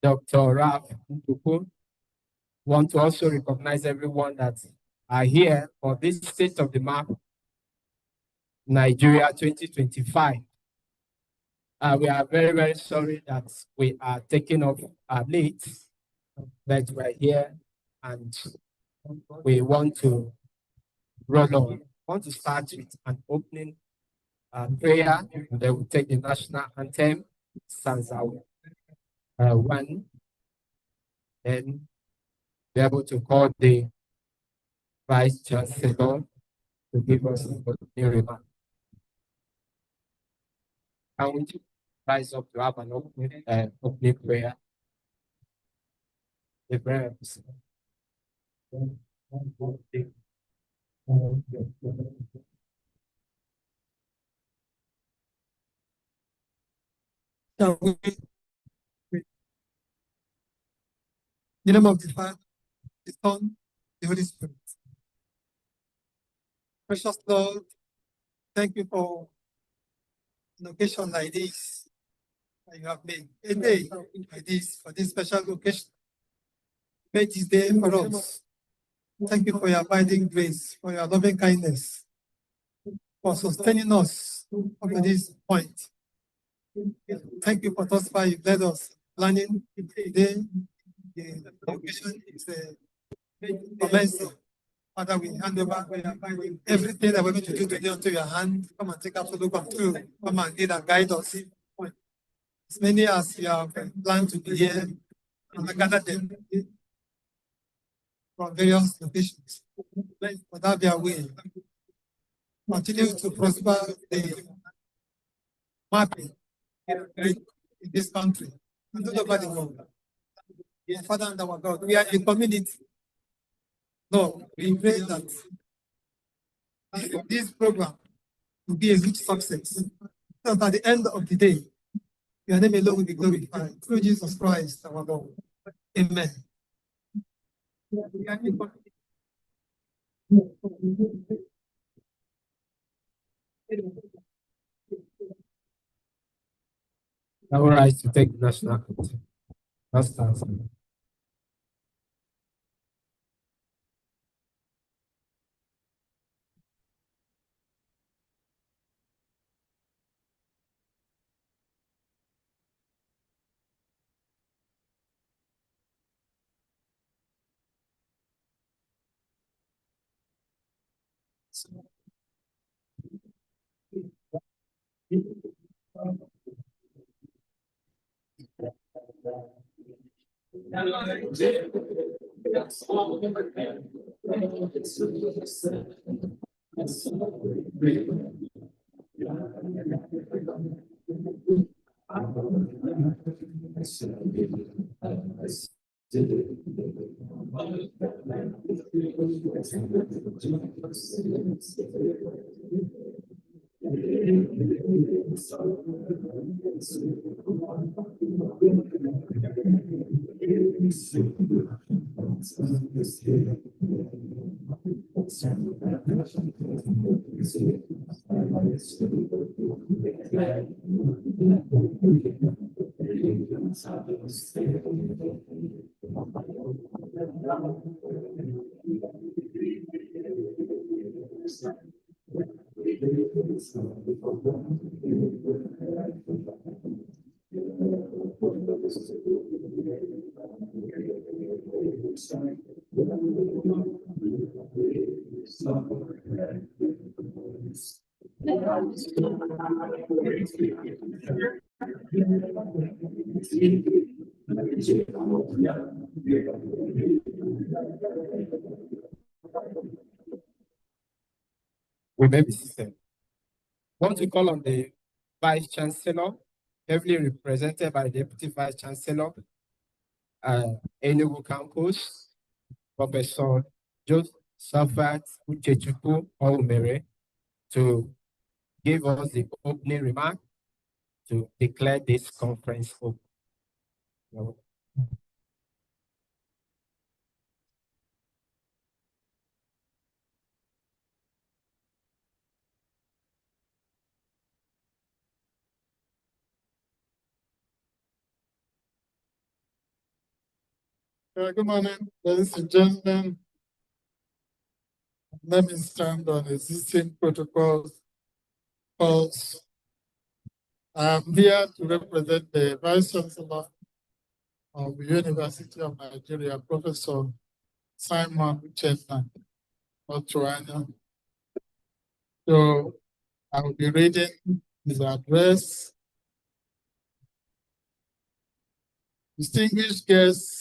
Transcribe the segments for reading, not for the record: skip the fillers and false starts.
Dr. Ralph Ndukwe. Want to also recognize everyone that are here for this State of the Map Nigeria 2025. We are very, very sorry that we are taking off late, but we're here and we want to roll on. Want to start with an opening prayer, and then we'll take the national anthem, stanza 1, then be able to call the Vice Chancellor to give us a opening remark. Can we rise up to have an opening prayer? The prayer. Shall we? In the name of the Father, the Son, the Holy Spirit. Precious Lord, thank you for an occasion like this that you have made. A day like this, for this special occasion. Make this day for us. Thank you for your abiding grace, for your loving kindness, for sustaining us up to this point. Thank you for thus far you've led us planning today. The occasion is commencing. Father, we hand over everything that we're going to do today unto your hand. Come and take absolute control. Come and lead and guide us. As many as you have planned to be here, and gather them from various locations. For that be our way. Continue to prosper the mapping in this country and all over the world. Our Father and our God, we are a community. Lord, we pray that this program will be a huge success. So at the end of the day, your name alone will be glorified through Jesus Christ, our Lord. Amen. All right, to take the national anthem. That's answer. We may be seated. Want to call on the Vice Chancellor, heavily represented by the Deputy Vice Chancellor, Enugu Campus, Professor Josephat Uchechukwu Oumere, to give us the opening remark to declare this conference open. Good morning, ladies and gentlemen. Let me stand on existing protocols. I'm here to represent the Vice Chancellor of the University of Nigeria, Professor Simon Chesnut Otuanya. So I will be reading his address. Distinguished guests,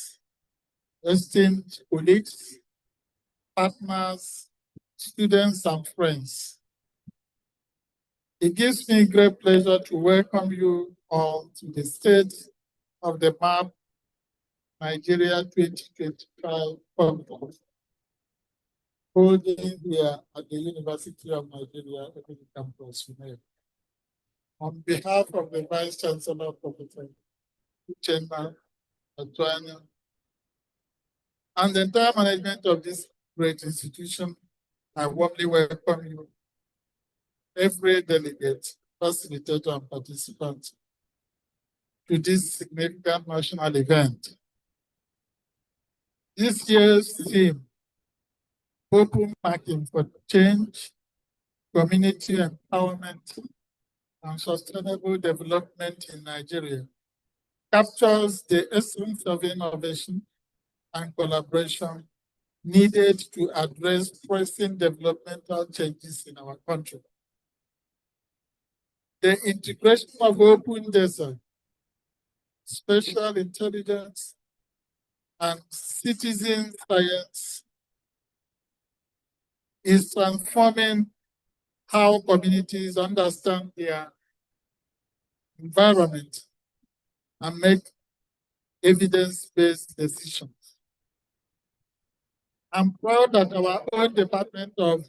esteemed colleagues, partners, students, and friends. It gives me great pleasure to welcome you all to the State of the Map Nigeria 2025 conference, holding here at the University of Nigeria, campus. On behalf of the Vice Chancellor, Professor Chiemelu, and the entire management of this great institution, I warmly welcome you, every delegate, facilitator, and participant to this significant national event. This year's theme, Open Marking for Change, Community Empowerment, and Sustainable Development in Nigeria, captures the essence of innovation and collaboration needed to address pressing developmental changes in our country. The integration of open data, spatial intelligence, and citizen science is transforming how communities understand their environment and make evidence-based decisions. I'm proud that our own Department of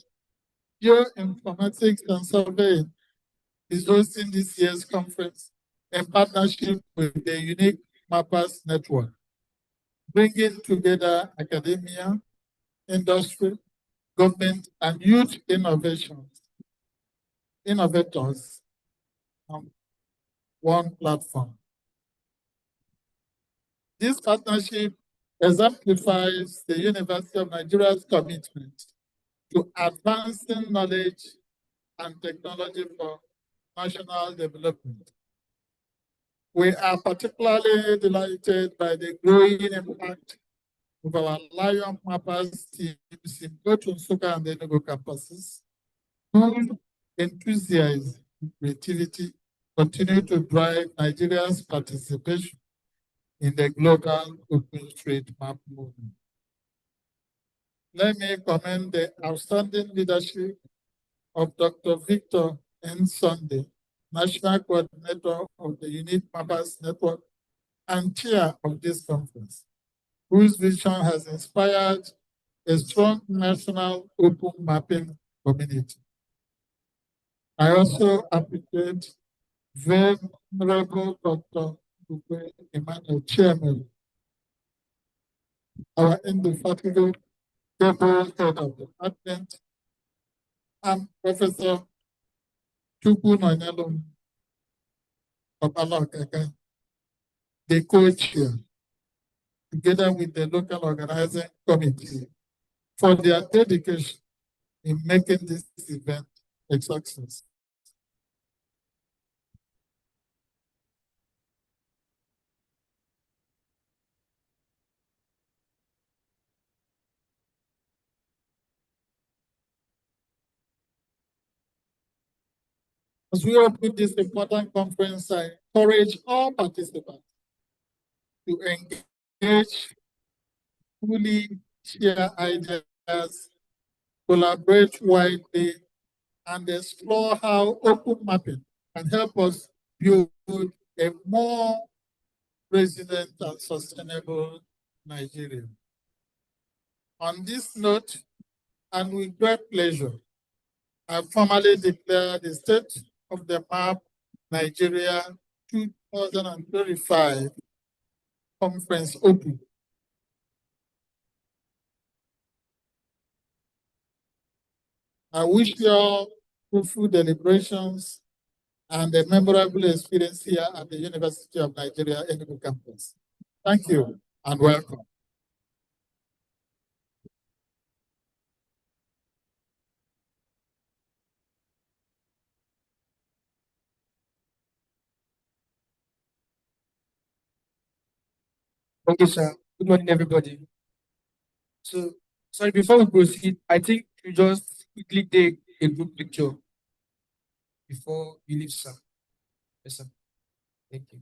Geoinformatics and Surveying is hosting this year's conference in partnership with the unique Mappers Network, bringing together academia, industry, government, and youth innovators on one platform. This partnership exemplifies the University of Nigeria's commitment to advancing knowledge and technology for national development. We are particularly delighted by the growing impact of our Lion Mappers teams in both Nsukka and the Enugu campuses, whose enthusiasm and creativity continue to drive Nigeria's participation in the global OpenStreetMap movement. Let me commend the outstanding leadership of Dr. Victor N. Sunday, National Coordinator of the Unique Mappers Network and Chair of this conference, whose vision has inspired a strong national open mapping community. I also appreciate Venerable Dr. Ndukwe Emmanuel Chiemelu, our indefatigable head of the department, and Professor Chukwu Nonyelo Obalokeke, the co-chair, together with the local organizing committee, for their dedication in making this event a success. As we open this important conference, I encourage all participants to engage, fully share ideas, collaborate widely, and explore how open mapping can help us build a more resilient and sustainable Nigeria. On this note, and with great pleasure, I formally declare the State of the Map Nigeria 2025 conference open. I wish you all fruitful deliberations and a memorable experience here at the University of Nigeria Enugu campus. Thank you and welcome. Thank you, sir. Good morning, everybody. So, sorry, before we proceed, I think we just quickly take a group picture before you leave, sir. Yes, sir. Thank you.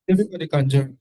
Everybody can join.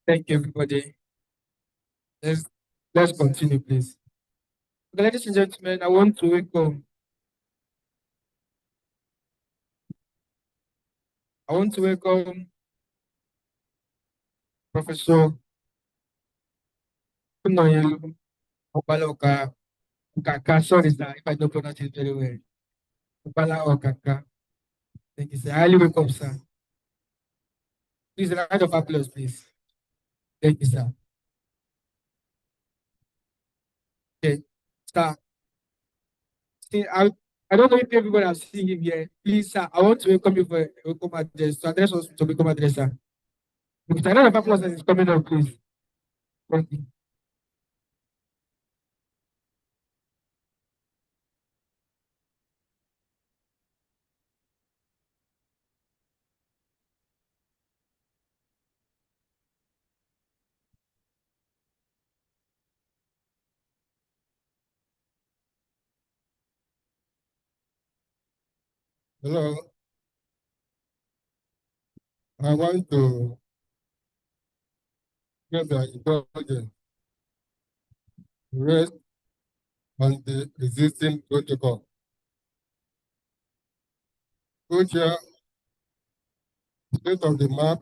Thank you, everybody. Let's let's continue, please. Okay, ladies and gentlemen, I want to welcome. I want to welcome Professor Kunoyelu Opaloka Kaka. Sorry, sir, if I don't pronounce it very well. Opala Okaka. Thank you, sir. Highly welcome, sir. Please, a round of applause, please. Thank you, sir. Okay, sir. See, I don't know if everybody has seen him here. Please, sir, I want to welcome you for a welcome address. To address us to become address, sir. With a round of applause that is coming up, please. Thank you. Hello, I want to get the intelligence rest on the existing protocol. Co-chair, State of the Map,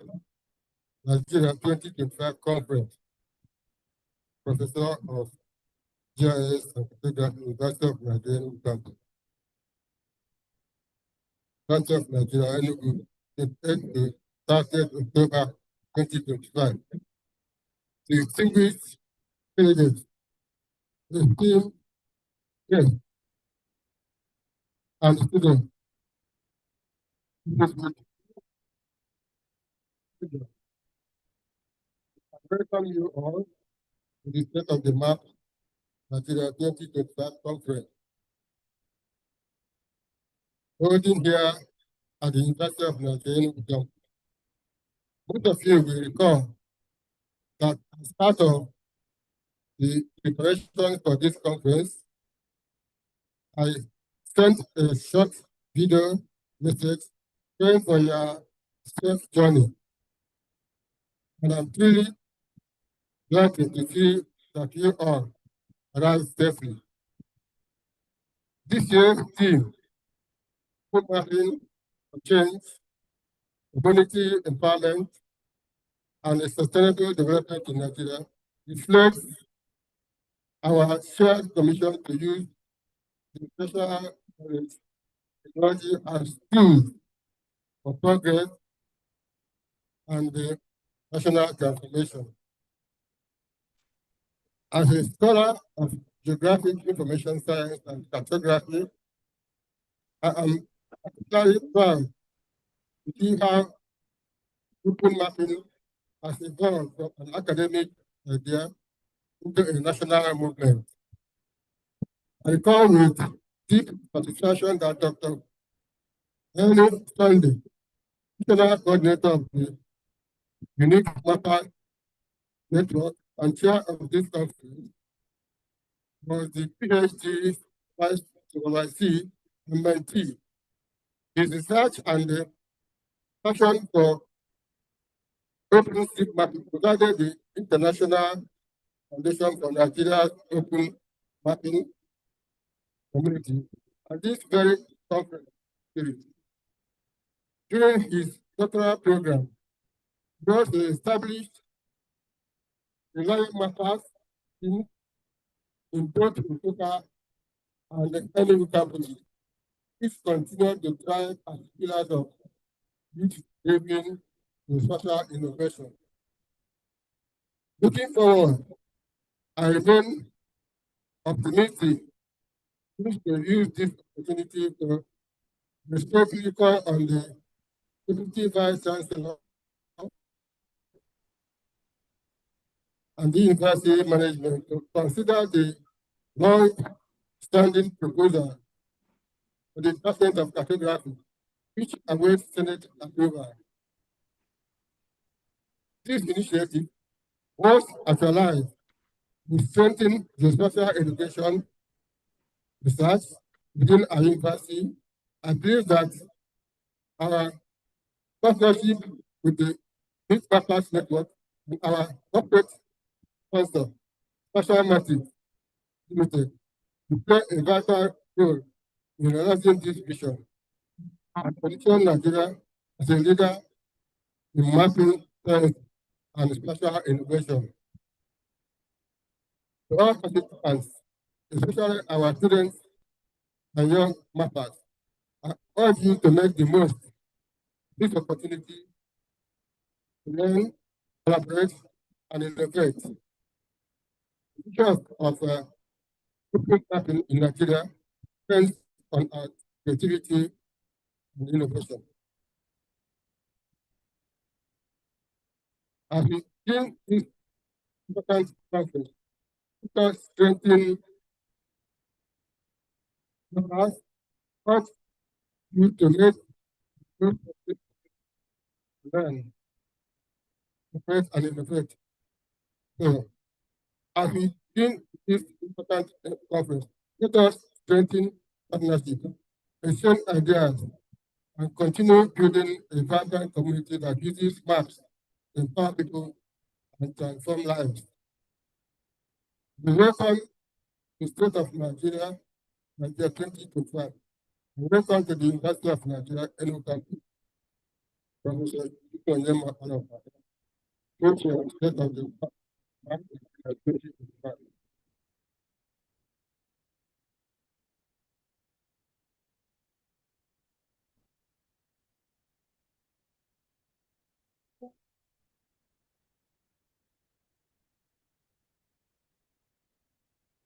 Nigeria 2025 Conference, Professor of GIS and Photography, University of Nigeria, Uganda. University of Nigeria, Enugu, 28 to 30th October 2025. Distinguished delegates, esteemed guests, and students, I welcome you all to the State of the Map Nigeria 2025 Conference, holding here at the University of Nigeria. Most of you will recall that as part of the preparation for this conference, I sent a short video message praying for your safe journey. And I'm really glad to see that you all arrive safely. This year's theme, mapping for change, community empowerment, and a sustainable development in Nigeria, reflects our shared commission to use the special knowledge, technology as tools for progress and the national transformation. As a scholar of geographic information science and cartography, I am particularly proud to see how open mapping has evolved from an academic idea into a national movement. I recall with deep satisfaction that Dr. Henry Stanley, national coordinator of the unique mapper network and chair of this conference, was the PhD vice to oversee and mentee. His research and the passion for OpenStreetMap provided the international foundation for Nigeria's open mapping community at this very conference series. During his doctoral program, he also established reliable mappers in both Mugeha and the Emmanuel campuses, which continued to drive as pillars of youth-driven social innovation. Looking forward, I remain optimistic to use this opportunity to respectfully call on the Deputy Vice Chancellor and the university management to consider the long-standing proposal for the Department of Cartography, which awaits Senate approval. This initiative, once actualized, will strengthen geospatial education research within our university. I believe that our partnership with the Big Partners Network and our corporate sponsor, Special Matters Limited, will play a vital role in realizing this vision and position Nigeria as a leader in mapping science and spatial innovation. To all participants, especially our students and young mappers, I urge you to make the most of this opportunity to learn, collaborate, and innovate. The future of open mapping in Nigeria depends on our creativity and innovation. As we begin this important conference, let us strengthen us, urge you to make good learn, innovate, and innovate. So, as we begin this important conference, let us strengthen partnership, exchange ideas, and continue building a vibrant community that uses maps to empower people and transform lives. We welcome the state of Nigeria, Nigeria 2025. We welcome to the University of Nigeria, Enugu campus, Professor Chiemelu, co-chair and state of the map 2025.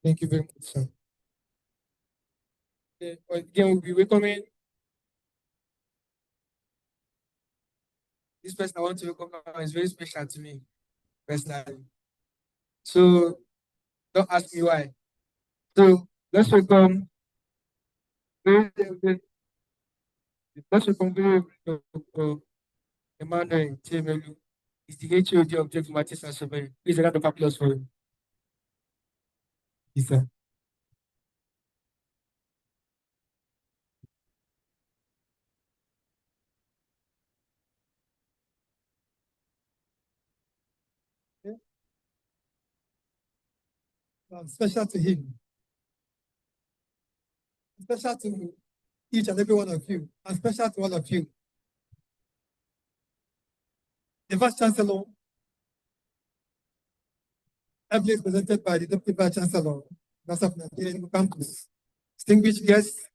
Thank you very much, sir. Again, we'll be welcoming this person I want to welcome now is very special to me personally. So don't ask me why. So let's welcome Dr. Emmanuel Chiemelu. He's the HOD of Geospatial and Survey. Please a round of applause for him. Yes, sir. special to him, special to each and every one of you, and special to all of you. The Vice Chancellor, ably presented by the Deputy Vice Chancellor, University of Nigeria Campus, distinguished guests,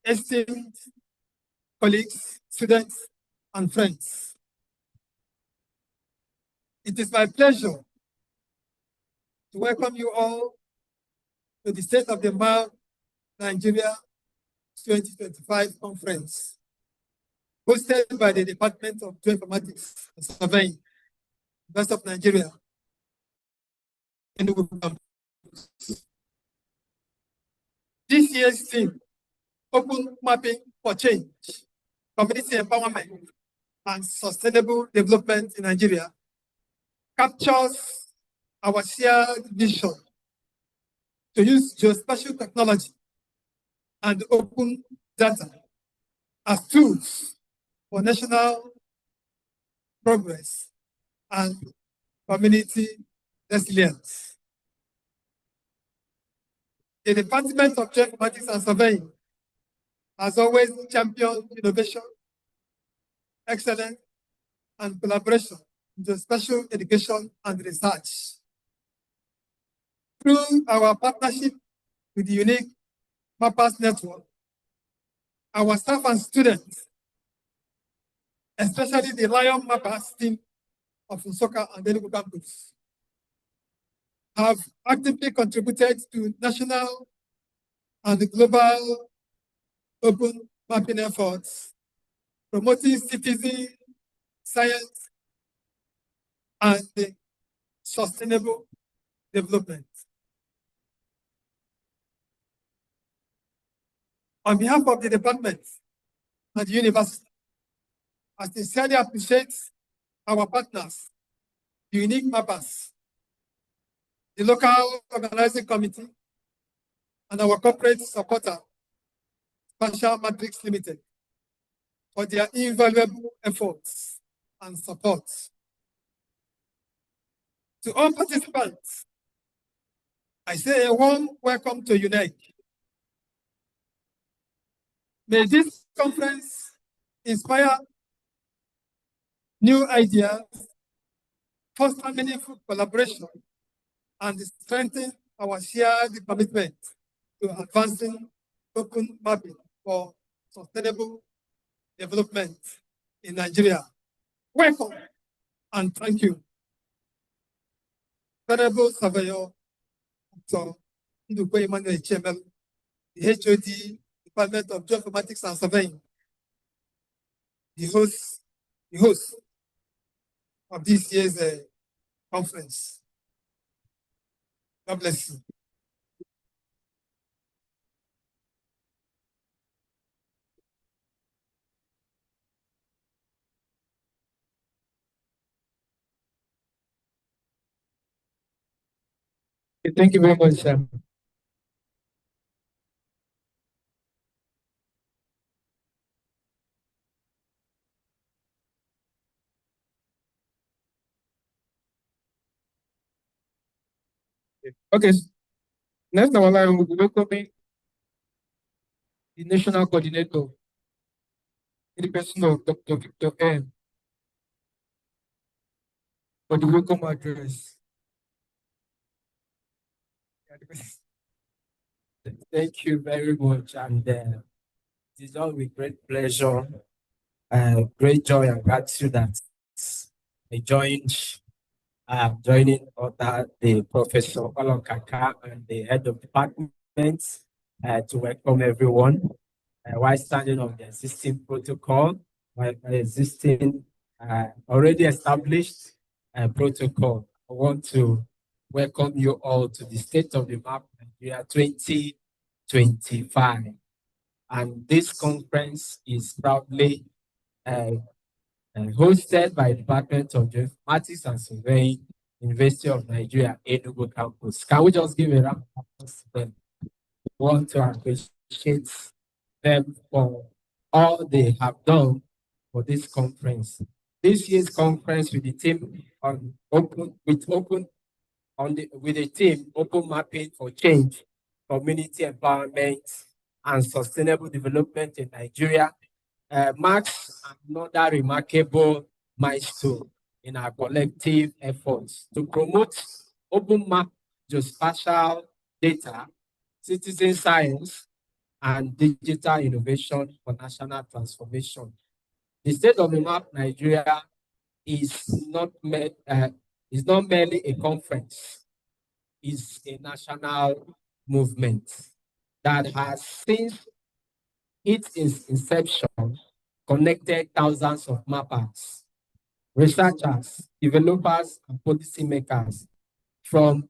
esteemed colleagues, students, and friends. It is my pleasure to welcome you all to the State of the Map Nigeria 2025 conference, hosted by the Department of Geoinformatics and Surveying, University of Nigeria, Enugu Campus. This year's theme, Open Mapping for Change, Community Empowerment and Sustainable Development in Nigeria, captures our shared vision to use geospatial technology and open data as tools for national progress and community resilience. The Department of Geoinformatics and Surveying has always championed innovation, excellence, and collaboration in geospatial education and research. Through our partnership with the unique Mappers Network, our staff and students, especially the Lion Mappers team of Nsukka and Enugu Campus, have actively contributed to national and global open mapping efforts, promoting citizen science and sustainable development. On behalf of the department and the university, I sincerely appreciate our partners, the unique mappers, the local organizing committee, and our corporate supporter, Spatial Matrix Limited, for their invaluable efforts and support. To all participants, I say a warm welcome to UNEC. May this conference inspire new ideas, foster meaningful collaboration, and strengthen our shared commitment to advancing open mapping for sustainable development in Nigeria. Welcome and thank you. Honorable Surveyor Dr. Ndukwe Emmanuel Chiemelu, the HOD, Department of Geoinformatics and Surveying, the host of this year's conference. God bless you. Thank you very much, Sam. Okay, next on our line will be welcoming the national coordinator in the person of Dr. Victor N. for the welcome address. Thank you very much, and it is all with great pleasure, great joy and gratitude that I joining other the Professor Kaka and the head of department to welcome everyone while standing on the existing protocol, while existing already established protocol. I want to welcome you all to the State of the Map Nigeria 2025. And this conference is proudly hosted by the Department of Geospatial and Surveying, University of Nigeria, Enugu Campus. Can we just give a round of applause to them? We want to appreciate them for all they have done for this conference. This year's conference with the theme on open with the team Open Mapping for Change, Community Empowerment, and Sustainable Development in Nigeria, marks another remarkable milestone in our collective efforts to promote open map geospatial data, citizen science, and digital innovation for national transformation. The State of the Map Nigeria is not merely a conference, it's a national movement that has since its inception connected thousands of mappers, researchers, developers, and policymakers from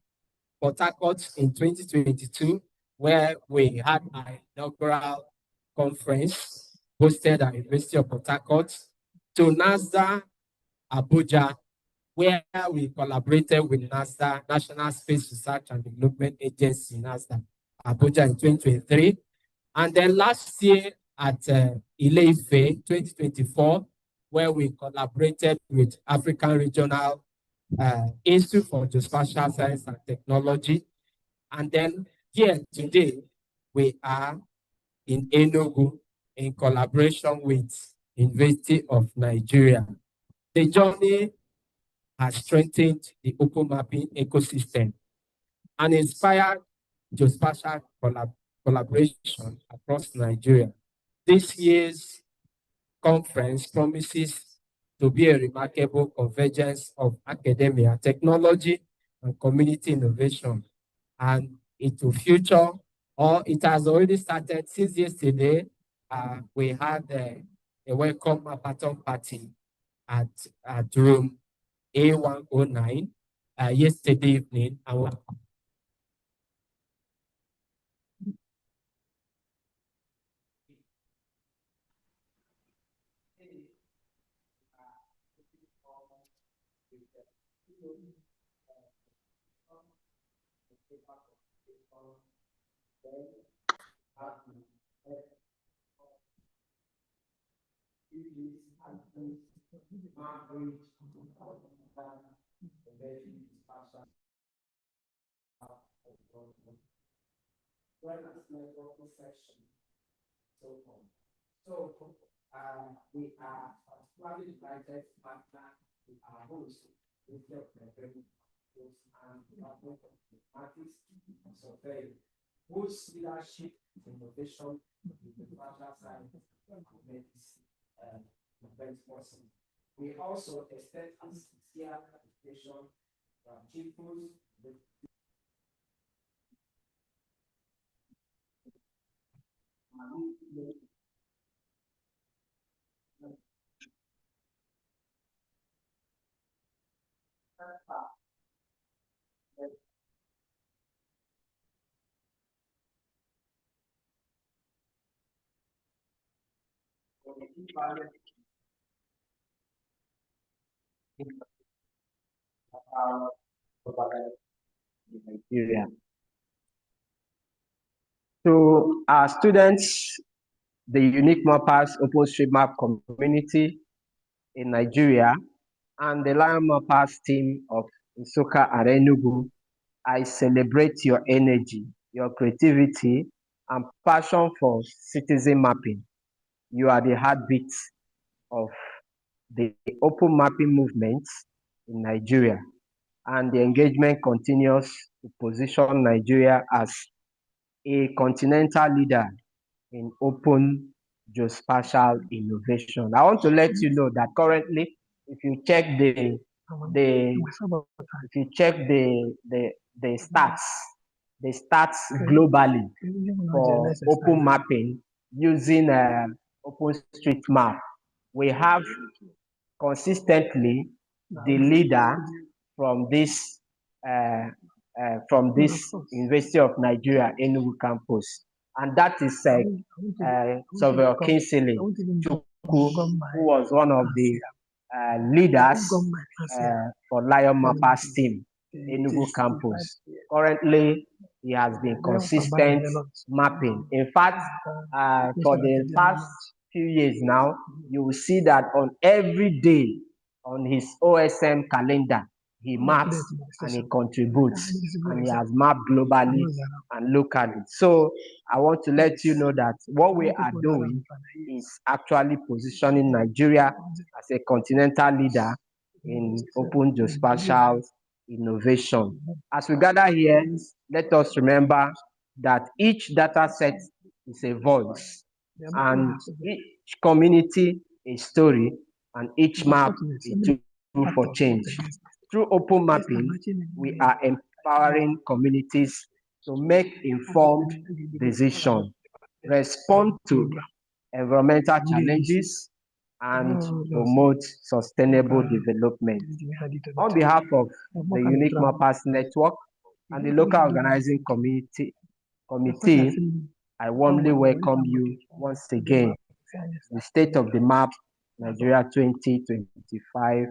Port Harcourt in 2022, where we had our inaugural conference hosted at University of Port Harcourt, to NASDA Abuja, where we collaborated with NASDA, National Space Research and Development Agency, NASDA Abuja in 2023. And then last year at Ile-Ife 2024, where we collaborated with African Regional Institute for Geospatial Science and Technology. And then here today, we are in Enugu in collaboration with University of Nigeria. The journey has strengthened the open mapping ecosystem and inspired geospatial collaboration across Nigeria. This year's conference promises to be a remarkable convergence of academia, technology, and community innovation. And it will feature, or it has already started since yesterday. We had a welcome Mapathon party at room A109 yesterday evening. We are particularly invited to partner with our host, and Survey, whose leadership innovation in the financial science makes possible. We also extend a sincere appreciation from Chiefs with Nigeria. So our students, the unique mappers OpenStreetMap community in Nigeria, and the Lion Mappers team of Nsukka and Enugu, I celebrate your energy, your creativity, and passion for citizen mapping. You are the heartbeat of the open mapping movement in Nigeria, and the engagement continues to position Nigeria as a continental leader in open geospatial innovation. I want to let you know that currently, if you check the stats globally for open mapping using OpenStreetMap, we have consistently the leader from this University of Nigeria Enugu campus, and that is Sowole who was one of the leaders for Lion Mappers team Enugu campus. Currently, he has been consistent mapping. In fact, for the past few years now, you will see that on every day on his OSM calendar, he maps and he contributes, and he has mapped globally and locally. So I want to let you know that what we are doing is actually positioning Nigeria as a continental leader in open geospatial innovation. As we gather here, let us remember that each data set is a voice, and each community a story, and each map a tool for change. Through open mapping, we are empowering communities to make informed decisions, respond to environmental challenges, and promote sustainable development. On behalf of the Unique Mappers Network and the local organizing committee, I warmly welcome you once again to the State of the Map Nigeria 2025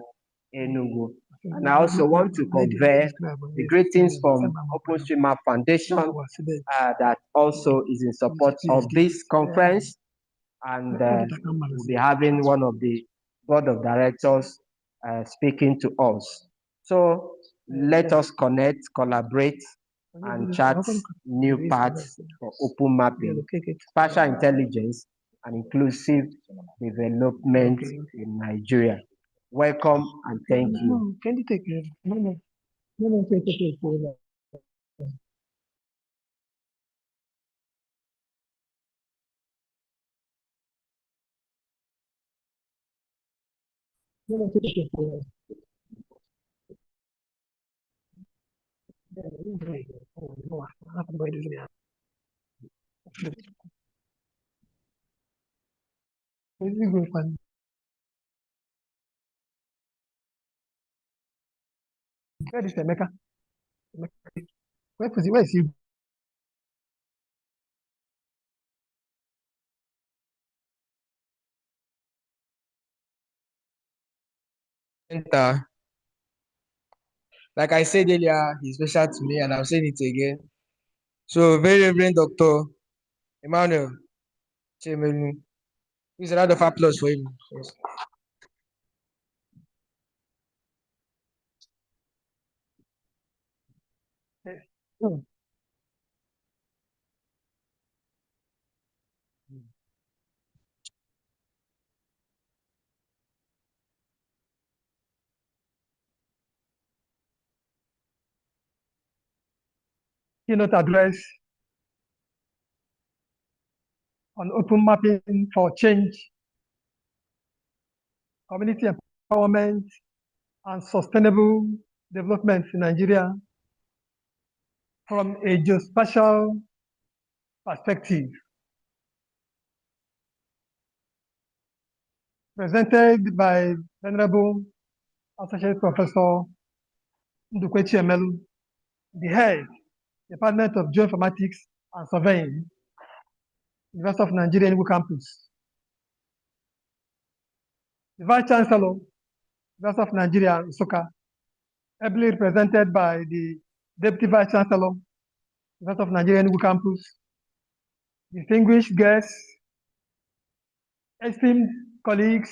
Enugu. And I also want to convey the greetings from OpenStreetMap Foundation that also is in support of this conference, and we'll be having one of the board of directors speaking to us. So let us connect, collaborate, and chart new paths for open mapping, spatial intelligence, and inclusive development in Nigeria. Welcome and thank you. Can you take it? No, take it. Where is Emeka? Where is you? Like I said earlier, he's special to me, and I'm saying it again. So, very Reverend Dr. Emmanuel Chiemelu, please a round of applause for him. Yes. Keynote address on open mapping for change, community empowerment, and sustainable development in Nigeria from a geospatial perspective. Presented by Venerable Associate Professor Ndukwe Chiemelu, the head, Department of Geoinformatics and Surveying, University of Nigeria Enugu Campus. The Vice Chancellor, University of Nigeria Nsukka, ably represented by the Deputy Vice Chancellor, University of Nigeria Enugu Campus, distinguished guests, esteemed colleagues,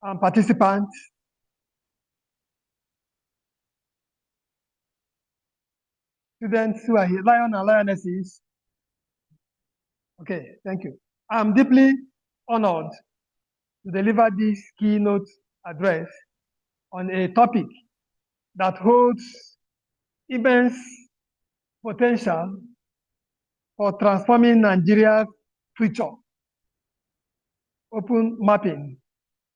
and participants. Students who are here, Lion and Lionesses. Okay, thank you. I'm deeply honored to deliver this keynote address on a topic that holds immense potential for transforming Nigeria's future. Open mapping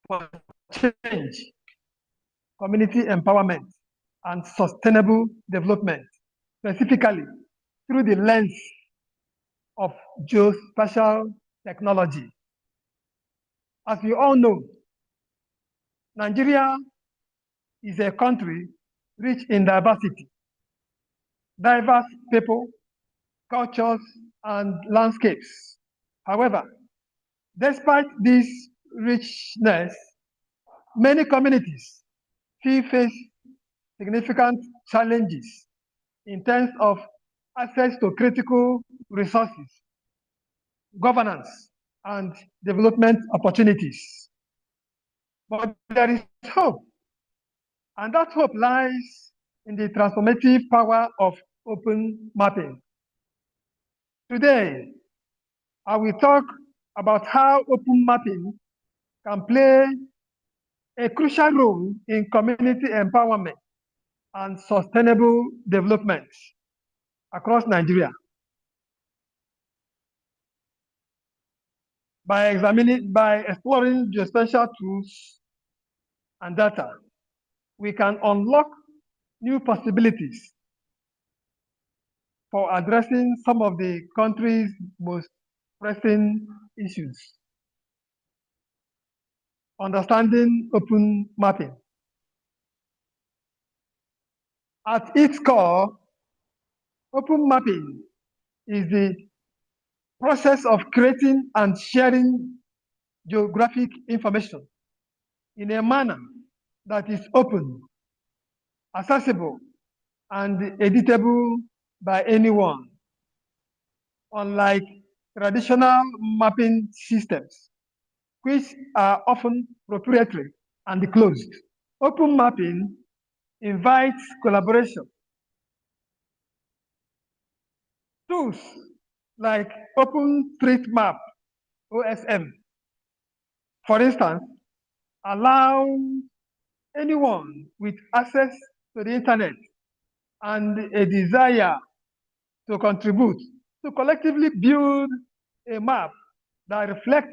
for change, community empowerment, and sustainable development, specifically through the lens of geospatial technology. As we all know, Nigeria is a country rich in diversity, diverse people, cultures, and landscapes. However, despite this richness, many communities still face significant challenges in terms of access to critical resources, governance, and development opportunities. But there is hope And that hope lies in the transformative power of open mapping. Today, I will talk about how open mapping can play a crucial role in community empowerment and sustainable development across Nigeria. By exploring geospatial tools and data, we can unlock new possibilities for addressing some of the country's most pressing issues. Understanding open mapping. At its core, open mapping is the process of creating and sharing geographic information in a manner that is open, accessible, and editable by anyone. Unlike traditional mapping systems, which are often proprietary and closed, open mapping invites collaboration. Tools like OpenStreetMap, OSM, for instance, allow anyone with access to the internet and a desire to contribute to collectively build a map that reflects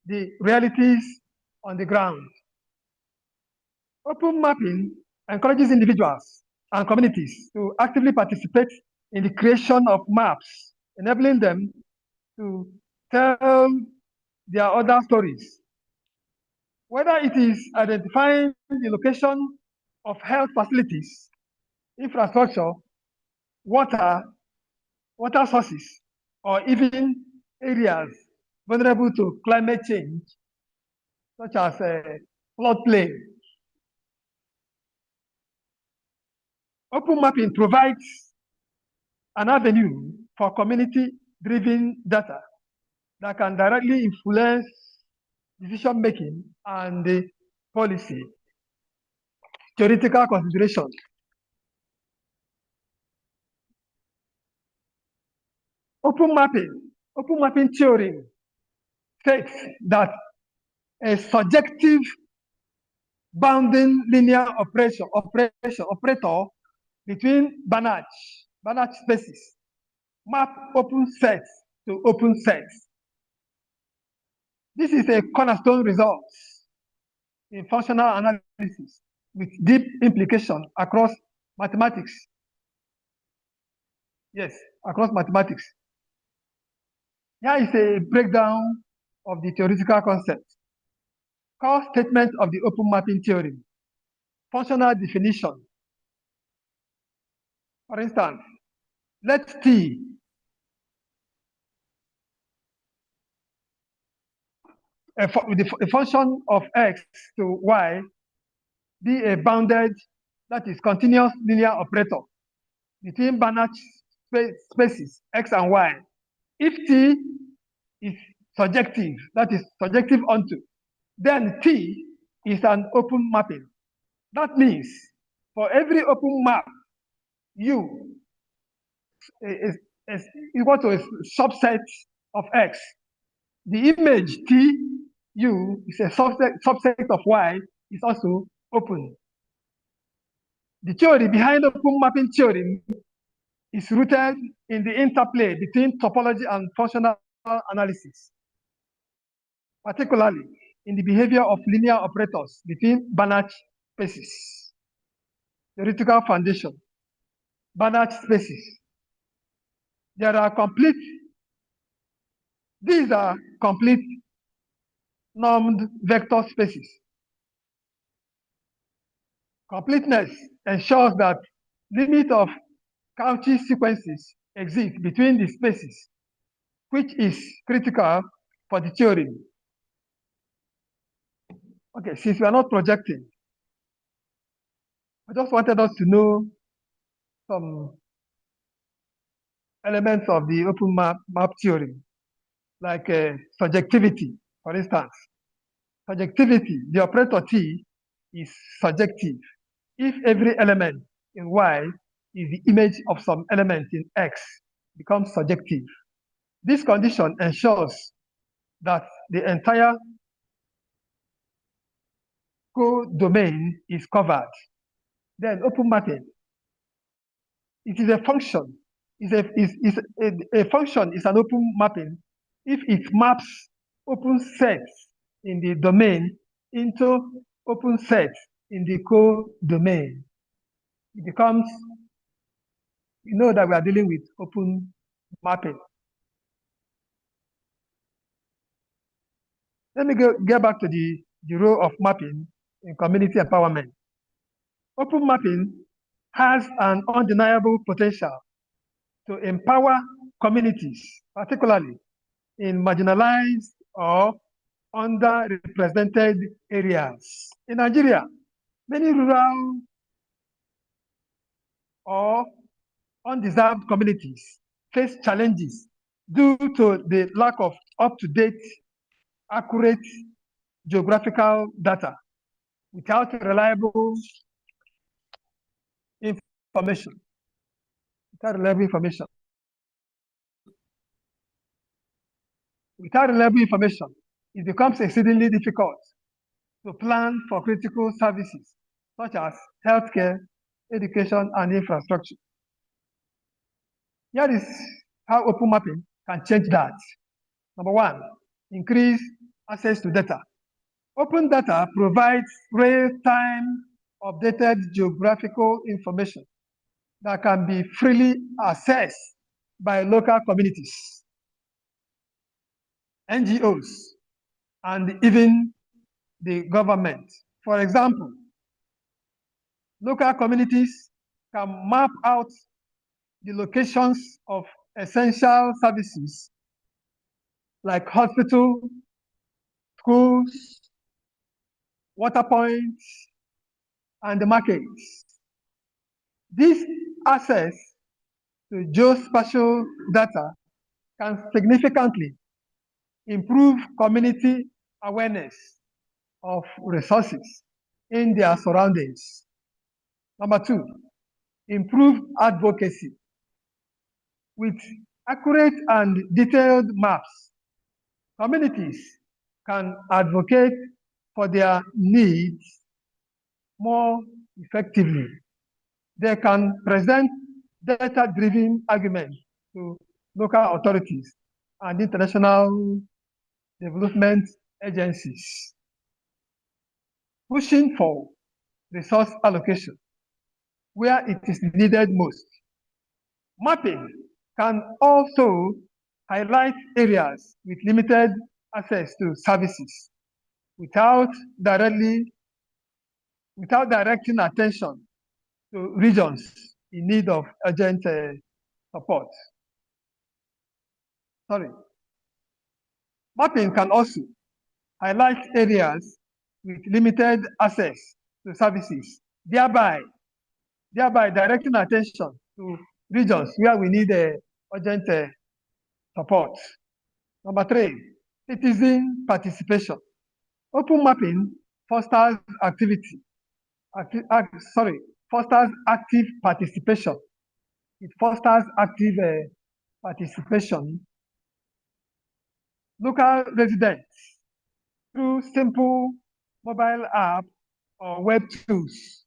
the realities on the ground. Open mapping encourages individuals and communities to actively participate in the creation of maps, enabling them to tell their other stories. Whether it is identifying the location of health facilities, infrastructure, water sources, or even areas vulnerable to climate change, such as floodplain. Open mapping provides an avenue for community-driven data that can directly influence decision-making and policy. Theoretical considerations. Open mapping theory states that a subjective bounding linear operator between Banach spaces map open sets to open sets. This is a cornerstone result in functional analysis with deep implication across mathematics. Yes, across mathematics. Here is a breakdown of the theoretical concept. Core statement of the open mapping theory. Functional definition. For instance, let T a function of x to y be a bounded, that is continuous linear operator between Banach spaces x and y. If T is surjective, that is surjective onto, then T is an open mapping. That means for every open map, U is equal to a subset of X. The image TU is a subset of Y, is also open. The theory behind open mapping theory is rooted in the interplay between topology and functional analysis, particularly in the behavior of linear operators between Banach spaces. Theoretical foundation, Banach spaces. These are complete normed vector spaces. Completeness ensures that limit of Cauchy sequences exist between the spaces, which is critical for the theory. Okay, since we are not projecting, I just wanted us to know some elements of the open map theory, like subjectivity, for instance. Subjectivity, the operator T is subjective. if every element in Y is the image of some element in X becomes surjective. This condition ensures that the entire co-domain is covered. Then open mapping. It is a function. A function is an open mapping if it maps open sets in the domain into open sets in the co-domain. It becomes, you know that we are dealing with open mapping. Let me get back to the role of mapping in community empowerment. Open mapping has an undeniable potential to empower communities, particularly in marginalized or underrepresented areas. In Nigeria, many rural or undeserved communities face challenges due to the lack of up-to-date, accurate geographical data without reliable information. Without reliable information, it becomes exceedingly difficult to plan for critical services such as healthcare, education, and infrastructure. Here is how open mapping can change that. Number one, increase access to data. Open data provides real-time updated geographical information that can be freely accessed by local communities, NGOs, and even the government. For example, local communities can map out the locations of essential services like hospitals, schools, water points, and the markets. This access to geospatial data can significantly improve community awareness of resources in their surroundings. Number two, improve advocacy. With accurate and detailed maps, communities can advocate for their needs more effectively. They can present data-driven arguments to local authorities and international development agencies. Pushing for resource allocation where it is needed most. Mapping can also highlight areas with limited access to services without directing attention to regions in need of urgent support. Mapping can also highlight areas with limited access to services, thereby directing attention to regions where we need urgent support. Number three, citizen participation. Open mapping fosters active participation. It fosters active participation. Local residents, through simple mobile app or web tools,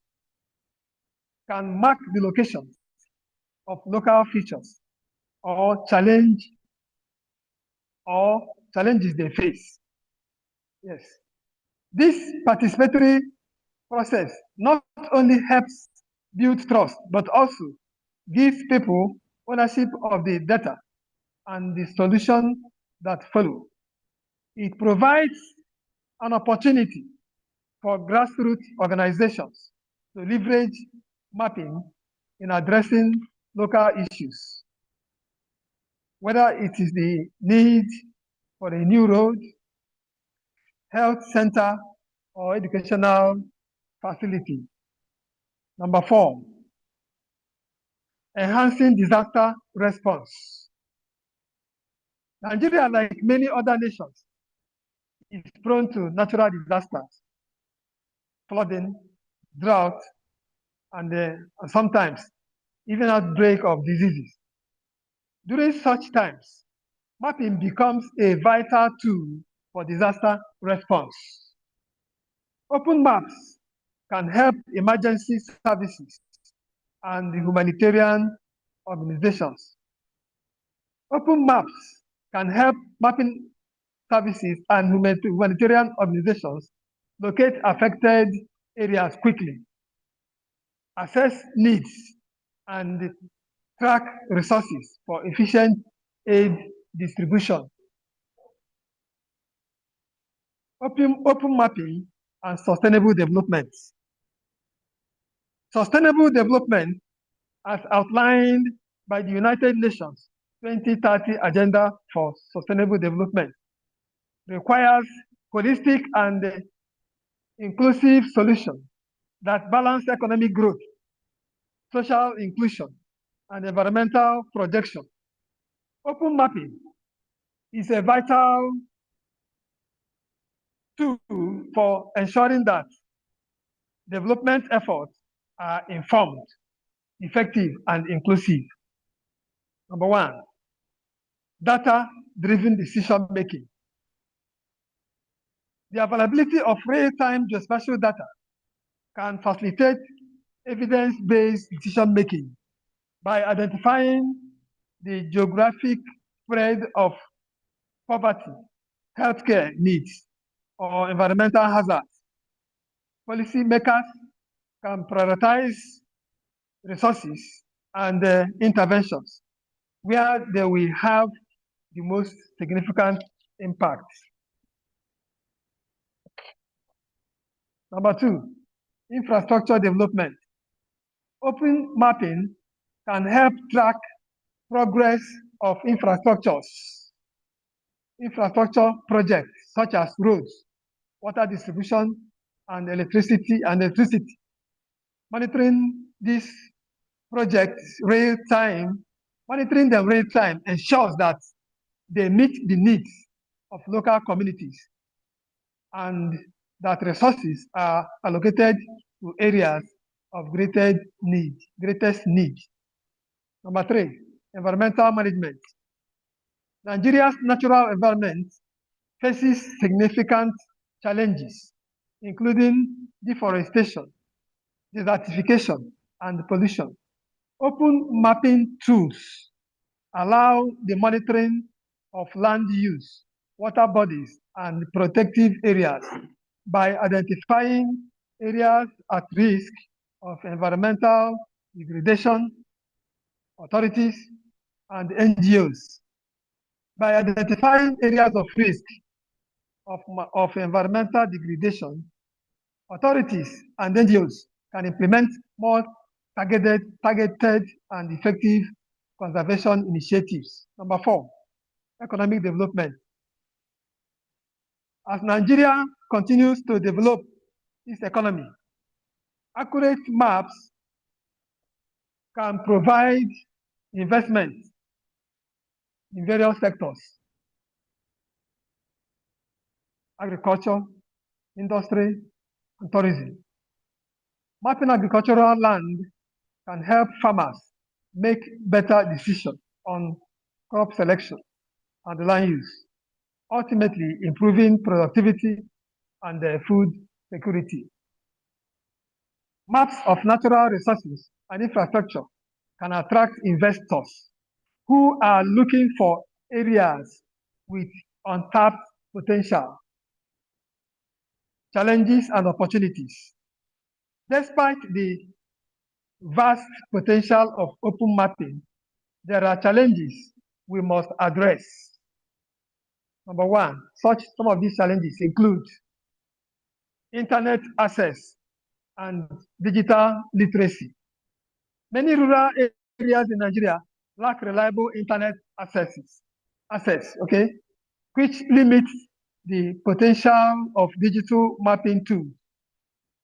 can mark the location of local features or challenges they face. Yes. This participatory process not only helps build trust, but also gives people ownership of the data and the solution that follow. It provides an opportunity for grassroots organizations to leverage mapping in addressing local issues, whether it is the need for a new road, health center, or educational facility. Number four, enhancing disaster response. Nigeria, like many other nations, is prone to natural disasters, flooding, drought, and sometimes even outbreak of diseases. During such times, mapping becomes a vital tool for disaster response. Open maps can help emergency services and humanitarian organizations. Open maps can help mapping services and humanitarian organizations locate affected areas quickly, assess needs, and track resources for efficient aid distribution. Open mapping and sustainable development. Sustainable development, as outlined by the United Nations 2030 Agenda for Sustainable Development, requires holistic and inclusive solutions that balance economic growth, social inclusion, and environmental protection. Open mapping is a vital tool for ensuring that development efforts are informed, effective, and inclusive. Number one, data-driven decision-making. The availability of real-time geospatial data can facilitate evidence-based decision-making by identifying the geographic spread of poverty, healthcare needs, or environmental hazards. Policymakers can prioritize resources and interventions where they will have the most significant impact. Number two, infrastructure development. Open mapping can help track progress of infrastructure projects such as roads, water distribution, and electricity. Monitoring these projects monitoring them real time ensures that they meet the needs of local communities and that resources are allocated to areas of greatest need. Number three, environmental management. Nigeria's natural environment faces significant challenges, including deforestation, desertification, and pollution. Open mapping tools allow the monitoring of land use, water bodies, and protective areas by identifying areas at risk of environmental degradation. Authorities and NGOs, by identifying areas of risk of environmental degradation, authorities and NGOs can implement more targeted and effective conservation initiatives. Number four, economic development. As Nigeria continues to develop its economy, accurate maps can provide investment in various sectors: agriculture, industry, and tourism. Mapping agricultural land can help farmers make better decisions on crop selection and land use, ultimately improving productivity and food security. Maps of natural resources and infrastructure can attract investors who are looking for areas with untapped potential, challenges, and opportunities. Despite the vast potential of open mapping, there are challenges we must address. Number one, some of these challenges include internet access and digital literacy. Many rural areas in Nigeria lack reliable internet access, which limits the potential of digital mapping tools.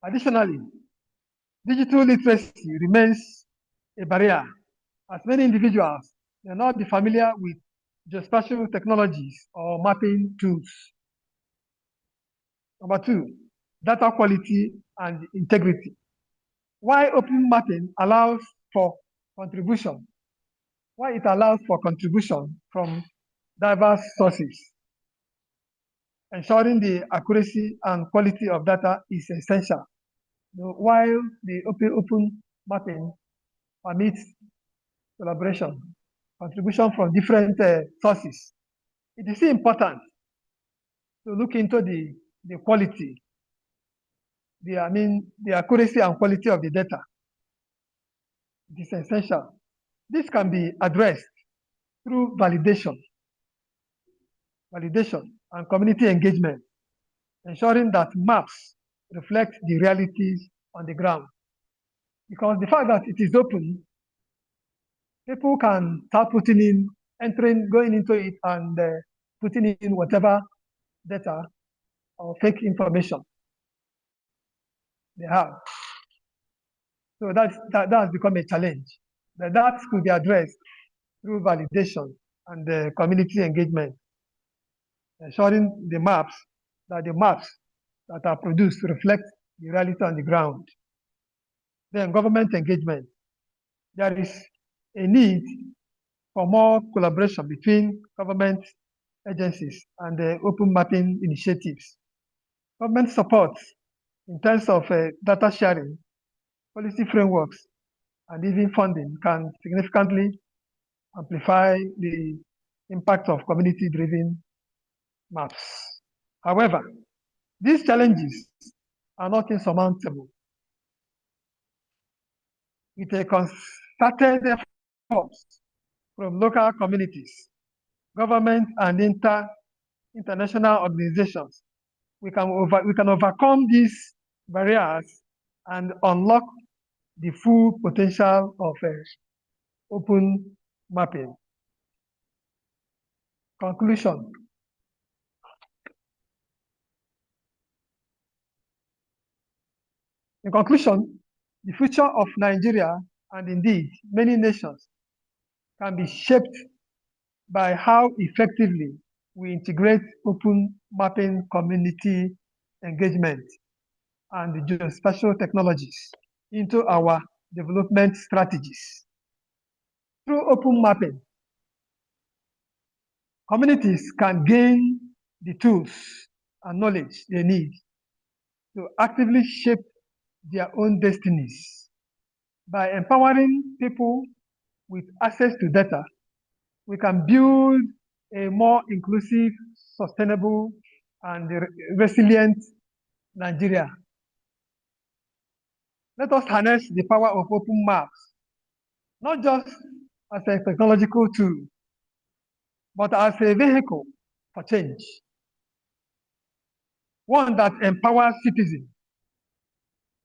Additionally, digital literacy remains a barrier, as many individuals may not be familiar with geospatial technologies or mapping tools. Number two, data quality and integrity. why open mapping allows for contribution, why it allows for contribution from diverse sources. Ensuring the accuracy and quality of data is essential. While the open mapping permits collaboration, contribution from different sources, it is important to look into the quality, the accuracy and quality of the data. It is essential. This can be addressed through validation and community engagement, ensuring that maps reflect the realities on the ground. Because the fact that it is open, people can start putting in, going into it and putting in whatever data or fake information they have. So that has become a challenge. But that could be addressed through validation and community engagement, ensuring the maps that are produced reflect the reality on the ground. Then government engagement. There is a need for more collaboration between government agencies and the open mapping initiatives. Government support in terms of data sharing, policy frameworks, and even funding can significantly amplify the impact of community-driven maps. However, these challenges are not insurmountable. With a concerted effort from local communities, government, and international organizations, we can overcome these barriers and unlock the full potential of open mapping. Conclusion. In conclusion, the future of Nigeria, and indeed many nations, can be shaped by how effectively we integrate open mapping, community engagement, and geospatial technologies into our development strategies. Through open mapping, communities can gain the tools and knowledge they need to actively shape their own destinies. By empowering people with access to data, we can build a more inclusive, sustainable, and resilient Nigeria. Let us harness the power of open maps, not just as a technological tool, but as a vehicle for change. One that empowers citizens,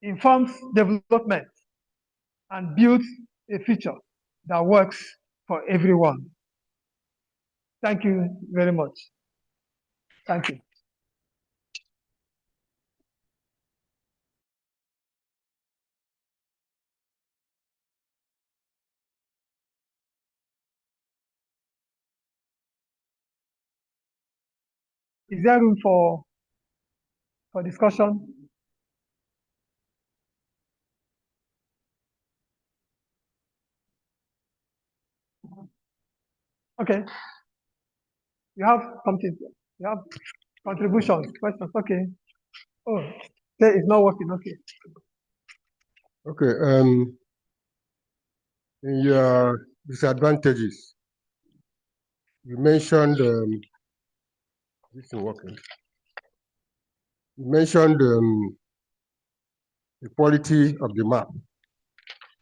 informs development, and builds a future that works for everyone. Thank you very much. Thank you. Is there room for discussion? Okay. You have something. You have contributions, questions. Okay. Oh, it's not working. Okay. Okay. In your disadvantages, you mentioned this is working. You mentioned the quality of the map.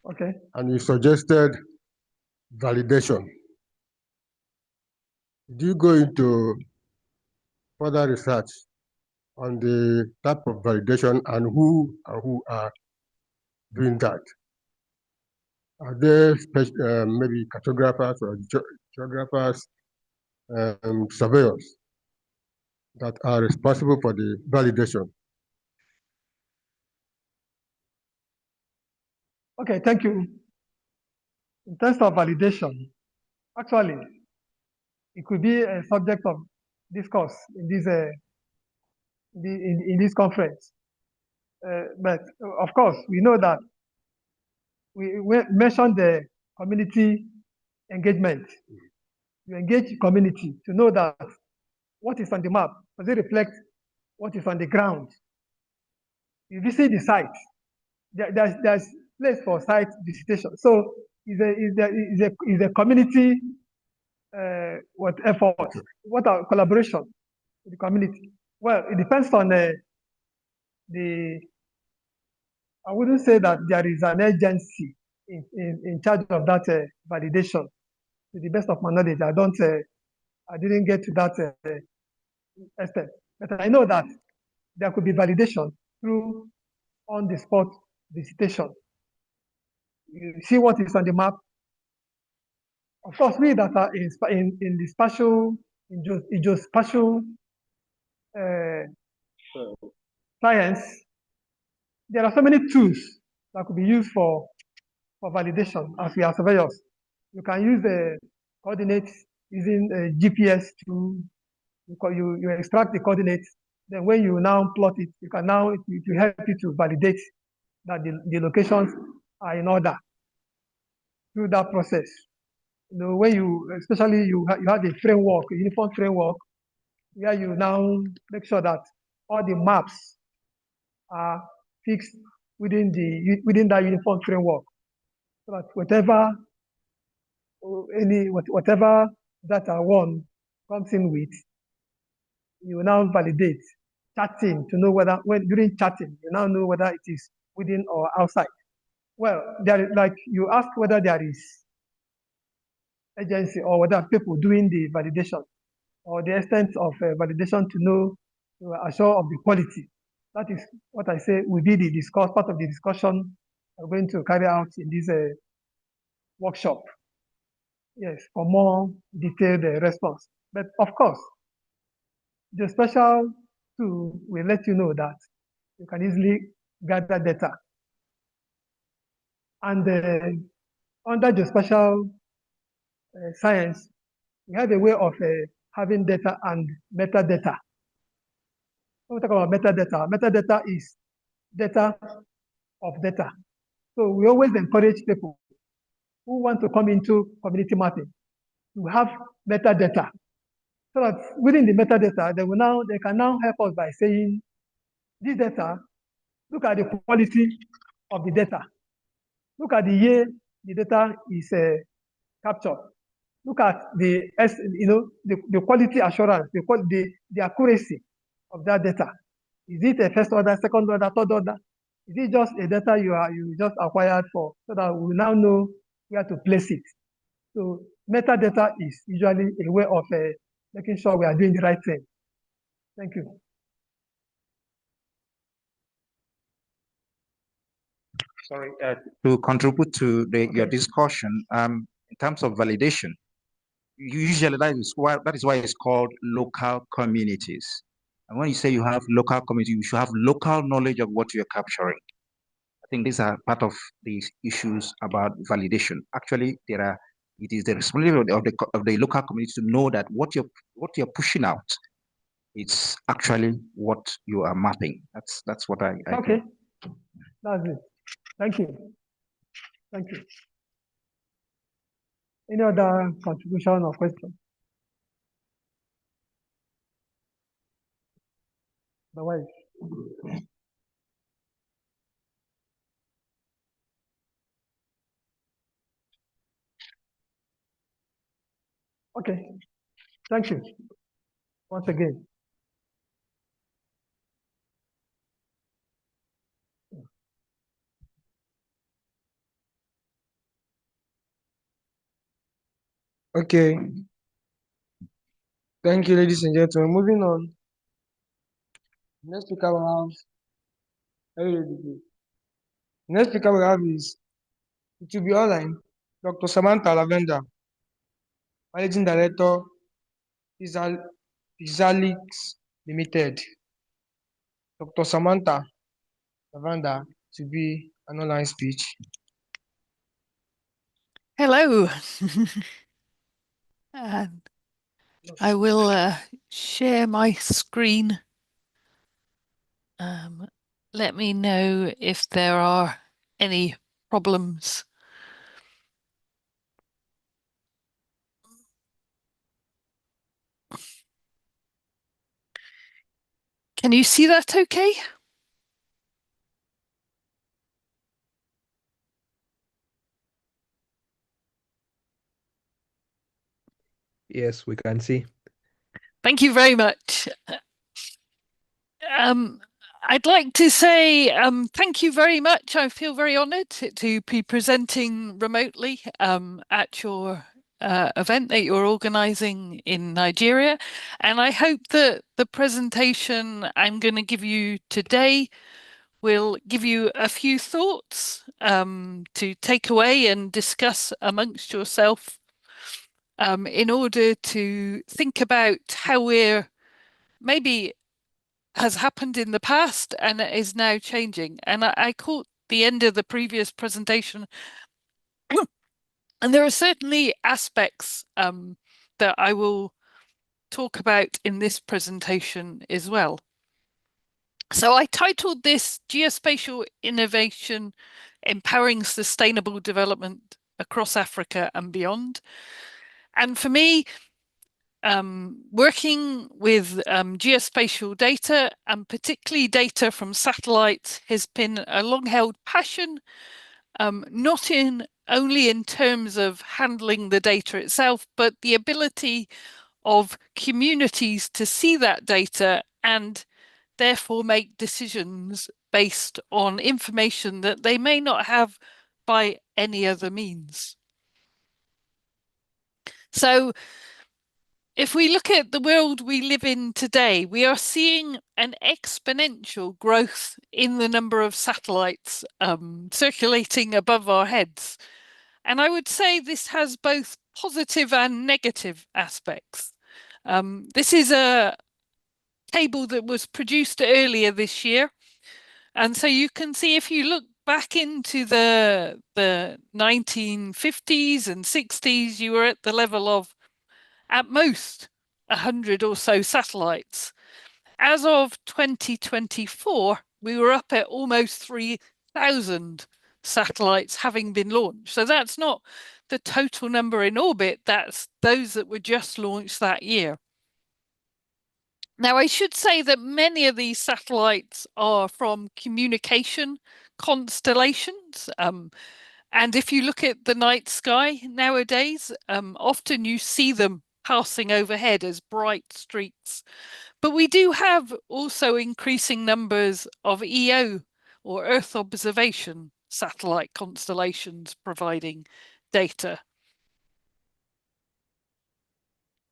Okay. And you suggested validation. Do you go into further research on the type of validation and who are doing that? Are there maybe cartographers or geographers, surveyors that are responsible for the validation? Okay, thank you. In terms of validation, actually, it could be a subject of discourse in this in this conference. But of course, we know that we mentioned the community engagement. You engage community to know that what is on the map, does it reflect what is on the ground? You visit the site. There's place for site visitation. So is a community what effort, what are collaboration with the community? Well, it depends on the I wouldn't say that there is an agency in charge of that validation. To the best of my knowledge, I didn't get to that extent. But I know that there could be validation through on-the-spot visitation. You see what is on the map. Of course, we that are in the spatial, in geospatial science, there are so many tools that could be used for validation as we are surveyors. You can use the coordinates using a GPS to you extract the coordinates. Then when you now plot it, you can now it will help you to validate that the locations are in order through that process. You know, when you especially you have a framework, a uniform framework, where you now make sure that all the maps are fixed within that uniform framework, so that whatever data one comes in with, you now validate chatting to know whether during chatting you now know whether it is within or outside. Well, there is, like you ask whether there is agency or whether people doing the validation or the extent of validation to assure of the quality. That is what I say will be part of the discussion we're going to carry out in this workshop. Yes, for more detailed response. But of course, the special tool will let you know that you can easily gather data. And under the special science, we have a way of having data and metadata. When we talk about metadata is data of data. So we always encourage people who want to come into community mapping to have metadata. So that within the metadata, they can now help us by saying, this data, look at the quality of the data. Look at the year the data is captured. Look at the quality assurance, the accuracy of that data. Is it a first order, second order, third order? Is it just a data you just acquired for, so that we now know where to place it? So metadata is usually a way of making sure we are doing the right thing. Thank you. Sorry, to contribute to your discussion, in terms of validation, usually that is why it's called local communities. And when you say you have local community, you should have local knowledge of what you're capturing. I think these are part of these issues about validation. Actually, it is the responsibility of the local community to know that what you're pushing out, it's actually what you are mapping. That's what I okay. Think. That's it. Thank you. Thank you. Any other contribution or question? Otherwise. Okay. Thank you. Once again. Okay. Thank you, ladies and gentlemen. Moving on. Next speaker we have is, it will be online, Dr. Samantha Lavender, Managing Director, Pixalix Limited. Dr. Samantha Lavender to be an online speech. Hello. And I will share my screen. Let me know if there are any problems. Can you see that okay? Yes, we can see. Thank you very much. I'd like to say thank you very much. I feel very honoured to be presenting remotely at your event that you're organising in Nigeria. And I hope that the presentation I'm going to give you today will give you a few thoughts to take away and discuss amongst yourself in order to think about how we're maybe has happened in the past and is now changing. And I caught the end of the previous presentation, and there are certainly aspects that I will talk about in this presentation as well. So I titled this Geospatial Innovation, Empowering Sustainable Development Across Africa and Beyond. And for me, working with geospatial data, and particularly data from satellites, has been a long-held passion, not only in terms of handling the data itself, but the ability of communities to see that data and therefore make decisions based on information that they may not have by any other means. So if we look at the world we live in today, we are seeing an exponential growth in the number of satellites circulating above our heads. And I would say this has both positive and negative aspects. This is a table that was produced earlier this year. And so you can see, if you look back into the 1950s and 60s, you were at the level of at most 100 or so satellites. As of 2024, we were up at almost 3,000 satellites having been launched. So that's not the total number in orbit, that's those that were just launched that year. Now, I should say that many of these satellites are from communication constellations. And if you look at the night sky nowadays, often you see them passing overhead as bright streaks. But we do have also increasing numbers of EO, or Earth observation satellite constellations, providing data.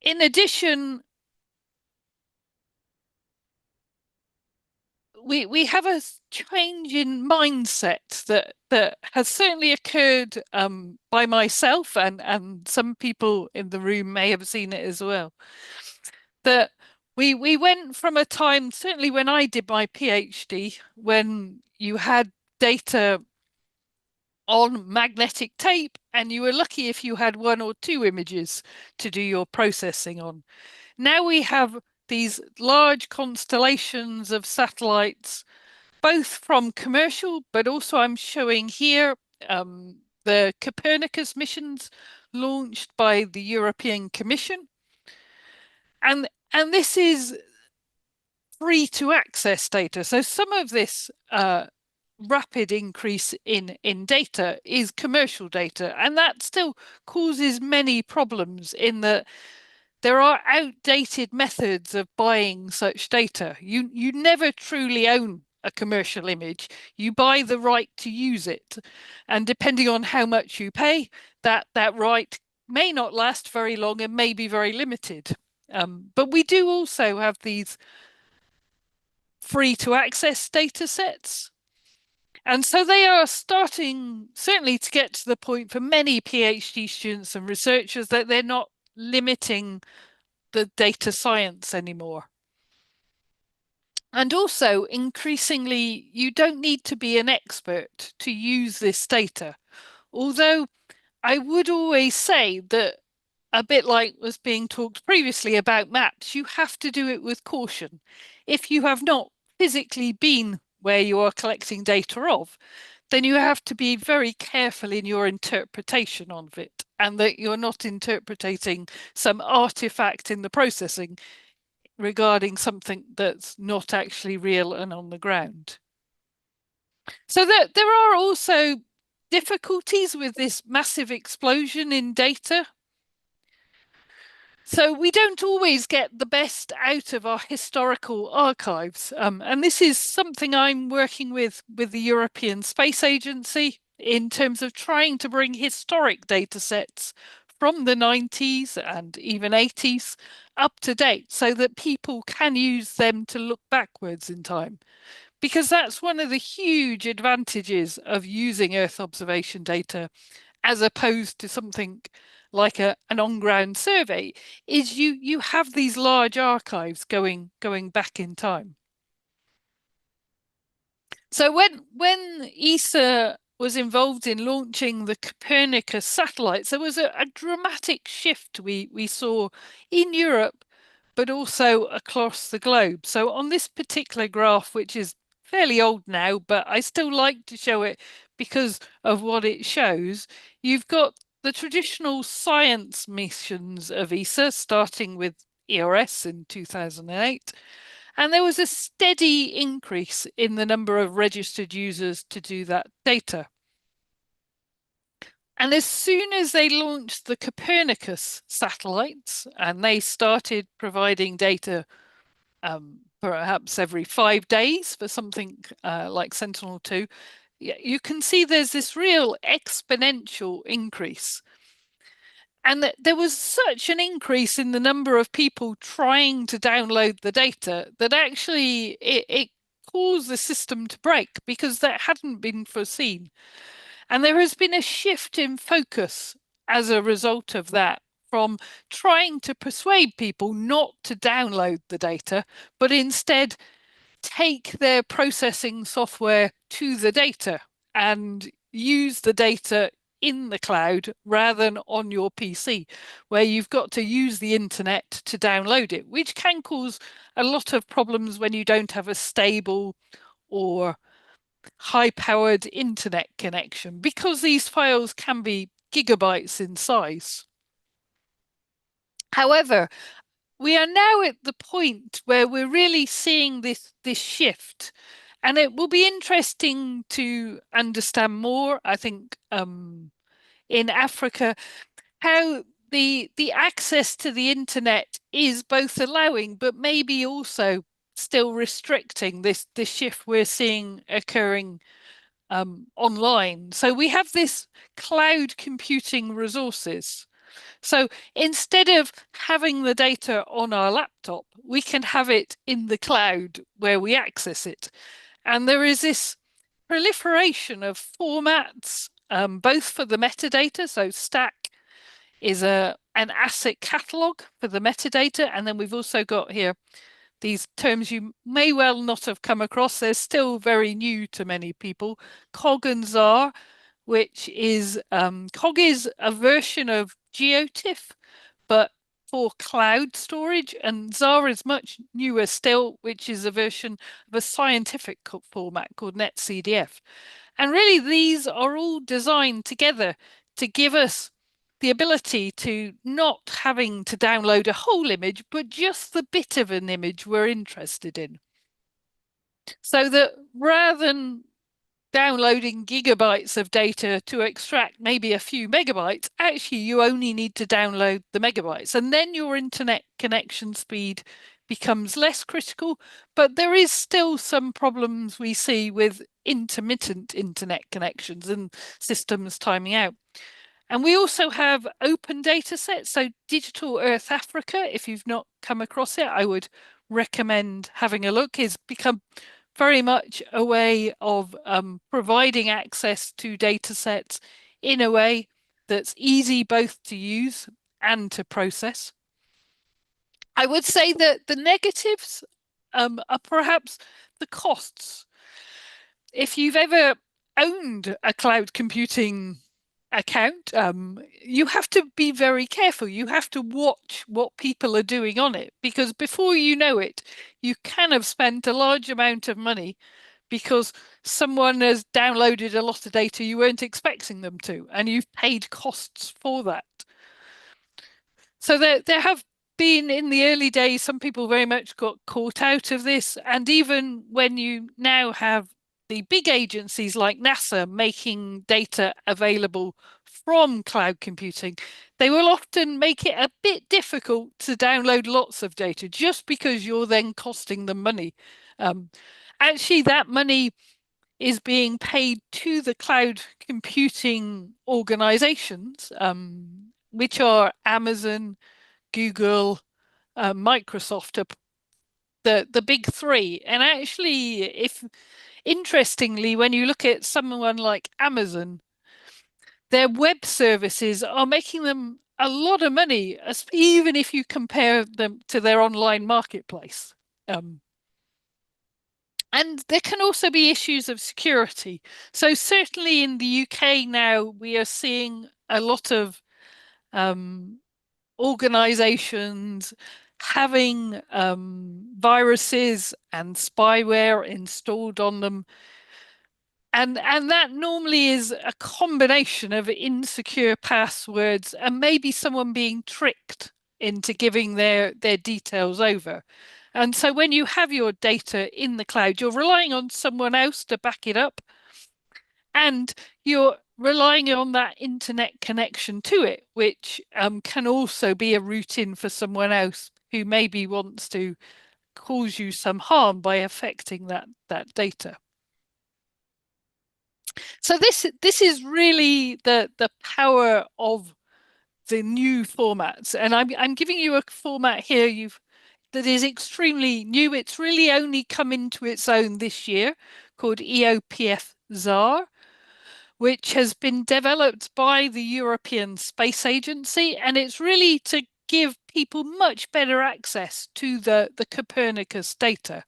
In addition, we have a change in mindset that has certainly occurred by myself, and some people in the room may have seen it as well. That we went from a time, certainly when I did my PhD, when you had data on magnetic tape and you were lucky if you had 1 or 2 images to do your processing on. Now we have these large constellations of satellites, both from commercial, but also I'm showing here the Copernicus missions launched by the European Commission. And this is free to access data. So some of this rapid increase in data is commercial data, and that still causes many problems in that there are outdated methods of buying such data. You never truly own a commercial image. You buy the right to use it, and depending on how much you pay, that right may not last very long and may be very limited. But we do also have these free to access data sets. And so they are starting certainly to get to the point for many PhD students and researchers that they're not limiting the data science anymore. And also, increasingly, you don't need to be an expert to use this data. Although I would always say that, a bit like was being talked previously about maps, you have to do it with caution. If you have not physically been where you are collecting data of, then you have to be very careful in your interpretation of it, and that you're not interpreting some artifact in the processing regarding something that's not actually real and on the ground. So there are also difficulties with this massive explosion in data. So we don't always get the best out of our historical archives. And this is something I'm working with the European Space Agency in terms of trying to bring historic data sets from the 90s and even 80s up to date so that people can use them to look backwards in time. Because that's one of the huge advantages of using Earth observation data as opposed to something like an on-ground survey, is you have these large archives going back in time. So when ESA was involved in launching the Copernicus satellites, there was a dramatic shift we saw in Europe, but also across the globe. So on this particular graph, which is fairly old now, but I still like to show it because of what it shows, you've got the traditional science missions of ESA, starting with ERS in 2008. And there was a steady increase in the number of registered users to do that data. And as soon as they launched the Copernicus satellites and they started providing data perhaps every 5 days for something like Sentinel-2, you can see there's this real exponential increase. And there was such an increase in the number of people trying to download the data that actually it caused the system to break because that hadn't been foreseen. And there has been a shift in focus as a result of that, from trying to persuade people not to download the data, but instead take their processing software to the data and use the data in the cloud rather than on your PC, where you've got to use the internet to download it, which can cause a lot of problems when you don't have a stable or high-powered internet connection, because these files can be gigabytes in size. However, we are now at the point where we're really seeing this shift, and it will be interesting to understand more, I think, in Africa, how the access to the internet is both allowing but maybe also still restricting this shift we're seeing occurring online. So we have this cloud computing resources. So instead of having the data on our laptop, we can have it in the cloud where we access it. And there is this proliferation of formats, both for the metadata. So Stack is an asset catalog for the metadata. And then we've also got here these terms you may well not have come across. They're still very new to many people. COG and ZAR, which is, COG is a version of GeoTIFF, but for cloud storage, and ZAR is much newer still, which is a version of a scientific format called NetCDF. And really, these are all designed together to give us the ability to not having to download a whole image, but just the bit of an image we're interested in. So that rather than downloading gigabytes of data to extract maybe a few megabytes, actually you only need to download the megabytes, and then your internet connection speed becomes less critical. But there is still some problems we see with intermittent internet connections and systems timing out. And we also have open data sets. So Digital Earth Africa, if you've not come across it, I would recommend having a look. It's become very much a way of providing access to data sets in a way that's easy both to use and to process. I would say that the negatives are perhaps the costs. If you've ever owned a cloud computing account, you have to be very careful. You have to watch what people are doing on it, because before you know it, you can have spent a large amount of money because someone has downloaded a lot of data you weren't expecting them to, and you've paid costs for that. So there have been, in the early days, some people very much got caught out of this. And even when you now have the big agencies like NASA making data available from cloud computing, they will often make it a bit difficult to download lots of data just because you're then costing them money. Actually, that money is being paid to the cloud computing organizations, which are Amazon, Google, Microsoft, the big three. And actually, if interestingly, when you look at someone like Amazon, their web services are making them a lot of money, even if you compare them to their online marketplace. And there can also be issues of security. So certainly in the UK now, we are seeing a lot of organizations having viruses and spyware installed on them. And that normally is a combination of insecure passwords and maybe someone being tricked into giving their details over. And so when you have your data in the cloud, you're relying on someone else to back it up. And you're relying on that internet connection to it, which can also be a route in for someone else who maybe wants to cause you some harm by affecting that data. So this is really the power of the new formats. And I'm giving you a format here that is extremely new. It's really only come into its own this year, called EOPF-ZAR, which has been developed by the European Space Agency. And it's really to give people much better access to the Copernicus data.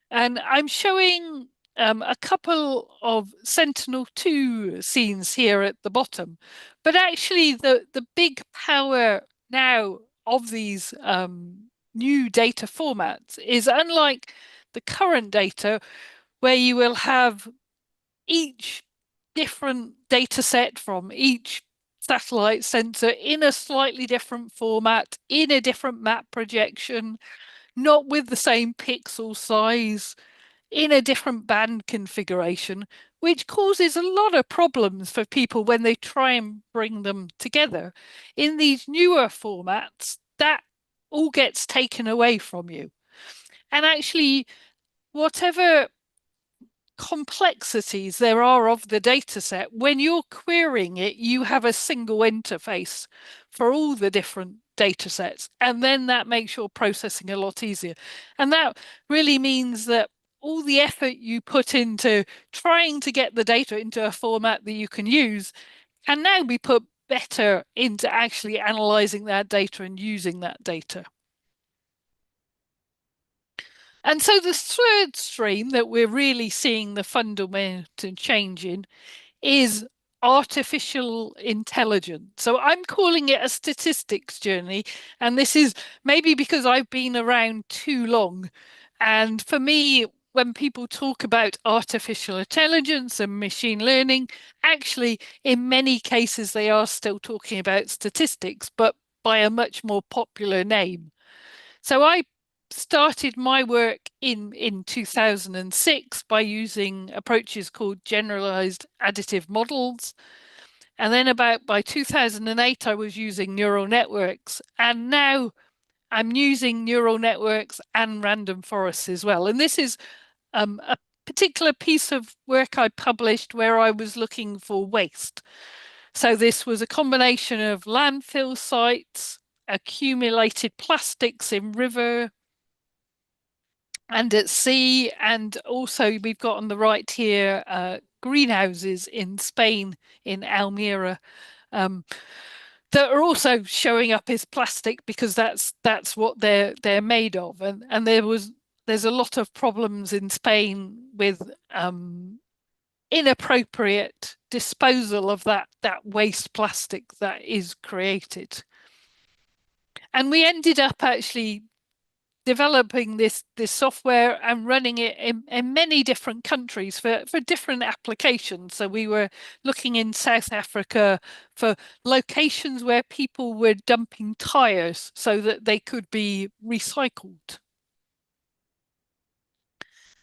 And I'm showing a couple of Sentinel-2 scenes here at the bottom. But actually, the big power now of these new data formats is, unlike the current data, where you will have each different data set from each satellite sensor in a slightly different format, in a different map projection, not with the same pixel size, in a different band configuration, which causes a lot of problems for people when they try and bring them together. In these newer formats, that all gets taken away from you. And actually, whatever complexities there are of the data set, when you're querying it, you have a single interface for all the different data sets, and then that makes your processing a lot easier. And that really means that all the effort you put into trying to get the data into a format that you can use can now be put better into actually analyzing that data and using that data. And so the third stream that we're really seeing the fundamental change in is artificial intelligence. So I'm calling it a statistics journey. And this is maybe because I've been around too long. And for me, when people talk about artificial intelligence and machine learning, actually, in many cases, they are still talking about statistics, but by a much more popular name. So I started my work in 2006 by using approaches called generalized additive models. And then by 2008, I was using neural networks. And now I'm using neural networks and random forests as well. And this is a particular piece of work I published where I was looking for waste. So this was a combination of landfill sites, accumulated plastics in river and at sea, and also we've got on the right here greenhouses in Spain, in Almeria, that are also showing up as plastic because that's what they're made of. And there's a lot of problems in Spain with inappropriate disposal of that waste plastic that is created. And we ended up actually developing this software and running it in many different countries for different applications. So we were looking in South Africa for locations where people were dumping tires so that they could be recycled.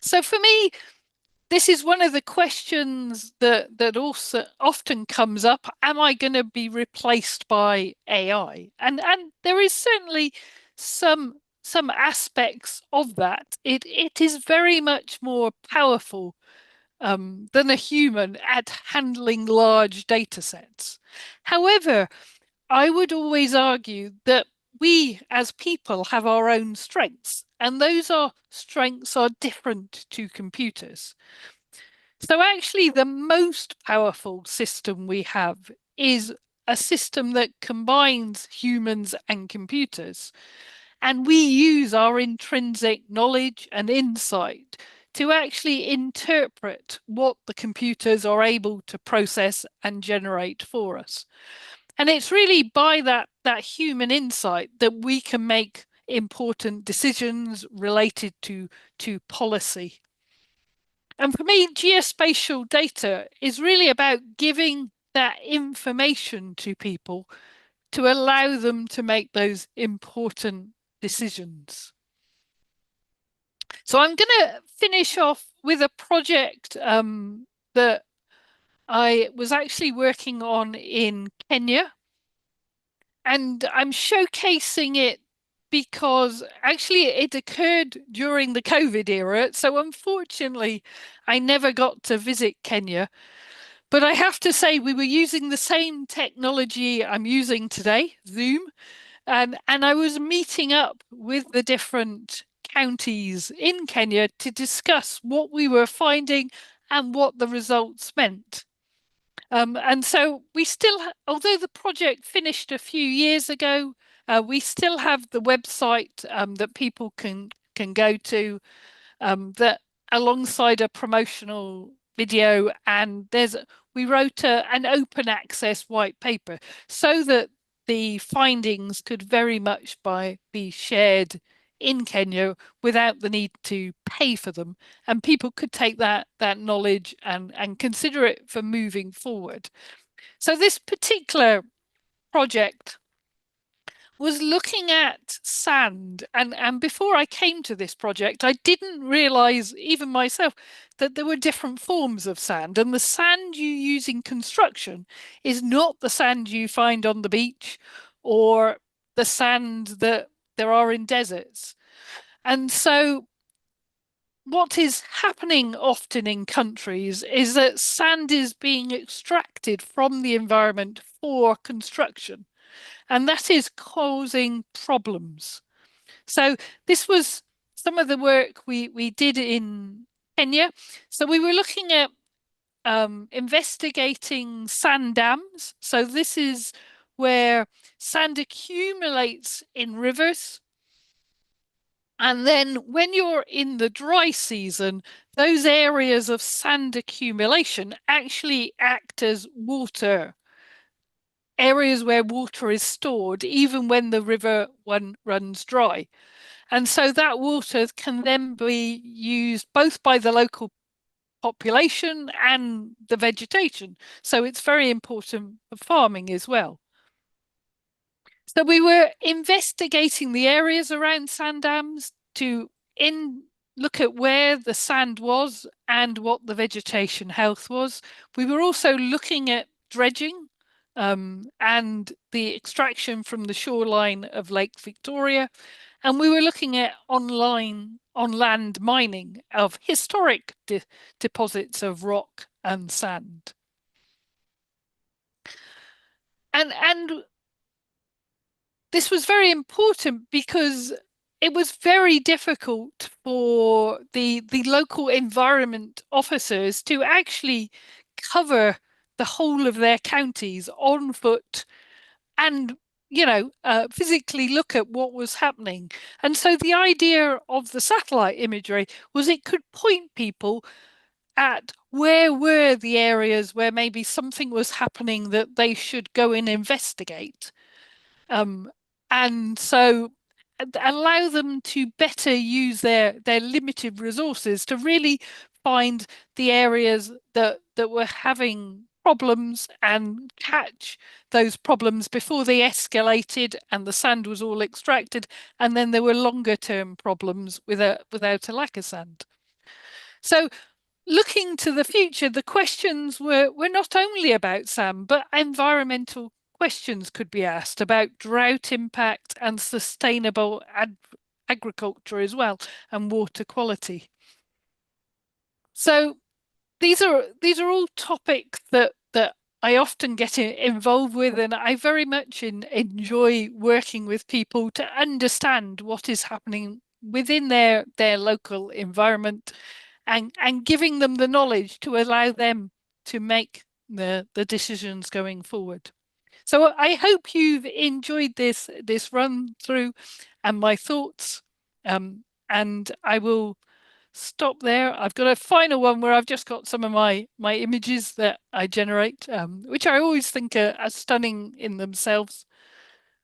So for me, this is one of the questions that also often comes up. Am I going to be replaced by AI? And there is certainly some aspects of that. It is very much more powerful than a human at handling large data sets. However, I would always argue that we as people have our own strengths, and those strengths are different to computers. So actually the most powerful system we have is a system that combines humans and computers. And we use our intrinsic knowledge and insight to actually interpret what the computers are able to process and generate for us. And it's really by that human insight that we can make important decisions related to policy. And for me, geospatial data is really about giving that information to people to allow them to make those important decisions. So I'm going to finish off with a project that I was actually working on in Kenya. And I'm showcasing it because actually it occurred during the COVID era. So unfortunately, I never got to visit Kenya. But I have to say, we were using the same technology I'm using today, Zoom, and I was meeting up with the different counties in Kenya to discuss what we were finding and what the results meant. And so we still, although the project finished a few years ago, we still have the website that people can go to, that alongside a promotional video, and we wrote an open access white paper so that the findings could very much be shared in Kenya without the need to pay for them, and people could take that knowledge and consider it for moving forward. So this particular project was looking at sand, and before I came to this project, I didn't realize, even myself, that there were different forms of sand, and the sand you use in construction is not the sand you find on the beach or the sand that there are in deserts. And so what is happening often in countries is that sand is being extracted from the environment for construction, and that is causing problems. So this was some of the work we did in Kenya. So we were looking at investigating sand dams. So this is where sand accumulates in rivers. And then when you're in the dry season, those areas of sand accumulation actually act as water, areas where water is stored, even when the river runs dry. And so that water can then be used both by the local population and the vegetation. So it's very important for farming as well. So we were investigating the areas around sand dams to look at where the sand was and what the vegetation health was. We were also looking at dredging and the extraction from the shoreline of Lake Victoria. And we were looking at on-land mining of historic deposits of rock and sand. And this was very important because it was very difficult for the local environment officers to actually cover the whole of their counties on foot and physically look at what was happening. And so the idea of the satellite imagery was it could point people at where were the areas where maybe something was happening that they should go and investigate. And so allow them to better use their limited resources to really find the areas that were having problems and catch those problems before they escalated and the sand was all extracted, and then there were longer term problems without a lack of sand. So looking to the future, the questions were not only about sand, but environmental questions could be asked about drought impact and sustainable agriculture as well, and water quality. So these are all topics that I often get involved with, and I very much enjoy working with people to understand what is happening within their local environment, and giving them the knowledge to allow them to make the decisions going forward. So I hope you've enjoyed this run through and my thoughts, and I will stop there. I've got a final one where I've just got some of my images that I generate, which I always think are stunning in themselves.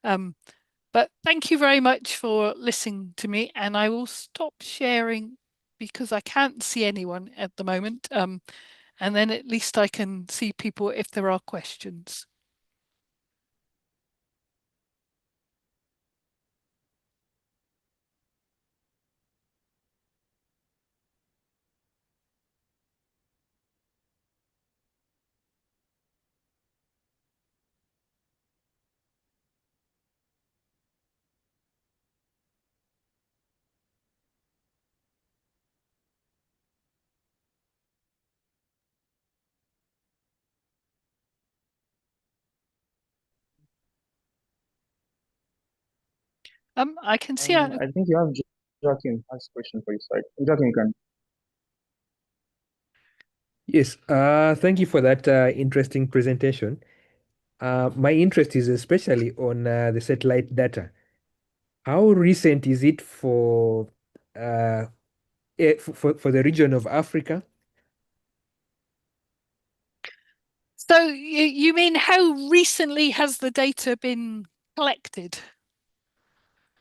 But thank you very much for listening to me, and I will stop sharing because I can't see anyone at the moment. And then at least I can see people if there are questions. I can see. I think you have Joaquin has a question for you. Sorry, Joaquin, you can. Yes, thank you for that interesting presentation. My interest is especially on the satellite data. How recent is it for for the region of Africa? So you mean how recently has the data been collected?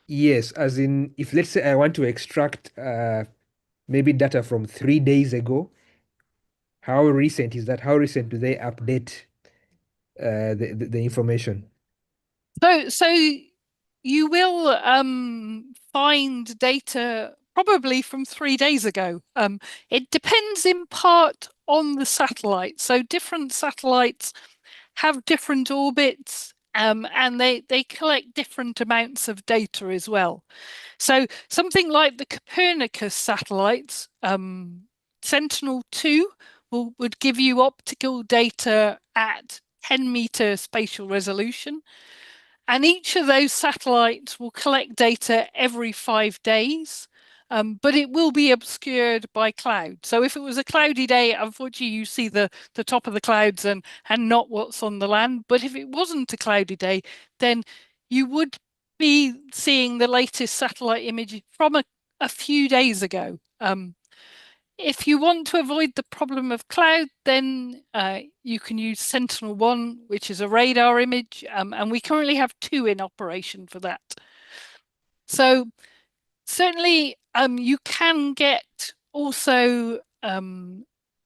Yes, as in if let's say I want to extract maybe data from 3 days ago, how recent is that? How recent do they update the information? So you will find data probably from 3 days ago. It depends in part on the satellite. So different satellites have different orbits, and they collect different amounts of data as well. So something like the Copernicus satellites, Sentinel-2 would give you optical data at 10-meter spatial resolution. And each of those satellites will collect data every 5 days, but it will be obscured by cloud. So if it was a cloudy day, unfortunately, you see the top of the clouds and not what's on the land. But if it wasn't a cloudy day, then you would be seeing the latest satellite image from a few days ago. If you want to avoid the problem of cloud, then you can use Sentinel-1, which is a radar image, and we currently have 2 in operation for that. So certainly you can get also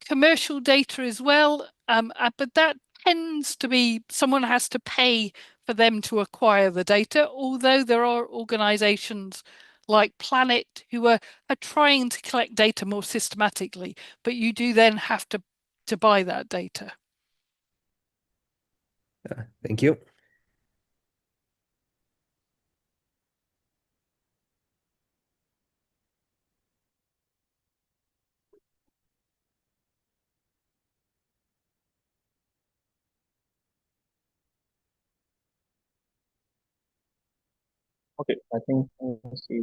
commercial data as well, but that tends to be someone has to pay for them to acquire the data, although there are organizations like Planet who are trying to collect data more systematically, but you do then have to buy that data. Thank you. Okay, I think let's see.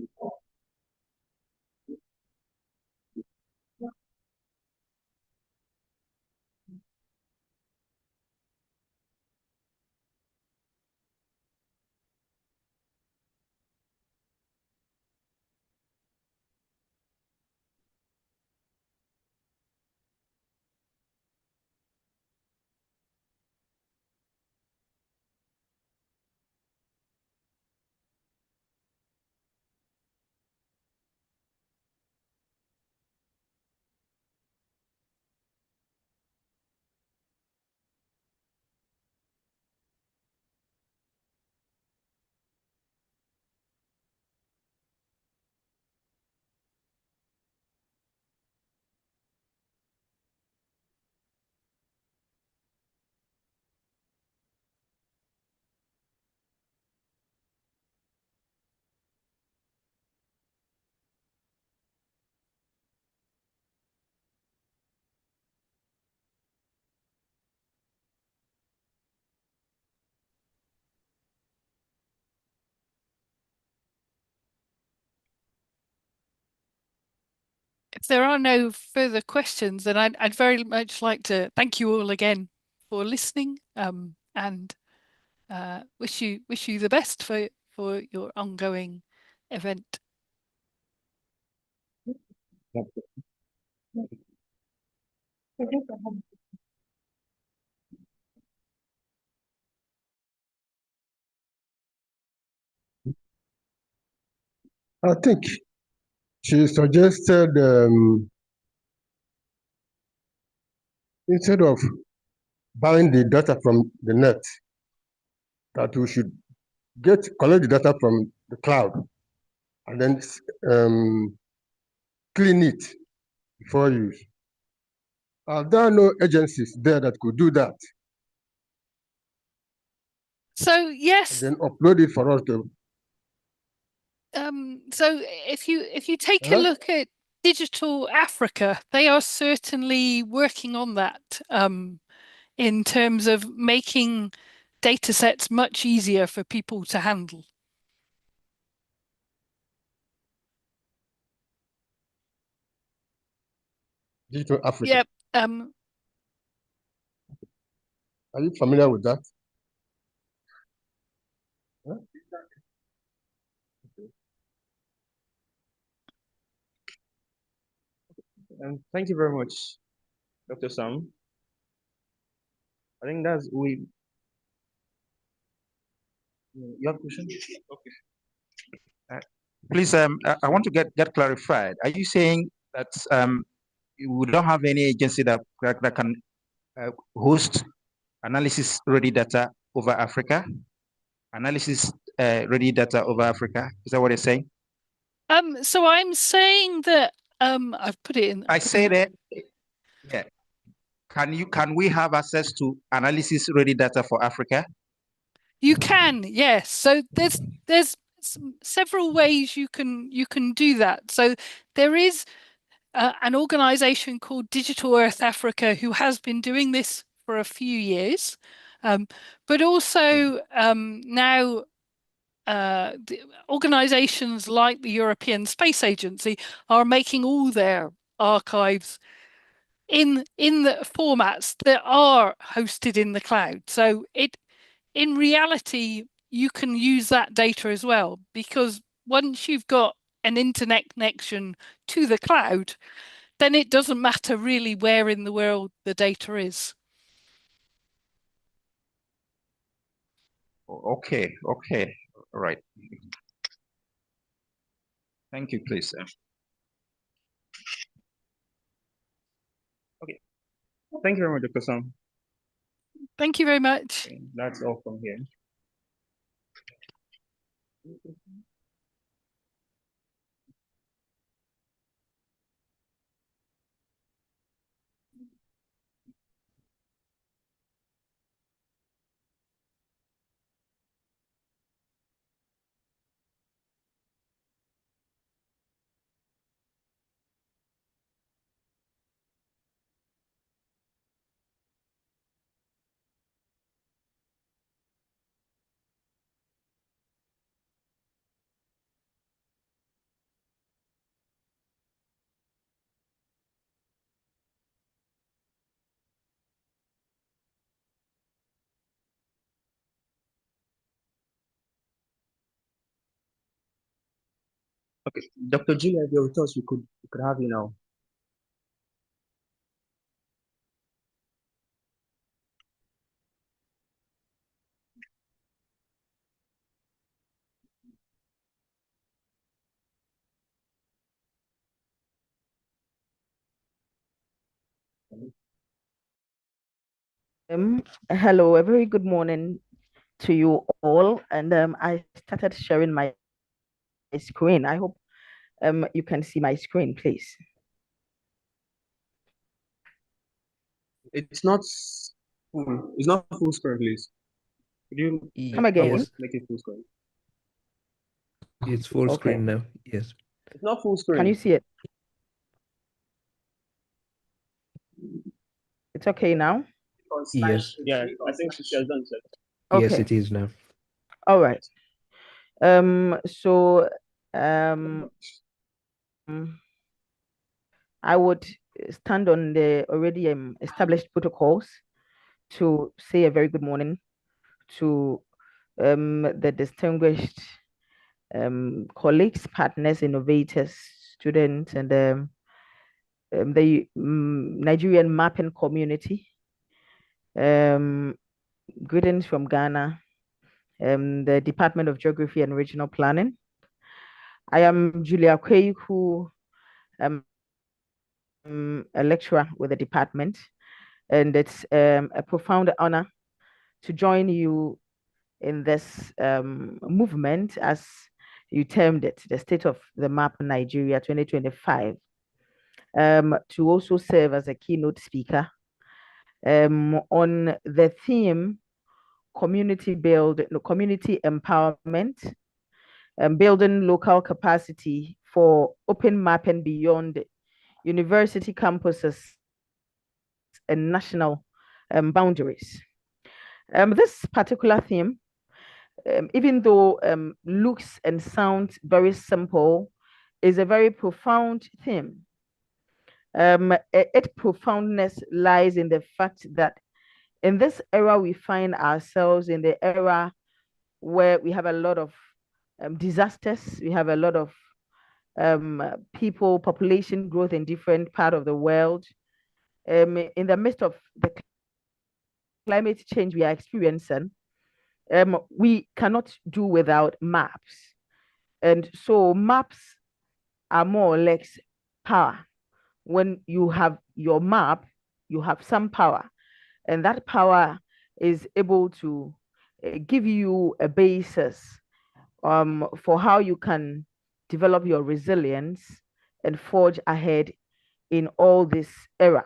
If there are no further questions, then I'd very much like to thank you all again for listening, and wish you the best for your ongoing event. I think she suggested instead of buying the data from the net, that we should collect the data from the cloud and then clean it before use. There are no agencies there that could do that. So yes, and then upload it for us to. So if you take a look at Digital Africa, they are certainly working on that, in terms of making data sets much easier for people to handle. Digital Africa. Yep. Are you familiar with that? Huh? Thank you very much, Dr. Sam. I think that's we. You have a question? Okay. Please, I want to get clarified. Are you saying that we don't have any agency that can host analysis ready data over Africa? Analysis ready data over Africa? Is that what you're saying? So I'm saying that I've put it in. I say that. Yeah. Can we have access to analysis ready data for Africa? You can, yes. So there's several ways you can do that. So there is an organization called Digital Earth Africa who has been doing this for a few years, but also now the organizations like the European Space Agency are making all their archives in the formats that are hosted in the cloud. So in reality, you can use that data as well, because once you've got an internet connection to the cloud, then it doesn't matter really where in the world the data is. Okay, all right. Thank you, please. Okay. Thank you very much, Dr. Sam. Thank you very much. Okay, that's all from here. Okay, Dr. Julia, if you're with us, we could have you now. Hello, a very good morning to you all. And I started sharing my screen. I hope you can see my screen, please. It's not full. It's not full screen, please. Could you come again? Make it full screen? It's full screen now. Yes. It's not full screen. Can you see it? It's okay now? Yes. Yeah, I think she has done it. Okay. Yes, it is now. All right. So I would stand on the already established protocols to say a very good morning to the distinguished colleagues, partners, innovators, students, and the Nigerian mapping community. Greetings from Ghana, the Department of Geography and Regional Planning. I am Julia Quaicoe, a lecturer with the department, and it's a profound honor to join you in this movement, as you termed it, the State of the Map Nigeria 2025, to also serve as a keynote speaker on the theme community empowerment, building local capacity for open mapping beyond university campuses and national boundaries. This particular theme, even though looks and sounds very simple, is a very profound theme. Its profoundness lies in the fact that in this era we find ourselves, in the era where we have a lot of disasters, we have a lot of population growth in different parts of the world. In the midst of the climate change we are experiencing, we cannot do without maps. And so maps are more or less power. When you have your map, you have some power. And that power is able to give you a basis for how you can develop your resilience and forge ahead in all this era.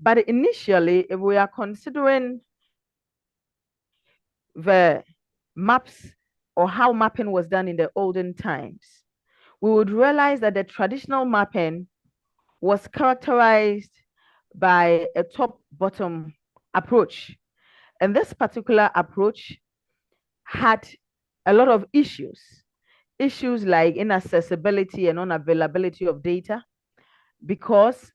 But initially, if we are considering the maps or how mapping was done in the olden times, we would realize that the traditional mapping was characterized by a top-bottom approach. And this particular approach had a lot of issues like inaccessibility and unavailability of data, because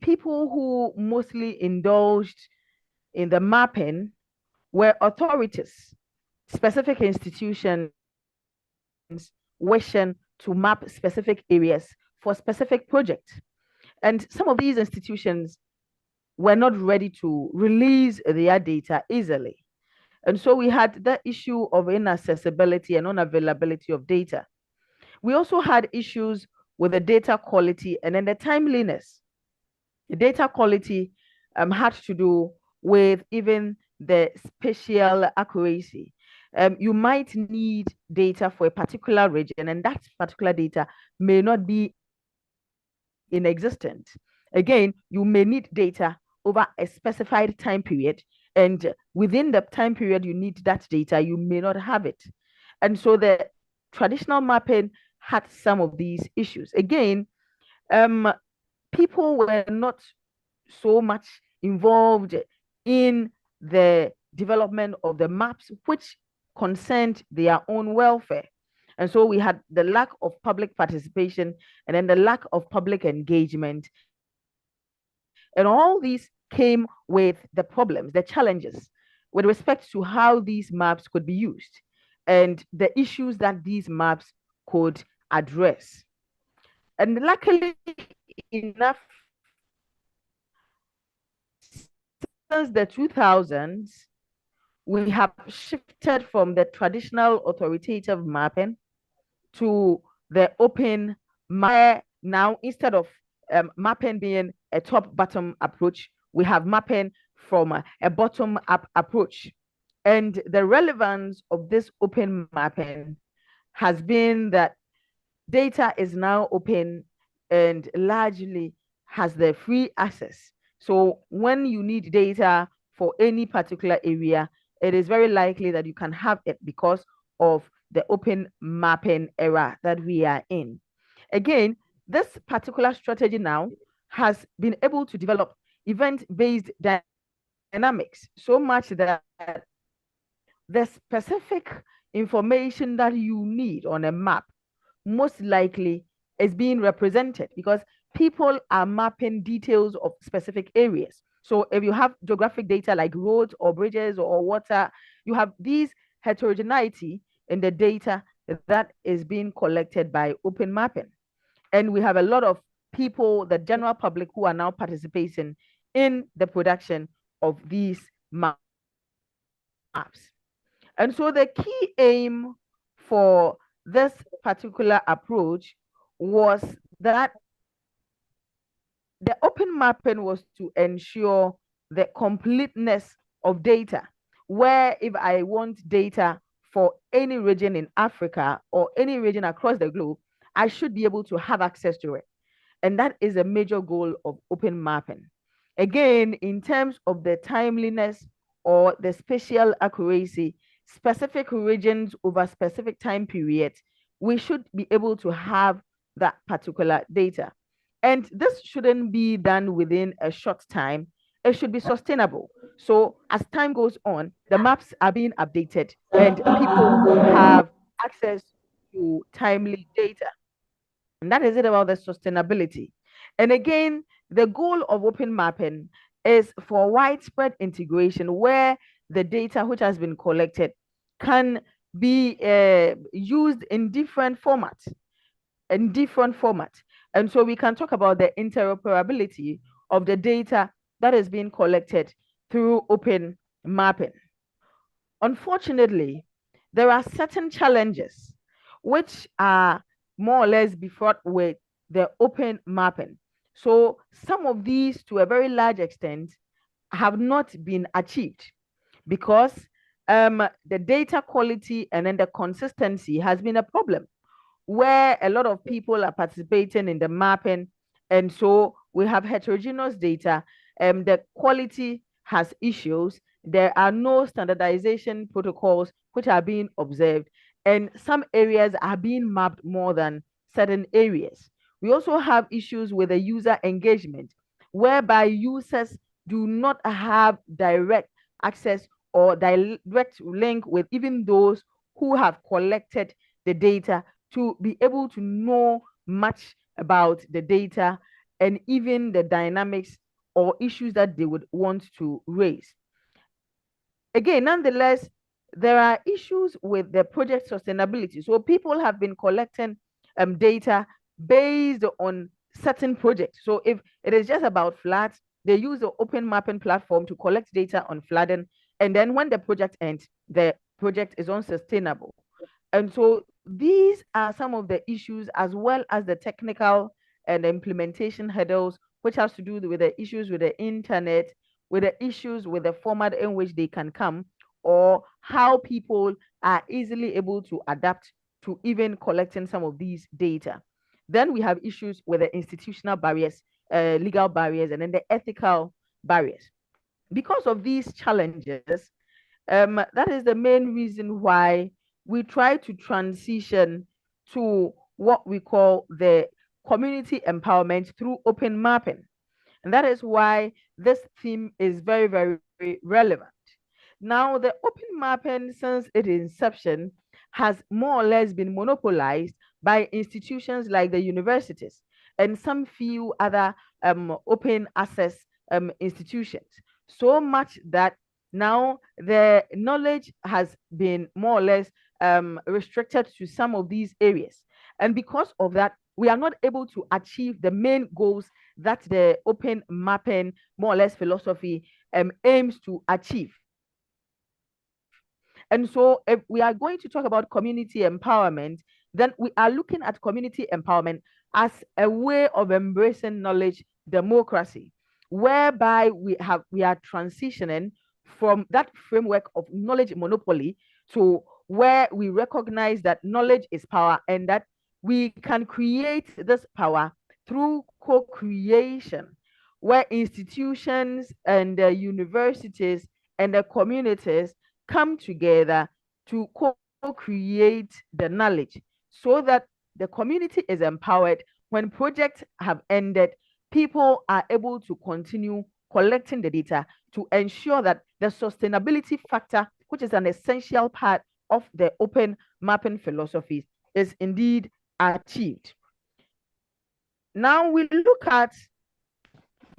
people who mostly indulged in the mapping were authorities, specific institutions wishing to map specific areas for specific projects. And some of these institutions were not ready to release their data easily. And so we had the issue of inaccessibility and unavailability of data. We also had issues with the data quality and then the timeliness. The data quality had to do with even the spatial accuracy. You might need data for a particular region, and that particular data may not be in existence. Again, you may need data over a specified time period, and within the time period you need that data, you may not have it. And so the traditional mapping had some of these issues. Again, people were not so much involved in the development of the maps, which concerned their own welfare. And so we had the lack of public participation and then the lack of public engagement. And all these came with the problems, the challenges with respect to how these maps could be used and the issues that these maps could address. And luckily enough, since the 2000s, we have shifted from the traditional authoritative mapping to the open map. Now, instead of mapping being a top-bottom approach, we have mapping from a bottom-up approach. And the relevance of this open mapping has been that data is now open and largely has the free access. So when you need data for any particular area, it is very likely that you can have it because of the open mapping era that we are in. Again, this particular strategy now has been able to develop event-based dynamics so much that the specific information that you need on a map most likely is being represented, because people are mapping details of specific areas. So if you have geographic data like roads or bridges or water, you have these heterogeneity in the data that is being collected by open mapping. And we have a lot of people, the general public, who are now participating in the production of these maps. And so the key aim for this particular approach was that the open mapping was to ensure the completeness of data, where if I want data for any region in Africa or any region across the globe, I should be able to have access to it. And that is a major goal of open mapping. Again, in terms of the timeliness or the spatial accuracy, specific regions over specific time periods, we should be able to have that particular data. And this shouldn't be done within a short time. It should be sustainable. So as time goes on, the maps are being updated and people have access to timely data. And that is it about the sustainability. And again, the goal of open mapping is for widespread integration where the data which has been collected can be used in different formats. And so we can talk about the interoperability of the data that is being collected through open mapping. Unfortunately, there are certain challenges which are more or less befrought with the open mapping. So some of these, to a very large extent, have not been achieved because the data quality and then the consistency has been a problem, where a lot of people are participating in the mapping. And so we have heterogeneous data. The quality has issues. There are no standardization protocols which are being observed. And some areas are being mapped more than certain areas. We also have issues with the user engagement, whereby users do not have direct access or direct link with even those who have collected the data to be able to know much about the data and even the dynamics or issues that they would want to raise. Again, nonetheless, there are issues with the project sustainability. So people have been collecting data based on certain projects. So if it is just about floods, they use the open mapping platform to collect data on flooding. And then when the project ends, the project is unsustainable. And so these are some of the issues, as well as the technical and implementation hurdles, which has to do with the issues with the internet, with the issues with the format in which they can come, or how people are easily able to adapt to even collecting some of these data. Then we have issues with the institutional barriers, legal barriers, and then the ethical barriers. Because of these challenges, that is the main reason why we try to transition to what we call the community empowerment through open mapping. And that is why this theme is very, very relevant. Now, the open mapping, since its inception, has more or less been monopolized by institutions like the universities and some few other open access institutions. So much that now the knowledge has been more or less restricted to some of these areas. And because of that, we are not able to achieve the main goals that the open mapping, more or less philosophy, aims to achieve. And so if we are going to talk about community empowerment, then we are looking at community empowerment as a way of embracing knowledge democracy, whereby we are transitioning from that framework of knowledge monopoly to where we recognize that knowledge is power and that we can create this power through co-creation, where institutions and the universities and the communities come together to co-create the knowledge so that the community is empowered. When projects have ended, people are able to continue collecting the data to ensure that the sustainability factor, which is an essential part of the open mapping philosophy, is indeed achieved. Now we look at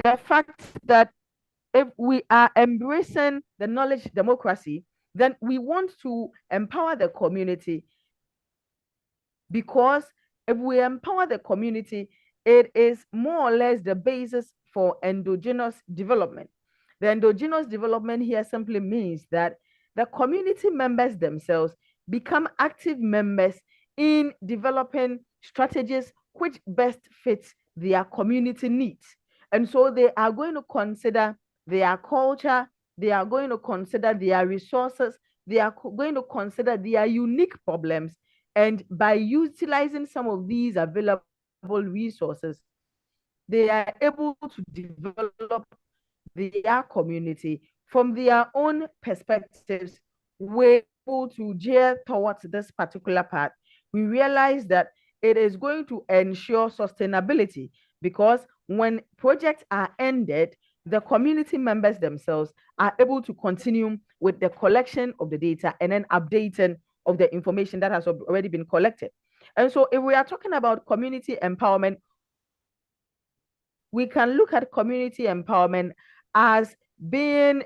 the fact that if we are embracing the knowledge democracy, then we want to empower the community, because if we empower the community, it is more or less the basis for endogenous development. The endogenous development here simply means that the community members themselves become active members in developing strategies which best fit their community needs. And so they are going to consider their culture, they are going to consider their resources, they are going to consider their unique problems. And by utilizing some of these available resources, they are able to develop their community from their own perspectives. We're able to gear towards this particular path. We realize that it is going to ensure sustainability, because when projects are ended, the community members themselves are able to continue with the collection of the data and then updating of the information that has already been collected. And so if we are talking about community empowerment, we can look at community empowerment as being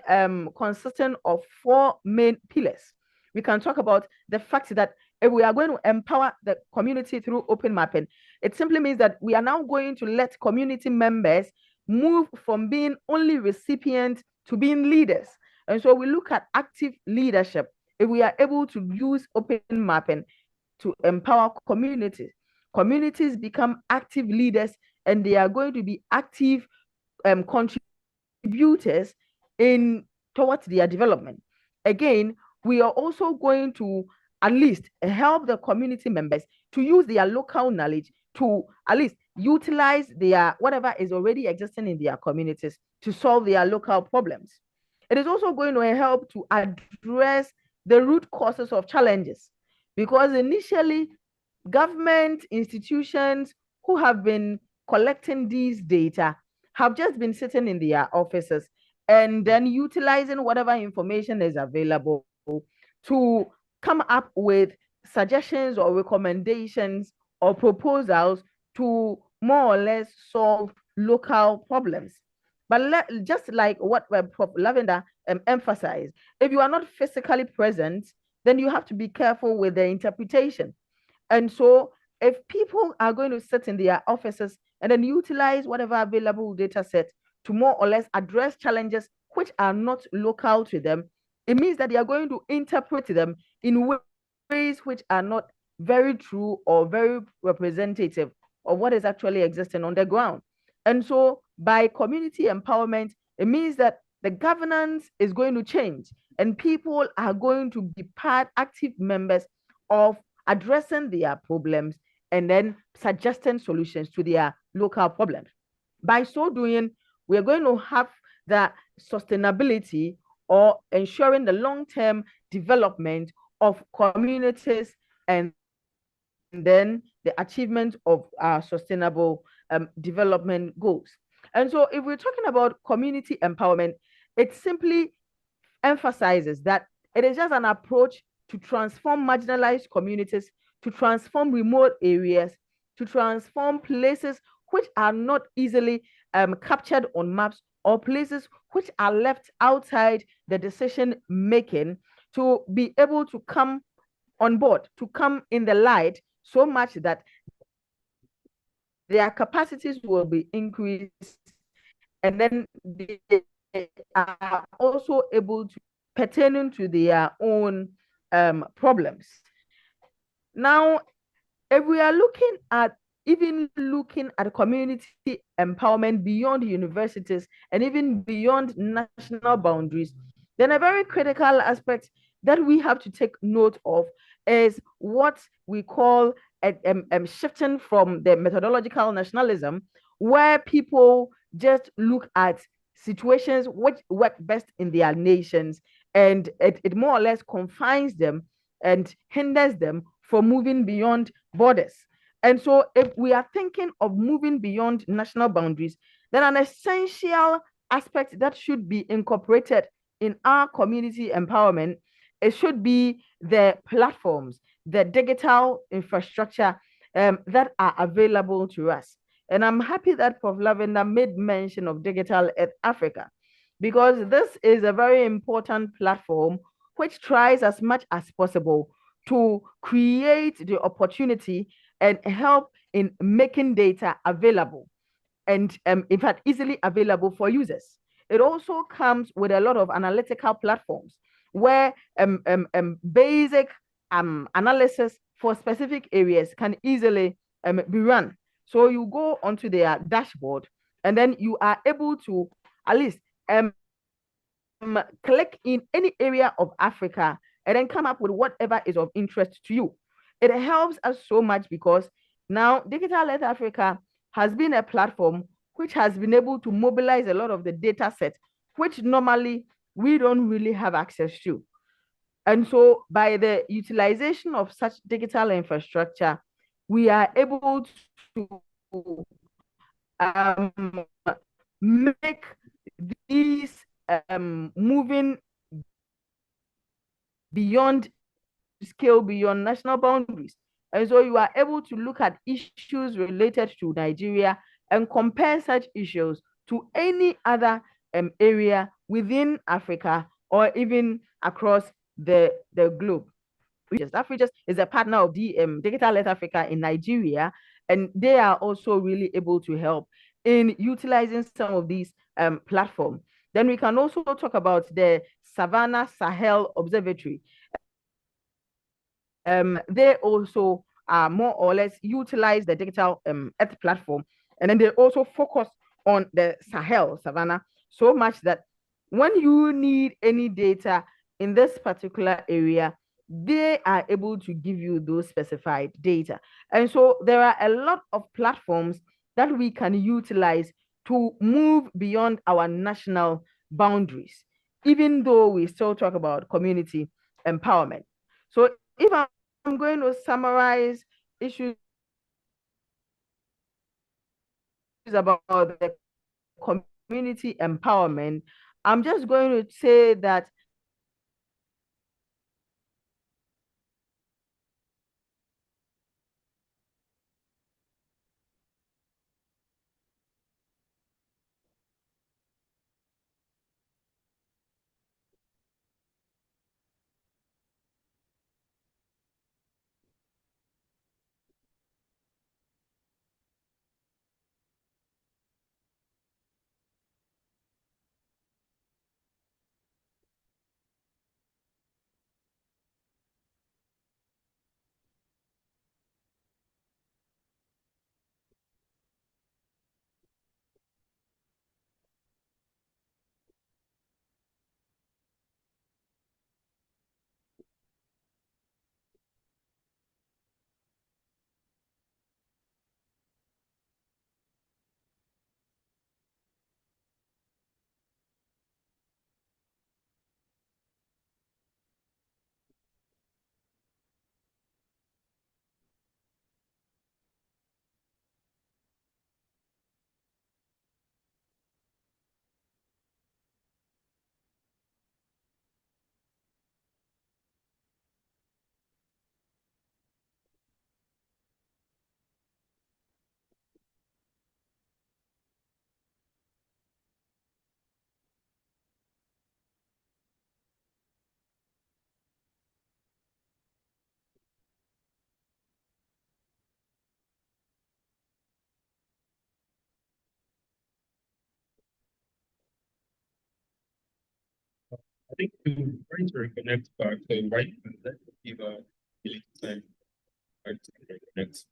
consistent of 4 main pillars. We can talk about the fact that if we are going to empower the community through open mapping, it simply means that we are now going to let community members move from being only recipients to being leaders. And so we look at active leadership. If we are able to use open mapping to empower communities, communities become active leaders, and they are going to be active contributors in towards their development. Again, we are also going to at least help the community members to use their local knowledge to at least utilize their whatever is already existing in their communities to solve their local problems. It is also going to help to address the root causes of challenges, because initially government institutions who have been collecting these data have just been sitting in their offices and then utilizing whatever information is available to come up with suggestions or recommendations or proposals to more or less solve local problems. But just like what Prof. Lavender emphasized, if you are not physically present, then you have to be careful with the interpretation. And so if people are going to sit in their offices and then utilize whatever available data set to more or less address challenges which are not local to them, it means that they are going to interpret them in ways which are not very true or very representative of what is actually existing on the ground. And so by community empowerment, it means that the governance is going to change and people are going to be active members of addressing their problems and then suggesting solutions to their local problems. By so doing, we're going to have the sustainability or ensuring the long-term development of communities and then the achievement of our sustainable development goals. And so if we're talking about community empowerment, it simply emphasizes that it is just an approach to transform marginalized communities, to transform remote areas, to transform places which are not easily captured on maps or places which are left outside the decision making, to be able to come on board, to come in the light so much that their capacities will be increased, and then they are also able to pertaining to their own problems. Now, if we are looking at community empowerment beyond universities and even beyond national boundaries, then a very critical aspect that we have to take note of is what we call shifting from the methodological nationalism, where people just look at situations which work best in their nations, and it more or less confines them and hinders them from moving beyond borders. And so if we are thinking of moving beyond national boundaries, then an essential aspect that should be incorporated in our community empowerment, it should be the platforms, the digital infrastructure that are available to us. And I'm happy that Prof. Lavender made mention of Digital Earth Africa, because this is a very important platform which tries as much as possible to create the opportunity and help in making data available and in fact easily available for users. It also comes with a lot of analytical platforms where basic analysis for specific areas can easily be run. So you go onto their dashboard and then you are able to at least click in any area of Africa and then come up with whatever is of interest to you. It helps us so much because now Digital Earth Africa has been a platform which has been able to mobilize a lot of the data sets, which normally we don't really have access to. And so by the utilization of such digital infrastructure, we are able to make these moving beyond scale, beyond national boundaries. And so you are able to look at issues related to Nigeria and compare such issues to any other area within Africa or even across the globe. Afrigis is a partner of the Digital Earth Africa in Nigeria, and they are also really able to help in utilizing some of these platforms. Then we can also talk about the Savannah Sahel Observatory. They also more or less utilize the Digital Earth platform, and then they also focus on the Sahel Savannah so much that when you need any data in this particular area, they are able to give you those specified data. And so there are a lot of platforms that we can utilize to move beyond our national boundaries, even though we still talk about community empowerment. So if I'm going to summarize issues about the community empowerment, I'm just going to say that I think we're trying to reconnect back, so invite and let's give a little time to reconnect.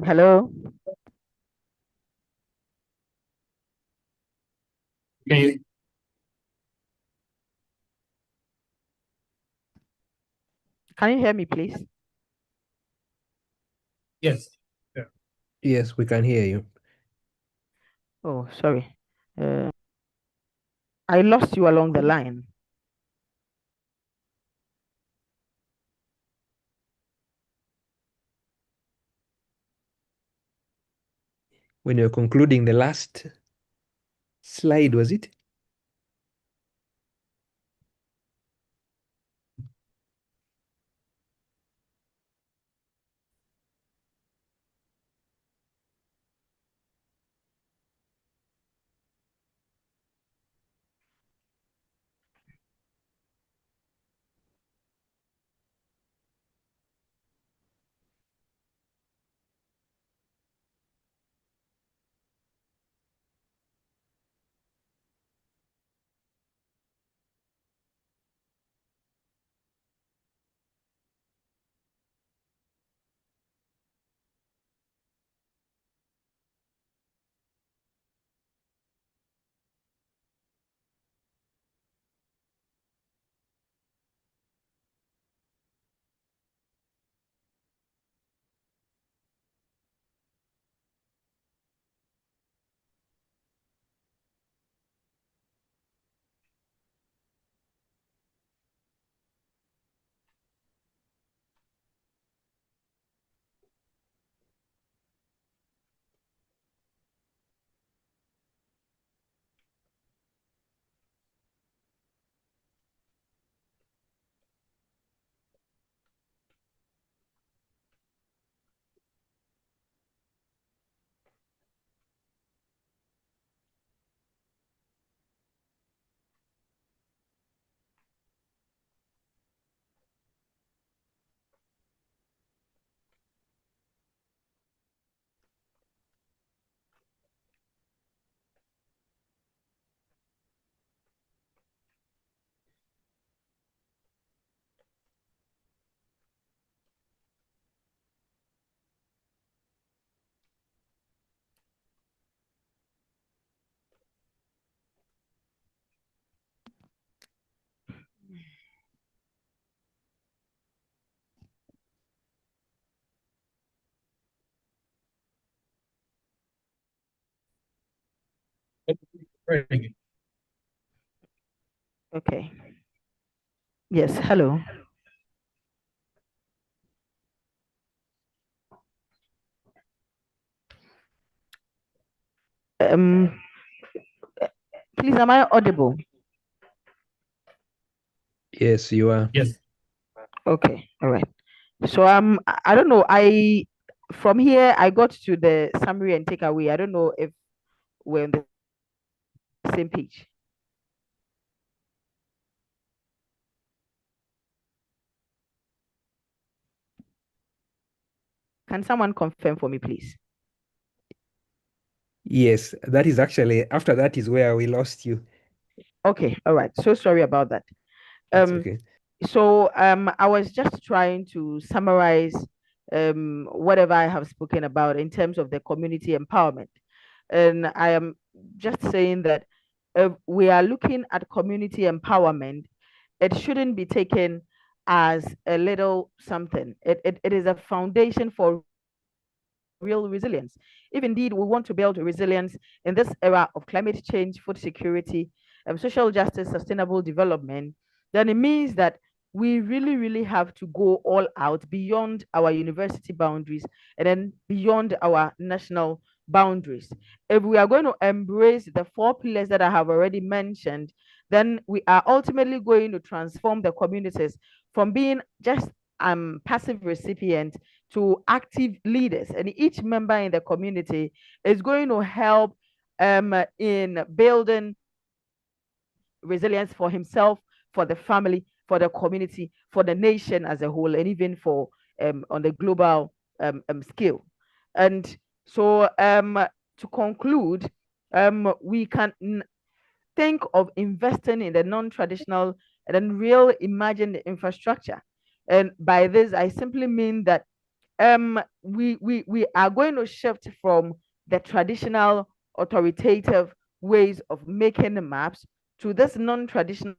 Hello. Okay. Can you hear me, please? Yes. Yes, we can hear you. Oh, sorry. I lost you along the line. When you're concluding the last slide, was it? Okay. Yes, hello. Um, please, am I audible? Yes, you are. Yes. Okay, all right. So I don't know. From here I got to the summary and takeaway. I don't know if we're on the same page. Can someone confirm for me, please? Yes, that is actually, after that is where we lost you. Okay, all right. So sorry about that. It's okay. So I was just trying to summarize whatever I have spoken about in terms of the community empowerment. And I am just saying that we are looking at community empowerment. It shouldn't be taken as a little something. It is a foundation for real resilience. If indeed we want to build resilience in this era of climate change, food security, social justice, sustainable development, then it means that we really, really have to go all out beyond our university boundaries and then beyond our national boundaries. If we are going to embrace the 4 pillars that I have already mentioned, then we are ultimately going to transform the communities from being just passive recipients to active leaders, and each member in the community is going to help in building resilience for himself, for the family, for the community, for the nation as a whole, and even for on the global scale. And so to conclude, we can think of investing in the non-traditional and then real imagined infrastructure. And by this, I simply mean that we are going to shift from the traditional authoritative ways of making maps to this non-traditional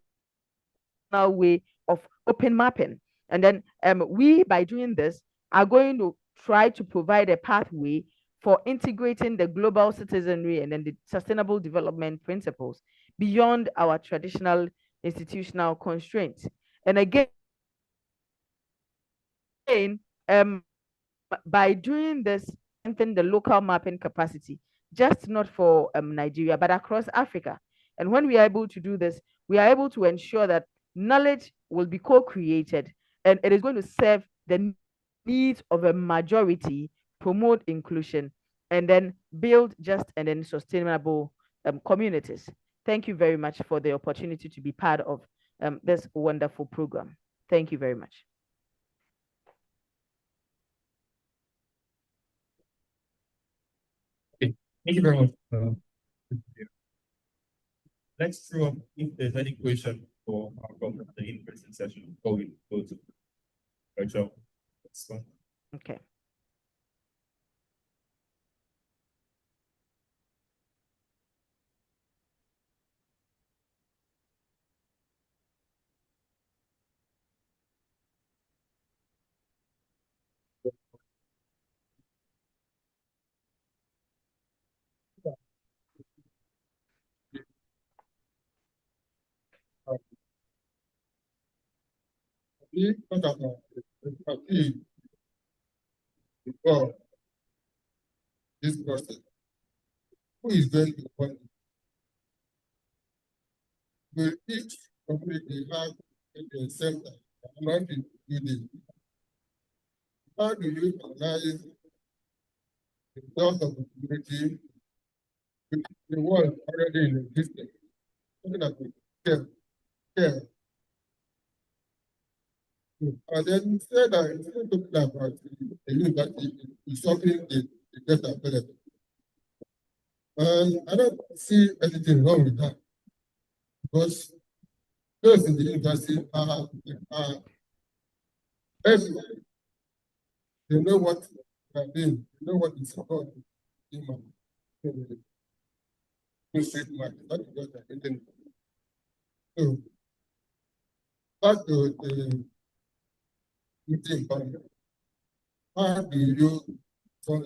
way of open mapping. And then we, by doing this, are going to try to provide a pathway for integrating the global citizenry and then the sustainable development principles beyond our traditional institutional constraints. And again, by doing this, strengthen the local mapping capacity, just not for Nigeria, but across Africa. And when we are able to do this, we are able to ensure that knowledge will be co-created and it is going to serve the needs of a majority, promote inclusion, and then build just and then sustainable communities. Thank you very much for the opportunity to be part of this wonderful program. Thank you very much. Okay. Thank you very much. Let's throw up if there's any question for our from the in-person session before we go to virtual. Okay. We talk about the fatigue before this process. Who is going to fund it? Will each community have a center around the building? How do you organize the result of the community with the world already in existence? Something that we care. And then say that instead of talking about the university is something the best available. And I don't see anything wrong with that. Because those in the university are everywhere. They know what they are doing, they know what is called human. OpenStreetMap, that is what they are doing. So, back to the meeting panel. How do you solve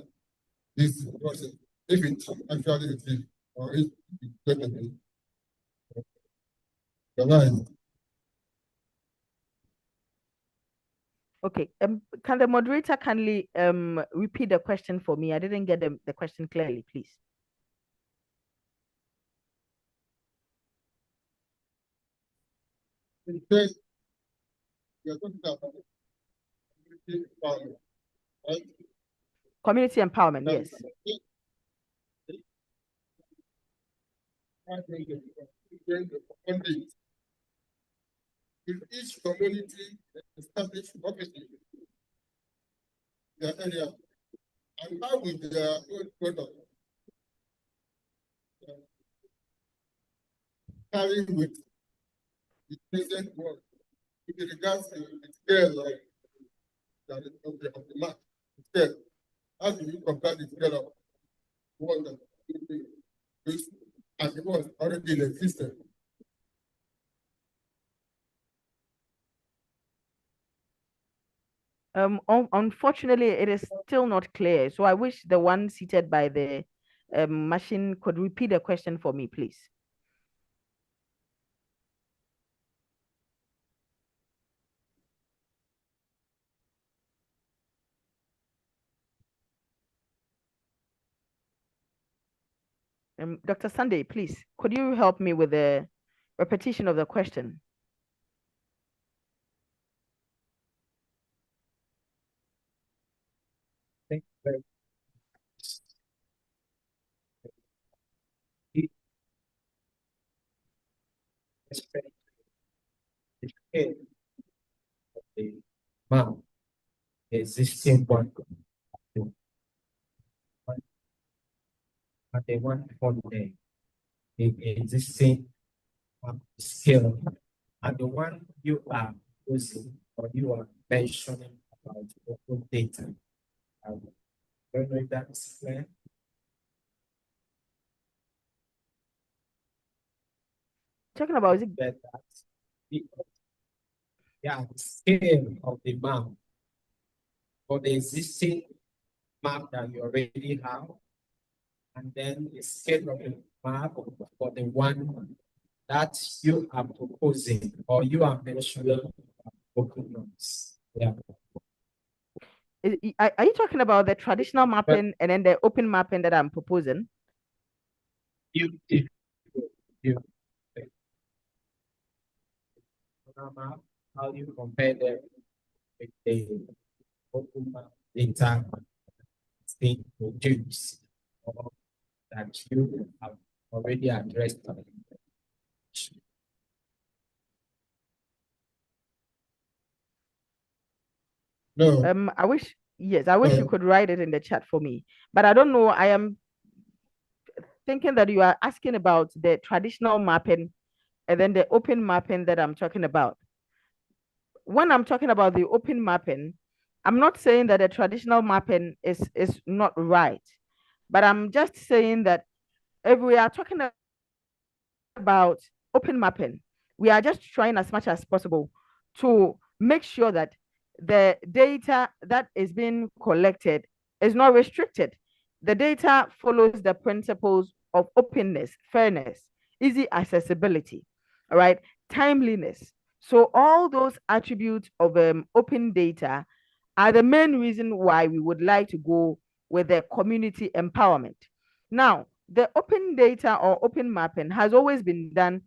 this process? If it actually exists, or if it's going to be organized? Okay, can the moderator kindly repeat the question for me? I didn't get the question clearly, please. In case we are talking about community empowerment, right? Community empowerment, yes. If each community establish offices in their area and how with their own product carry with the present world with regards to the scale of the map, scale. How do you compare the scale of one that is and the one already in existence? Unfortunately, it is still not clear. So I wish the one seated by the machine could repeat the question for me, please. Dr. Sunday, please, could you help me with the repetition of the question? Thank you very much. The map, the existing one, and the one for the existing skill, and the one you are using or you are mentioning about open data. don't know if that's clear. Talking about, is it That yeah, the scale of the map for the existing map that you already have, and then the scale of the map for the one that you are proposing or you are mentioning open maps. Yeah. are you talking about the traditional mapping and then the open mapping that I'm proposing? You map, how do you compare them with the open map data state produced or that you have already addressed? No. I wish, yes, I wish you could write it in the chat for me, but I don't know. I am thinking that you are asking about the traditional mapping and then the open mapping that I'm talking about. When I'm talking about the open mapping, I'm not saying that the traditional mapping is not right, but I'm just saying that if we are talking about open mapping, we are just trying as much as possible to make sure that the data that is being collected is not restricted. The data follows the principles of openness, fairness, easy accessibility, all right, timeliness. So all those attributes of open data are the main reason why we would like to go with the community empowerment. Now, the open data or open mapping has always been done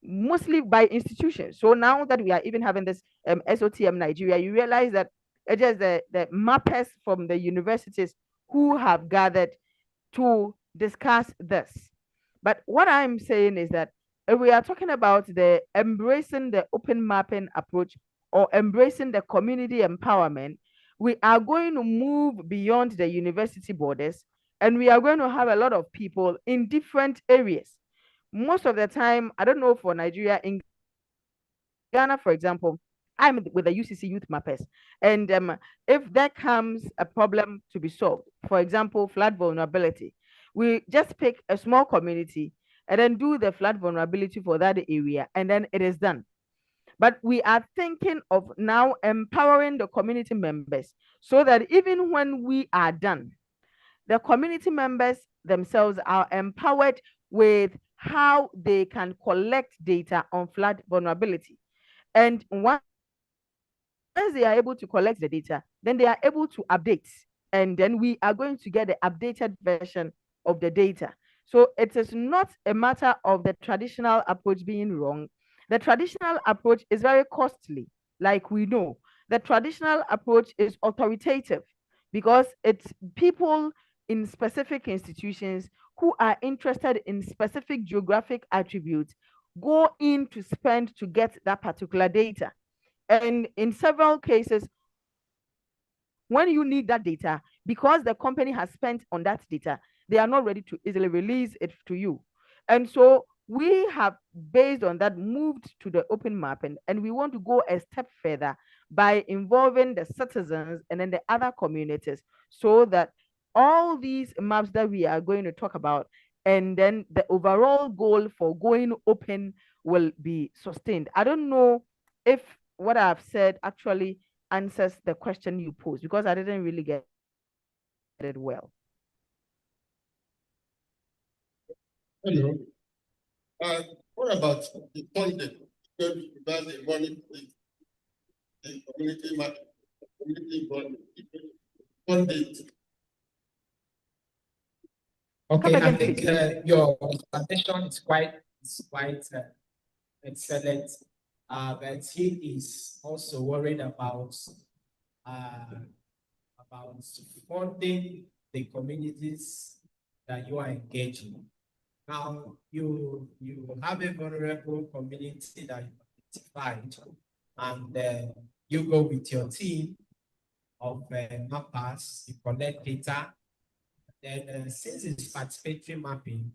mostly by institutions. So now that we are even having this SOTM Nigeria, you realize that it is the mappers from the universities who have gathered to discuss this. But what I'm saying is that if we are talking about the embracing the open mapping approach or embracing the community empowerment, we are going to move beyond the university borders, and we are going to have a lot of people in different areas. Most of the time, I don't know for Nigeria, in Ghana, for example, I'm with the UCC Youth Mappers. And if there comes a problem to be solved, for example, flood vulnerability, we just pick a small community and then do the flood vulnerability for that area, and then it is done. But we are thinking of now empowering the community members so that even when we are done, the community members themselves are empowered with how they can collect data on flood vulnerability. And once they are able to collect the data, then they are able to update. And then we are going to get the updated version of the data. So it is not a matter of the traditional approach being wrong. The traditional approach is very costly, like we know. The traditional approach is authoritative because it's people in specific institutions who are interested in specific geographic attributes go in to spend to get that particular data. And in several cases, when you need that data, because the company has spent on that data, they are not ready to easily release it to you. And so we have, based on that, moved to the open mapping, and we want to go a step further by involving the citizens and then the other communities so that all these maps that we are going to talk about and then the overall goal for going open will be sustained. I don't know if what I've said actually answers the question you posed, because I didn't really get it well. Hello. What about the funding? That's the money, the community market, community funding. Okay, I think your presentation is quite excellent, but he is also worried about funding the communities that you are engaging. Now, you have a vulnerable community that you identified, and you go with your team of mappers, you collect data. Then, since it's participatory mapping,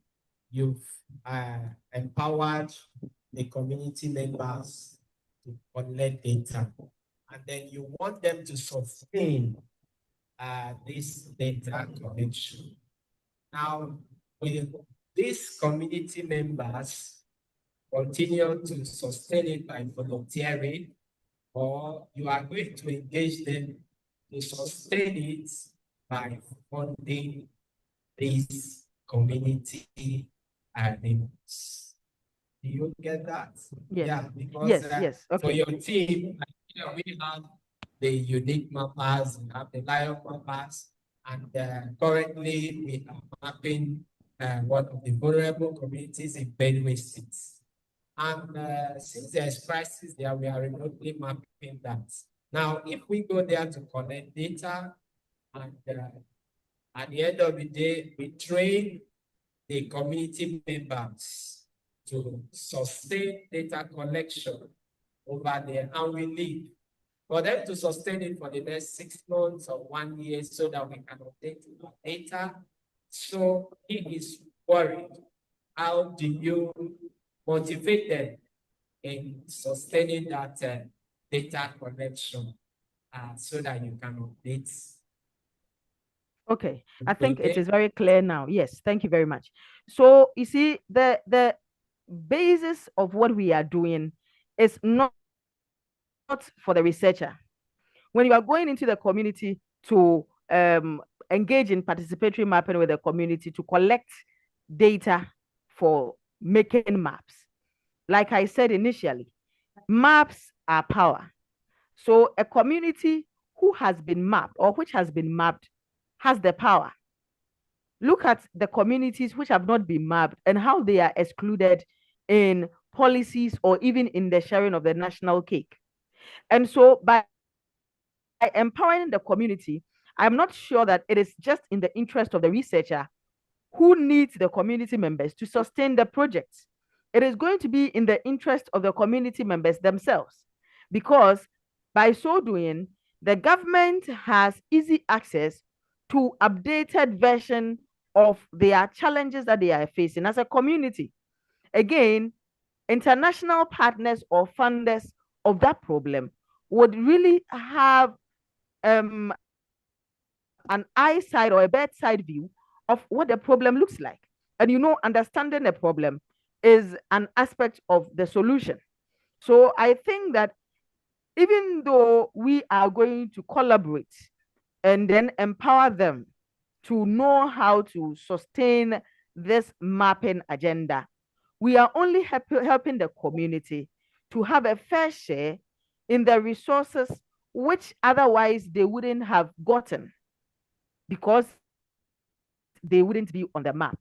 you've empowered the community members to collect data, and then you want them to sustain this data collection. Now, with these community members continue to sustain it by volunteering, or you are going to engage them to sustain it by funding these community members. Do you get that? Yes. Yeah, because Yes. for Okay. your team, we have the unique mappers, we have the lion mappers, and currently we are mapping one of the vulnerable communities in Benue State. And since there's crisis there, we are remotely mapping that. Now, if we go there to collect data, and at the end of the day, we train the community members to sustain data collection over there, and we leave for them to sustain it for the next 6 months or 1 year so that we can update our data. So he is worried. How do you motivate them in sustaining that data collection so that you can update? Okay, I think it is very clear now. Yes, thank you very much. So you see, the basis of what we are doing is not for the researcher. When you are going into the community to engage in participatory mapping with the community to collect data for making maps, like I said initially, maps are power. So a community who has been mapped or which has been mapped has the power. Look at the communities which have not been mapped and how they are excluded in policies or even in the sharing of the national cake. And so by empowering the community, I'm not sure that it is just in the interest of the researcher who needs the community members to sustain the projects. It is going to be in the interest of the community members themselves, because by so doing, the government has easy access to updated version of their challenges that they are facing as a community. Again, international partners or funders of that problem would really have an eyesight or a bedside view of what the problem looks like. And understanding the problem is an aspect of the solution. So I think that even though we are going to collaborate and then empower them to know how to sustain this mapping agenda, we are only helping the community to have a fair share in the resources which otherwise they wouldn't have gotten because they wouldn't be on the map.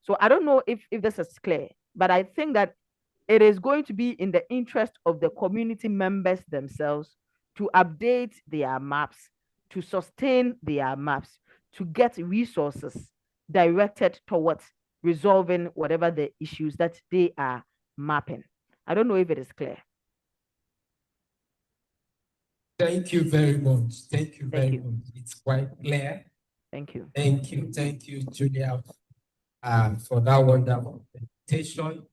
So I don't know if this is clear, but I think that it is going to be in the interest of the community members themselves to update their maps, to sustain their maps, to get resources directed towards resolving whatever the issues that they are mapping. I don't know if it is clear. Thank you very much. Thank you very much. It's quite clear. Thank you. Thank you, Julia, for that wonderful presentation.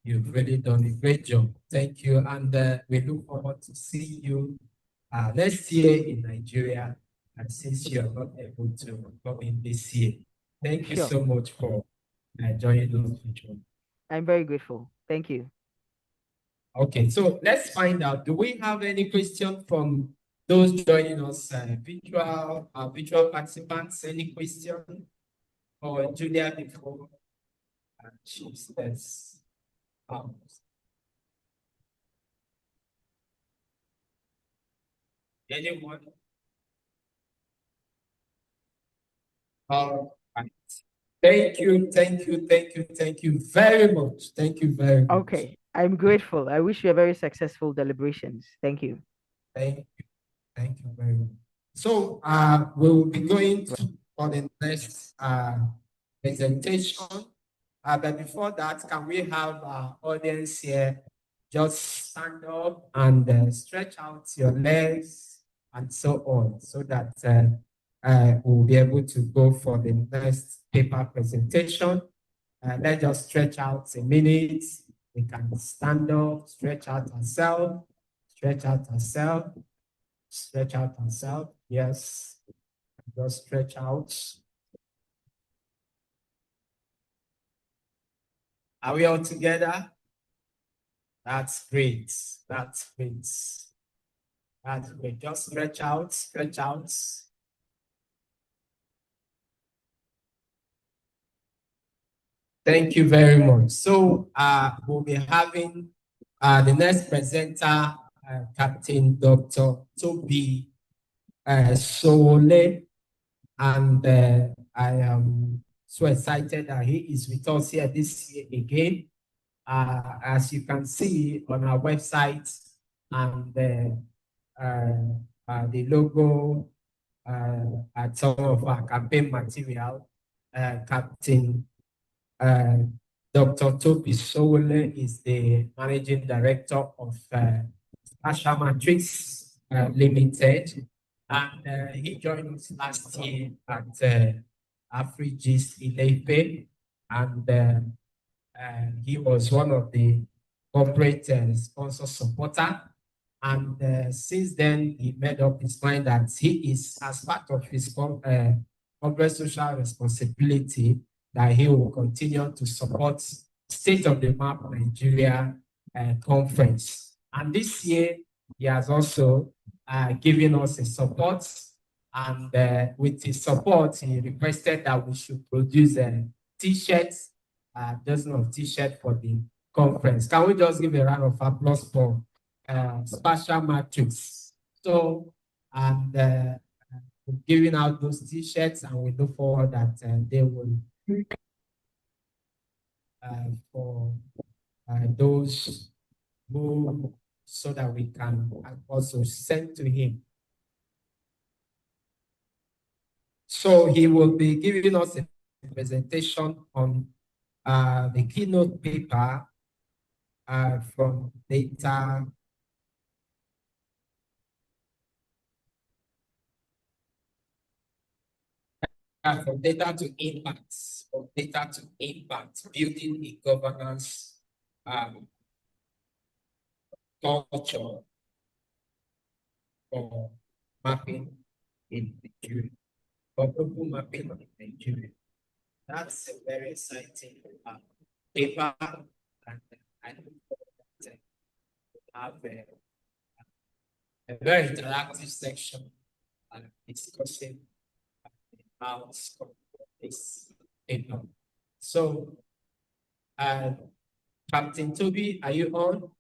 You've really done a great job. Thank you. And we look forward to seeing you next year in Nigeria. And since you're not able to come in this year, thank you so much for joining us. I'm very grateful. Thank you. Okay, so let's find out. Do we have any question from those joining us, virtual participants? Any question? Or Julia before she says. Anyone? All right. Thank you very much. Thank you very much. Okay, I'm grateful. I wish you a very successful deliberations. Thank you. Thank you very much. So we will be going on the next presentation. But before that, can we have our audience here just stand up and stretch out your legs and so on, so that we'll be able to go for the next paper presentation. Let's just stretch out a minute. We can stand up, stretch out ourselves, stretch out ourselves, stretch out ourselves. Yes. just stretch out. Are we all together? That's great. That's great. That's great. Just stretch out, stretch out. Thank you very much. So we'll be having the next presenter, Captain Dr. Tobi Sowole, and I am so excited that he is with us here this year again. As you can see on our website and the logo at some of our campaign material, Captain Dr. Tobi Sowole is the Managing Director of Spatial Matrix Limited, and he joined us last year at AfriGIS Ilefe, and he was one of the corporate sponsor supporter. And since then, he made up his mind that he is, as part of his corporate social responsibility, that he will continue to support State of the Map Nigeria conference. And this year, he has also given us a support. And with his support, he requested that we should produce T-shirts, dozen of T-shirts for the conference. Can we just give a round of applause for Spatial Matrix? So, and we're giving out those T-shirts, and we look forward that they will for those who, so that we can also send to him. So he will be giving us a presentation on the keynote paper from data from data to impacts, from data to impact, building a governance culture for mapping in Nigeria, for global mapping in Nigeria. That's a very exciting paper, and I look forward to have a very interactive section discussing how this paper. So, Captain Tobi, are you on?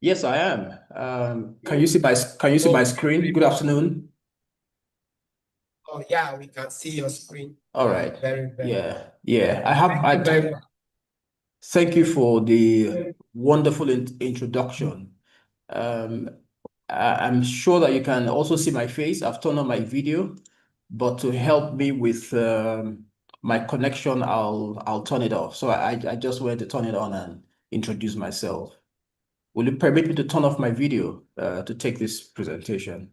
Yes, I am. Can you see my screen? Good afternoon. Oh yeah, we can see your screen. All right. Very. Yeah. Thank you for the wonderful introduction. I'm sure that you can also see my face. I've turned on my video, but to help me with my connection, I'll turn it off. So I just wanted to turn it on and introduce myself. Will you permit me to turn off my video to take this presentation?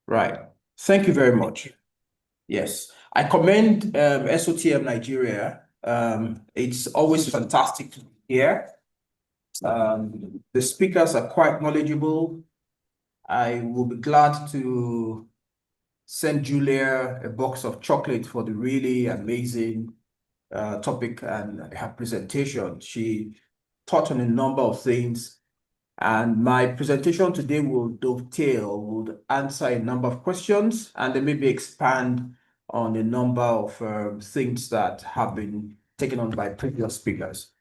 Right. Thank you very much. Yes, I commend SOTM Nigeria. It's always fantastic to hear. The speakers are quite knowledgeable. I will be glad to send Julia a box of chocolate for the really amazing topic and her presentation. She touched on a number of things, and my presentation today would answer a number of questions and then maybe expand on a number of things that have been taken on by previous speakers.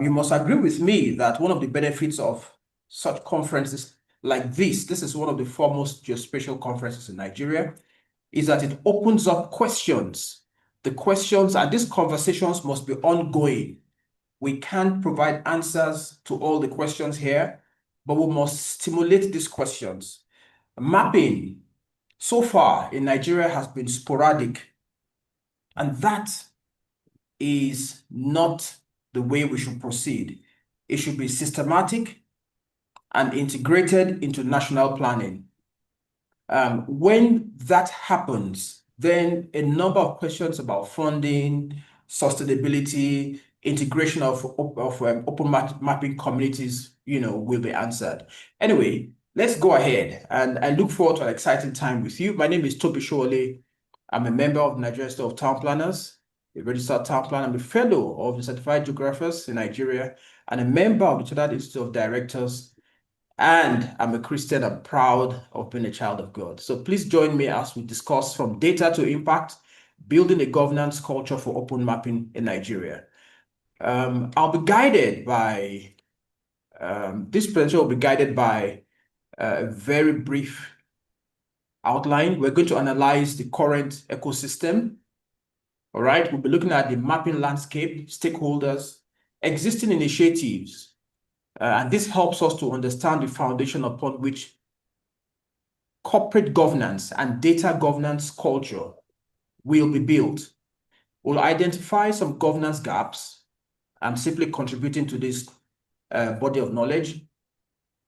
You must agree with me that one of the benefits of such conferences like this is one of the foremost geospatial conferences in Nigeria, is that it opens up questions. The questions and these conversations must be ongoing. We can't provide answers to all the questions here, but we must stimulate these questions. Mapping so far in Nigeria has been sporadic, and that is not the way we should proceed. It should be systematic and integrated into national planning. When that happens, then a number of questions about funding, sustainability, integration of open mapping communities, will be answered. Anyway, let's go ahead. And I look forward to an exciting time with you. My name is Tobi Sowole. I'm a member of the Nigerian Institute of Town Planners, a registered town planner. I'm a fellow of the Certified Geographers in Nigeria, and a member of the Chartered Institute of Directors. And I'm a Christian. I'm proud of being a child of God. So please join me as we discuss from data to impact, building a governance culture for open mapping in Nigeria. I'll be guided by, this presentation will be guided by a very brief outline. We're going to analyze the current ecosystem. All right, we'll be looking at the mapping landscape, stakeholders, existing initiatives, and this helps us to understand the foundation upon which corporate governance and data governance culture will be built. We'll identify some governance gaps. I'm simply contributing to this body of knowledge.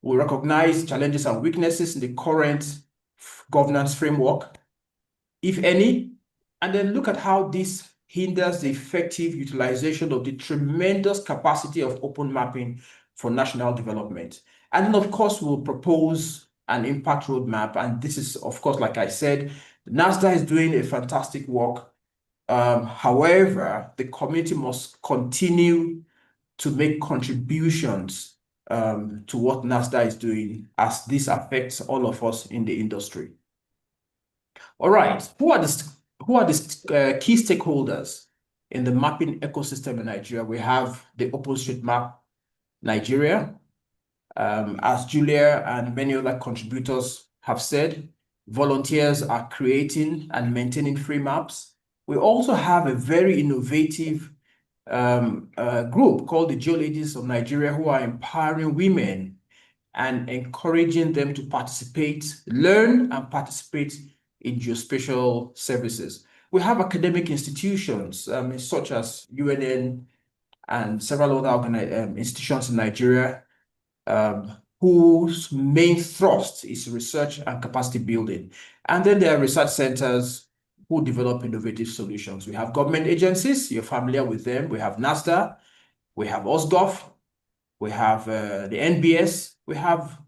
We'll recognize challenges and weaknesses in the current governance framework, if any, and then look at how this hinders the effective utilization of the tremendous capacity of open mapping for national development. And then, of course, we'll propose an impact roadmap. And this is, of course, like I said, NASDA is doing a fantastic work. However, the community must continue to make contributions to what NASDA is doing, as this affects all of us in the industry. All right, who are the key stakeholders in the mapping ecosystem in Nigeria? We have the OpenStreetMap Nigeria. As Julia and many other contributors have said, volunteers are creating and maintaining free maps. We also have a very innovative group called the Geoladies of Nigeria, who are empowering women and encouraging them to participate, learn and participate in geospatial services. We have academic institutions such as UNN and several other institutions in Nigeria whose main thrust is research and capacity building. And then there are research centers who develop innovative solutions. We have government agencies, you're familiar with them. We have NASDA, we have OSGov, we have the NBS, we have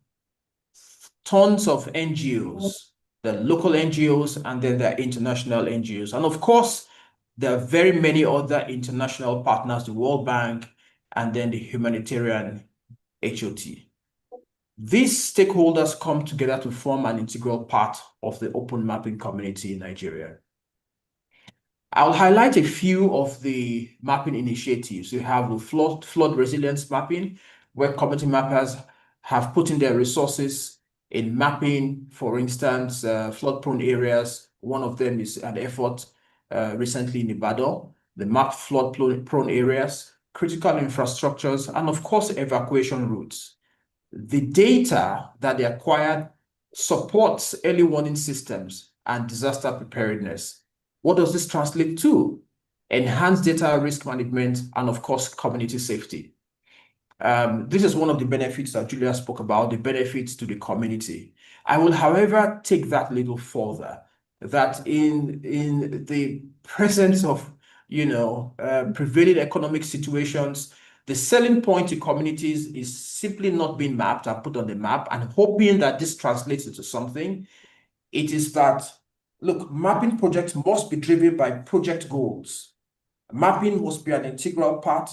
tons of NGOs, the local NGOs, and then there are international NGOs. And of course, there are very many other international partners, the World Bank, and then the humanitarian HOT. These stakeholders come together to form an integral part of the open mapping community in Nigeria. I'll highlight a few of the mapping initiatives. We have the flood resilience mapping, where community mappers have put in their resources in mapping, for instance, flood-prone areas. One of them is an effort recently in Ibadan, the map flood-prone areas, critical infrastructures, and of course, evacuation routes. The data that they acquired supports early warning systems and disaster preparedness. What does this translate to? Enhanced data risk management and, of course, community safety. This is one of the benefits that Julia spoke about, the benefits to the community. I will, however, take that a little further, that in the presence of, prevailing economic situations, the selling point to communities is simply not being mapped and put on the map and hoping that this translates into something. It is that, look, mapping projects must be driven by project goals. Mapping must be an integral part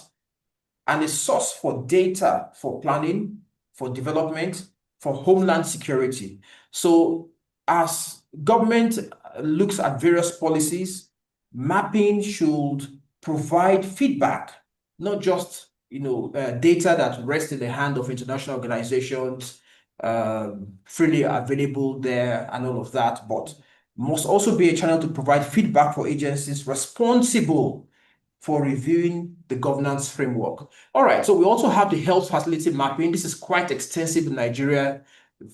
and a source for data, for planning, for development, for homeland security. So as government looks at various policies, mapping should provide feedback, not just data that rests in the hand of international organizations, freely available there and all of that, but must also be a channel to provide feedback for agencies responsible for reviewing the governance framework. All right, so we also have the health facility mapping. This is quite extensive in Nigeria.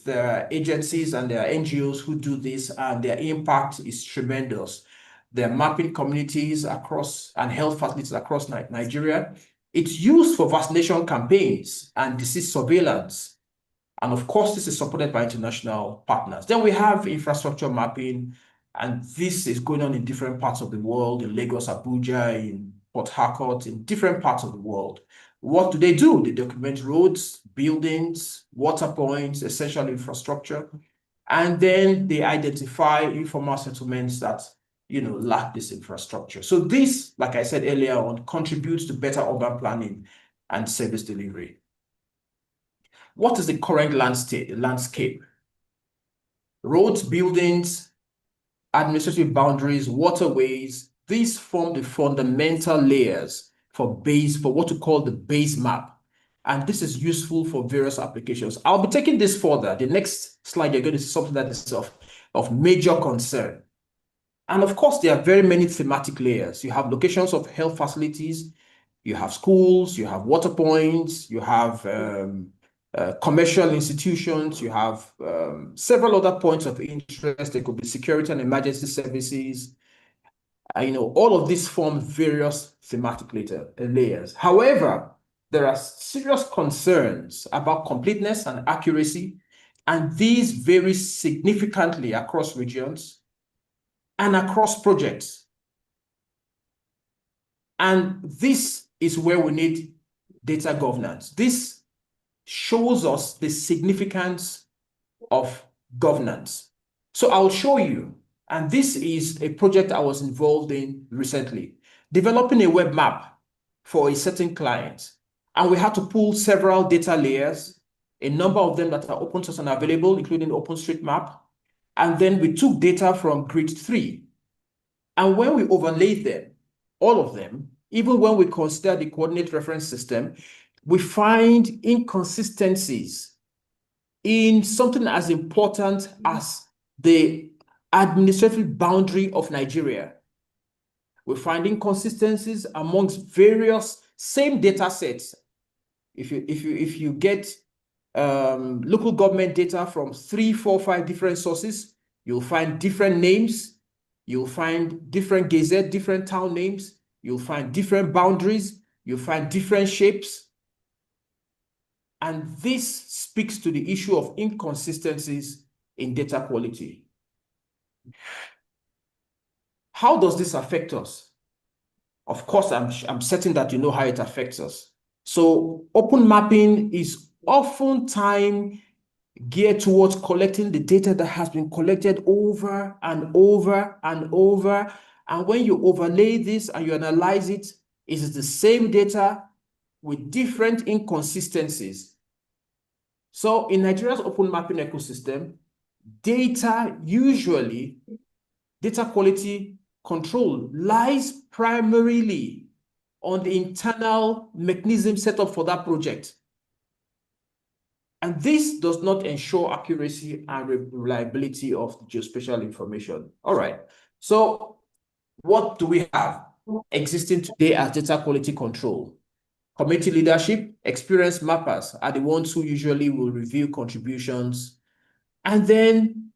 There are agencies and there are NGOs who do this, and their impact is tremendous. They're mapping communities across and health facilities across Nigeria. It's used for vaccination campaigns and disease surveillance. And of course, this is supported by international partners. Then we have infrastructure mapping, and this is going on in different parts of the world, in Lagos, Abuja, in Port Harcourt, in different parts of the world. What do? They document roads, buildings, water points, essential infrastructure, and then they identify informal settlements that lack this infrastructure. So this, like I said earlier on, contributes to better urban planning and service delivery. What is the current landscape? Roads, buildings, administrative boundaries, waterways, these form the fundamental layers for what we call the base map. And this is useful for various applications. I'll be taking this further. The next slide, you're going to see something that is of major concern. And of course, there are very many thematic layers. You have locations of health facilities, you have schools, you have water points, you have commercial institutions, you have several other points of interest. There could be security and emergency services. All of these form various thematic layers. However, there are serious concerns about completeness and accuracy, and these vary significantly across regions and across projects. And this is where we need data governance. This shows us the significance of governance. So I'll show you, and this is a project I was involved in recently, developing a web map for a certain client. And we had to pull several data layers, a number of them that are open source and available, including OpenStreetMap. And then we took data from Grid 3. And when we overlaid them, all of them, even when we consider the coordinate reference system, we find inconsistencies in something as important as the administrative boundary of Nigeria. We find inconsistencies amongst various same data sets. If you get local government data from 3, 4, 5 different sources, you'll find different names. You'll find different gazette, different town names. You'll find different boundaries. You'll find different shapes. And this speaks to the issue of inconsistencies in data quality. How does this affect us? Of course, I'm certain that you know how it affects us. So open mapping is oftentimes geared towards collecting the data that has been collected over and over and over. And when you overlay this and you analyze it, it is the same data with different inconsistencies. So in Nigeria's open mapping ecosystem, data quality control lies primarily on the internal mechanism set up for that project. And this does not ensure accuracy and reliability of the geospatial information. All right. So what do we have existing today as data quality control? Committee leadership, experienced mappers are the ones who usually will review contributions and then,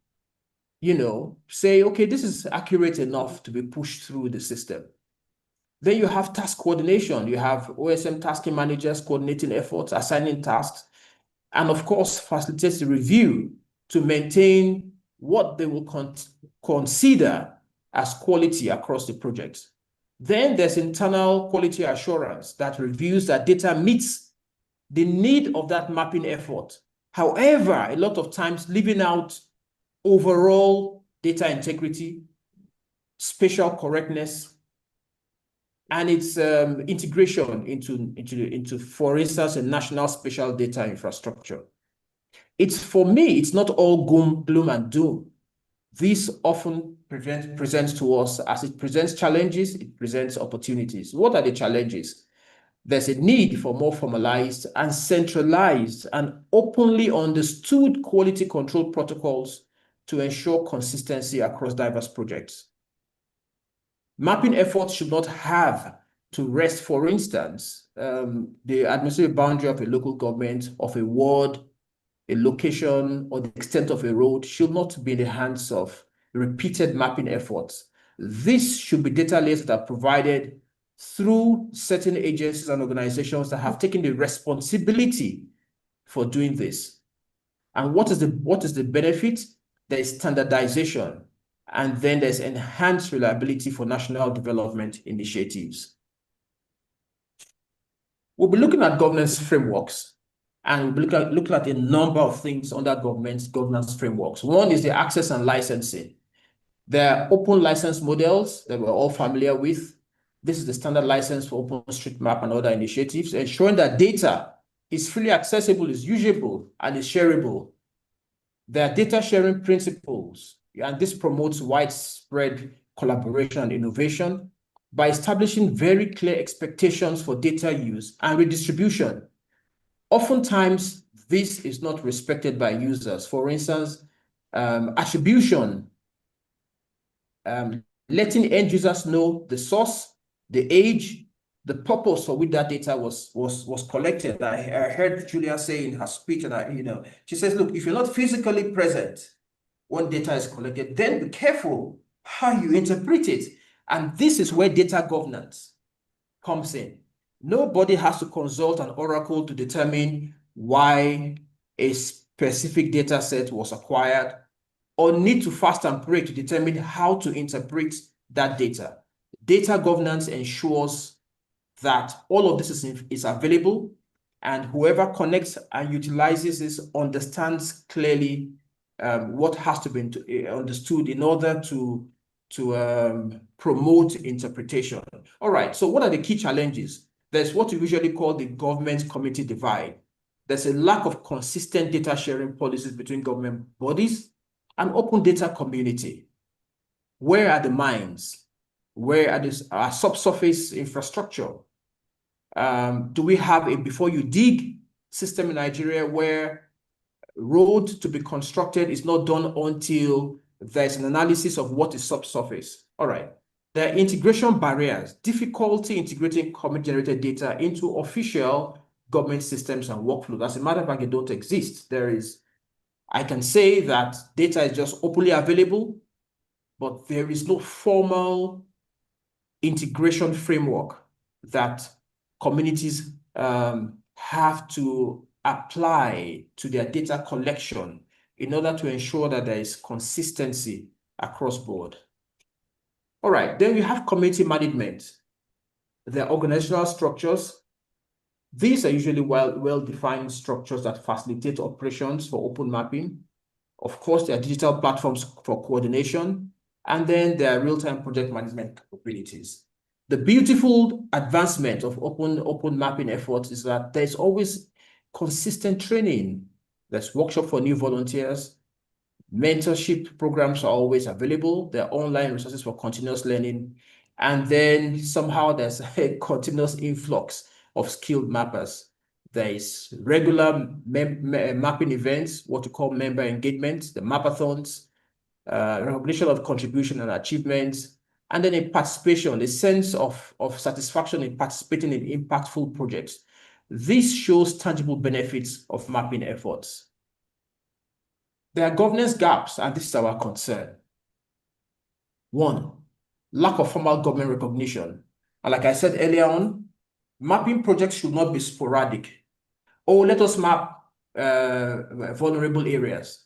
say, okay, this is accurate enough to be pushed through the system. Then you have task coordination. You have OSM tasking managers coordinating efforts, assigning tasks, and of course, facilitates the review to maintain what they will consider as quality across the project. Then there's internal quality assurance that reviews that data meets the need of that mapping effort. However, a lot of times leaving out overall data integrity, spatial correctness, and its integration into, for instance, a national spatial data infrastructure. For me, it's not all gloom and doom. This often presents to us, as it presents challenges, it presents opportunities. What are the challenges? There's a need for more formalized and centralized and openly understood quality control protocols to ensure consistency across diverse projects. Mapping efforts should not have to rest, for instance, the administrative boundary of a local government, of a ward, a location, or the extent of a road should not be in the hands of repeated mapping efforts. This should be data layers that are provided through certain agencies and organizations that have taken the responsibility for doing this. And what is the benefit? There is standardization, and then there's enhanced reliability for national development initiatives. We'll be looking at governance frameworks, and we'll be looking at a number of things under governance frameworks. One is the access and licensing. There are open license models that we're all familiar with. This is the standard license for OpenStreetMap and other initiatives, ensuring that data is freely accessible, is usable, and is shareable. There are data sharing principles, and this promotes widespread collaboration and innovation by establishing very clear expectations for data use and redistribution. Oftentimes, this is not respected by users. For instance, attribution, letting end users know the source, the age, the purpose for which that data was collected. I heard Julia say in her speech, and she says, look, if you're not physically present when data is collected, then be careful how you interpret it. And this is where data governance comes in. Nobody has to consult an oracle to determine why a specific data set was acquired, or need to fast and pray to determine how to interpret that data. Data governance ensures that all of this is available, and whoever connects and utilizes this understands clearly what has to be understood in order to promote interpretation. All right, so what are the key challenges? There's what we usually call the government-community divide. There's a lack of consistent data sharing policies between government bodies and open data community. Where are the mines? Where are our subsurface infrastructure? Do we have a before you dig system in Nigeria where road to be constructed is not done until there's an analysis of what is subsurface? All right. There are integration barriers, difficulty integrating community-generated data into official government systems and workflows. As a matter of fact, they don't exist. I can say that data is just openly available, but there is no formal integration framework that communities have to apply to their data collection in order to ensure that there is consistency across board. All right, then we have community management. There are organizational structures. These are usually well-defined structures that facilitate operations for open mapping. Of course, there are digital platforms for coordination, and then there are real-time project management capabilities. The beautiful advancement of open mapping efforts is that there's always consistent training. There's workshop for new volunteers. Mentorship programs are always available. There are online resources for continuous learning. And then somehow there's a continuous influx of skilled mappers. There is regular mapping events, what we call member engagement, the Mapathons, recognition of contribution and achievements, and then a participation, a sense of satisfaction in participating in impactful projects. This shows tangible benefits of mapping efforts. There are governance gaps, and this is our concern. One, lack of formal government recognition. And like I said earlier on, mapping projects should not be sporadic. Oh, let us map vulnerable areas.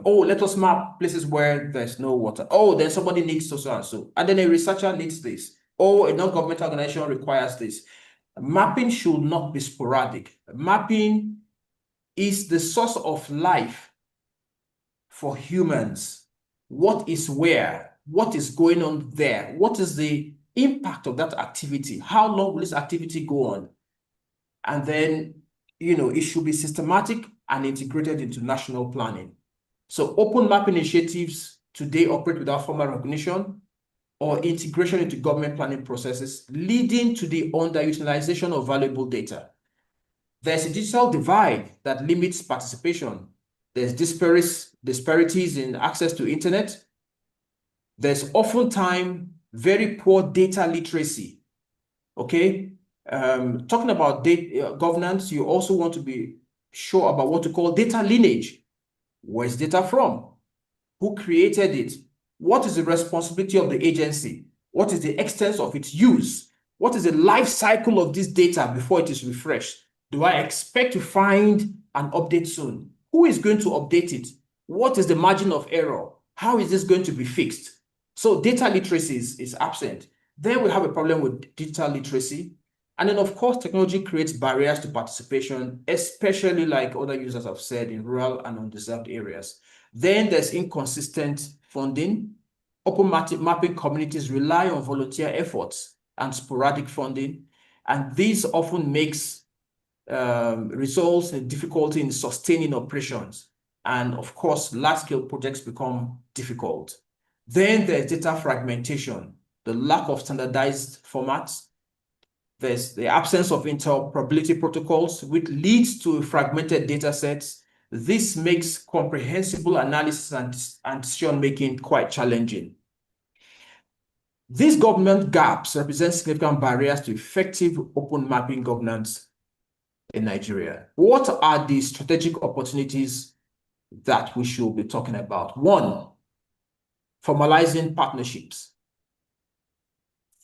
Oh, let us map places where there's no water. Oh, then somebody needs so and so. And then a researcher needs this. Oh, a non-governmental organization requires this. Mapping should not be sporadic. Mapping is the source of life for humans. What is where? What is going on there? What is the impact of that activity? How long will this activity go on? And then, it should be systematic and integrated into national planning. So open mapping initiatives today operate without formal recognition or integration into government planning processes, leading to the underutilization of valuable data. There's a digital divide that limits participation. There's disparities in access to internet. There's oftentimes very poor data literacy. Okay, talking about data governance, you also want to be sure about what to call data lineage. Where's data from? Who created it? What is the responsibility of the agency? What is the extent of its use? What is the life cycle of this data before it is refreshed? Do I expect to find an update soon? Who is going to update it? What is the margin of error? How is this going to be fixed? So data literacy is absent. Then we have a problem with digital literacy. And then, of course, technology creates barriers to participation, especially like other users have said in rural and undeserved areas. Then there's inconsistent funding. Open mapping communities rely on volunteer efforts and sporadic funding, and this often makes results in difficulty in sustaining operations. And of course, large-scale projects become difficult. Then there's data fragmentation, the lack of standardized formats. There's the absence of interoperability protocols, which leads to fragmented data sets. This makes comprehensible analysis and decision-making quite challenging. These government gaps represent significant barriers to effective open mapping governance in Nigeria. What are the strategic opportunities that we should be talking about? One, formalizing partnerships.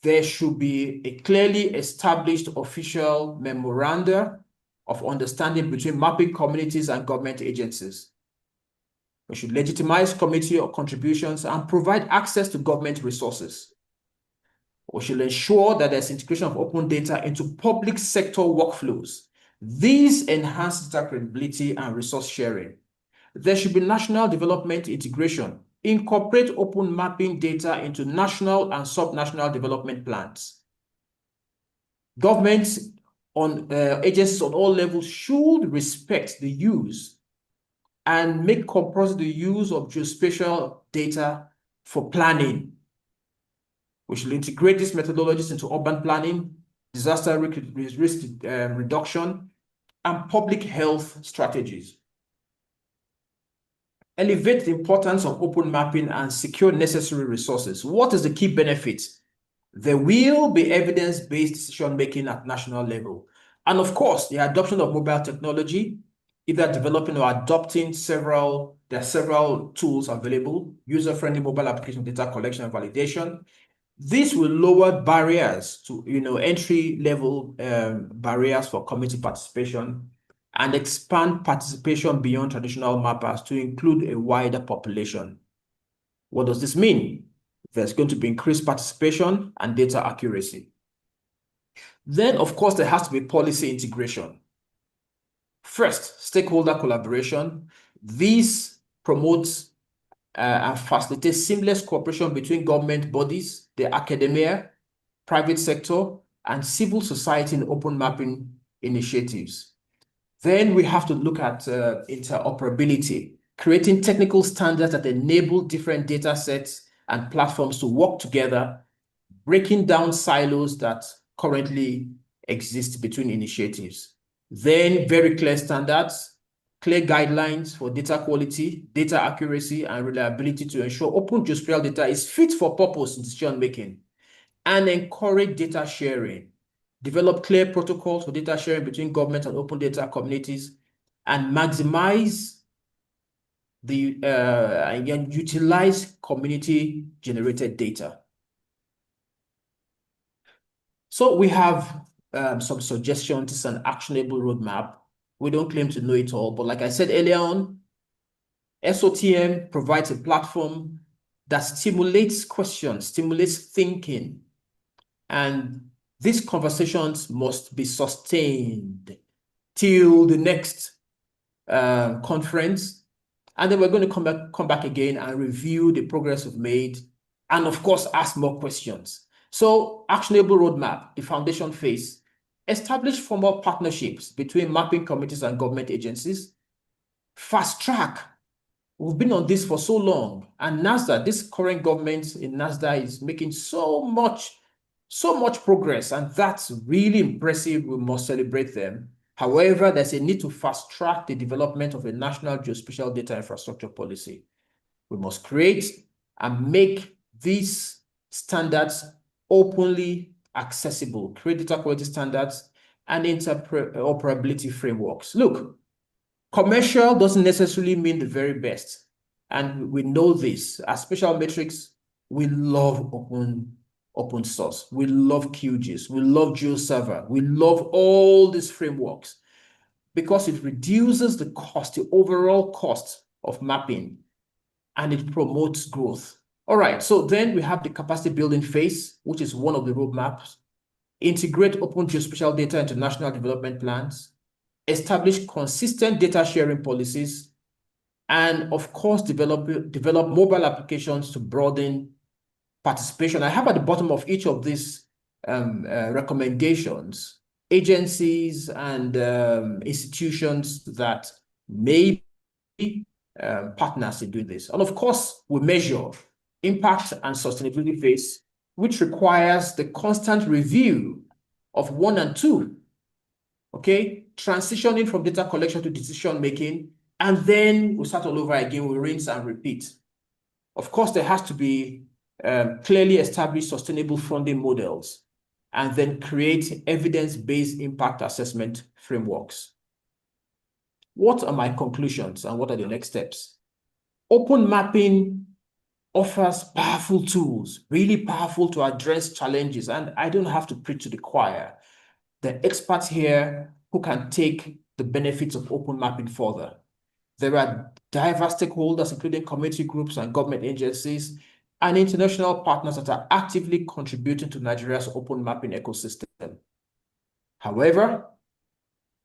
There should be a clearly established official memoranda of understanding between mapping communities and government agencies. We should legitimize community contributions and provide access to government resources. We should ensure that there's integration of open data into public sector workflows. These enhance data credibility and resource sharing. There should be national development integration. Incorporate open mapping data into national and subnational development plans. Governments agencies on all levels should respect the use and make compulsory the use of geospatial data for planning. We should integrate these methodologies into urban planning, disaster risk reduction, and public health strategies. Elevate the importance of open mapping and secure necessary resources. What is the key benefit? There will be evidence-based decision-making at national level. And of course, the adoption of mobile technology, either developing or adopting there are several tools available, user-friendly mobile application data collection and validation. This will lower barriers to, entry-level barriers for community participation and expand participation beyond traditional mappers to include a wider population. What does this mean? There's going to be increased participation and data accuracy. Then, of course, there has to be policy integration. First, stakeholder collaboration. This promotes and facilitates seamless cooperation between government bodies, the academia, private sector, and civil society in open mapping initiatives. Then we have to look at interoperability, creating technical standards that enable different data sets and platforms to work together, breaking down silos that currently exist between initiatives. Then very clear standards, clear guidelines for data quality, data accuracy, and reliability to ensure open geospatial data is fit for purpose in decision-making, and encourage data sharing. Develop clear protocols for data sharing between government and open data communities, and maximize and utilize community-generated data. So we have some suggestions. It's an actionable roadmap. We don't claim to know it all, but like I said earlier on, SOTM provides a platform that stimulates questions, stimulates thinking, and these conversations must be sustained till the next conference. And then we're going to come back again and review the progress we've made, and of course, ask more questions. So, actionable roadmap, the foundation phase, establish formal partnerships between mapping committees and government agencies, fast track. We've been on this for so long, and NASDA, this current government in NASDA is making so much progress, and that's really impressive. We must celebrate them. However, there's a need to fast track the development of a national geospatial data infrastructure policy. We must create and make these standards openly accessible, create data quality standards and interoperability frameworks. Look, commercial doesn't necessarily mean the very best. And we know this. As Special Metrics, we love open source. We love QGIS. We love GeoServer. We love all these frameworks because it reduces the cost, the overall cost of mapping, and it promotes growth. All right, so then we have the capacity building phase, which is one of the roadmaps. integrate open geospatial data into national development plans, establish consistent data sharing policies, and of course, develop mobile applications to broaden participation. I have at the bottom of each of these recommendations, agencies and institutions that may be partners in doing this. And of course, we measure impact and sustainability phase, which requires the constant review of 1 and 2, okay? Transitioning from data collection to decision making, and then we start all over again, we rinse and repeat. Of course, there has to be clearly established sustainable funding models, and then create evidence-based impact assessment frameworks. What are my conclusions and what are the next steps? Open mapping offers powerful tools, really powerful to address challenges, and I don't have to preach to the choir. The experts here who can take the benefits of open mapping further. There are diverse stakeholders, including community groups and government agencies, and international partners that are actively contributing to Nigeria's open mapping ecosystem. However,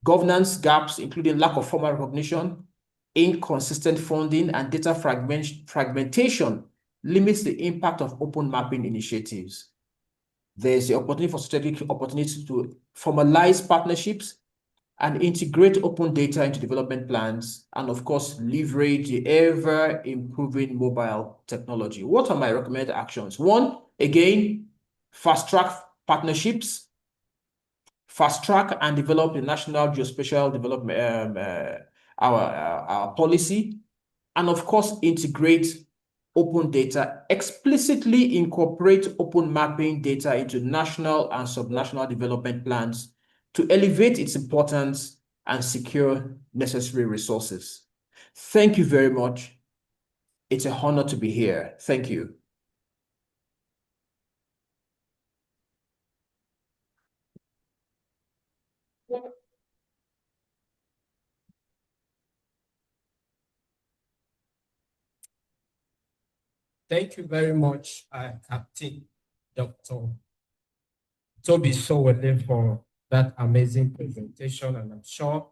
governance gaps, including lack of formal recognition, inconsistent funding, and data fragmentation limits the impact of open mapping initiatives. There's the opportunity for strategic opportunities to formalize partnerships and integrate open data into development plans, and of course, leverage the ever-improving mobile technology. What are my recommended actions? 1, again, fast-track partnerships, fast-track and develop the national geospatial development, our policy, and of course, integrate open data, explicitly incorporate open mapping data into national and subnational development plans to elevate its importance and secure necessary resources. Thank you very much. It's an honor to be here. Thank you. Thank you very much, Captain Dr. Tobi Sowole, for that amazing presentation, and I'm sure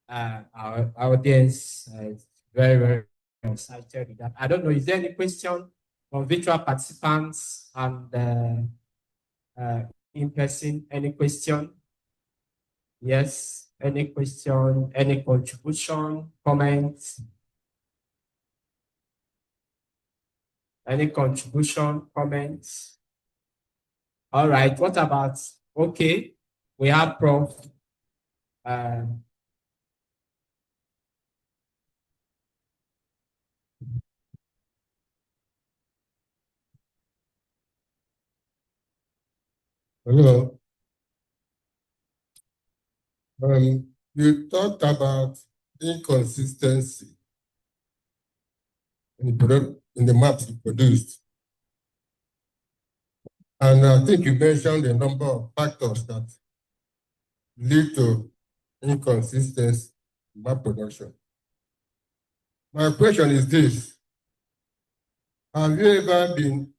our audience is very, very excited with that. I don't know, is there any question from virtual participants and in person? Any question? Yes, any question, any contribution, comments? Any contribution, comments? All right, what about, okay, we have Prof. Hello. You talked about inconsistency in the maps you produced. And I think you mentioned a number of factors that lead to inconsistency in map production. My question is this: have you ever been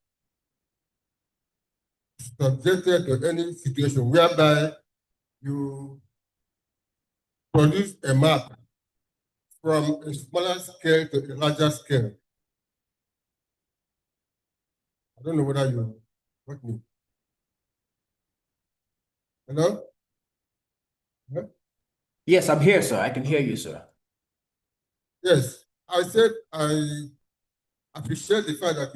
subjected to any situation whereby you produce a map from a smaller scale to a larger scale? I don't know whether you got me. Hello? Yeah? Yes, I'm here, sir. I can hear you, sir. Yes, I said I appreciate the fact that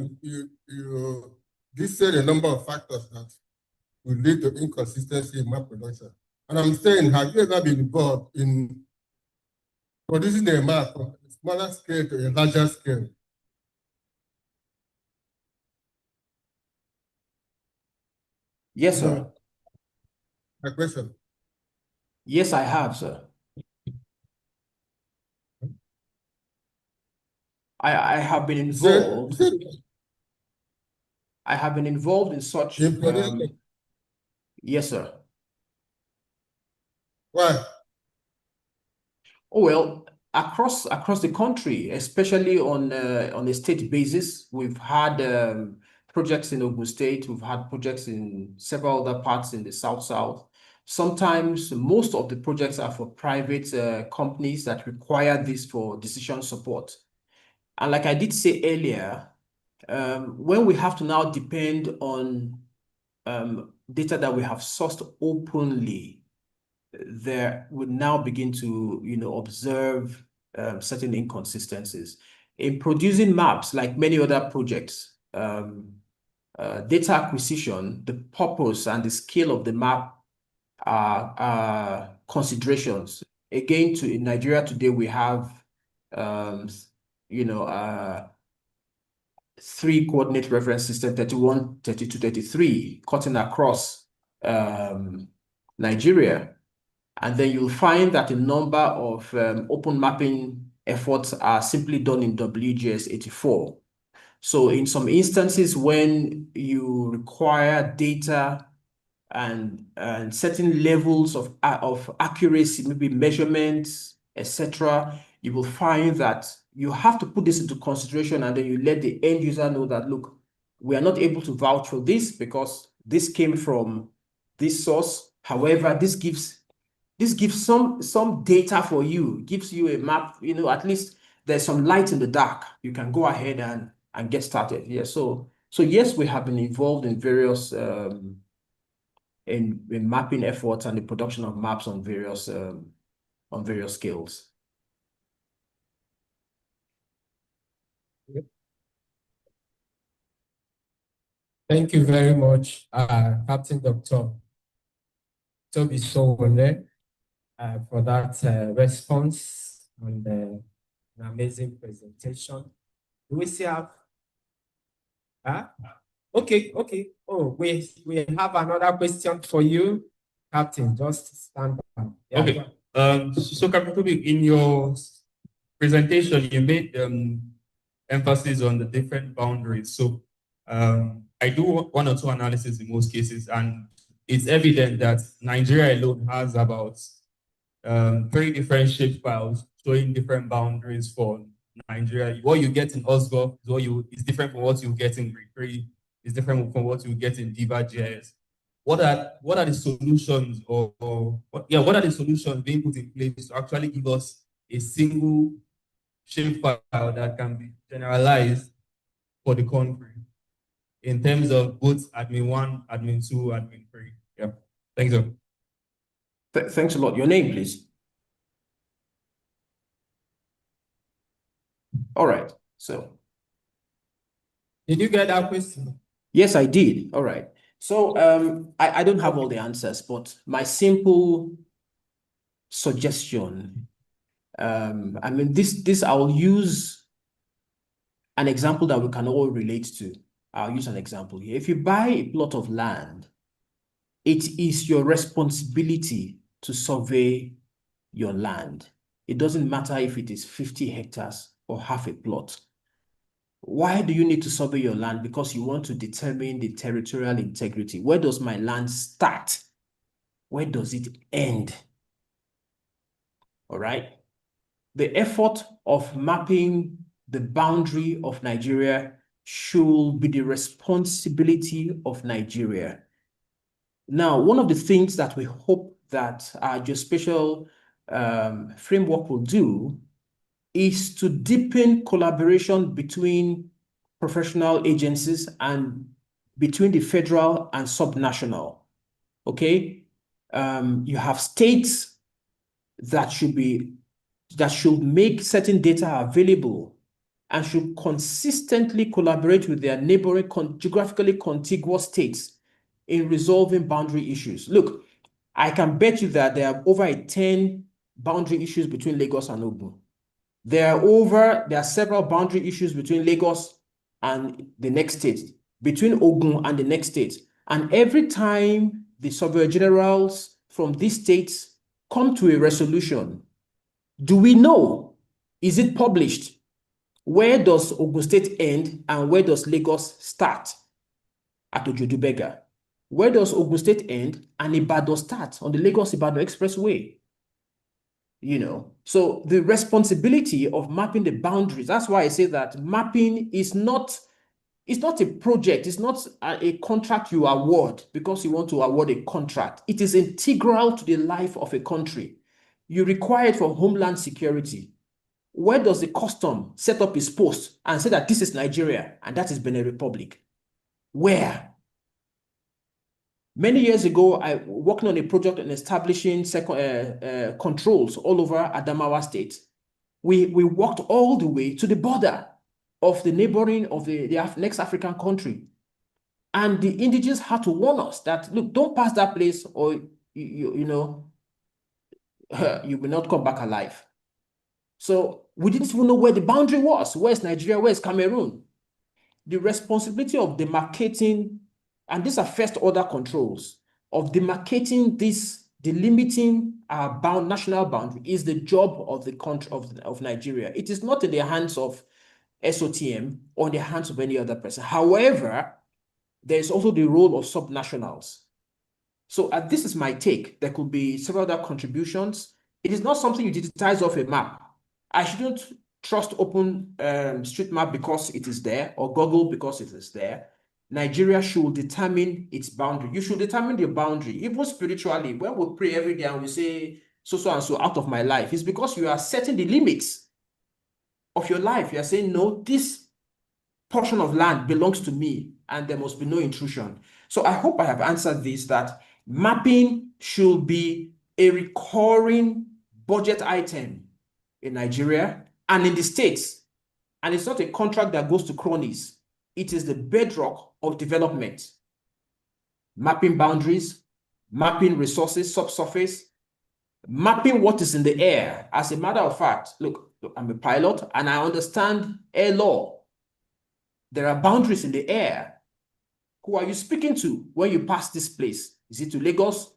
you listed a number of factors that will lead to inconsistency in map production. And I'm saying, have you ever been involved in producing a map from a smaller scale to a larger scale? Yes, sir. My question. Yes, I have, sir. I have been involved. I have been involved in such. Yes, sir. Why? Oh, well, across the country, especially on a state basis, we've had projects in Ogun State. We've had projects in several other parts in the South. Sometimes most of the projects are for private companies that require this for decision support. And like I did say earlier, when we have to now depend on data that we have sourced openly, there would now begin to, observe certain inconsistencies. In producing maps, like many other projects, data acquisition, the purpose and the scale of the map are considerations. Again, in Nigeria today, we have, 3 coordinate reference system, 31, 32, 33, cutting across Nigeria. And then you'll find that a number of open mapping efforts are simply done in WGS 84. So in some instances, when you require data and certain levels of accuracy, maybe measurements, etc., you will find that you have to put this into consideration, and then you let the end user know that, look, we are not able to vouch for this because this came from this source. However, this gives some data for you, gives you a map, at least there's some light in the dark. You can go ahead and get started. Yeah, so yes, we have been involved in various in mapping efforts and the production of maps on various scales. Thank you very much, Captain Dr. Tobi Sowole, for that response and an amazing presentation. Do we still have? Okay. Oh, we have another question for you, Captain. Just stand by. Yeah. Okay. So Captain Tobi, in your presentation, you made emphasis on the different boundaries. So I do 1 or 2 analysis in most cases, and it's evident that Nigeria alone has about 3 different shape files showing different boundaries for Nigeria. What you get in OSGov is different from what you get in Grid 3, is different from what you get in Diva GIS. What are the solutions what are the solutions being put in place to actually give us a single shapefile that can be generalized for the country in terms of both admin 1, admin 2, admin 3? Yeah. Thanks. Thanks a lot. Your name, please. All right. So, did you get that question? Yes, I did. All right. So I don't have all the answers, but my simple suggestion, this I'll use an example that we can all relate to. I'll use an example here. If you buy a plot of land, it is your responsibility to survey your land. It doesn't matter if it is 50 hectares or half a plot. Why do you need to survey your land? Because you want to determine the territorial integrity. Where does my land start? Where does it end? All right. The effort of mapping the boundary of Nigeria should be the responsibility of Nigeria. Now, one of the things that we hope that our geospatial framework will do is to deepen collaboration between professional agencies and between the federal and subnational. Okay, you have states that should make certain data available and should consistently collaborate with their neighboring geographically contiguous states in resolving boundary issues. Look, I can bet you that there are over 10 boundary issues between Lagos and Ogun. There are several boundary issues between Lagos and the next state, between Ogun and the next state. And every time the surveyor generals from these states come to a resolution, do we know, is it published? Where does Ogun State end and where does Lagos start? At Ojodubega. Where does Ogun State end and Ibadan start on the Lagos-Ibadan Expressway? So the responsibility of mapping the boundaries, that's why I say that mapping is not It's not a project. It's not a contract you award because you want to award a contract. It is integral to the life of a country. You require it for homeland security. Where does the custom set up its post and say that this is Nigeria and that is Benin Republic? Where? Many years ago, I was working on a project in establishing controls all over Adamawa State. We walked all the way to the border of the neighboring of the next African country. And the indigenous had to warn us that, look, don't pass that place or, you know, you will not come back alive. So we didn't even know where the boundary was. Where's Nigeria? Where's Cameroon? The responsibility of demarcating, and these are first order controls, of demarcating this, delimiting our national boundary is the job of the country of Nigeria. It is not in the hands of SOTM or in the hands of any other person. However, there is also the role of subnationals. So this is my take. There could be several other contributions. It is not something you digitize off a map. I shouldn't trust OpenStreetMap because it is there, or Google because it is there. Nigeria should determine its boundary. You should determine your boundary. Even spiritually, when we pray every day and we say, so and so out of my life, it's because you are setting the limits of your life. You are saying, no, this portion of land belongs to me and there must be no intrusion. So I hope I have answered this, that mapping should be a recurring budget item in Nigeria and in the States. And it's not a contract that goes to cronies. It is the bedrock of development. Mapping boundaries, mapping resources, subsurface, mapping what is in the air. As a matter of fact, look, I'm a pilot and I understand air law. There are boundaries in the air. Who are you speaking to when you pass this place? Is it to Lagos?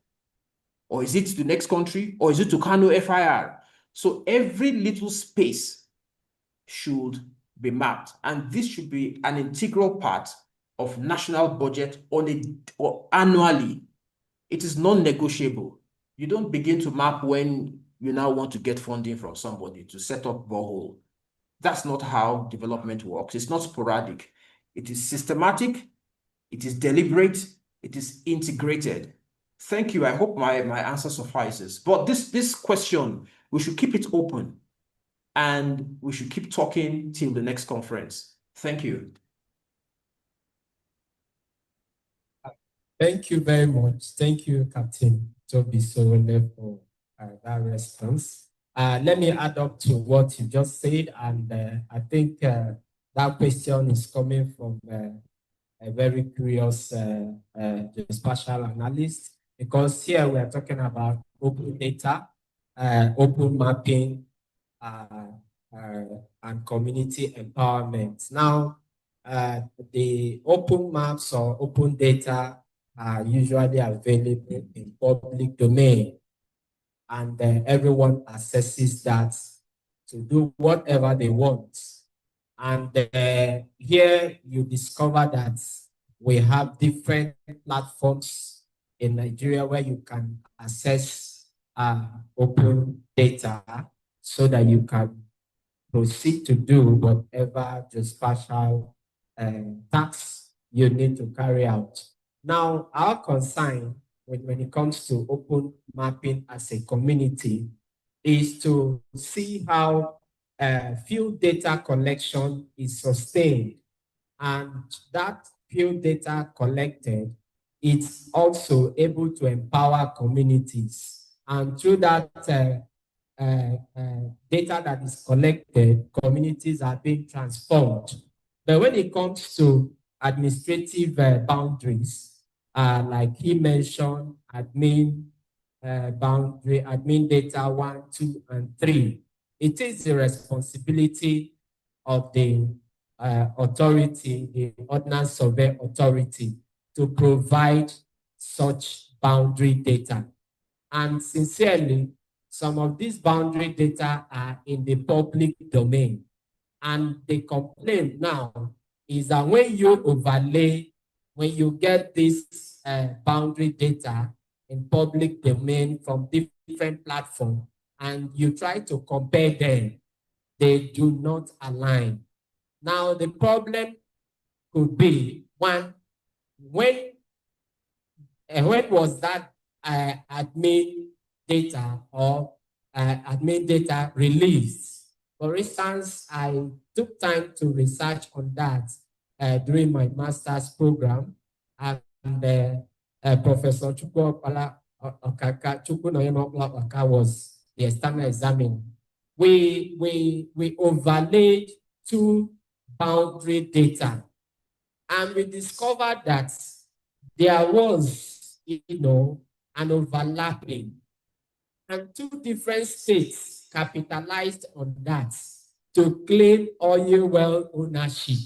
Or is it to the next country? Or is it to Kano FIR? So every little space should be mapped. And this should be an integral part of national budget or annually. It is non-negotiable. You don't begin to map when you now want to get funding from somebody to set up borehole. That's not how development works. It's not sporadic. It is systematic. It is deliberate. It is integrated. Thank you. I hope my answer suffices. But this question, we should keep it open and we should keep talking till the next conference. Thank you. Thank you very much. Thank you, Captain Tobi Sowole, for that response. Let me add up to what you just said, and I think that question is coming from a very curious geospatial analyst, because here we are talking about open data, open mapping, and community empowerment. Now, the open maps or open data are usually available in public domain, and everyone accesses that to do whatever they want. And here you discover that we have different platforms in Nigeria where you can access open data so that you can proceed to do whatever geospatial tasks you need to carry out. Now, our concern when it comes to open mapping as a community is to see how field data collection is sustained, and that field data collected, it's also able to empower communities, and through that data that is collected, communities are being transformed. But when it comes to administrative boundaries, like he mentioned, admin boundary, admin data 1, 2, and 3, it is the responsibility of the authority, the Ordnance Survey Authority, to provide such boundary data. And sincerely, some of these boundary data are in the public domain. And the complaint now is that when you overlay, when you get this boundary data in public domain from different platforms, and you try to compare them, they do not align. Now, the problem could be one, when was that admin data or admin data released? For instance, I took time to research on that during my master's program, and Professor Chukwu Okaka was the external examiner. We overlaid 2 boundary data, and we discovered that there was, an overlapping, and 2 different states capitalized on that to claim oil well ownership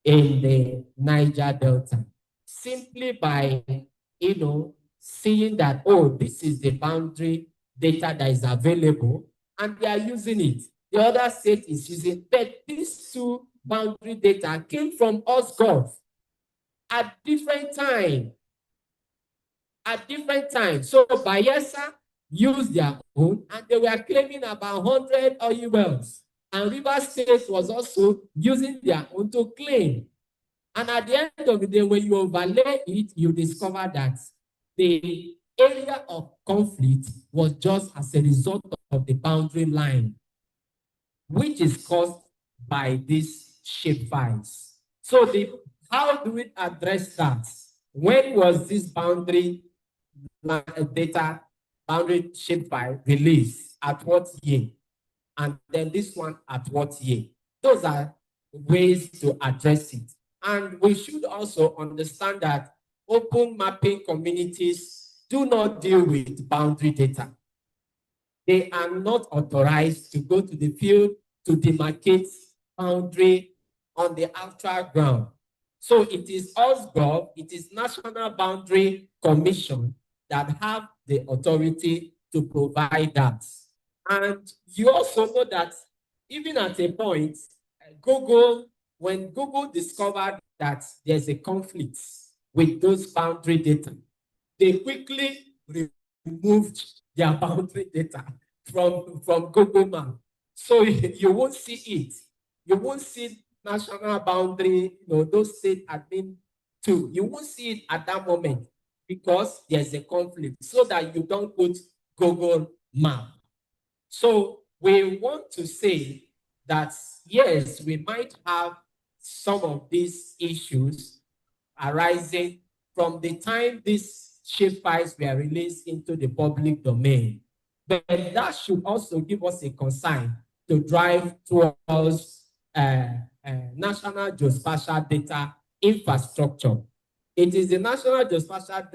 in the Niger Delta, simply by, seeing that, oh, this is the boundary data that is available, and they are using it. The other state is using, but these 2 boundary data came from OSGov at different time. So Bayelsa used their own, and they were claiming about 100 oil wells. And Rivers State was also using their own to claim. And at the end of the day, when you overlay it, you discover that the area of conflict was just as a result of the boundary line, which is caused by these shapefiles. So how do we address that? When was this boundary data, boundary shapefile released? At what year? And then this one at what year? Those are ways to address it. And we should also understand that open mapping communities do not deal with boundary data. They are not authorized to go to the field to demarcate boundary on the actual ground. So it is OSGov, it is National Boundary Commission that have the authority to provide that. And you also know that even at a point, when Google discovered that there's a conflict with those boundary data, they quickly removed their boundary data from Google Map. So you won't see it. You won't see national boundary, those states admin too. You won't see it at that moment because there's a conflict, so that you don't put Google Map. So we want to say that, yes, we might have some of these issues arising from the time these shapefiles were released into the public domain. But that should also give us a concern to drive towards national geospatial data infrastructure. It is the national geospatial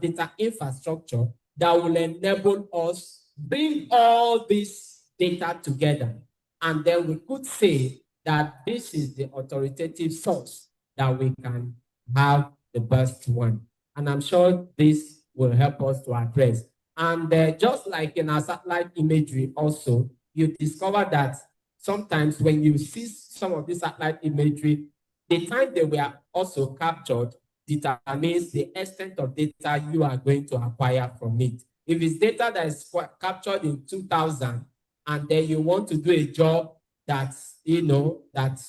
data infrastructure that will enable us bring all this data together. And then we could say that this is the authoritative source that we can have the best one. And I'm sure this will help us to address. And just like in our satellite imagery also, you discover that sometimes when you see some of this satellite imagery, the time they were also captured determines the extent of data you are going to acquire from it. If it's data that is captured in 2000, and then you want to do a job that's, that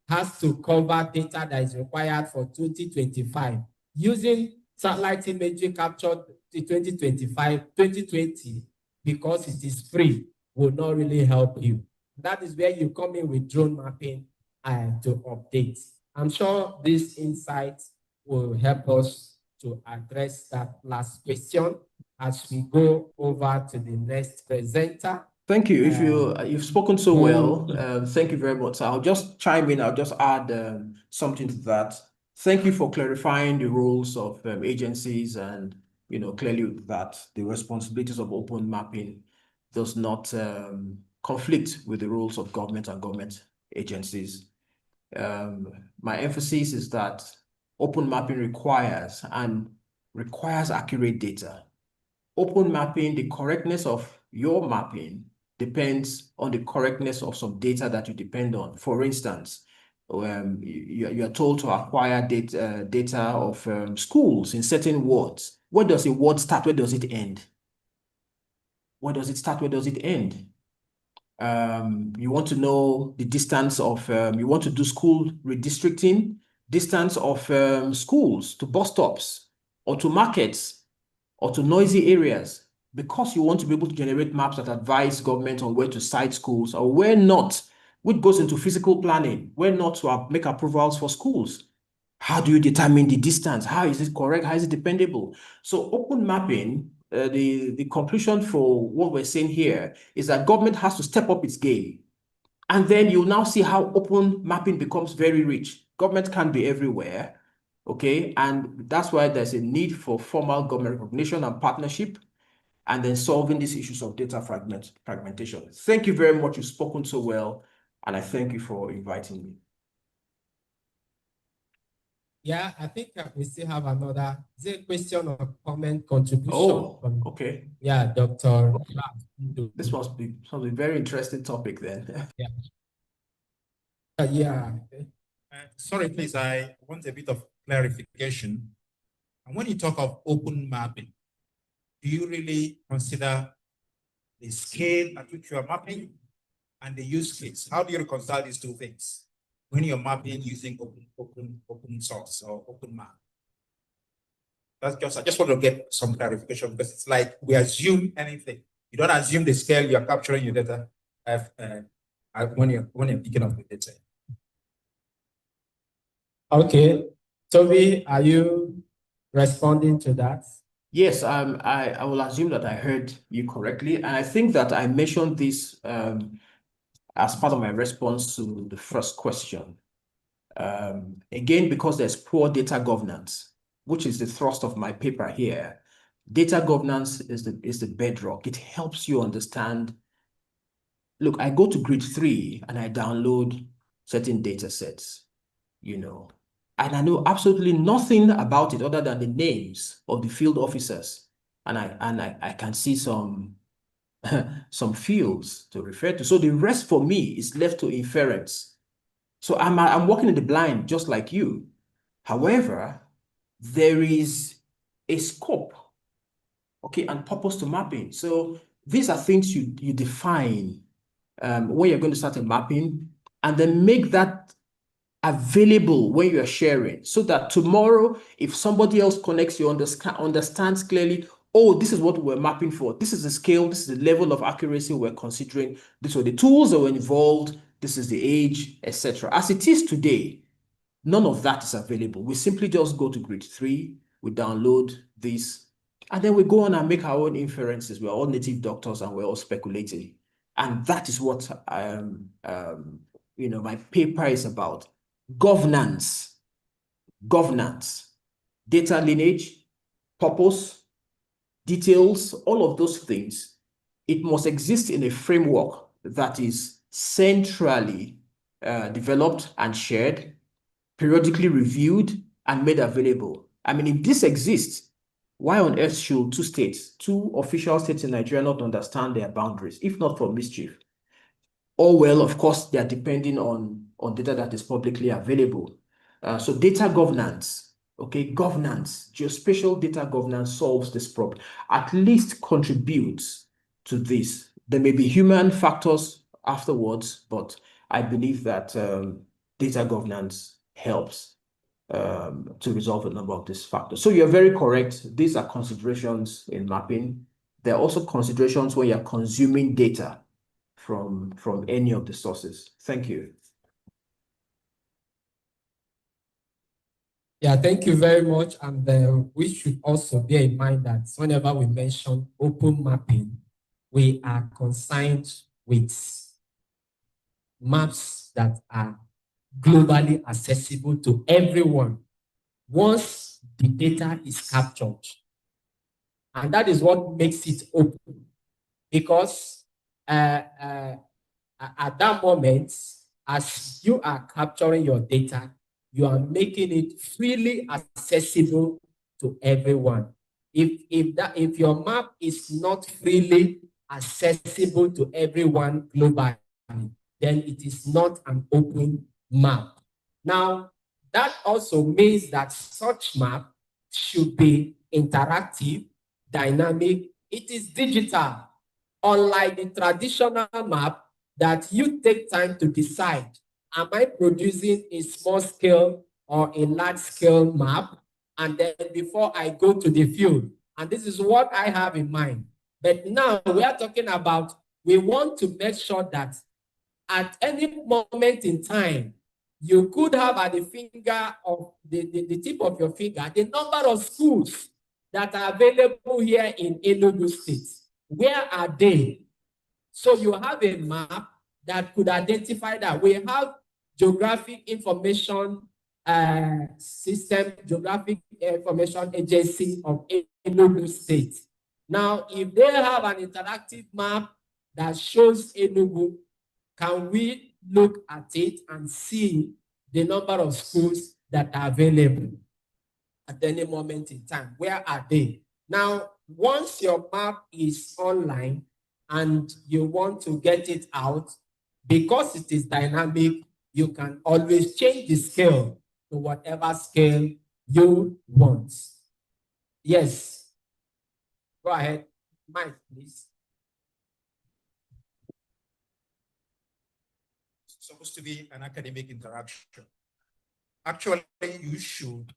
has to cover data that is required for 2025, using satellite imagery captured in 2020, because it is free, will not really help you. That is where you come in with drone mapping to update. I'm sure this insight will help us to address that last question as we go over to the next presenter. Thank you. If you've spoken so well, thank you very much. I'll just chime in. I'll just add something to that. Thank you for clarifying the roles of agencies, and clearly that the responsibilities of open mapping does not conflict with the roles of government and government agencies. My emphasis is that open mapping requires accurate data. Open mapping, the correctness of your mapping depends on the correctness of some data that you depend on. For instance, you are told to acquire data of schools in certain wards. Where does a ward start? Where does it end? Where does it start? Where does it end? You want to know the distance of, you want to do school redistricting, distance of schools to bus stops or to markets or to noisy areas, because you want to be able to generate maps that advise government on where to site schools or where not, which goes into physical planning, where not to make approvals for schools. How do you determine the distance? How is it correct? How is it dependable? So open mapping, the conclusion for what we're saying here is that government has to step up its game. And then you'll now see how open mapping becomes very rich. Government can't be everywhere, okay? And that's why there's a need for formal government recognition and partnership, and then solving these issues of data fragmentation. Thank you very much. You've spoken so well, and I thank you for inviting me. Yeah, I think we still have another. Is it a question or comment contribution? Oh, from, okay. Yeah, Dr. This must be a very interesting topic then. Yeah. Yeah. Sorry, please, I want a bit of clarification. And when you talk of open mapping, do you really consider the scale at which you are mapping and the use case? How do you reconcile these two things when you're mapping using open source or open map? That's just, I just want to get some clarification, because it's like we assume anything. You don't assume the scale you're capturing your data when you're picking up the data. Okay. Tobi, are you responding to that? Yes, I will assume that I heard you correctly. And I think that I mentioned this as part of my response to the first question. Again, because there's poor data governance, which is the thrust of my paper here. Data governance is the bedrock. It helps you understand. Look, I go to Grid 3 and I download certain data sets, and I know absolutely nothing about it other than the names of the field officers. And I can see some fields to refer to. So the rest for me is left to inference. So I'm walking in the blind just like you. However, there is a scope, okay, and purpose to mapping. So these are things you define when you're going to start a mapping, and then make that available when you're sharing, so that tomorrow, if somebody else connects, you understands clearly, oh, this is what we're mapping for. This is the scale, this is the level of accuracy we're considering. These were the tools that were involved. This is the age, etc. As it is today, none of that is available. We simply just go to Grid 3, we download this, and then we go on and make our own inferences. We're all native doctors and we're all speculating. And that is what my paper is about. Governance, data lineage, purpose, details, all of those things. It must exist in a framework that is centrally developed and shared, periodically reviewed and made available. I mean, if this exists, why on earth should two official states in Nigeria not understand their boundaries, if not for mischief? Or, well, of course, they are depending on data that is publicly available. So data governance, okay, geospatial data governance solves this problem, at least contributes to this. There may be human factors afterwards, but I believe that data governance helps to resolve a number of these factors. So you're very correct. These are considerations in mapping. There are also considerations when you're consuming data from any of the sources. Thank you. Yeah, thank you very much. And we should also bear in mind that whenever we mention open mapping, we are concerned with maps that are globally accessible to everyone once the data is captured. And that is what makes it open, because at that moment, as you are capturing your data, you are making it freely accessible to everyone. If your map is not freely accessible to everyone globally, then it is not an open map. Now, that also means that such map should be interactive, dynamic. It is digital. Unlike the traditional map, that you take time to decide, am I producing a small scale or a large scale map? And then before I go to the field, and this is what I have in mind. But now we are talking about, we want to make sure that at any moment in time, you could have at the finger of the tip of your finger, the number of schools that are available here in Enugu State. Where are they? So you have a map that could identify that. We have geographic information system, geographic information agency of Enugu State. Now, if they have an interactive map that shows Enugu, can we look at it and see the number of schools that are available at any moment in time? Where are they? Now, once your map is online and you want to get it out, because it is dynamic, you can always change the scale to whatever scale you want. Yes. Go ahead. Mike, please. It's supposed to be an academic interaction. Actually, you should,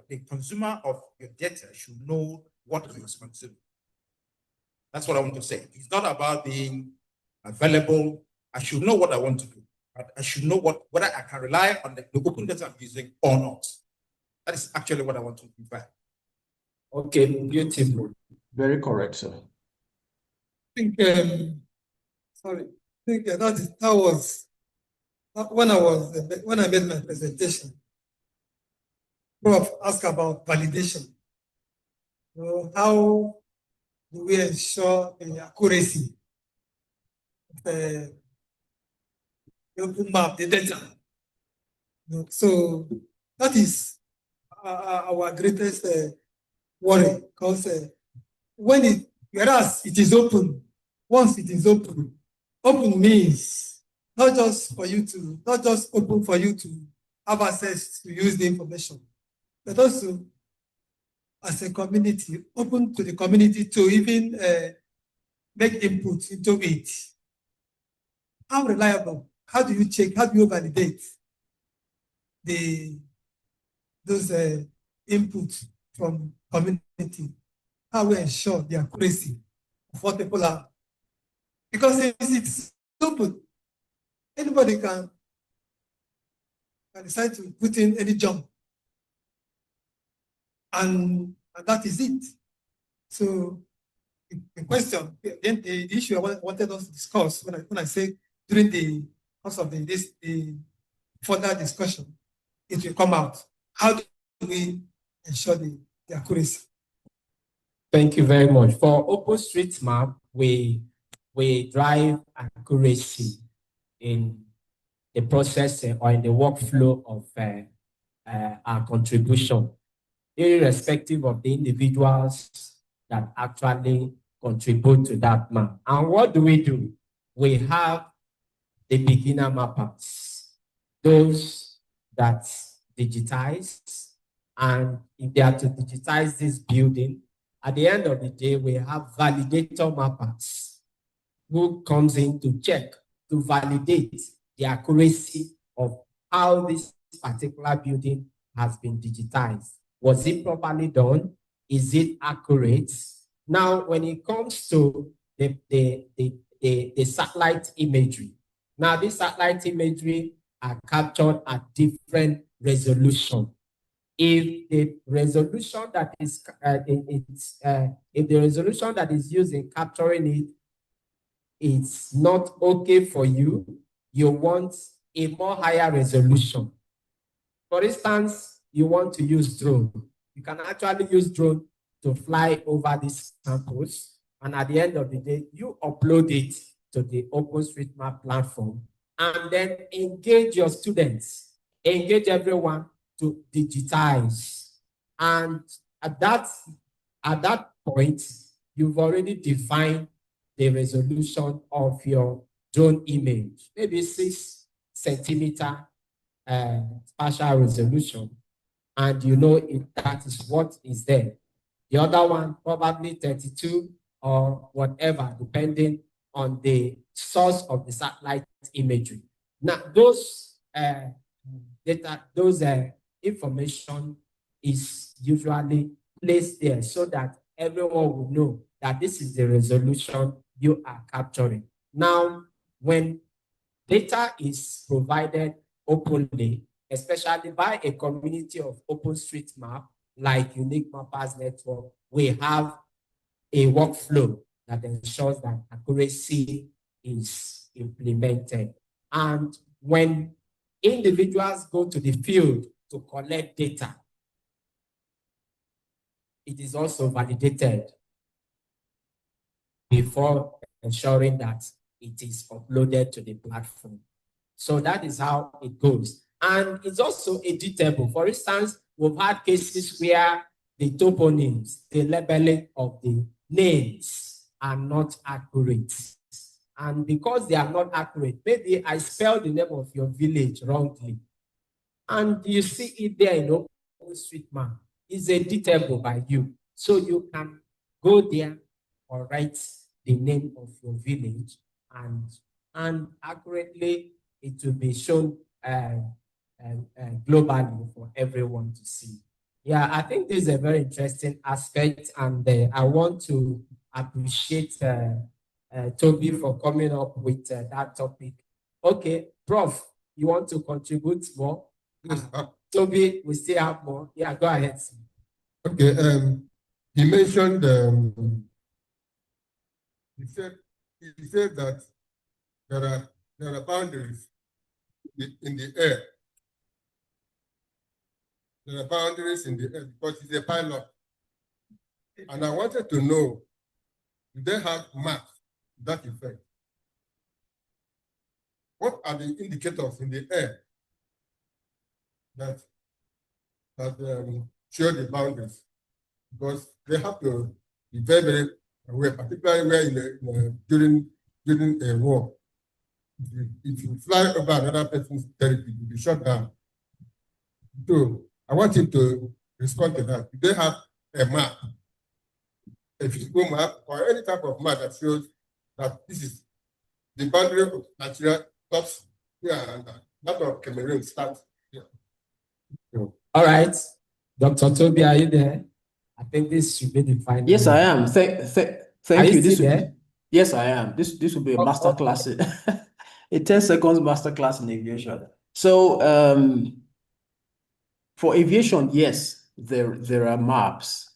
the consumer of your data should know what he is consuming. That's what I want to say. It's not about being available. I should know what I want to do. I should know whether I can rely on the open data I'm using or not. That is actually what I want to provide. Okay, beautiful. Very correct, sir. I think, that was when I made my presentation. Prof asked about validation. How do we ensure the accuracy of the open map, the data? So that is our greatest worry, because whereas it is open, once it is open, open means not just open for you to have access to use the information, but also as a community, open to the community to even make input into it. How reliable? How do you check? How do you validate those inputs from community? How we ensure the accuracy of what people are? Because it's open, anybody can decide to put in any jump, and that is it. So the question, the issue I wanted us to discuss when I say during the course of the further discussion, it will come out. How do we ensure the accuracy? Thank you very much. For OpenStreetMap, we drive accuracy in the process or in the workflow of our contribution, irrespective of the individuals that actually contribute to that map. And what do? We have the beginner mappers, those that digitize, and if they are to digitize this building, at the end of the day, we have validator mappers who comes in to check, to validate the accuracy of how this particular building has been digitized. Was it properly done? Is it accurate? Now, when it comes to the satellite imagery, now this satellite imagery are captured at different resolution. If the resolution that is if the resolution that is used in capturing it, it's not okay for you, you want a more higher resolution. For instance, you want to use drone. You can actually use drone to fly over these samples, and at the end of the day, you upload it to the OpenStreetMap platform, and then engage your students, engage everyone to digitize. And at that point, you've already defined the resolution of your drone image, maybe 6 centimeter spatial resolution, and you know that is what is there. The other one, probably 32 or whatever, depending on the source of the satellite imagery. Now, those data, those information is usually placed there so that everyone will know that this is the resolution you are capturing. Now, when data is provided openly, especially by a community of OpenStreetMap, like Unique Mappers Network, we have a workflow that ensures that accuracy is implemented. And when individuals go to the field to collect data, it is also validated before ensuring that it is uploaded to the platform. So that is how it goes. And it's also editable. For instance, we've had cases where the toponyms, the labeling of the names are not accurate. And because they are not accurate, maybe I spelled the name of your village wrongly. And you see it there in OpenStreetMap. It's editable by you. So you can go there or write the name of your village and accurately it will be shown globally for everyone to see. Yeah, I think this is a very interesting aspect, and I want to appreciate Toby for coming up with that topic. Okay, Prof, you want to contribute more? Yes. Toby, we still have more. Yeah, go ahead. Okay. He mentioned. He said that there are boundaries in the air. There are boundaries in the air because it's a pilot. And I wanted to know, do they have maps to that effect? What are the indicators in the air that show the boundaries? Because they have to be very, very aware, particularly where during a war. If you fly over another person's territory, you'll be shot down. So I want you to respond to that. Do they have a map, a physical map, or any type of map that shows that this is the boundary of Nigeria stops here and that of Cameroon starts here? So, all right. Dr. Toby, are you there? I think this should be the final. Yes, I am. Thank you. This there? Yes, I am. This will be a master class, a 10 seconds master class in aviation. So for aviation, yes, there are maps,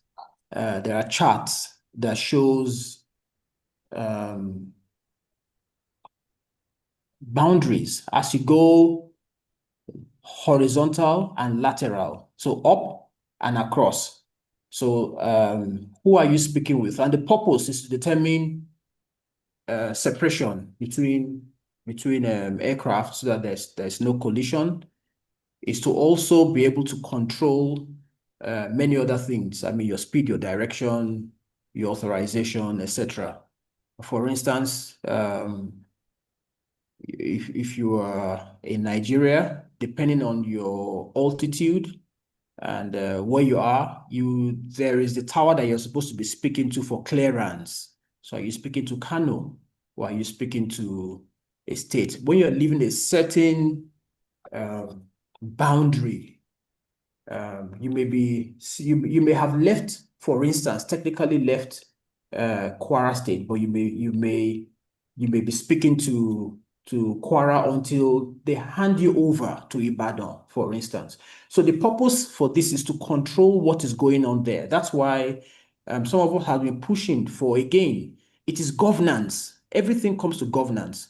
there are charts that shows boundaries as you go horizontal and lateral, so up and across. So who are you speaking with? And the purpose is to determine separation between aircraft so that there's no collision. Is to also be able to control many other things. I mean, your speed, your direction, your authorization, etc. For instance, if you are in Nigeria, depending on your altitude and where you are, there is the tower that you're supposed to be speaking to for clearance. So are you speaking to Kano, or are you speaking to a state? When you're leaving a certain boundary, you may have left, for instance, technically left Kwara State, but you may be speaking to Kwara until they hand you over to Ibadan, for instance. So the purpose for this is to control what is going on there. That's why some of us have been pushing for, again, it is governance. Everything comes to governance.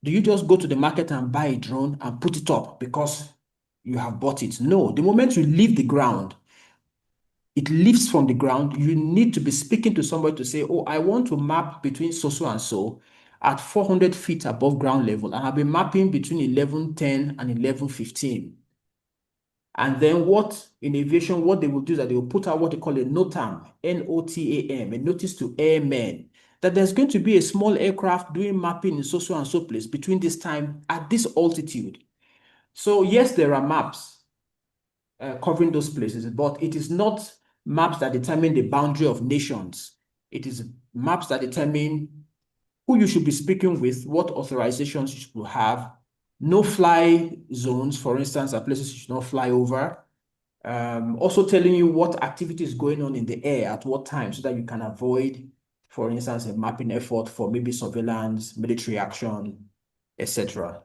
Do you just go to the market and buy a drone and put it up because you have bought it? No, the moment you leave the ground, it lifts from the ground, you need to be speaking to somebody to say, oh, I want to map between so and so at 400 feet above ground level, and I'll be mapping between 1110 and 1115. And then what in aviation, what they will do is that they will put out what they call a NOTAM, N-O-T-A-M, a notice to airmen, that there's going to be a small aircraft doing mapping in so and so place between this time at this altitude. So yes, there are maps covering those places, but it is not maps that determine the boundary of nations. It is maps that determine who you should be speaking with, what authorizations you should have, no-fly zones, for instance, are places you should not fly over. Also telling you what activity is going on in the air at what time so that you can avoid, for instance, a mapping effort for maybe surveillance, military action, etc.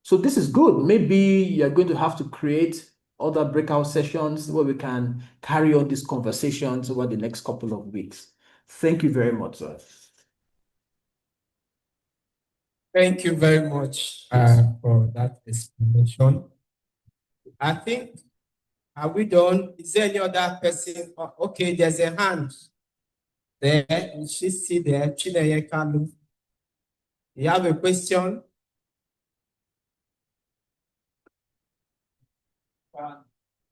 So this is good. Maybe you're going to have to create other breakout sessions where we can carry on these conversations over the next couple of weeks. Thank you very much, sir. Thank you very much for that explanation. I think, are we done? Is there any other person? Oh, okay, there's a hand there. You should see there. Chineye Kalu. You have a question?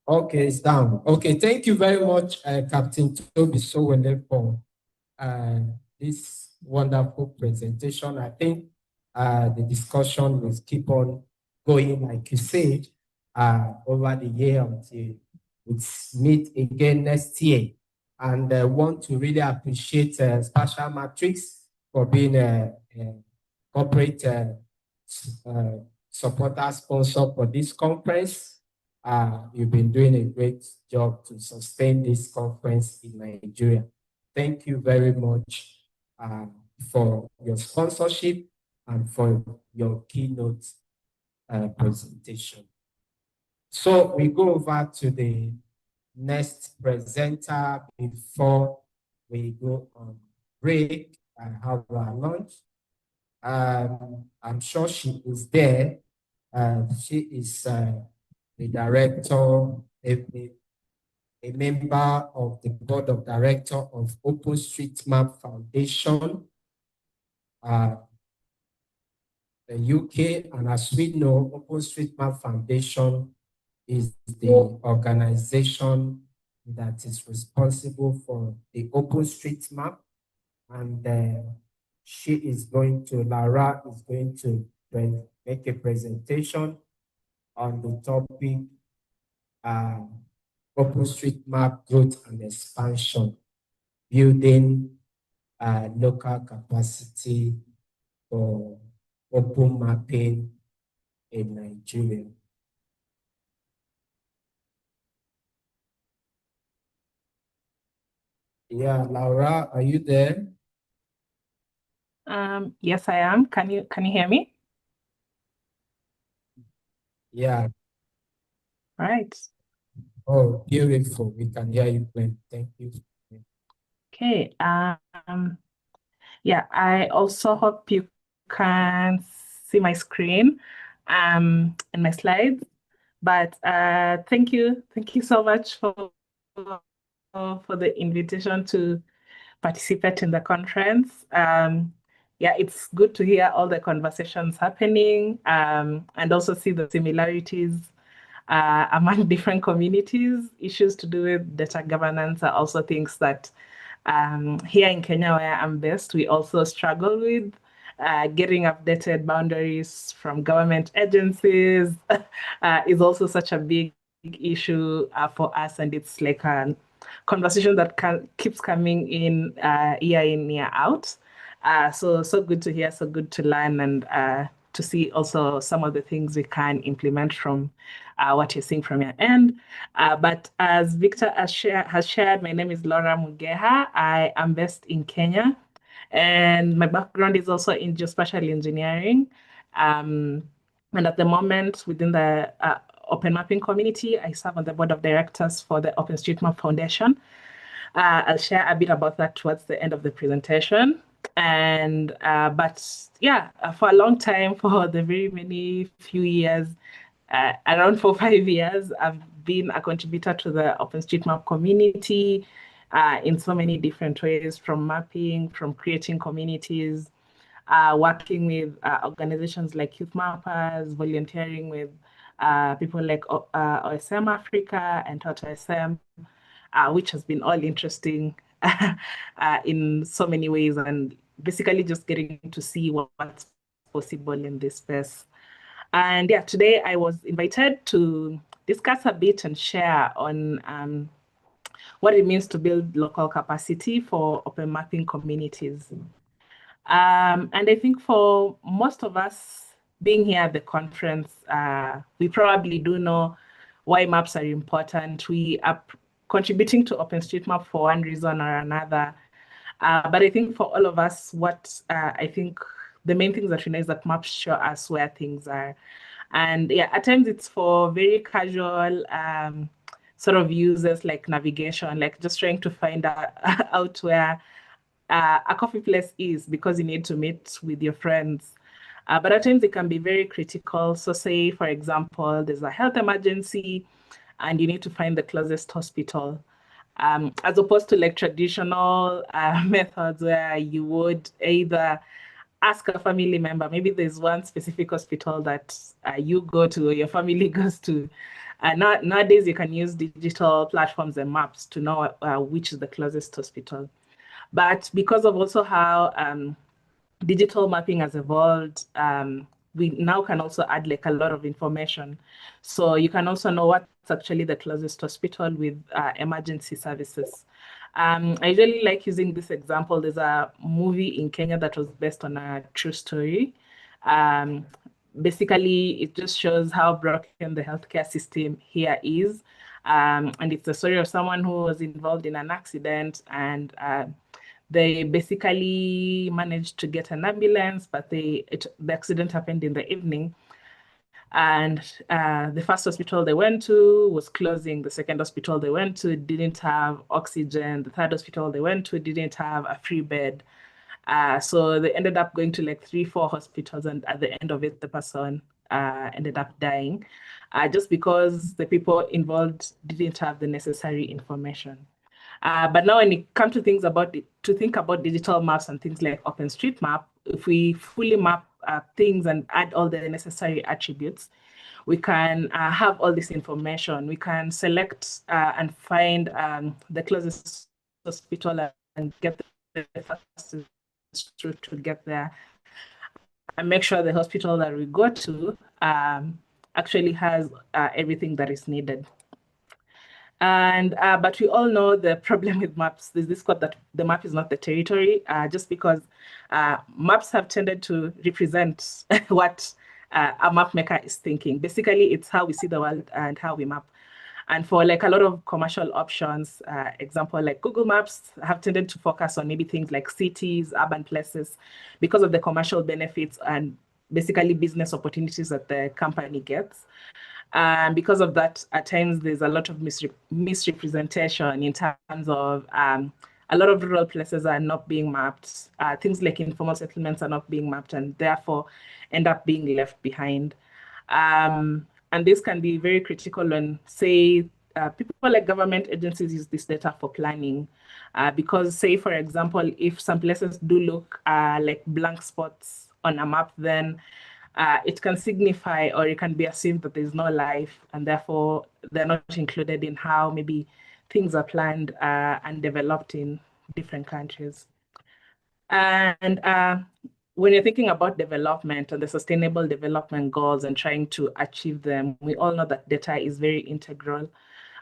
Okay, it's down. Okay, thank you very much, Captain Tobi Sowole, for this wonderful presentation. I think the discussion will keep on going, like you said, over the year until we meet again next year. And I want to really appreciate Spatial Matrix for being a corporate supporter sponsor for this conference. You've been doing a great job to sustain this conference in Nigeria. Thank you very much for your sponsorship and for your keynote presentation. So we go over to the next presenter before we go on break and have our lunch. I'm sure she is there. She is the director, a member of the board of directors of OpenStreetMap Foundation, the UK, and as we know, OpenStreetMap Foundation is the organization that is responsible for the OpenStreetMap, and she is going to, Laura is going to make a presentation on the topic OpenStreetMap growth and expansion, building local capacity for open mapping in Nigeria. Yeah, Laura, are you there? Yes, I am. Can you hear me? Yeah. Right. Oh, beautiful. We can hear you playing. Thank you. Okay. Yeah, I also hope you can see my screen and my slides. But thank you so much for the invitation to participate in the conference. Yeah, it's good to hear all the conversations happening and also see the similarities among different communities. Issues to do with data governance are also things that here in Kenya, where I'm based, we also struggle with. Getting updated boundaries from government agencies is also such a big issue for us, and it's like a conversation that keeps coming in, year out. So good to hear, so good to learn, and to see also some of the things we can implement from what you're seeing from your end. But as Victor has shared, my name is Laura Mugeha. I am based in Kenya, and my background is also in geospatial engineering. And at the moment, within the open mapping community, I serve on the board of directors for the OpenStreetMap Foundation. I'll share a bit about that towards the end of the presentation. And but yeah, for a long time, for the very many few years, around 4 or 5 years, I've been a contributor to the OpenStreetMap community in so many different ways, from mapping, from creating communities, working with organizations like Youth Mappers, volunteering with people like OSM Africa and TOTOSM, which has been all interesting in so many ways, and basically just getting to see what's possible in this space. And yeah, today I was invited to discuss a bit and share on what it means to build local capacity for open mapping communities. And I think for most of us being here at the conference, we probably do know why maps are important. We are contributing to OpenStreetMap for one reason or another. But I think for all of us, what I think the main things that we know is that maps show us where things are. And yeah, at times it's for very casual sort of users like navigation, like just trying to find out where a coffee place is because you need to meet with your friends. But at times it can be very critical. So say, for example, there's a health emergency and you need to find the closest hospital. As opposed to like traditional methods where you would either ask a family member, maybe there's one specific hospital that you go to or your family goes to. Nowadays, you can use digital platforms and maps to know which is the closest hospital. But because of also how digital mapping has evolved, we now can also add like a lot of information. So you can also know what's actually the closest hospital with emergency services. I really like using this example. There's a movie in Kenya that was based on a true story. Basically, it just shows how broken the healthcare system here is. And it's a story of someone who was involved in an accident and they basically managed to get an ambulance, but the accident happened in the evening. And the first hospital they went to was closing. The second hospital they went to didn't have oxygen. The third hospital they went to didn't have a free bed. So they ended up going to like 3-4 hospitals. And at the end of it, the person ended up dying just because the people involved didn't have the necessary information. But now when it comes to think about digital maps and things like OpenStreetMap, if we fully map things and add all the necessary attributes, we can have all this information. We can select and find the closest hospital and get the fastest route to get there, and make sure the hospital that we go to actually has everything that is needed. And but we all know the problem with maps. There's this quote that the map is not the territory, just because maps have tended to represent what a map maker is thinking. Basically, it's how we see the world and how we map. And for like a lot of commercial options, example like Google Maps have tended to focus on maybe things like cities, urban places, because of the commercial benefits and basically business opportunities that the company gets. Because of that, at times there's a lot of misrepresentation in terms of a lot of rural places are not being mapped. Things like informal settlements are not being mapped and therefore end up being left behind. And this can be very critical when, say, people like government agencies use this data for planning. Because, say, for example, if some places do look like blank spots on a map, then it can signify or it can be assumed that there's no life and therefore they're not included in how maybe things are planned and developed in different countries. And when you're thinking about development and the sustainable development goals and trying to achieve them, we all know that data is very integral.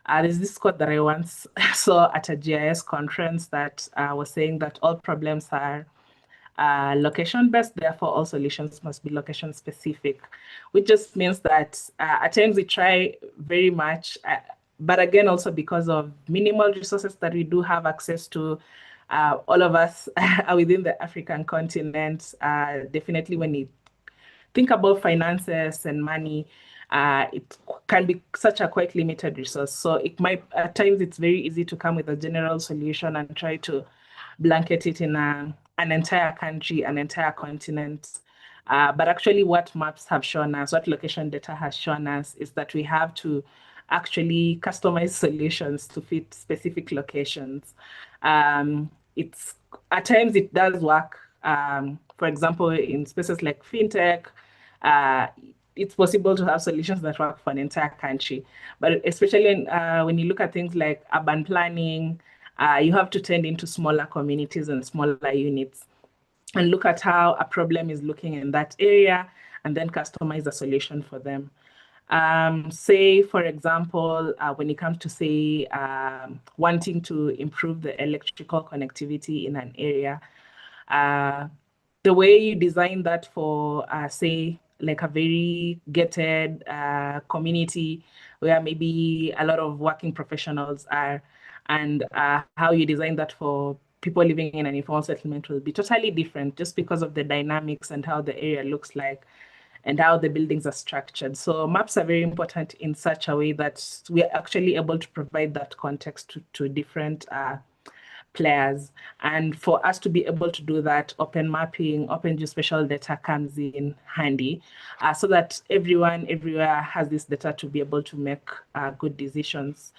There's this quote that I once saw at a GIS conference that was saying that all problems are location-based, therefore all solutions must be location-specific, which just means that at times we try very much, but again, also because of minimal resources that we do have access to, all of us are within the African continent. Definitely when you think about finances and money, it can be such a quite limited resource. So it might, at times it's very easy to come with a general solution and try to blanket it in an entire country, an entire continent. But actually what maps have shown us, what location data has shown us is that we have to actually customize solutions to fit specific locations. It's at times it does work. For example, in spaces like fintech, it's possible to have solutions that work for an entire country. But especially when you look at things like urban planning, you have to tend into smaller communities and smaller units and look at how a problem is looking in that area and then customize a solution for them. Say, for example, when it comes to, say, wanting to improve the electrical connectivity in an area, the way you design that for, say, like a very gated community where maybe a lot of working professionals are, and how you design that for people living in an informal settlement will be totally different just because of the dynamics and how the area looks like and how the buildings are structured. So maps are very important in such a way that we are actually able to provide that context to different players. And for us to be able to do that, open mapping, open geospatial data comes in handy so that everyone everywhere has this data to be able to make good decisions,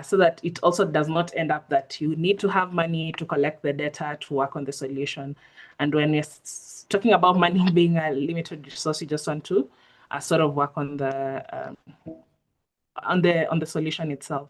so that it also does not end up that you need to have money to collect the data to work on the solution. And when we're talking about money being a limited resource, you just want to sort of work on the solution itself.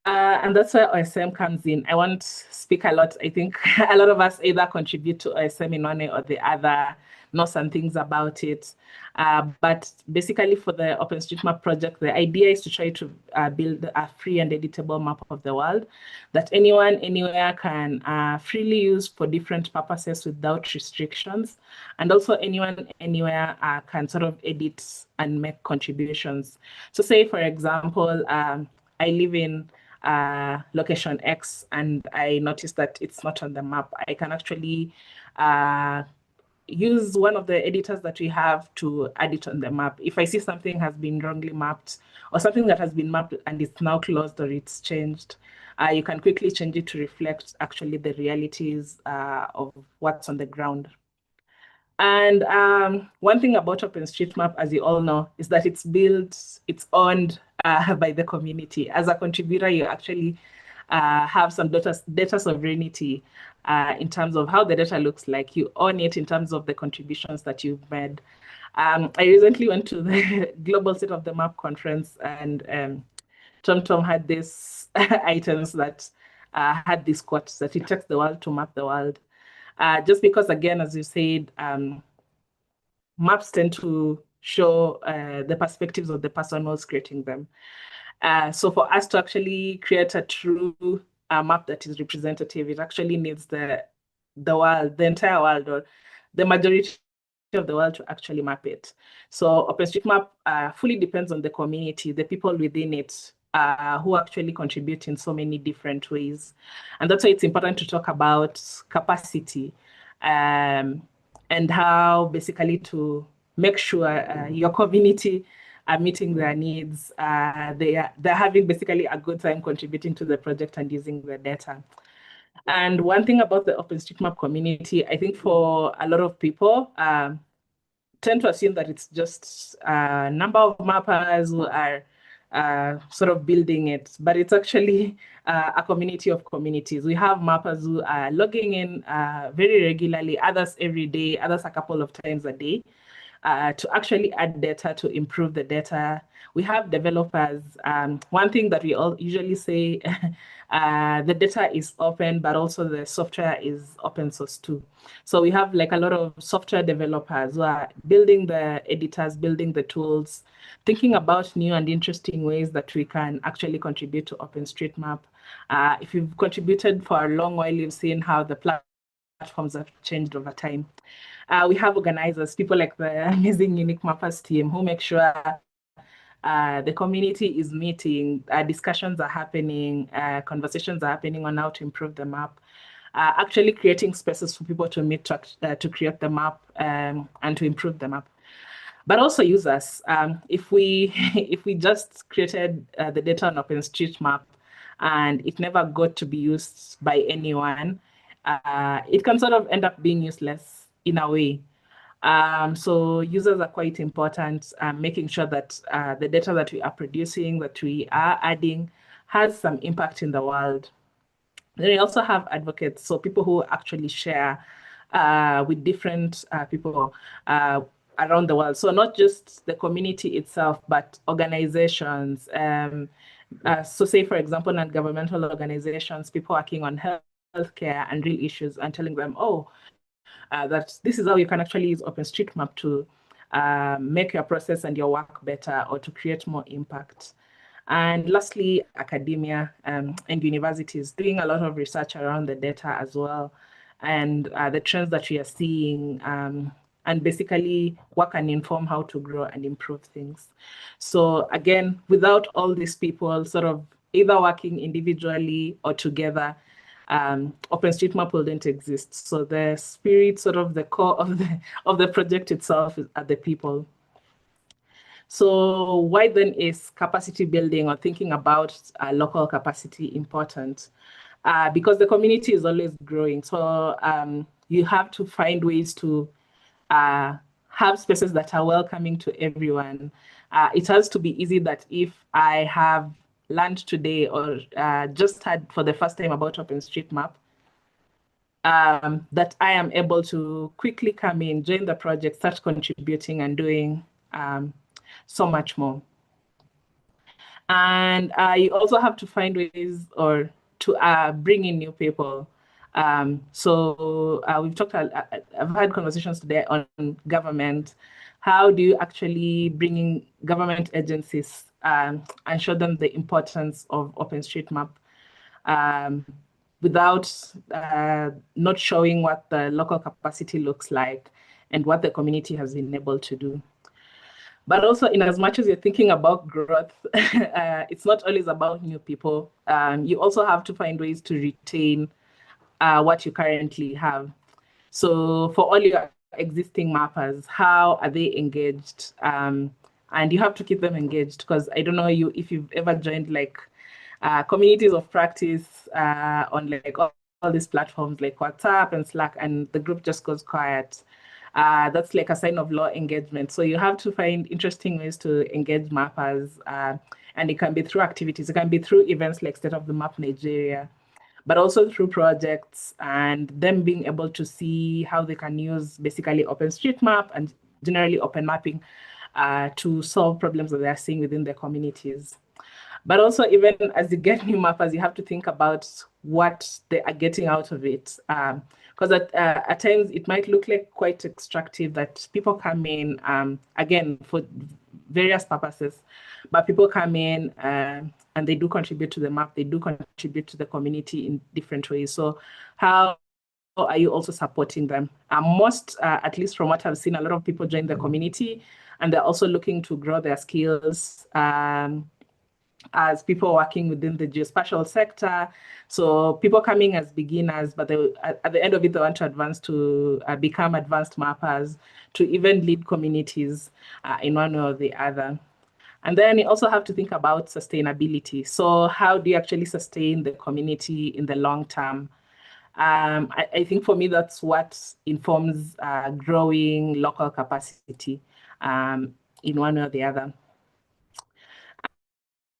And that's where OSM comes in. I won't speak a lot. I think a lot of us either contribute to OSM in one way or the other, know some things about it. But basically for the OpenStreetMap project, the idea is to try to build a free and editable map of the world that anyone, anywhere can freely use for different purposes without restrictions. And also anyone, anywhere can sort of edit and make contributions. So say, for example, I live in location X and I noticed that it's not on the map. I can actually use one of the editors that we have to add it on the map. If I see something has been wrongly mapped or something that has been mapped and it's now closed or it's changed, you can quickly change it to reflect actually the realities of what's on the ground. And one thing about OpenStreetMap, as you all know, is that it's owned by the community. As a contributor, you actually have some data sovereignty in terms of how the data looks like. You own it in terms of the contributions that you've made. I recently went to the Global State of the Map conference, and Tom had these items that had these quotes that it takes the world to map the world. Just because, again, as you said, maps tend to show the perspectives of the person who's creating them. So for us to actually create a true map that is representative, it actually needs the world, the entire world, or the majority of the world to actually map it. So OpenStreetMap fully depends on the community, the people within it, who actually contribute in so many different ways. And that's why it's important to talk about capacity and how basically to make sure your community are meeting their needs. They're having basically a good time contributing to the project and using the data. And one thing about the OpenStreetMap community, I think for a lot of people, tend to assume that it's just a number of mappers who are sort of building it, but it's actually a community of communities. We have mappers who are logging in very regularly, others every day, others a couple of times a day, to actually add data to improve the data. We have developers. One thing that we all usually say, the data is open, but also the software is open source too. So we have like a lot of software developers who are building the editors, building the tools, thinking about new and interesting ways that we can actually contribute to OpenStreetMap. If you've contributed for a long while, you've seen how the platforms have changed over time. We have organizers, people like the amazing Unique Mappers team who make sure the community is meeting, discussions are happening, conversations are happening on how to improve the map, actually creating spaces for people to meet to create the map and to improve the map. But also users. If we just created the data on OpenStreetMap and it never got to be used by anyone, it can sort of end up being useless in a way. So users are quite important, making sure that the data that we are producing, that we are adding, has some impact in the world. Then we also have advocates, so people who actually share with different people around the world. So not just the community itself, but organizations. So say, for example, non-governmental organizations, people working on healthcare and real issues, and telling them, oh, that this is how you can actually use OpenStreetMap to make your process and your work better or to create more impact. And lastly, academia and universities doing a lot of research around the data as well. and the trends that we are seeing, and basically what can inform how to grow and improve things. So again, without all these people sort of either working individually or together, OpenStreetMap wouldn't exist. So the spirit, sort of the core of the project itself are the people. So why then is capacity building or thinking about local capacity important? Because the community is always growing. So you have to find ways to have spaces that are welcoming to everyone. It has to be easy that if I have learned today or just heard for the first time about OpenStreetMap, that I am able to quickly come in, join the project, start contributing and doing so much more. And you also have to find ways or to bring in new people. So we've talked, I've had conversations today on government. How do you actually bring in government agencies and show them the importance of OpenStreetMap without not showing what the local capacity looks like and what the community has been able to do? But also, in as much as you're thinking about growth, it's not always about new people. You also have to find ways to retain what you currently have. So for all your existing mappers, how are they engaged? And you have to keep them engaged, because I don't know if you've ever joined like communities of practice on like all these platforms like WhatsApp and Slack, and the group just goes quiet. That's like a sign of low engagement. So you have to find interesting ways to engage mappers, and it can be through activities. It can be through events like State of the Map Nigeria, but also through projects and them being able to see how they can use basically OpenStreetMap and generally open mapping to solve problems that they are seeing within their communities. But also, even as you get new mappers, you have to think about what they are getting out of it. Because at times it might look like quite extractive that people come in, again, for various purposes, but people come in and they do contribute to the map, they do contribute to the community in different ways. So how are you also supporting them? Most, at least from what I've seen, a lot of people join the community and they're also looking to grow their skills as people working within the geospatial sector. So people coming as beginners, but they, at the end of it, they want to advance to become advanced mappers, to even lead communities in one way or the other. And then you also have to think about sustainability. So how do you actually sustain the community in the long term? I think for me, that's what informs growing local capacity in one way or the other.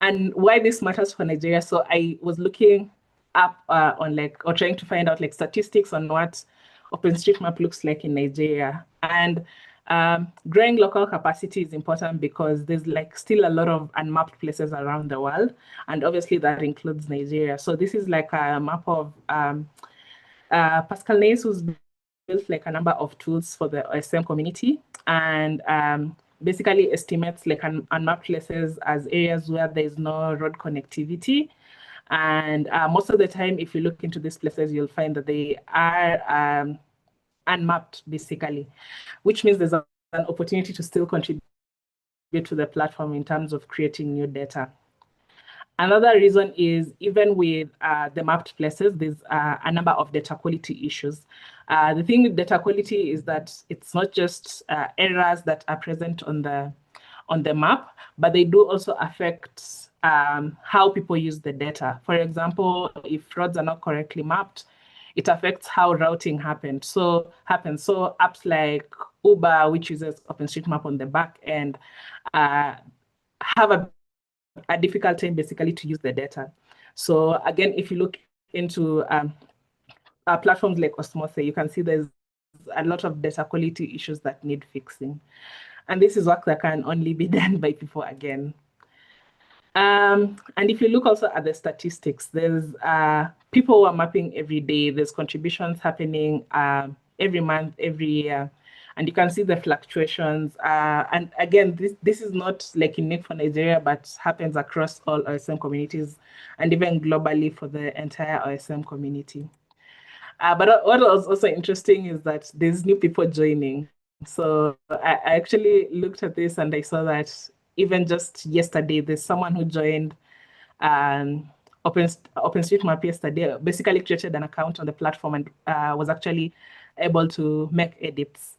And why this matters for Nigeria. So I was looking up on like, or trying to find out like statistics on what OpenStreetMap looks like in Nigeria. And growing local capacity is important because there's like still a lot of unmapped places around the world. And obviously that includes Nigeria. So this is like a map of Pascal Nays, who's built like a number of tools for the OSM community. And basically estimates like unmapped places as areas where there's no road connectivity. And most of the time, if you look into these places, you'll find that they are unmapped, basically, which means there's an opportunity to still contribute to the platform in terms of creating new data. Another reason is even with the mapped places, there's a number of data quality issues. The thing with data quality is that it's not just errors that are present on the map, but they do also affect how people use the data. For example, if roads are not correctly mapped, it affects how routing happens. So apps like Uber, which uses OpenStreetMap on the back end, have a difficult time basically to use the data. So again, if you look into platforms like Osmose, you can see there's a lot of data quality issues that need fixing. And this is work that can only be done by people again. And if you look also at the statistics, there's people who are mapping every day, there's contributions happening every month, every year. And you can see the fluctuations. And again, this is not like unique for Nigeria, but happens across all OSM communities and even globally for the entire OSM community. But what was also interesting is that there's new people joining. So I actually looked at this and I saw that even just yesterday, there's someone who joined OpenStreetMap yesterday, basically created an account on the platform and was actually able to make edits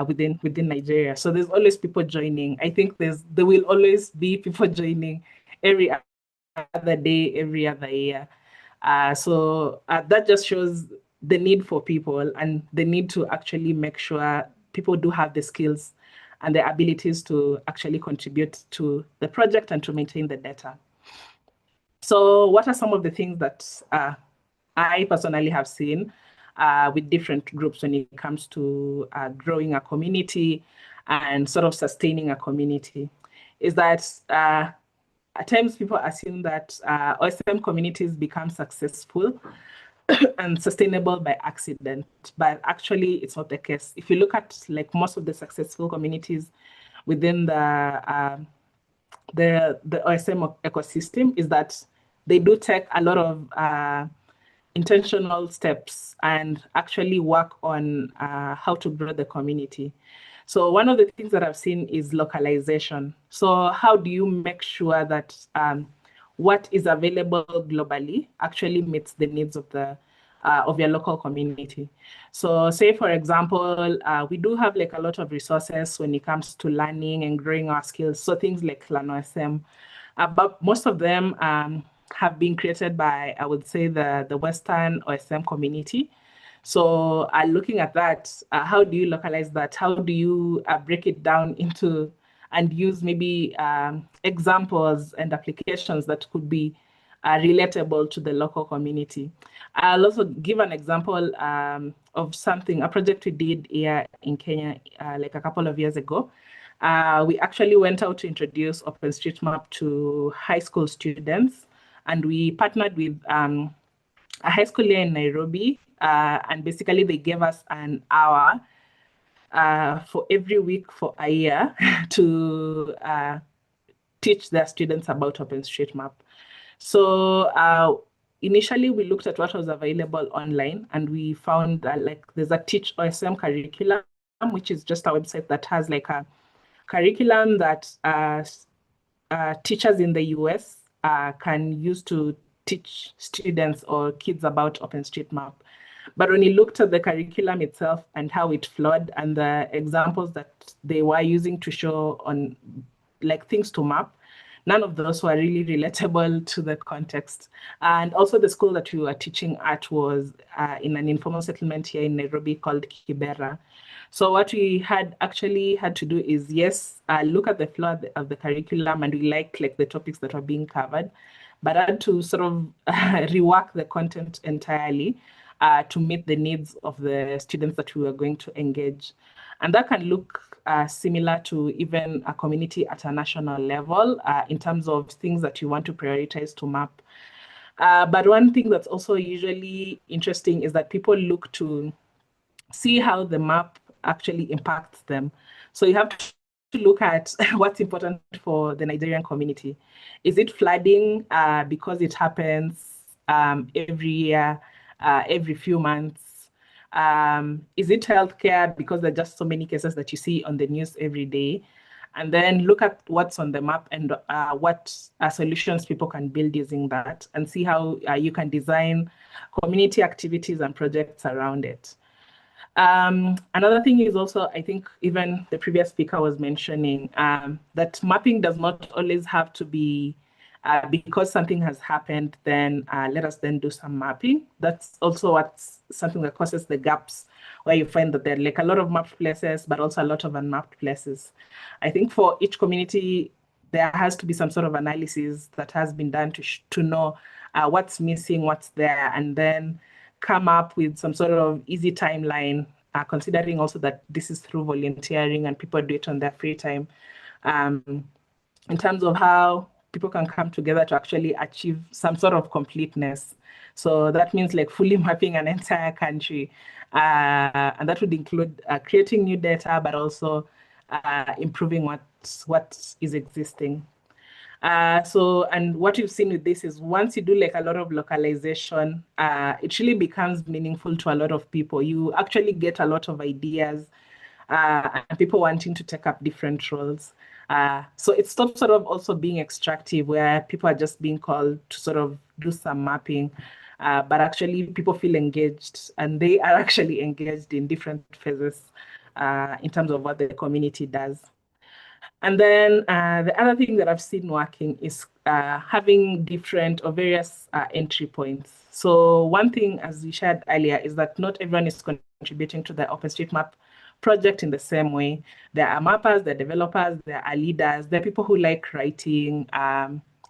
within Nigeria. So there's always people joining. I think there will always be people joining every other day, every other year. So that just shows the need for people and the need to actually make sure people do have the skills and the abilities to actually contribute to the project and to maintain the data. So what are some of the things that I personally have seen with different groups when it comes to growing a community and sort of sustaining a community is that at times people assume that OSM communities become successful and sustainable by accident, but actually it's not the case. If you look at like most of the successful communities within the OSM ecosystem, is that they do take a lot of intentional steps and actually work on how to grow the community. So one of the things that I've seen is localization. So how do you make sure that what is available globally actually meets the needs of the of your local community? So say, for example, we do have like a lot of resources when it comes to learning and growing our skills. So things like LearnOSM, but most of them have been created by, I would say, the Western OSM community. So looking at that, how do you localize that? How do you break it down into and use maybe examples and applications that could be relatable to the local community? I'll also give an example of a project we did here in Kenya like a couple of years ago. We actually went out to introduce OpenStreetMap to high school students, and we partnered with a high school here in Nairobi, and basically they gave us an hour for every week for a year to teach their students about OpenStreetMap. So initially we looked at what was available online, and we found that like there's a Teach OSM curriculum, which is just a website that has like a curriculum that teachers in the US can use to teach students or kids about OpenStreetMap. But when you looked at the curriculum itself and how it flowed and the examples that they were using to show on like things to map, none of those were really relatable to the context. And also the school that we were teaching at was in an informal settlement here in Nairobi called Kibera. So what we had to do is, yes, look at the flow of the curriculum, and we like the topics that were being covered, but I had to sort of rework the content entirely to meet the needs of the students that we were going to engage. And that can look similar to even a community at a national level in terms of things that you want to prioritize to map. But one thing that's also usually interesting is that people look to see how the map actually impacts them. So you have to look at what's important for the Nigerian community. Is it flooding because it happens every year, every few months? Is it healthcare because there are just so many cases that you see on the news every day? And then look at what's on the map and what solutions people can build using that, and see how you can design community activities and projects around it. Another thing is also, I think even the previous speaker was mentioning that mapping does not always have to be because something has happened, then let us then do some mapping. That's also something that causes the gaps, where you find that there are like a lot of mapped places, but also a lot of unmapped places. I think for each community, there has to be some sort of analysis that has been done to know what's missing, what's there, and then come up with some sort of easy timeline, considering also that this is through volunteering and people do it on their free time, in terms of how people can come together to actually achieve some sort of completeness. So that means like fully mapping an entire country. And that would include creating new data, but also improving what is existing. And what you've seen with this is once you do like a lot of localization, it really becomes meaningful to a lot of people. You actually get a lot of ideas and people wanting to take up different roles. So it stops sort of also being extractive where people are just being called to sort of do some mapping, but actually people feel engaged and they are actually engaged in different phases in terms of what the community does. And then the other thing that I've seen working is having different or various entry points. So one thing, as we shared earlier, is that not everyone is contributing to the OpenStreetMap project in the same way. There are mappers, there are developers, there are leaders, there are people who like writing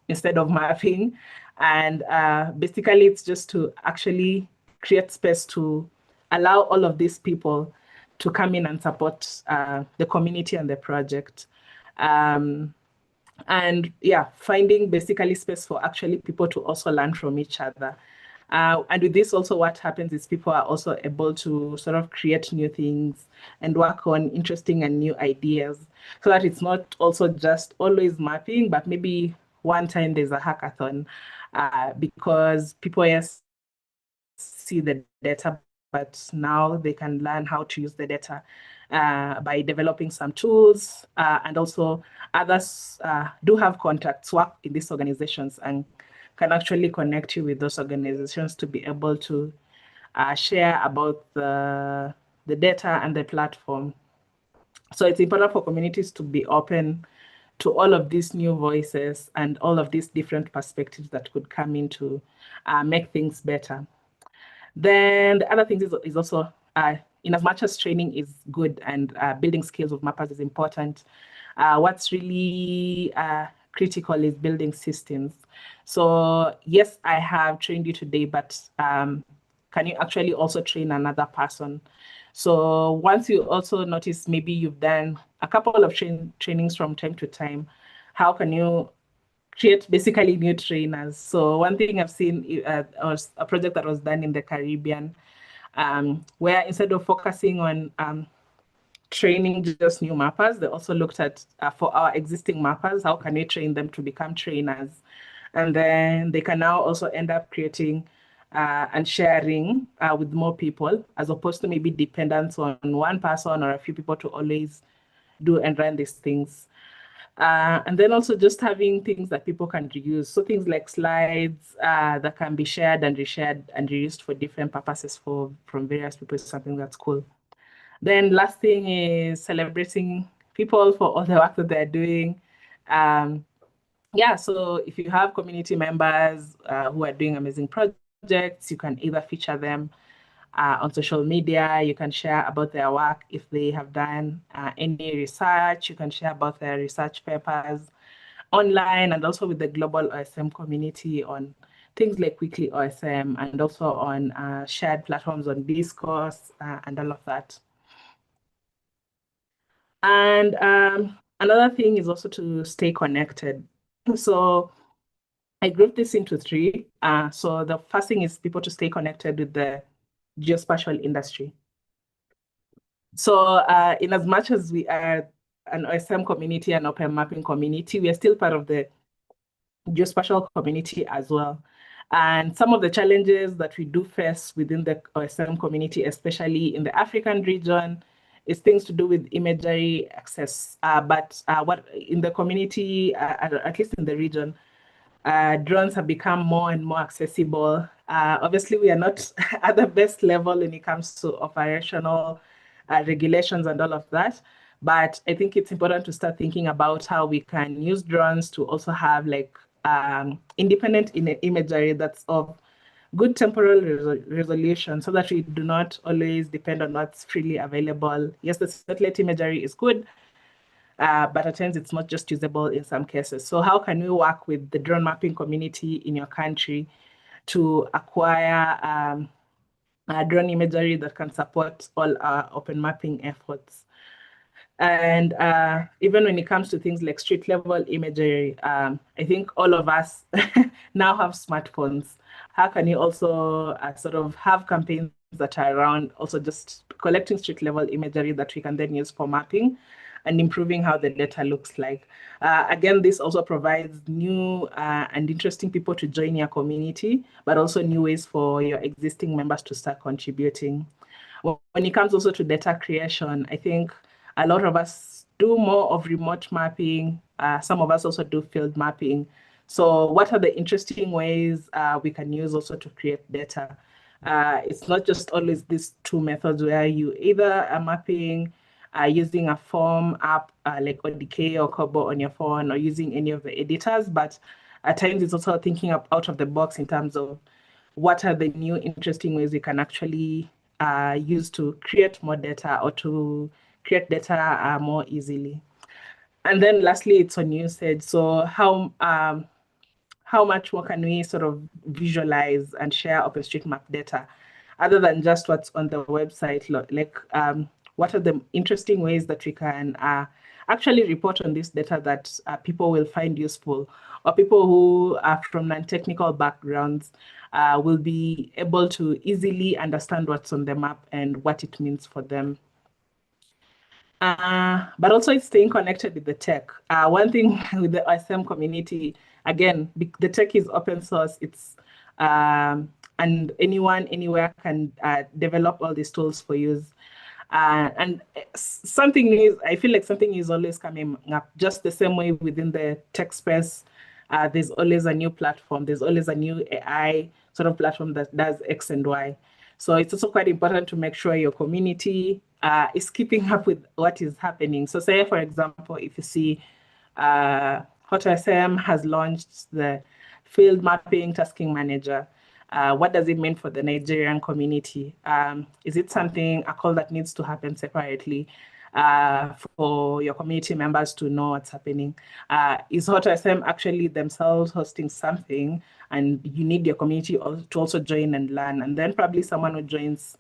instead of mapping. And basically, it's just to actually create space to allow all of these people to come in and support the community and the project. And yeah, finding basically space for actually people to also learn from each other. And with this also what happens is people are also able to sort of create new things and work on interesting and new ideas so that it's not also just always mapping, but maybe one time there's a hackathon because people see the data, but now they can learn how to use the data by developing some tools. And also others do have contacts, work in these organizations and can actually connect you with those organizations to be able to share about the data and the platform. So it's important for communities to be open to all of these new voices and all of these different perspectives that could come in to make things better. Then the other thing is also, in as much as training is good and building skills of mappers is important, what's really critical is building systems. So yes, I have trained you today, but can you actually also train another person? So once you also notice maybe you've done a couple of trainings from time to time, how can you create basically new trainers? So one thing I've seen was a project that was done in the Caribbean, where instead of focusing on training just new mappers, they also looked at for our existing mappers, how can we train them to become trainers? And then they can now also end up creating and sharing with more people, as opposed to maybe dependence on one person or a few people to always do and run these things. And then also just having things that people can reuse. So things like slides that can be shared and reshared and reused for different purposes from various people is something that's cool. Then last thing is celebrating people for all the work that they're doing. Yeah, so if you have community members who are doing amazing projects, you can either feature them on social media, you can share about their work. If they have done any research, you can share about their research papers online and also with the global OSM community on things like Weekly OSM and also on shared platforms on Discourse and all of that. And another thing is also to stay connected. So I grouped this into three. So the first thing is people to stay connected with the geospatial industry. So in as much as we are an OSM community and open mapping community, we are still part of the geospatial community as well. And some of the challenges that we do face within the OSM community, especially in the African region, is things to do with imagery access. But what in the community, at least in the region, drones have become more and more accessible. Obviously, we are not at the best level when it comes to operational regulations and all of that. But I think it's important to start thinking about how we can use drones to also have like independent imagery that's of good temporal resolution so that we do not always depend on what's freely available. Yes, the satellite imagery is good, but at times it's not just usable in some cases. So how can we work with the drone mapping community in your country to acquire drone imagery that can support all our open mapping efforts? And even when it comes to things like street level imagery, I think all of us now have smartphones. How can you also sort of have campaigns that are around also just collecting street level imagery that we can then use for mapping? and improving how the data looks like. Again, this also provides new and interesting people to join your community, but also new ways for your existing members to start contributing. When it comes also to data creation, I think a lot of us do more of remote mapping. Some of us also do field mapping. So what are the interesting ways we can use also to create data? It's not just always these two methods where you either are mapping using a form app like ODK or Kobo on your phone, or using any of the editors, but at times it's also thinking out of the box in terms of what are the new interesting ways we can actually use to create more data, or to create data more easily. And then lastly, it's on usage. So how much more can we sort of visualize and share OpenStreetMap data other than just what's on the website? Like what are the interesting ways that we can actually report on this data that people will find useful, or people who are from non-technical backgrounds will be able to easily understand what's on the map and what it means for them. But also it's staying connected with the tech. One thing with the OSM community, again, the tech is open source. It's and anyone, anywhere can develop all these tools for use. And something is, I feel like something is always coming up, just the same way within the tech space. There's always a new platform. There's always a new AI sort of platform that does X and Y. So it's also quite important to make sure your community is keeping up with what is happening. So say, for example, if you see HotSM has launched the Field Mapping Tasking Manager, what does it mean for the Nigerian community? Is it something, a call that needs to happen separately for your community members to know what's happening? Is HotSM actually themselves hosting something, and you need your community to also join and learn? And then probably someone who joins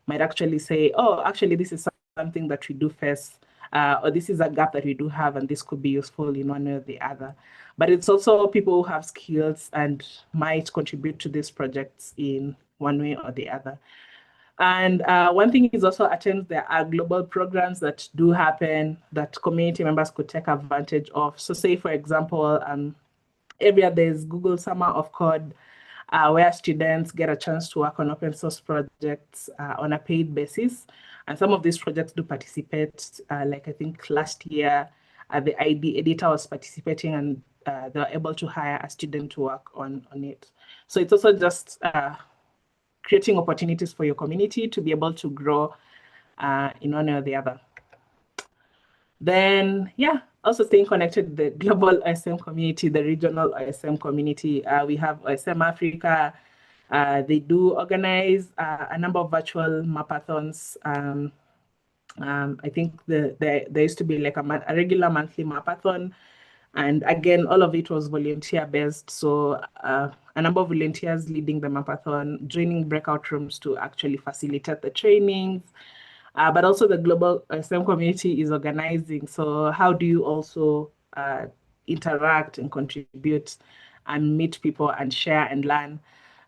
might actually say, oh, actually, this is something that we do face, or this is a gap that we do have, and this could be useful in one way or the other. But it's also people who have skills and might contribute to these projects in one way or the other. And one thing is also, at times there are global programs that do happen that community members could take advantage of. So say, for example, every year there's Google Summer of Code, where students get a chance to work on open source projects on a paid basis. And some of these projects do participate, like I think last year, the ID editor was participating, and they were able to hire a student to work on it. So it's also just creating opportunities for your community to be able to grow in one way or the other. Then, yeah, also staying connected with the global OSM community, the regional OSM community. We have OSM Africa. They do organize a number of virtual mapathons. I think there used to be like a regular monthly mapathon. And again, all of it was volunteer-based. So a number of volunteers leading the mapathon, joining breakout rooms to actually facilitate the trainings. But also the global STEM community is organizing. So how do you also interact and contribute and meet people and share and learn?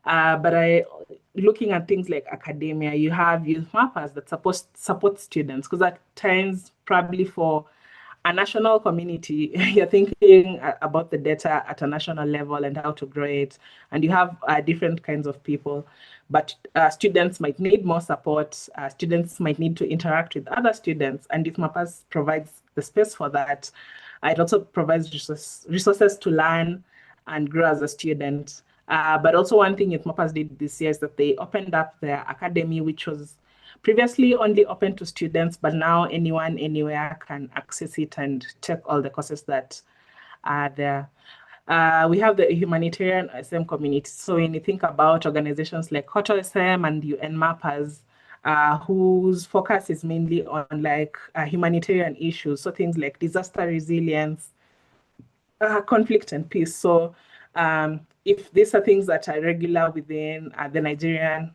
But looking at things like academia, you have youth mappers that support students, because at times, probably for a national community, you're thinking about the data at a national level and how to grow it. And you have different kinds of people, but students might need more support. Students might need to interact with other students, and Youth Mappers provides the space for that. It also provides resources to learn and grow as a student. But also one thing Youth Mappers did this year is that they opened up their academy, which was previously only open to students, but now anyone, anywhere can access it and take all the courses that are there. We have the humanitarian OSM community. So when you think about organizations like HotOSM and UN Mappers, whose focus is mainly on like humanitarian issues, so things like disaster resilience, conflict and peace. So if these are things that are regular within the Nigerian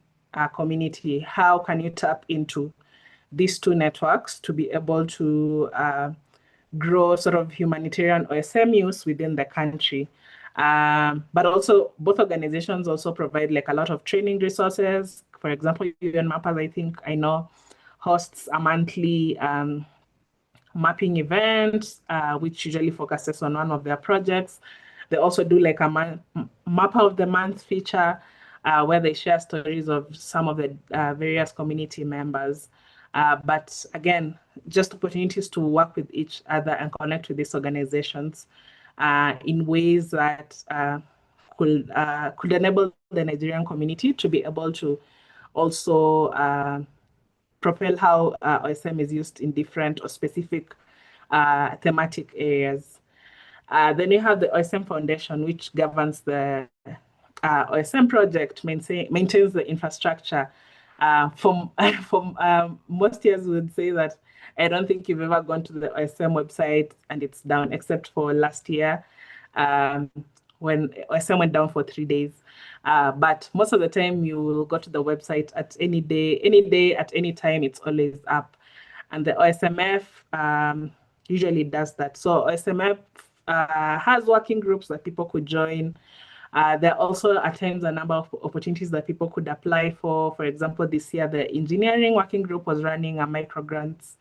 community, how can you tap into these two networks to be able to grow sort of humanitarian OSM use within the country? But also both organizations also provide like a lot of training resources. For example, UN Mappers, I know, hosts a monthly mapping event, which usually focuses on one of their projects. They also do like a Mapper of the Month feature, where they share stories of some of the various community members. But again, just opportunities to work with each other and connect with these organizations in ways that could enable the Nigerian community to be able to also propel how OSM is used in different or specific thematic areas. Then you have the OSM Foundation, which governs the OSM project, maintains the infrastructure. From most years, we would say that I don't think you've ever gone to the OSM website and it's down, except for last year when OSM went down for 3 days. But most of the time, you will go to the website at any day, at any time, it's always up. And the OSMF usually does that. So OSMF has working groups that people could join. There are also at times a number of opportunities that people could apply for. For example, this year, the engineering working group was running a microgrants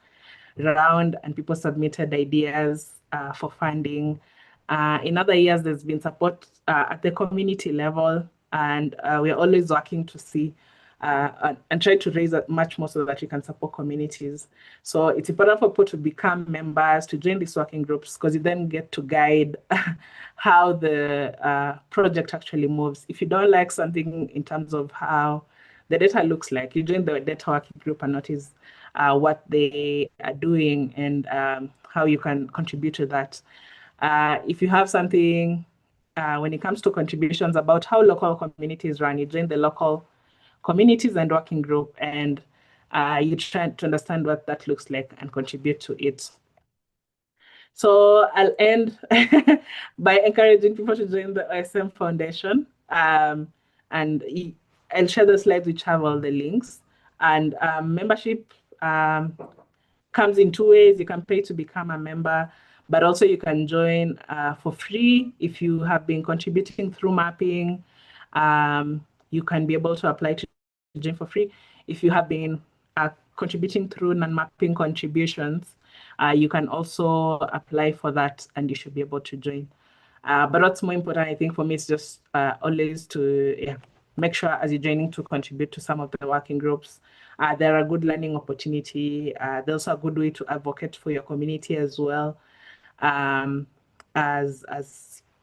round and people submitted ideas for funding. In other years, there's been support at the community level, and we're always working to see and try to raise much more so that we can support communities. So it's important for people to become members, to join these working groups, because you then get to guide how the project actually moves. If you don't like something in terms of how the data looks like, you join the data working group and notice what they are doing and how you can contribute to that. If you have something when it comes to contributions about how local communities run, you join the local communities and working group, and you try to understand what that looks like and contribute to it. So I'll end by encouraging people to join the OSM Foundation. And I'll share the slides which have all the links. And membership comes in 2 ways. You can pay to become a member, but also you can join for free if you have been contributing through mapping. You can be able to apply to join for free. If you have been contributing through non-mapping contributions, you can also apply for that and you should be able to join. But what's more important, I think, for me is just always to make sure as you're joining to contribute to some of the working groups. There are good learning opportunity. There's a good way to advocate for your community as well, as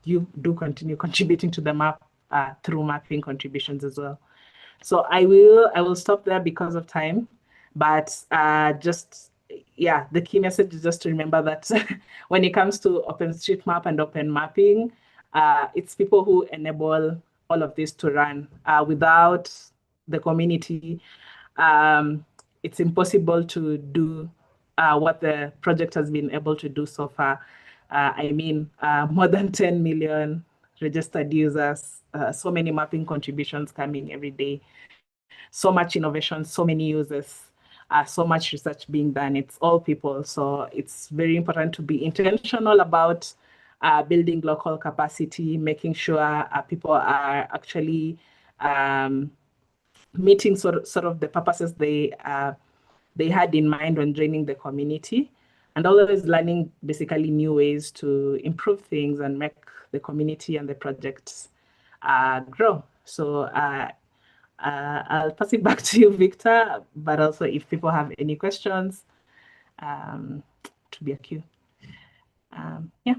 you do continue contributing to the map through mapping contributions as well. So I will stop there because of time, but the key message is just to remember that when it comes to OpenStreetMap and open mapping, it's people who enable all of this to run. Without the community, it's impossible to do what the project has been able to do so far. I mean, more than 10 million registered users, so many mapping contributions coming every day, so much innovation, so many users, so much research being done. It's all people. So it's very important to be intentional about building local capacity, making sure people are actually meeting sort of the purposes they had in mind when joining the community, and always learning basically new ways to improve things and make the community and the projects grow. So I'll pass it back to you, Victor, but also if people have any questions, to be a queue. Yeah.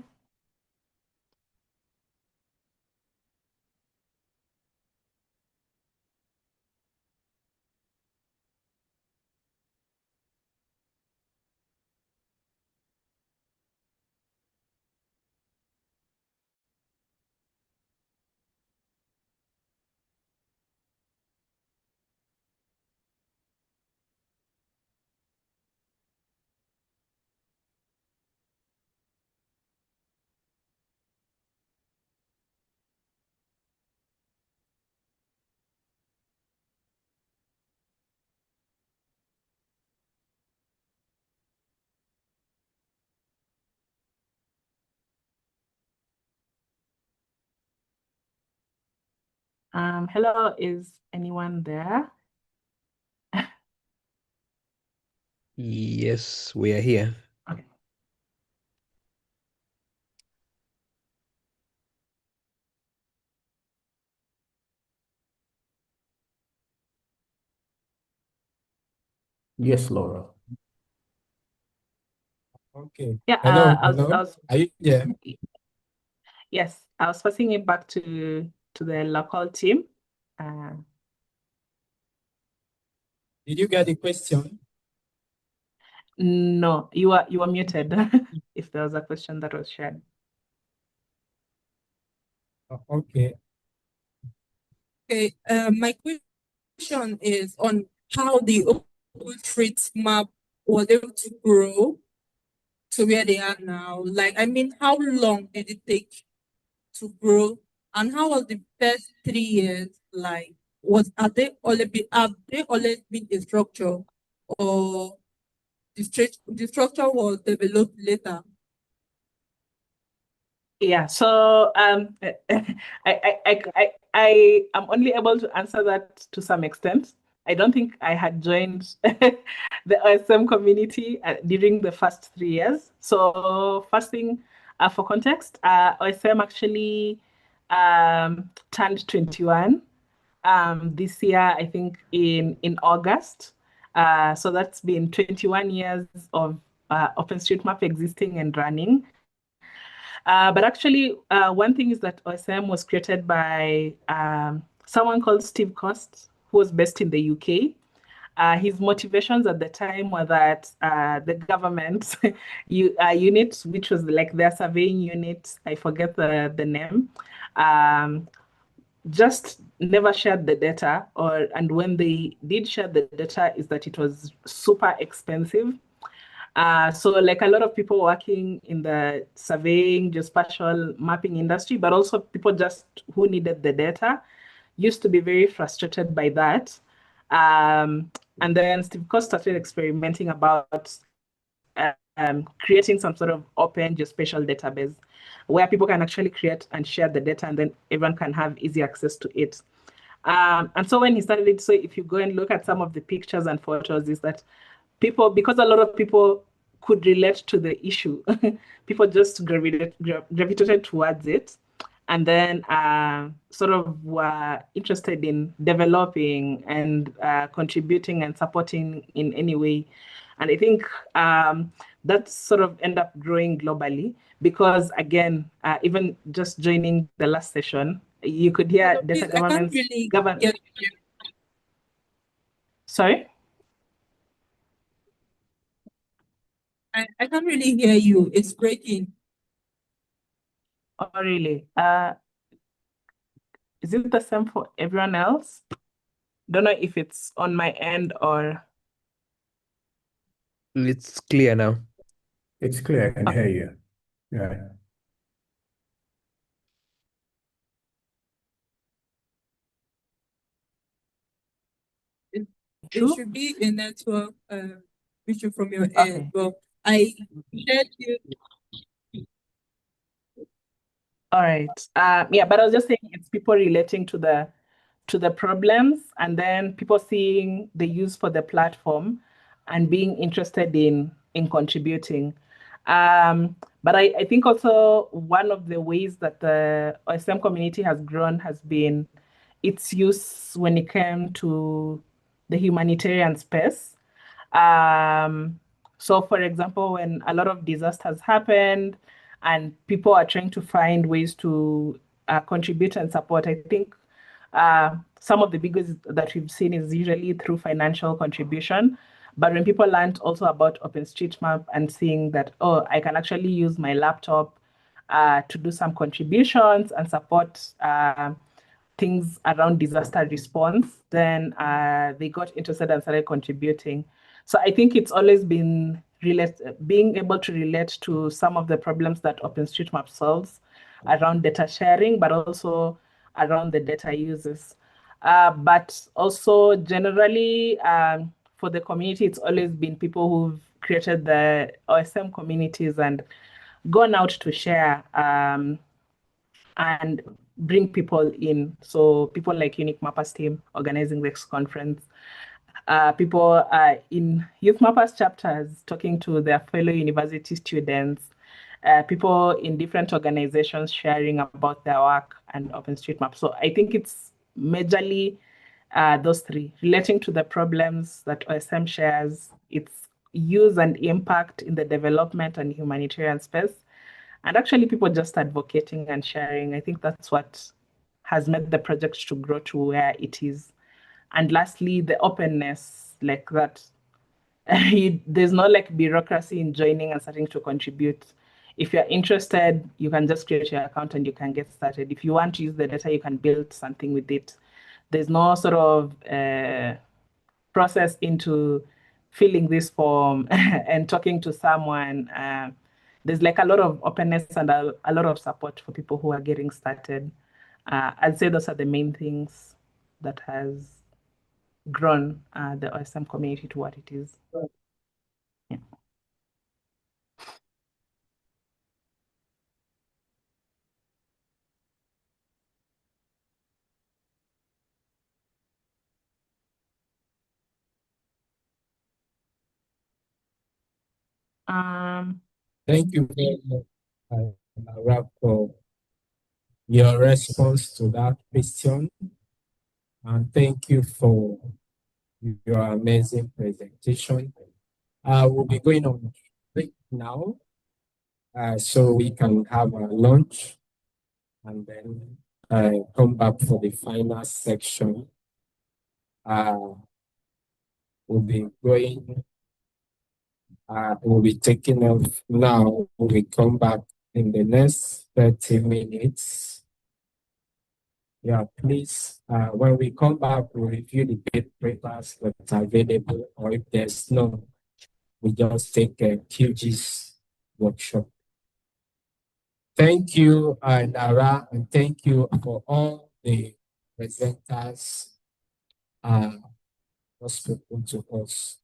Hello, is anyone there? Yes, we are here. Okay. Yes, Laura. Okay. Yeah, Hello, I was, hello. I was, Are you there? yes, I was passing it back to the local team. Did you get the question? No, you are muted if there was a question that was shared. Okay. Okay, my question is on how the OpenStreetMap was able to grow to where they are now. Like, I mean, how long did it take to grow, and how was the first 3 years like? Have they always been a structure, or the structure was developed later? Yeah, so I am only able to answer that to some extent. I don't think I had joined the OSM community during the first 3 years. So first thing, for context, OSM actually turned 21 this year, I think in August. So that's been 21 years of OpenStreetMap existing and running. But actually, one thing is that OSM was created by someone called Steve Cost, who was based in the UK. His motivations at the time were that the government unit, which was like their surveying unit, I forget the name, just never shared the data, and when they did share the data, is that it was super expensive. So like a lot of people working in the surveying, geospatial mapping industry, but also people just who needed the data, used to be very frustrated by that. And then Steve Cost started experimenting about creating some sort of open geospatial database where people can actually create and share the data, and then everyone can have easy access to it. And so when he started it, so if you go and look at some of the pictures and photos, is that people, because a lot of people could relate to the issue, people just gravitated towards it, and then sort of were interested in developing and contributing and supporting in any way. And I think that sort of end up growing globally because, again, even just joining the last session, you could hear data governments. Really Sorry? I can't really hear you. It's breaking. Oh, really? Is it the same for everyone else? Don't know if it's on my end or. It's clear now. It's clear. I can hear you. Yeah. It should be a network issue from your end, but I heard you. All right. Yeah, but I was just saying it's people relating to the problems, and then people seeing the use for the platform and being interested in contributing. But I think also one of the ways that the OSM community has grown has been its use when it came to the humanitarian space. So for example, when a lot of disasters happened and people are trying to find ways to contribute and support, I think some of the biggest that we've seen is usually through financial contribution. But when people learned also about OpenStreetMap and seeing that, oh, I can actually use my laptop to do some contributions and support things around disaster response, then they got interested and started contributing. So I think it's always been being able to relate to some of the problems that OpenStreetMap solves around data sharing, but also around the data uses. But also generally, for the community, it's always been people who've created the OSM communities and gone out to share and bring people in. So people like Unique Mappers team organizing this conference, people in Youth Mappers chapters talking to their fellow university students, people in different organizations sharing about their work and OpenStreetMap. So I think it's majorly those three, relating to the problems that OSM shares, its use and impact in the development and humanitarian space, and actually people just advocating and sharing. I think that's what has made the project to grow to where it is. And lastly, the openness, like that. There's no like bureaucracy in joining and starting to contribute. If you're interested, you can just create your account and you can get started. If you want to use the data, you can build something with it. There's no sort of process into filling this form and talking to someone. There's like a lot of openness and a lot of support for people who are getting started. I'd say those are the main things that has grown the OSM community to what it is. Yeah. Thank you very much, Lara, for your response to that question. And thank you for your amazing presentation. We'll be going on break now, so we can have a lunch and then come back for the final section. We'll be going, we'll be taking off now. We'll come back in the next 30 minutes. Yeah, please, when we come back, we'll review the papers that are available, or if there's no, we just take a QGIS workshop. Thank you, Lara, and thank you for all the presenters who spoken to us.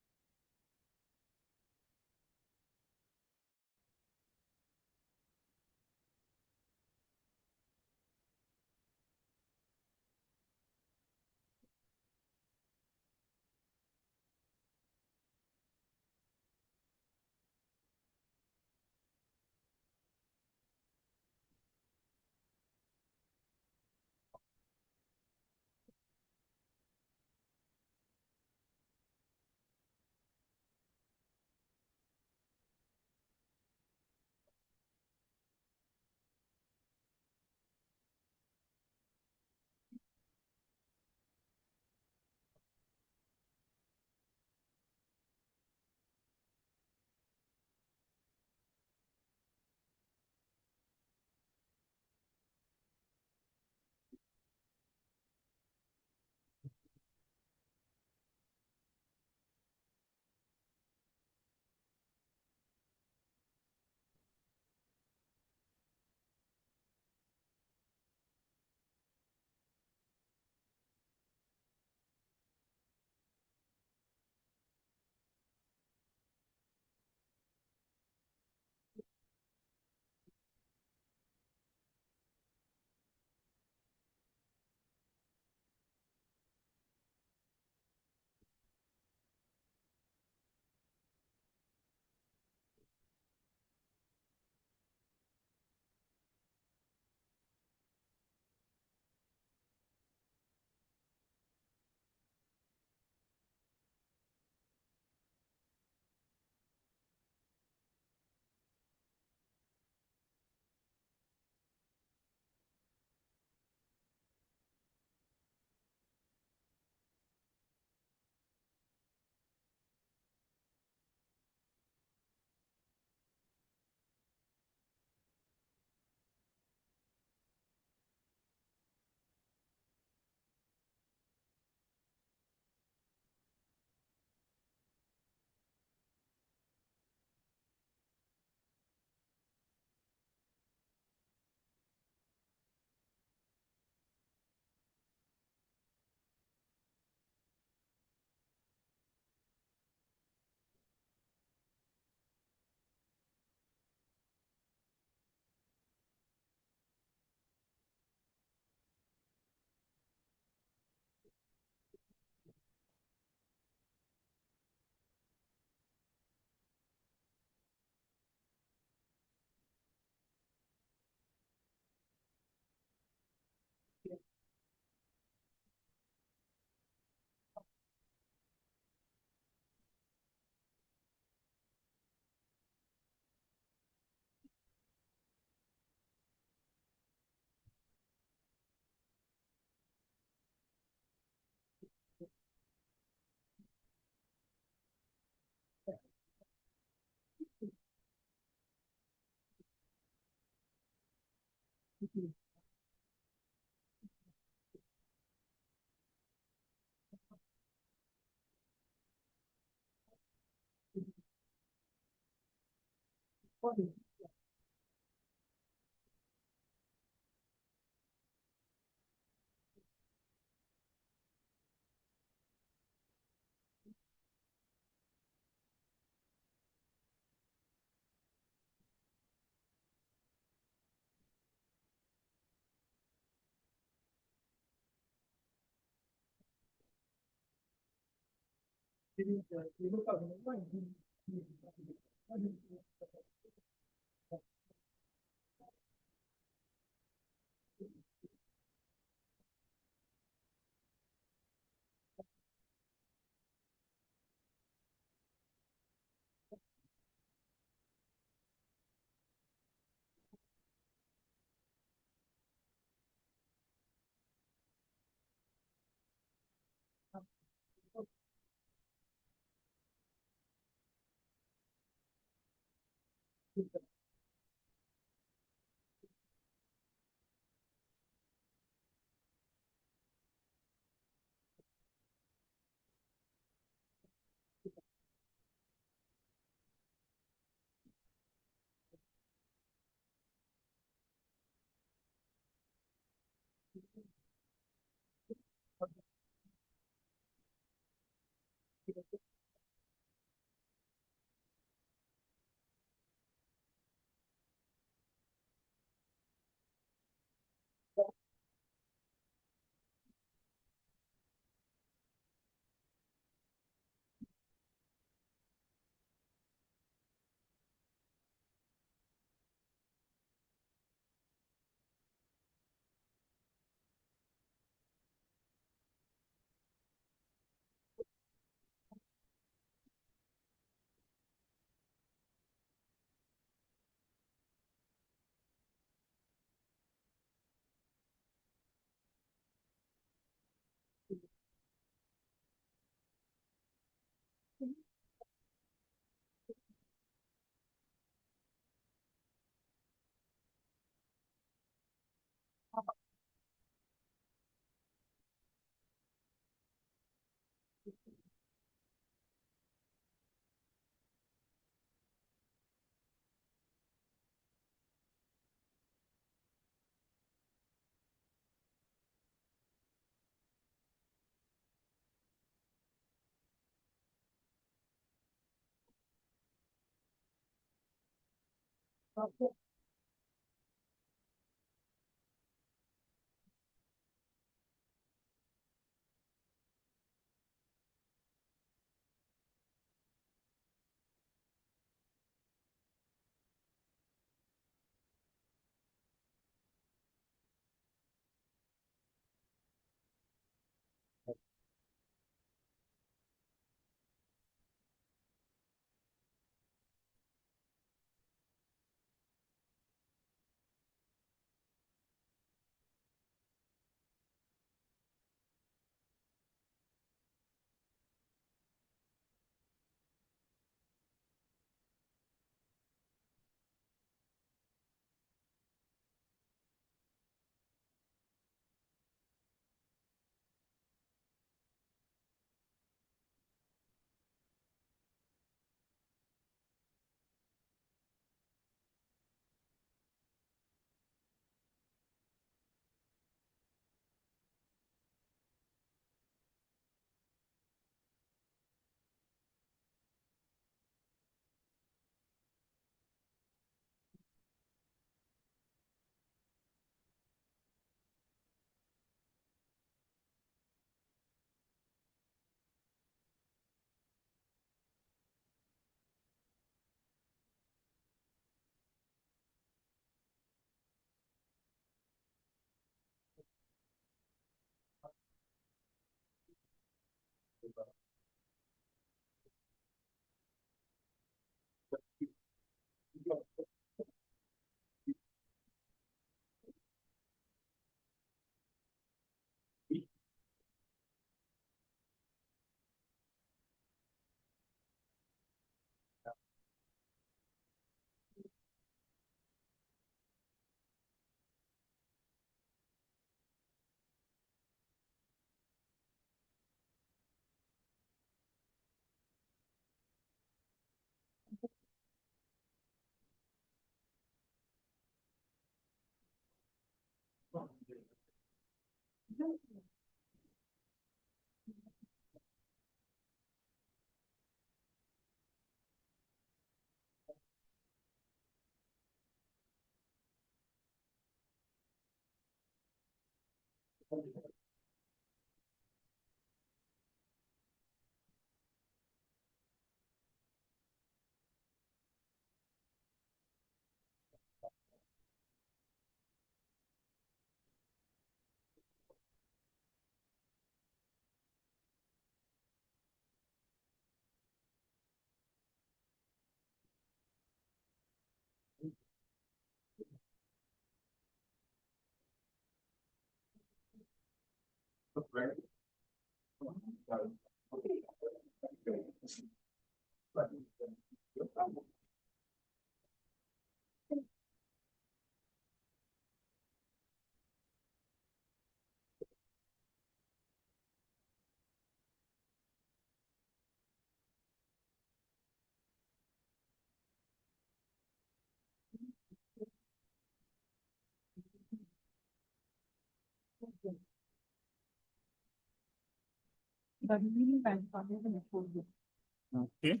Okay.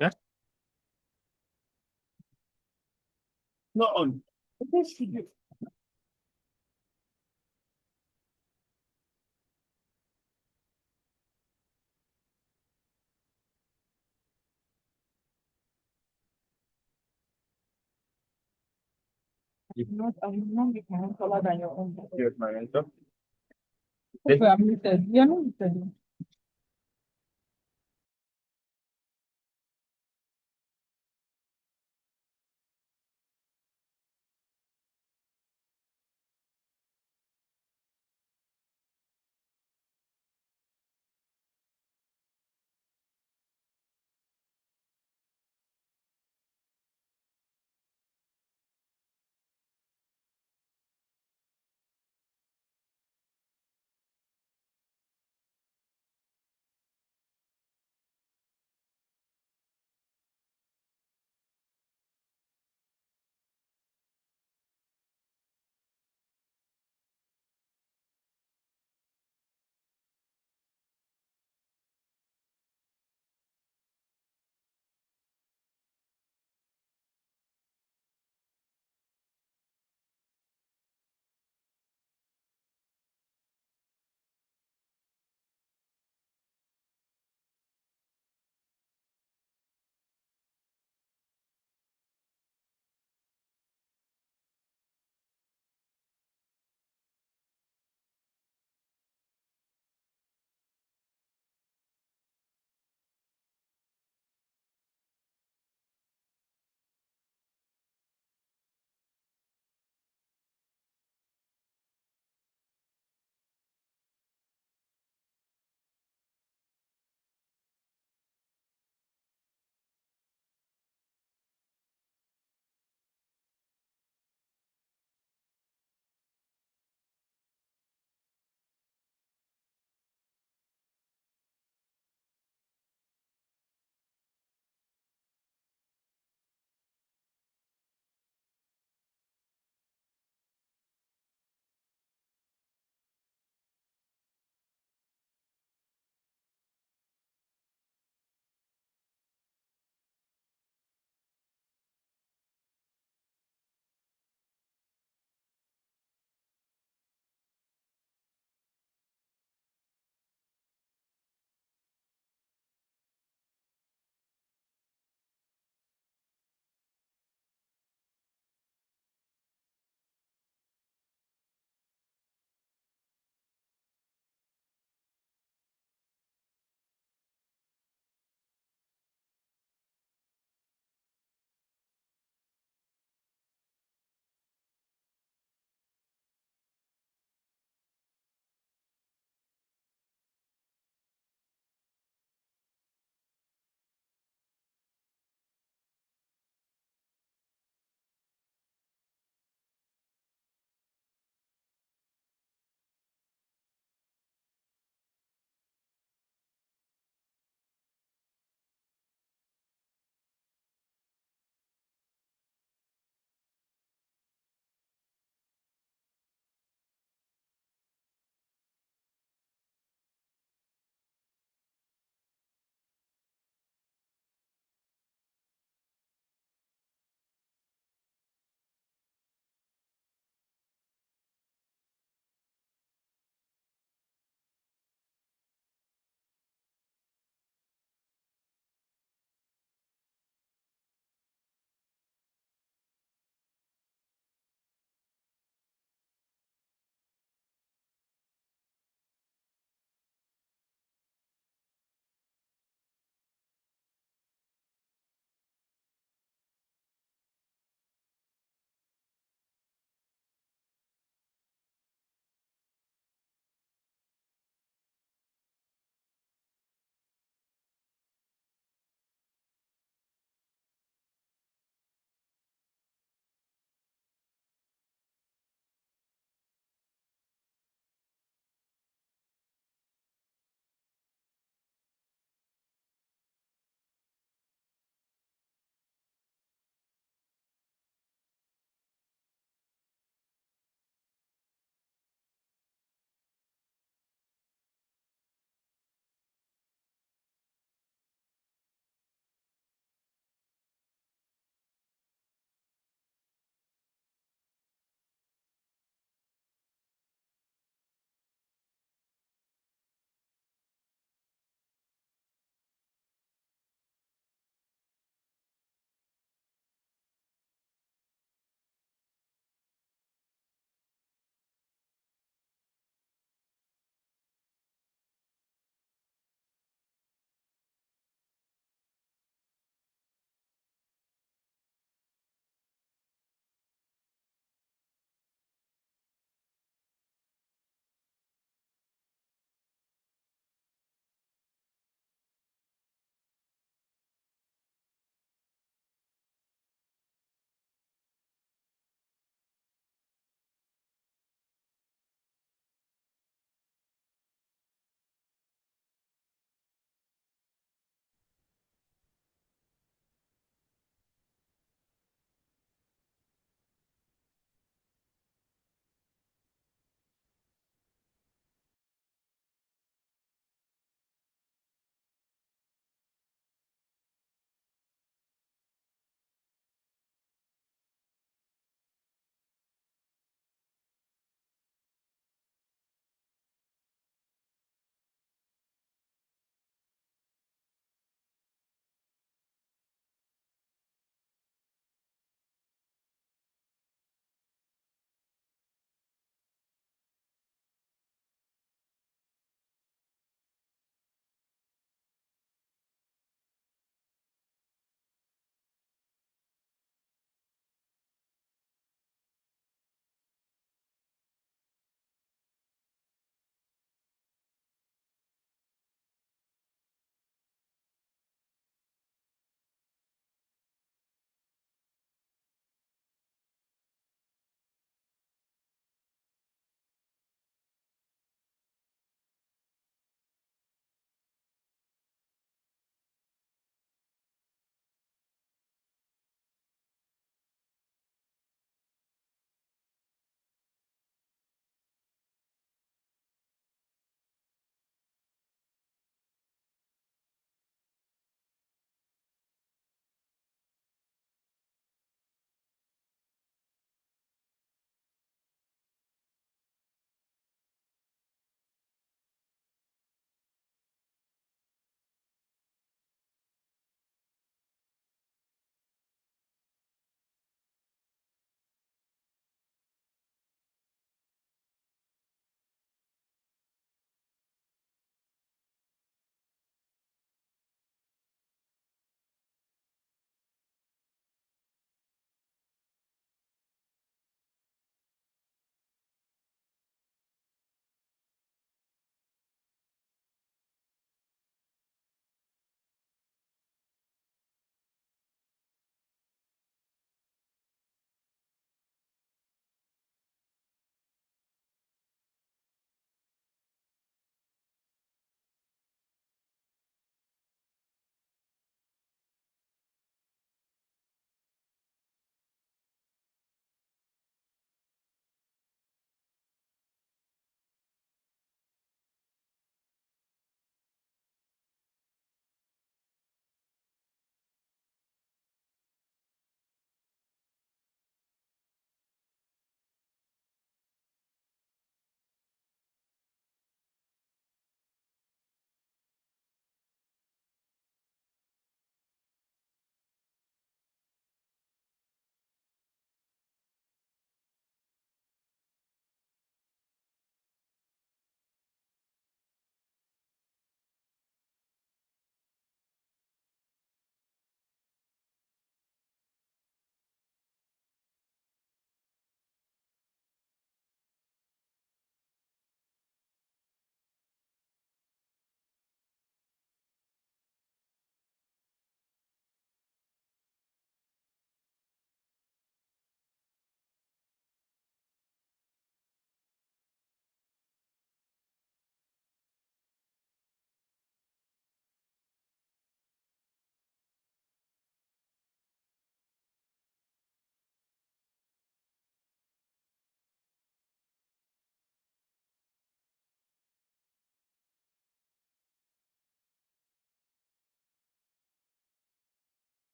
Yeah. Not on. If not, I will not make my own color than your own. Here's my answer. Okay, I'm muted. You're not muted.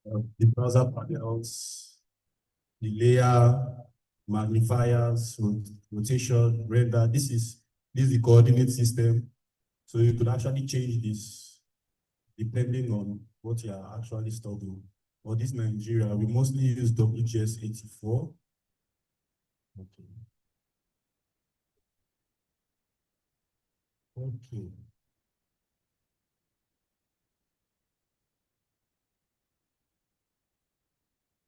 The browser panels, the layer, magnifiers, rotation, render. This is the coordinate system. So you could actually change this depending on what you are actually studying. For this Nigeria, we mostly use WGS 84. Okay. Okay.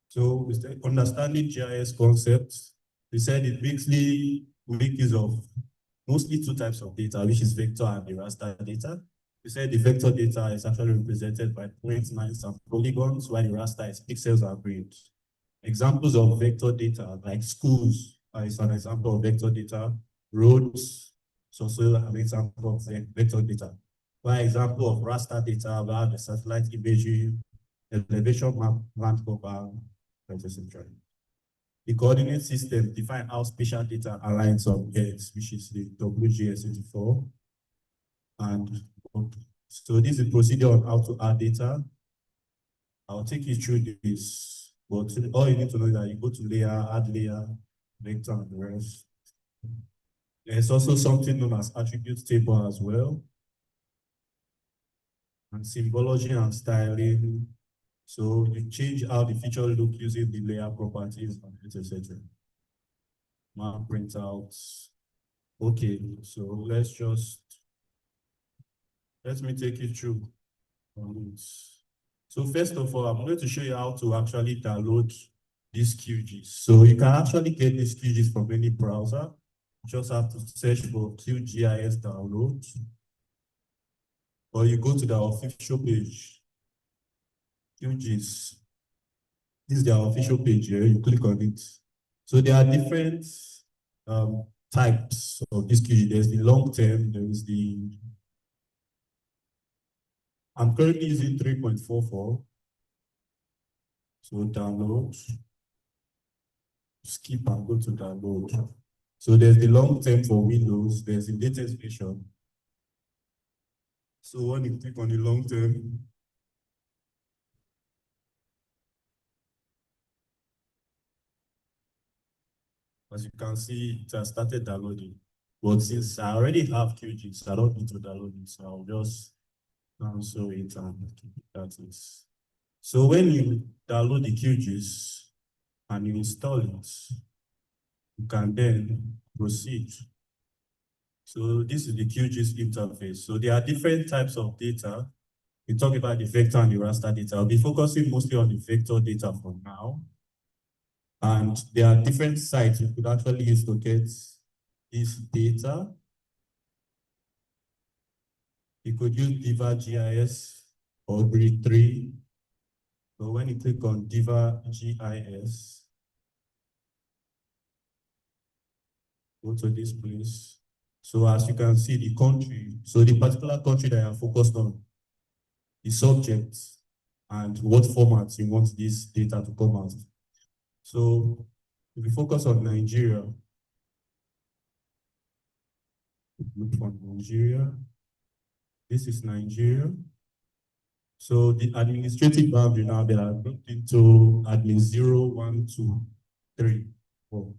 So with the understanding GIS concepts, we said it basically make use of mostly two types of data, which is vector and the raster data. We said the vector data is actually represented by points, lines, and polygons, while the raster is pixels and grids. Examples of vector data, like schools, is an example of vector data. Roads, is also an example of vector data. One example of raster data, we have the satellite imagery, elevation map, land cover, etc. The coordinate system define how spatial data aligns on Earth, which is the WGS 84. And so this is the procedure on how to add data. I'll take you through this, but all you need to know is that you go to layer, add layer, vector, and the rest. There's also something known as attribute table as well. And symbology and styling. So you change how the feature look using the layer properties, etc. Map printouts. Okay, so let me take you through on this. So first of all, I'm going to show you how to actually download these QGIS. So you can actually get these QGIS from any browser. You just have to search for QGIS download, or you go to the official page. QGIS. This is their official page here. You click on it. So there are different types of this QGIS. There's the long term. There is the. I'm currently using 3.44. So download. Skip and go to download. So there's the long term for Windows. There's the latest version. So when you click on the long term, as you can see, it has started downloading. But since I already have QGIS, I don't need to download it. So I'll just cancel it and that is. So when you download the QGIS and you install it, you can then proceed. So this is the QGIS interface. So there are different types of data. We talk about the vector and the raster data. I'll be focusing mostly on the vector data for now. And there are different sites you could actually use to get this data. You could use Diva GIS or Grid 3. So when you click on Diva GIS, go to this place. So as you can see, the country, so the particular country that you're focused on, the subject, and what format you want this data to come out. So if you focus on Nigeria, look for Nigeria. This is Nigeria. So the administrative boundary now, they are looked into admin 0, 1, 2, 3, 4.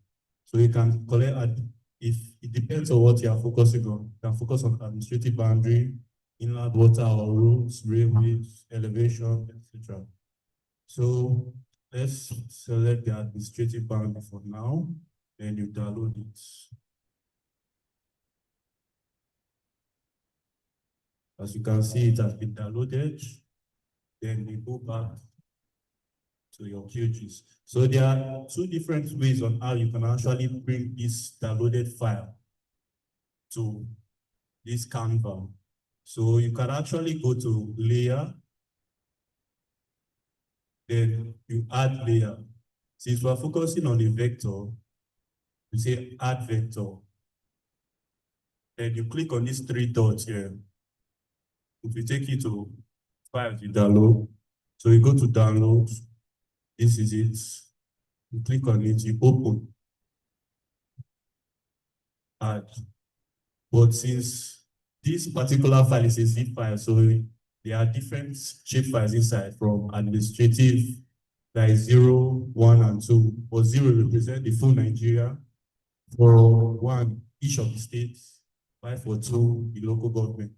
So you can collect, if it depends on what you are focusing on, you can focus on administrative boundary, inland water or roads, railways, elevation, etc. So let's select the administrative boundary for now, then you download it. As you can see, it has been downloaded. Then we go back to your QGIS. So there are two different ways on how you can actually bring this downloaded file to this Canva. So you can actually go to layer, then you add layer. Since we're focusing on the vector, you say add vector. Then you click on these three dots here. It will take you to file to download. So you go to download. This is it. You click on it, you open. Add. But since this particular file is a zip file, so there are different shape files inside from administrative, that is 0, 1, and 2. For 0 represent the full Nigeria. For 1, each of the states. 5 for 2, the local government.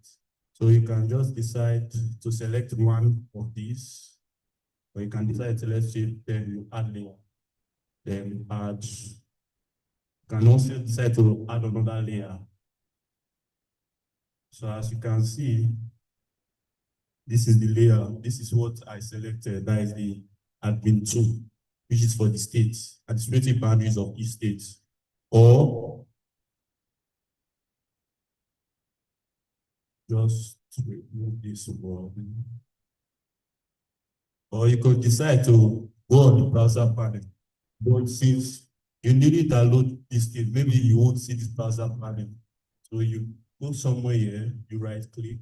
So you can just decide to select one of these, or you can decide to select shape, then you add layer, then add. You can also decide to add another layer. So as you can see, this is the layer. This is what I selected. That is the admin 2, which is for the states, administrative boundaries of each state. Or just remove this one. Or you could decide to go on the browser panel. But since you need to download this thing, maybe you won't see this browser panel. So you go somewhere here, you right click.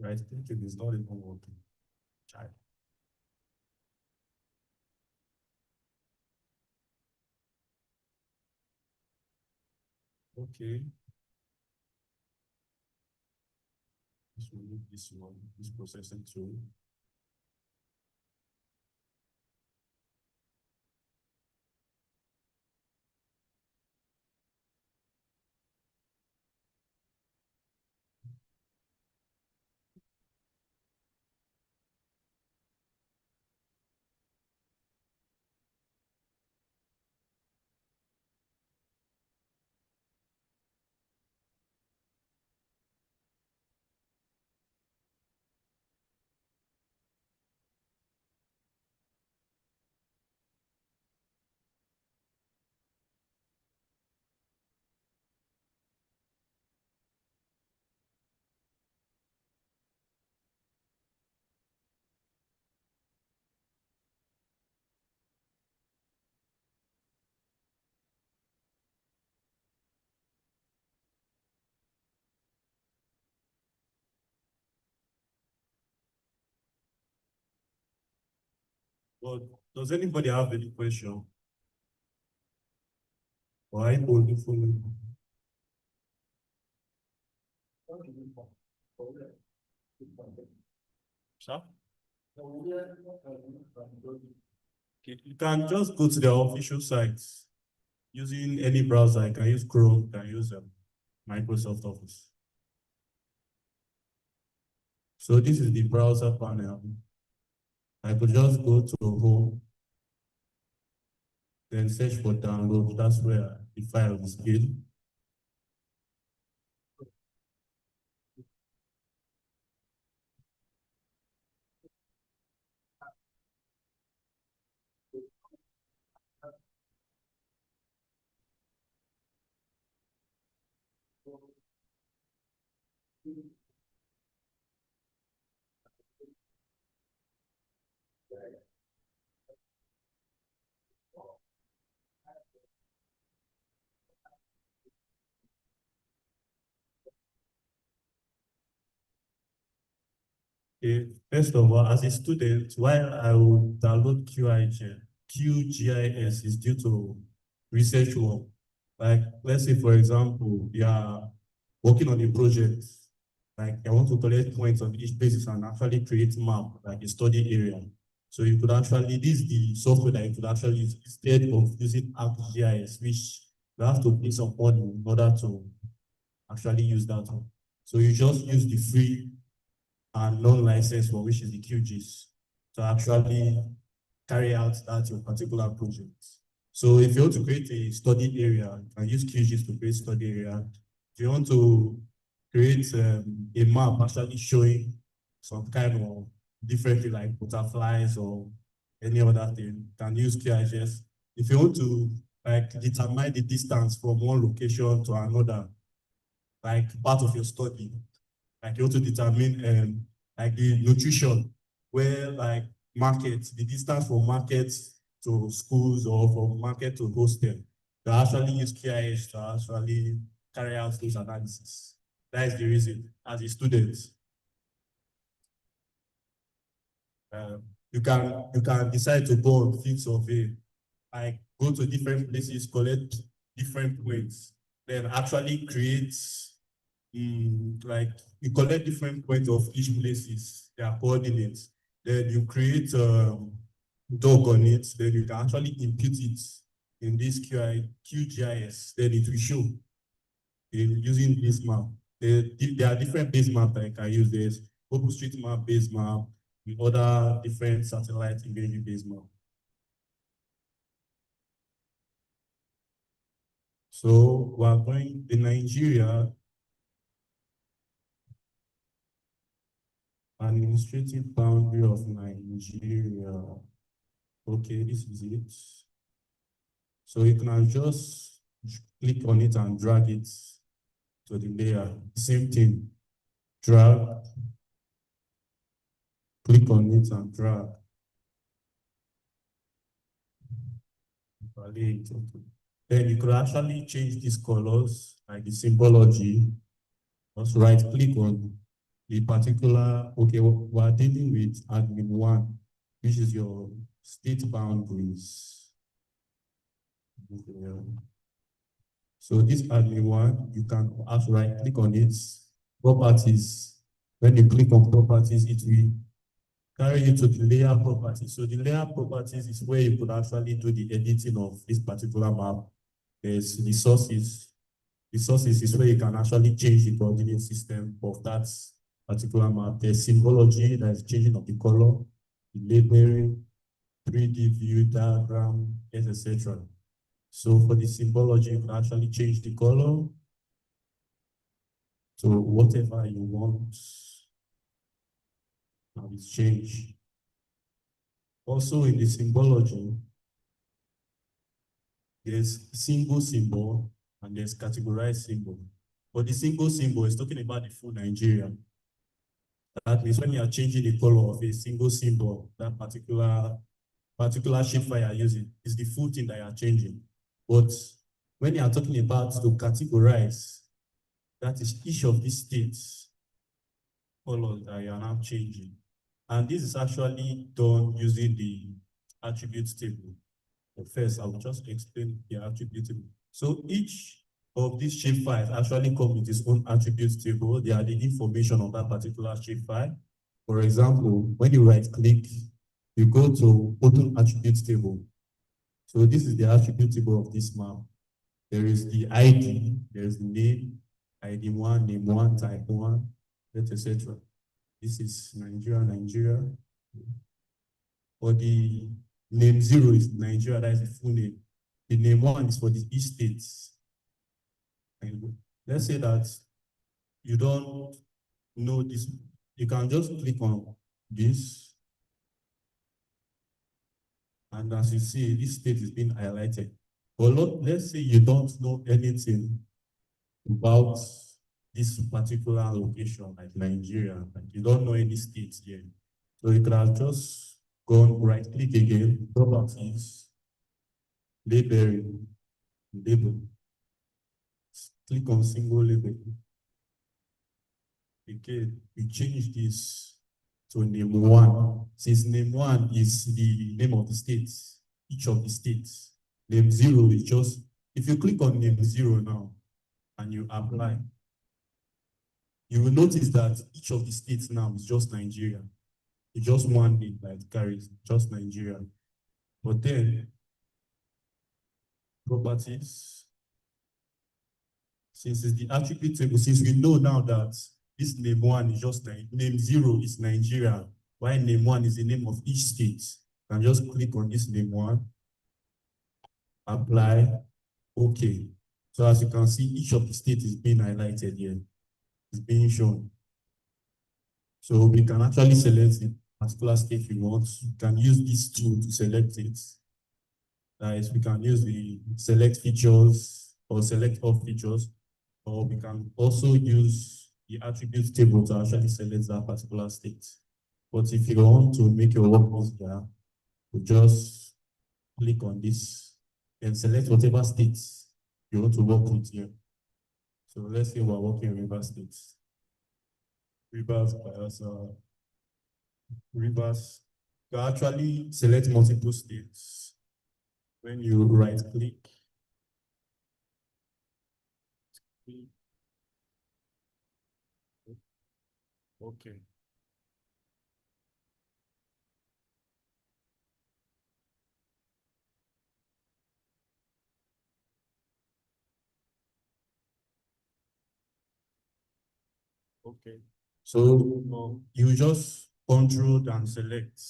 Right clicking is not even working. Try. Okay. Let's remove this one, this processing tool. But does anybody have any question? Or I only follow? Sure. You can just go to their official sites using any browser. You can use Chrome, you can use Microsoft Office. So this is the browser panel. I could just go to home, then search for download. That's where the file is built. Okay. First of all, as a student, while I will download QGIS is due to research work. Like, let's say, for example, you are working on a project, like I want to collect points on each basis and actually create map, like a study area. So you could actually, this is the software that you could actually use instead of using ArcGIS, which you have to pay some money in order to actually use that one. So you just use the free and non-licensed one, which is the QGIS, to actually carry out that your particular project. So if you want to create a study area, you can use QGIS to create study area. If you want to create a map actually showing some kind of different like butterflies or any other thing, you can use QGIS. If you want to like determine the distance from one location to another, like part of your study, like you want to determine like the nutrition, where like markets, the distance from markets to schools or from market to hostel, they actually use QGIS to actually carry out those analysis. That is the reason, as a student, you can decide to go on field survey, like go to different places, collect different points, then actually create like you collect different points of each places, their coordinates, then you create dog on it, then you can actually input it in this QGIS, then it will show in using this map. There are different base maps that I can use. There's OpenStreetMap base map, with other different satellite imaging base map. So we're going in Nigeria, administrative boundary of Nigeria. Okay, this is it. So you can just click on it and drag it to the layer. Same thing, drag, click on it and drag. Then you could actually change these colors, like the symbology. Just right click on the particular, okay, we're dealing with admin 1, which is your state boundaries. So this admin 1, you can also right click on it, properties. When you click on properties, it will carry you to the layer properties. So the layer properties is where you could actually do the editing of this particular map. There's resources. Resources is where you can actually change the coordinate system of that particular map. There's symbology, that's changing of the color, the labeling, 3D view, diagram, etc. So for the symbology, you can actually change the color to whatever you want. Now it's changed. Also in the symbology, there's single symbol and there's categorized symbol. But the single symbol is talking about the full Nigeria. That means when you are changing the color of a single symbol, that particular shapefile you are using is the full thing that you are changing. But when you are talking about to categorize, that is each of these states colors that you are now changing. And this is actually done using the attributes table. But first, I will just explain the attribute table. So each of these shapefiles actually come with its own attributes table. They are the information of that particular shapefile. For example, when you right click, you go to open attributes table. So this is the attribute table of this map. There is the ID, there is the name, ID 1, name 1, type 1, etc. This is Nigeria. For the name 0 is Nigeria, that is the full name. The name 1 is for the each states. And let's say that you don't know this, you can just click on this. And as you see, this state is being highlighted. But let's say you don't know anything about this particular location, like Nigeria, like you don't know any states here. So you can have just gone right click again, properties, label. Click on single label. Okay, we change this to name 1. Since name 1 is the name of the states, each of the states. Name 0 is just, if you click on name 0 now and you apply, you will notice that each of the states now is just Nigeria. It's just one name that carries, just Nigeria. But then, properties, since it's the attribute table, since we know now that this name 1 is just name 0 is Nigeria, while name 1 is the name of each state, you can just click on this name 1, apply, okay. So as you can see, each of the states is being highlighted here. It's being shown. So we can actually select the particular state we want. You can use this tool to select it. That is, we can use the select features or select all features, or we can also use the attributes table to actually select that particular state. But if you want to make your work easier, you just click on this and select whatever states you want to work with here. So let's say we're working River states. Rivers, Rivers, you actually select multiple states. When you right click, okay. Okay. So you just control and select,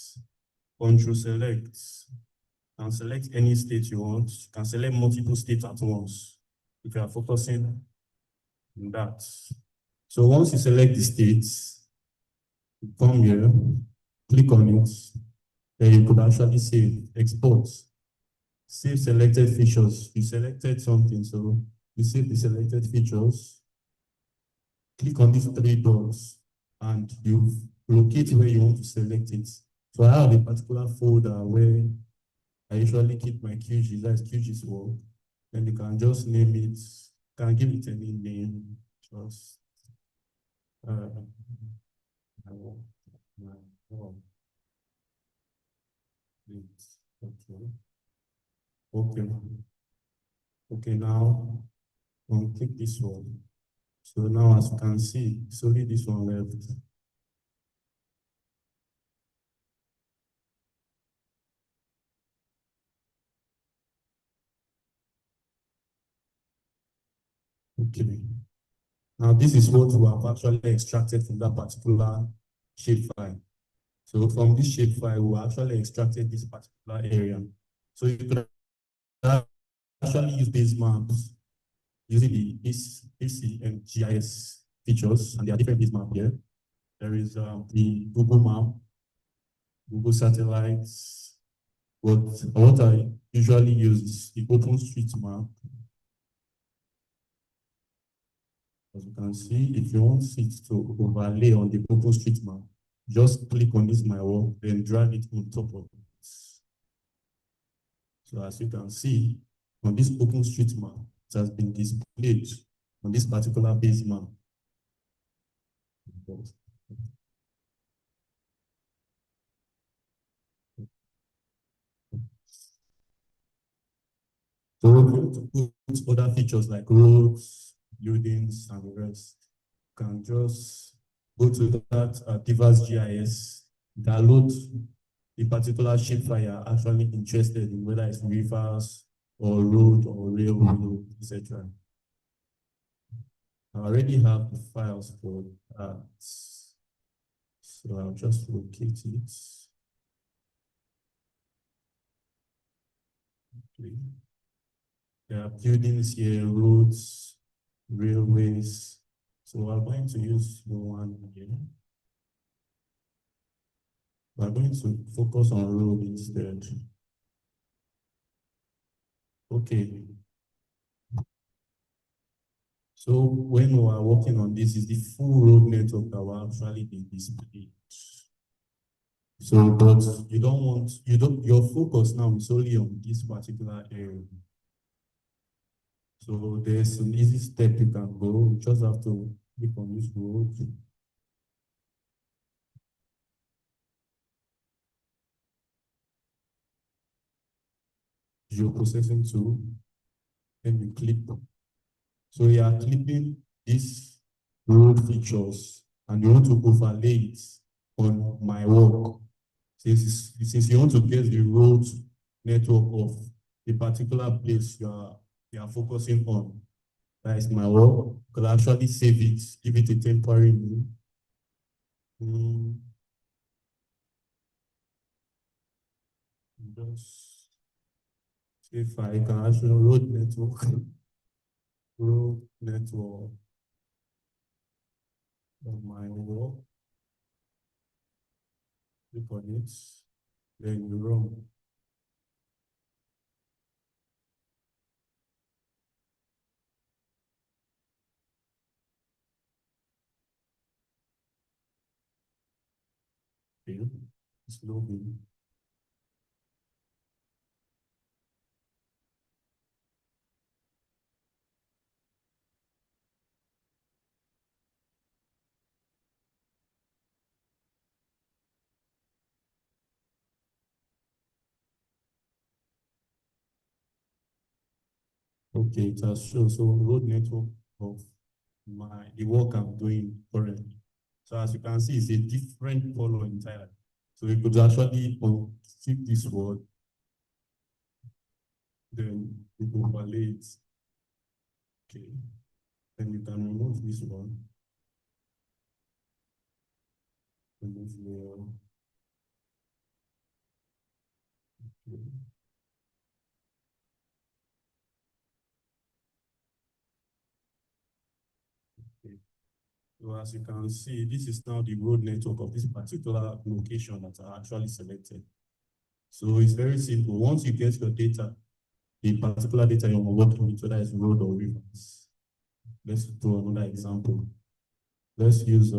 control select, and select any state you want. You can select multiple states at once if you are focusing on that. So once you select the states, you come here, click on it, then you could actually save, export, save selected features. You selected something, so you save the selected features. Click on these three dots and you locate where you want to select it. So I have a particular folder where I usually keep my QGIS, that's QGIS work. Then you can just name it, can give it any name, just okay. Okay, now I'll click this one. So now as you can see, it's only this one left. Okay. Now this is what we have actually extracted from that particular shapefile. So from this shapefile, we actually extracted this particular area. So you could actually use these maps using the AC and GIS features, and there are different base maps here. There is the Google map, Google satellites. What I usually use is the OpenStreetMap. As you can see, if you want it to overlay on the OpenStreetMap, just click on this my work, then drag it on top of it. So as you can see, on this OpenStreetMap, it has been displayed on this particular base map. So we're going to put other features like roads, buildings, and the rest. You can just go to that Divas GIS, download the particular shapefile you're actually interested in, whether it's rivers or road or railroad, etc. I already have the files for that. So I'll just locate it. Okay. There are buildings here, roads, railways. So I'm going to use the one here. We're going to focus on road instead. Okay. So when we are working on this, is the full road network that will actually be displayed. So, but your focus now is only on this particular area. So there's an easy step you can go. You just have to click on this road. Geoprocessing tool, then you click. So you are clipping these road features and you want to overlay it on my work. Since you want to get the road network of the particular place you are focusing on, that is my work, you could actually save it, give it a temporary name. Just if I can actually road network of my work, click on it, then you run. Okay, it's loading. Okay, it has shown. So road network of the work I'm doing currently. So as you can see, it's a different color entirely. So you could actually keep this word, then you overlay it. Okay. Then you can remove this one. Remove layer. Okay. Okay. So as you can see, this is now the road network of this particular location that I actually selected. So it's very simple. Once you get your data, the particular data you're working with, whether it's road or rivers. Let's do another example. Let's use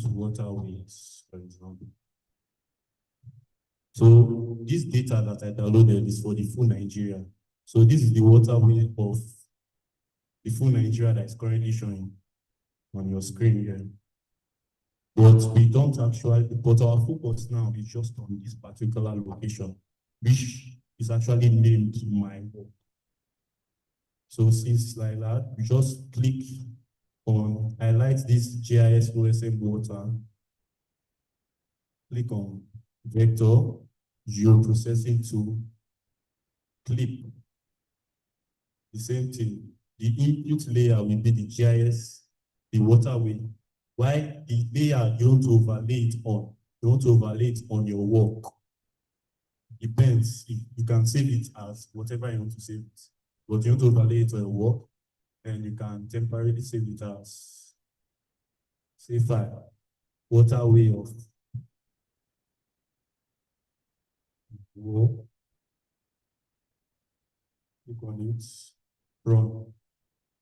waterways, for example. So this data that I downloaded is for the full Nigeria. So this is the waterway of the full Nigeria that is currently showing on your screen here. But we don't actually, but our focus now is just on this particular location, which is actually named my work. So since like that, we just click on highlight this GIS OSM water, click on vector, geoprocessing tool, clip. The same thing. The input layer will be the GIS, the waterway. Why the layer you don't overlay it on? You want to overlay it on your work. Depends. You can save it as whatever you want to save it. But you want to overlay it on your work, and you can temporarily save it as say file, waterway of work. Click on it, run.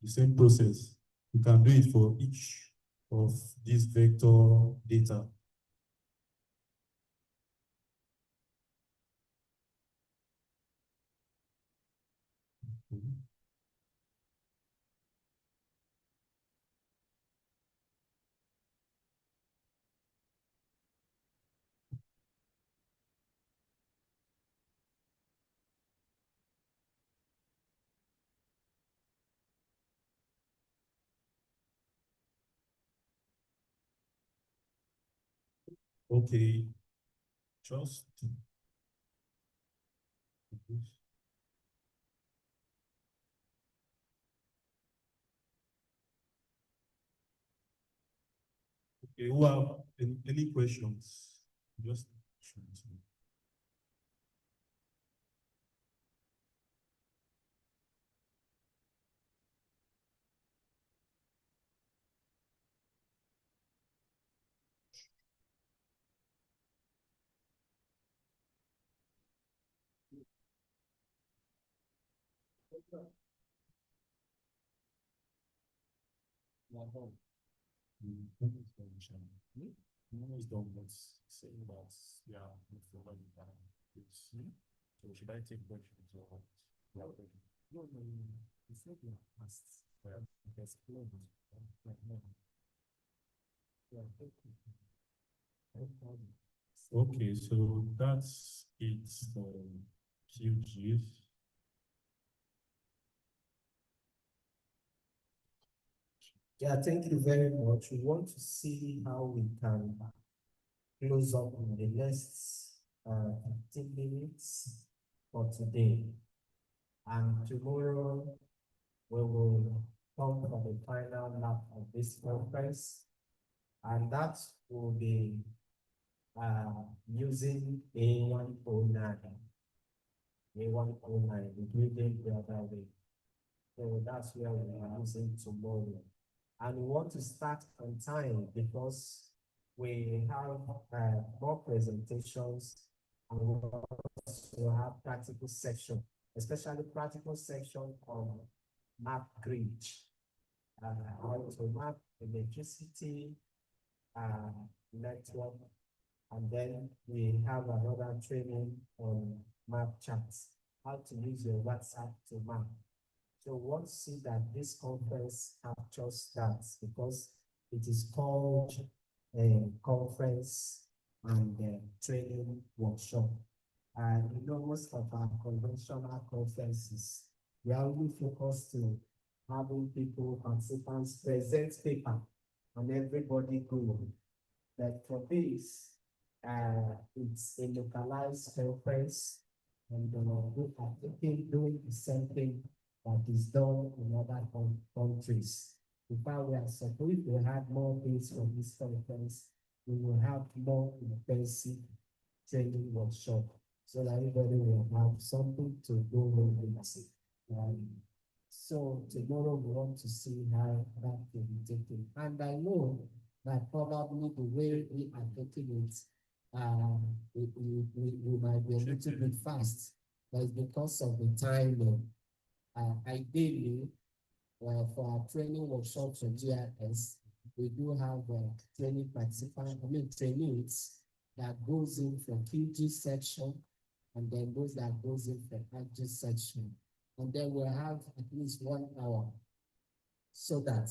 The same process. You can do it for each of these vector data. Okay, just okay. Who have any questions? Just shoot. Almost done, but saying that, yeah, it's already done. So should I take questions or? No, it's not your past. Explain okay, so that's it for QGIS. Yeah, thank you very much. We want to see how we can close up in the next 15 minutes for today. And tomorrow we will come for the final lap of this conference. And that will be using A109. A109, including the other way. So that's where we are using tomorrow. And we want to start on time because we have more presentations and we also have practical section, especially practical section on map grid, how to map electricity, network. And then we have another training on map charts, how to use your WhatsApp to map. So want to see that this conference captures that because it is called a conference and a training workshop. And you know, most of our conventional conferences, we are only focused to having people, participants present paper and everybody go. But for this, it's a localized conference, and we are doing the same thing that is done in other countries. In fact, we are supposed to have more things from this conference. We will have more intensive training workshop so that everybody will have something to do with. So tomorrow we want to see how that will be taken. And I know that probably the way we are taking it, we might be a little bit fast. But it's because of the timing. Ideally, for our training workshops on GIS, we do have training participants, trainees that goes in from QGIS section, and then those that goes in from ArcGIS section. And then we'll have at least 1 hour so that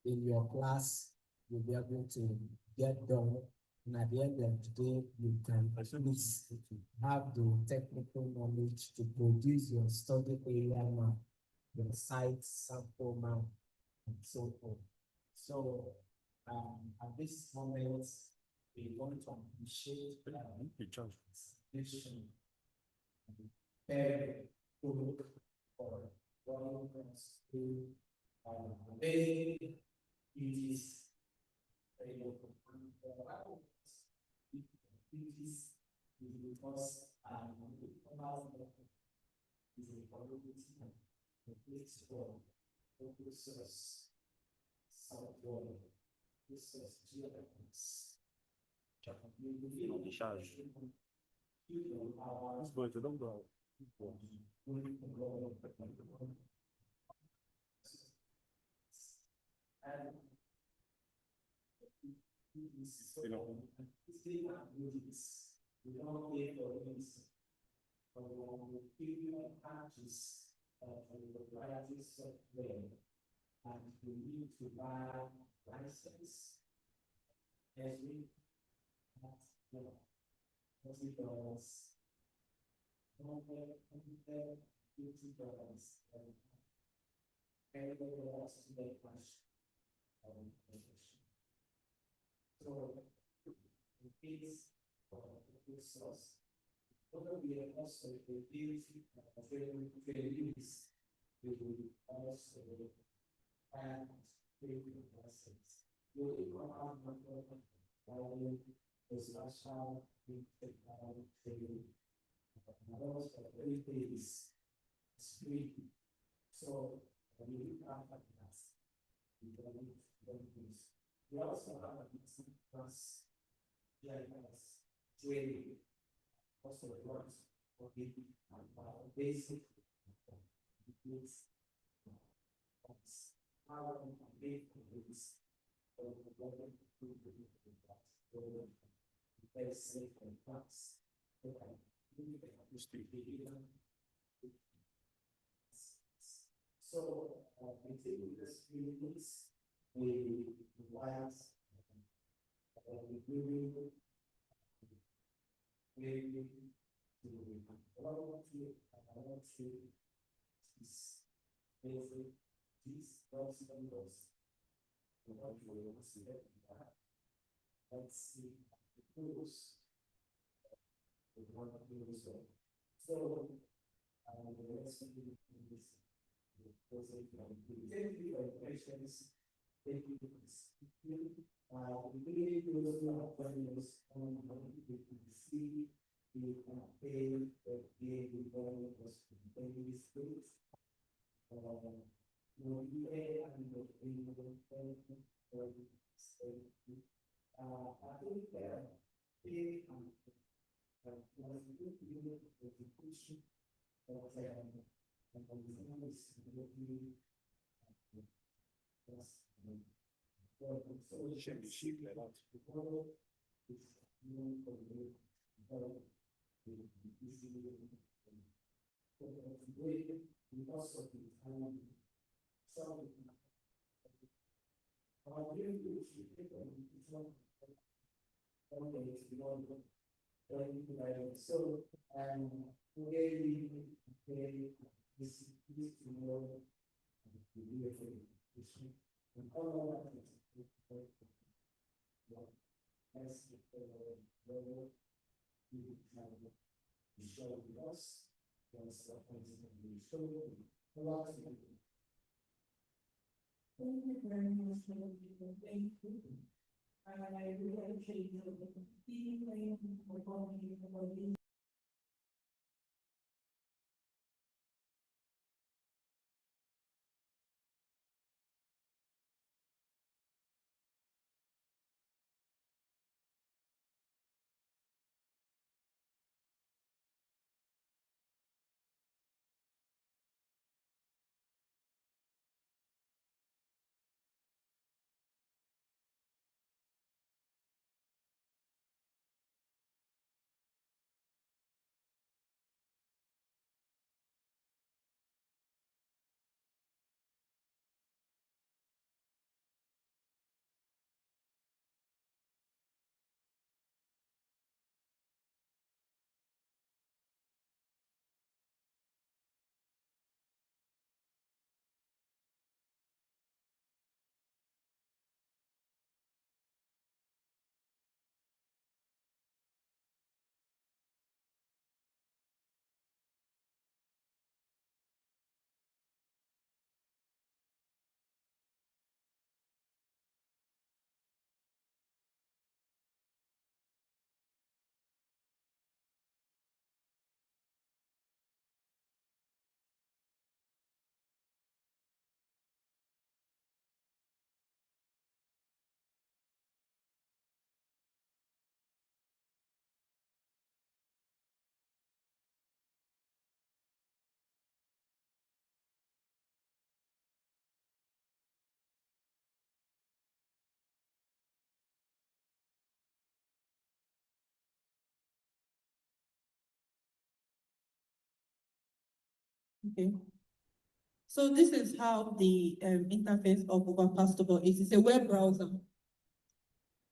in your class, you'll be able to get done. And at the end of the day, you can at least have the technical knowledge to produce your study area map, your site sample map, and so forth. So at this moment, we want to appreciate this very good for running us through very duties. Because is a community the place for open source software, open source GIS. We don't pay for this. But we give you patches of the variety software, and you need to buy license every $40. $50. Everybody else to make much. So in case of the source, we are also the ability of trainees to also and training lessons. You will have the special training. Also, everything is free. So we have a class. We also have a class. Training also works for people basic needs. How we can make this very safe and fast. So I think this release we requires let's see the tools. So let's see this. Thank you for questions. Thank you for speaking. We really do a lot of questions on how we can see the campaign that gave the government was in these states. I think that big education Okay. So this is how the interface of Overpassable is. It's a web browser.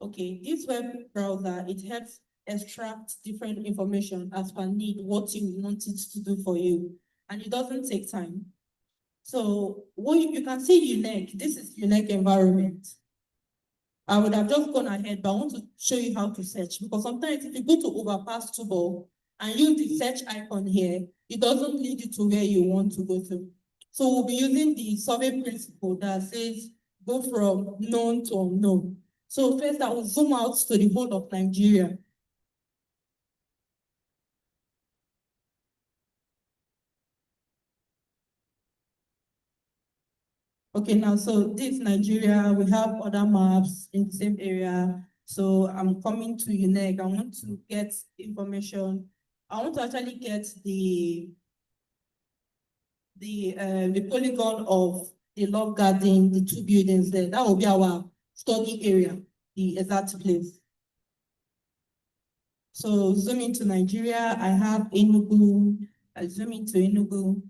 Okay, this web browser, it helps extract different information as per need, what you want it to do for you. And it doesn't take time. So what you can see unique, this is unique environment. I would have just gone ahead, but I want to show you how to search, because sometimes if you go to Overpassable and use the search icon here, it doesn't lead you to where you want to go to. So we'll be using the survey principle that says go from known to unknown. So first I will zoom out to the whole of Nigeria. Okay, now, so this Nigeria, we have other maps in the same area. So I'm coming to UNEC. I want to get information. I want to actually get the polygon of the love garden, the two buildings there. That will be our study area, the exact place. So zoom into Nigeria. I have Enugu. I zoom into Enugu.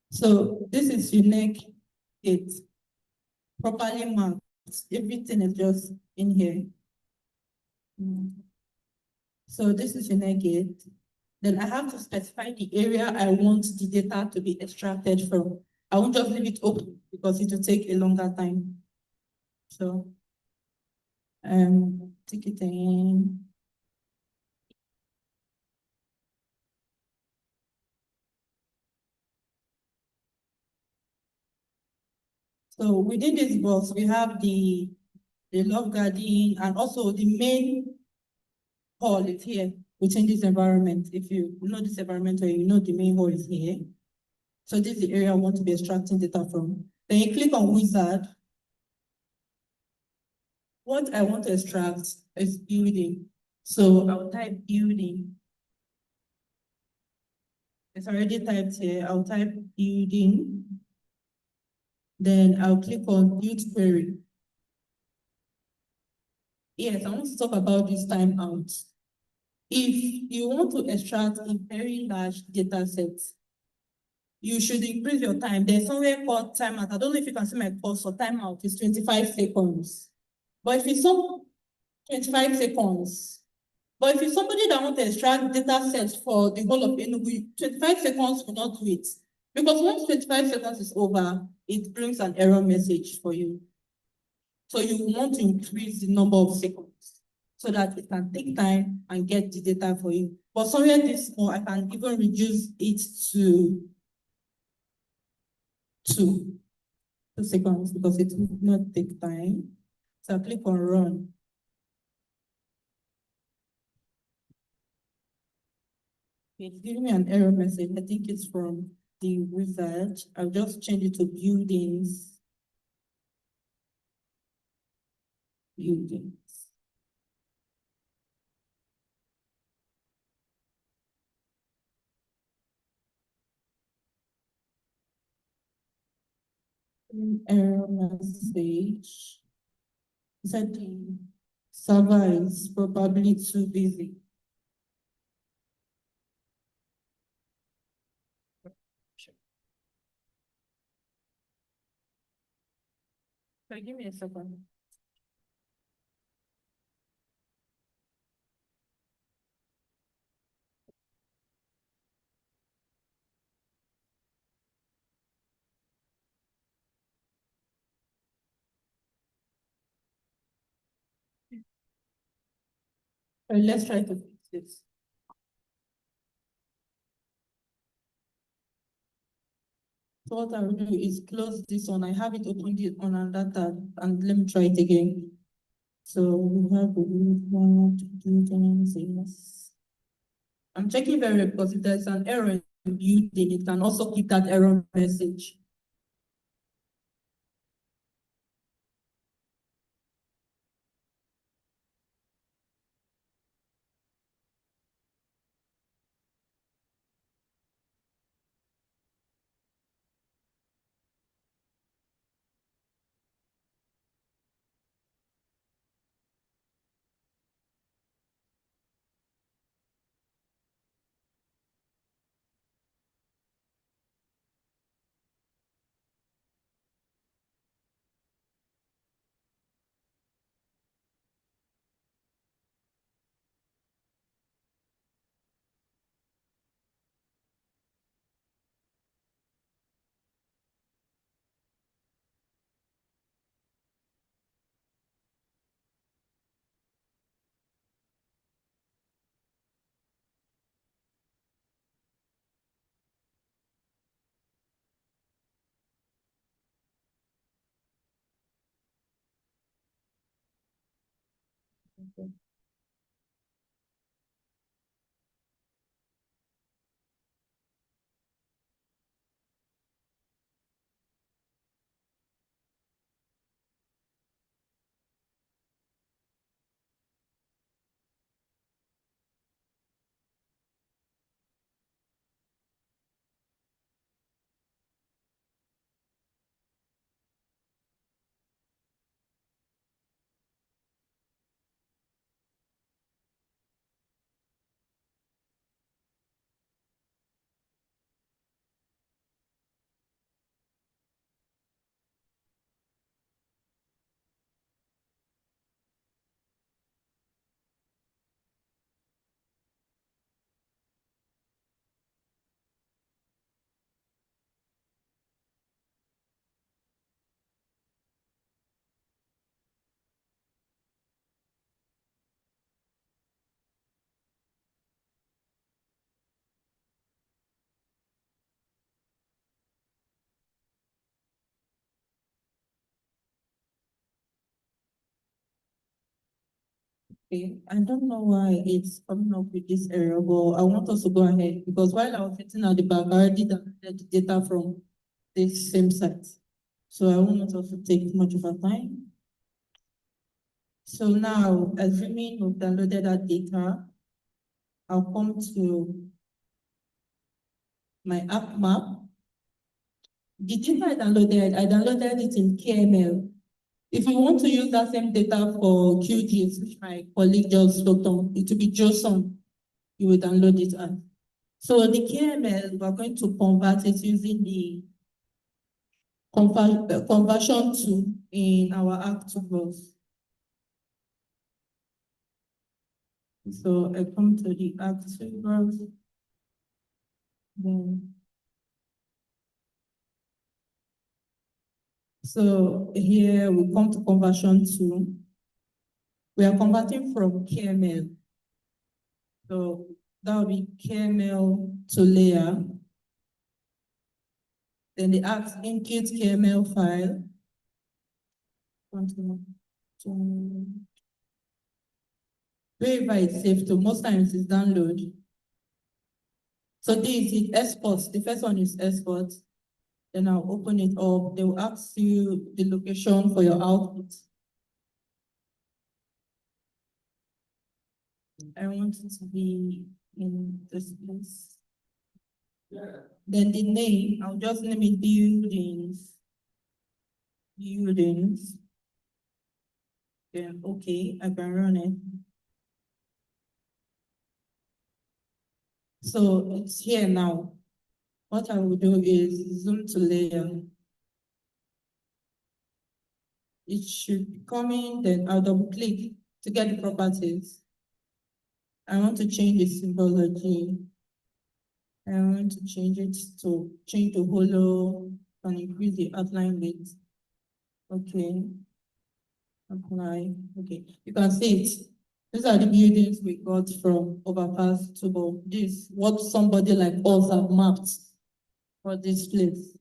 So this is unique. It's properly marked. Everything is just in here. So this is unique gate. Then I have to specify the area I want the data to be extracted from. I won't just leave it open because it will take a longer time. So take it in. So within this box, we have the love garden, and also the main hall is here within this environment. If you know this environment, or you know the main hall is here. So this is the area I want to be extracting data from. Then you click on wizard. What I want to extract is building. So I'll type building. It's already typed here. I'll type building. Then I'll click on build query. Yes, I want to talk about this timeout. If you want to extract a very large data set, you should increase your time. There's somewhere called timeout. I don't know if you can see my pause for timeout. It's 25 seconds. But if it's 25 seconds, but if you're somebody that wants to extract data sets for the whole of Enugu, 25 seconds will not do it. Because once 25 seconds is over, it brings an error message for you. So you want to increase the number of seconds so that it can take time and get the data for you. But somewhere this small, I can even reduce it to 2 seconds because it will not take time. So I click on run. It's giving me an error message. I think it's from the wizard. I'll just change it to buildings. Buildings. Error message. Said the server is probably too busy. So give me a second. Let's try to fix this. So what I will do is close this one. I have it opened on another tab, and let me try it again. So we have one to do things. I'm checking very because if there's an error in building, it can also keep that error message. Okay. Okay, I don't know why it's coming up with this error, but I want us to go ahead because while I was sitting at the back, I already downloaded the data from this same site. So I won't also take much of our time. So now, assuming we've downloaded that data, I'll come to my ArcMap. The data I downloaded it in KML. If you want to use that same data for QGIS, which my colleague just spoke on, it will be JSON. You will download it as. So the KML, we're going to convert it using the conversion tool in our ArcToolbox. So I come to the ArcToolbox. Then so here we come to conversion tool. We are converting from KML. So that will be KML to layer. Then the input KML file. Wherever it's saved to, most times it's download. So this is export. The first one is export. Then I'll open it up. They will ask you the location for your output. I want it to be in this place. Then the name, I'll just name it buildings. Buildings. Then okay, I can run it. So it's here now. What I will do is zoom to layer. It should be coming, then I'll double click to get the properties. I want to change the symbology. I want to change it to hollow and increase the outline width. Okay. Apply. Okay. You can see it. These are the buildings we got from Overpass to this, what somebody like us have mapped for this place.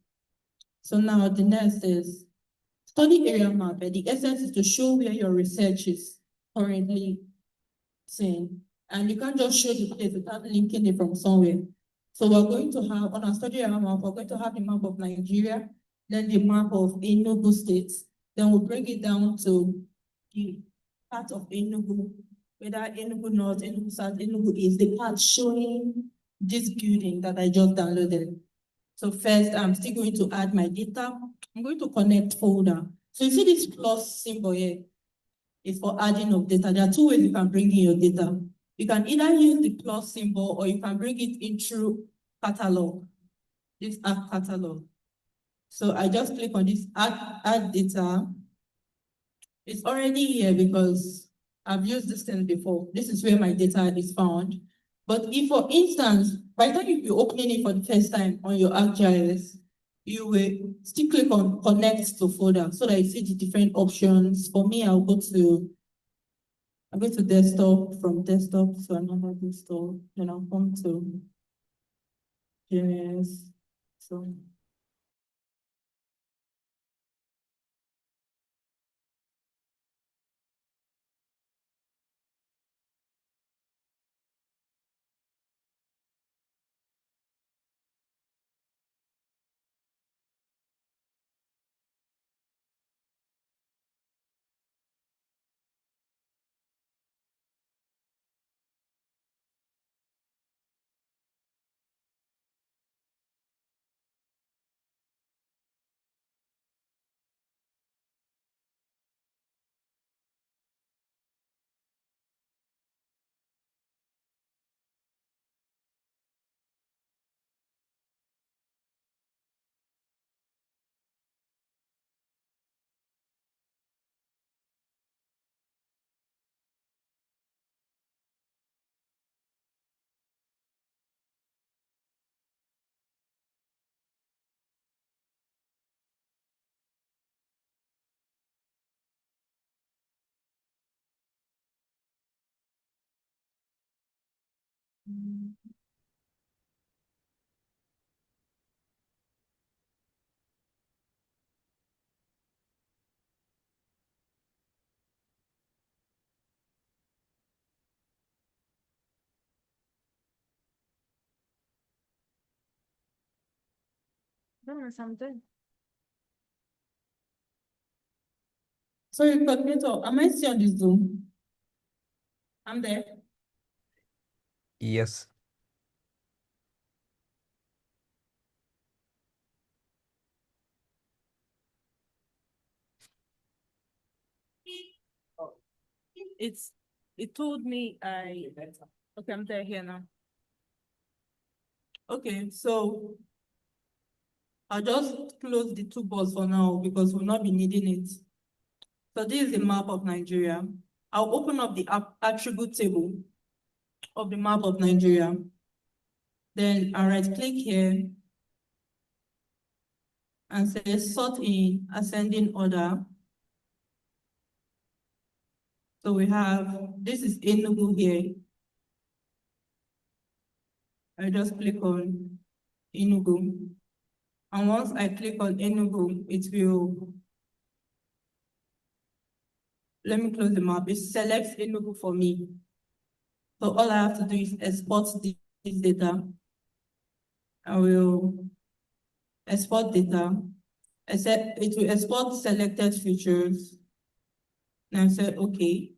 So now the next is study area map. And the essence is to show where your research is currently seen. And you can't just show the place without linking it from somewhere. So we're going to have, on our study area map, we're going to have the map of Nigeria, then the map of Enugu State. Then we'll bring it down to the part of Enugu, whether Enugu North, Enugu South, Enugu East, the part showing this building that I just downloaded. So first, I'm still going to add my data. I'm going to connect folder. So you see this plus symbol here is for adding of data. There are two ways you can bring in your data. You can either use the plus symbol or you can bring it in through catalog, this add catalog. So I just click on this add data. It's already here because I've used this thing before. This is where my data is found. But if, for instance, by the time you're opening it for the first time on your ArcGIS, you will still click on connect to folder so that you see the different options. For me, I'll go to desktop, from desktop to another desktop, then I'll come to GIS. So I'm done. Sorry, coordinator, am I still on this Zoom? I'm there. Yes. It told me okay, I'm there here now. Okay, so I'll just close the two boards for now because we'll not be needing it. So this is the map of Nigeria. I'll open up the attribute table of the map of Nigeria. Then I'll right click here and say sort in ascending order. So we have, this is Enugu here. I just click on Enugu. And once I click on Enugu, it will, let me close the map. It selects Enugu for me. So all I have to do is export this data. I will export data. It will export selected features. And I say, okay.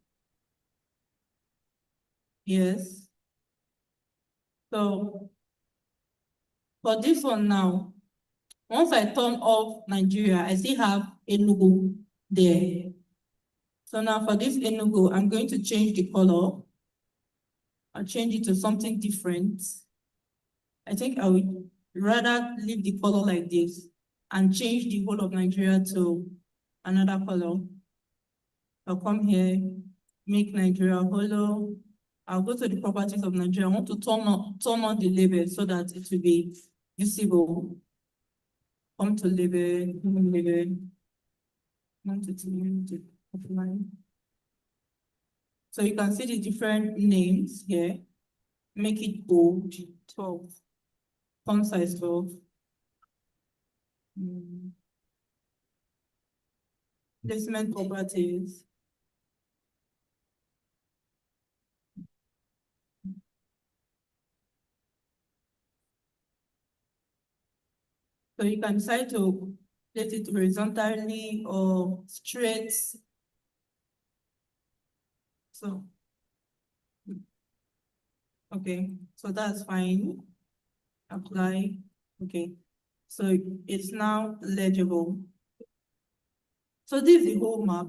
Yes. So for this one now, once I turn off Nigeria, I still have Enugu there. So now for this Enugu, I'm going to change the color. I'll change it to something different. I think I would rather leave the color like this and change the whole of Nigeria to another color. I'll come here, make Nigeria hollow. I'll go to the properties of Nigeria. I want to turn on the label so that it will be visible. Come to label, offline. So you can see the different names here. Make it bold, 12. Font size 12. Placement properties. So you can decide to place it horizontally or straight. So, okay, so that's fine. Apply, okay. So it's now legible. So this is the whole map.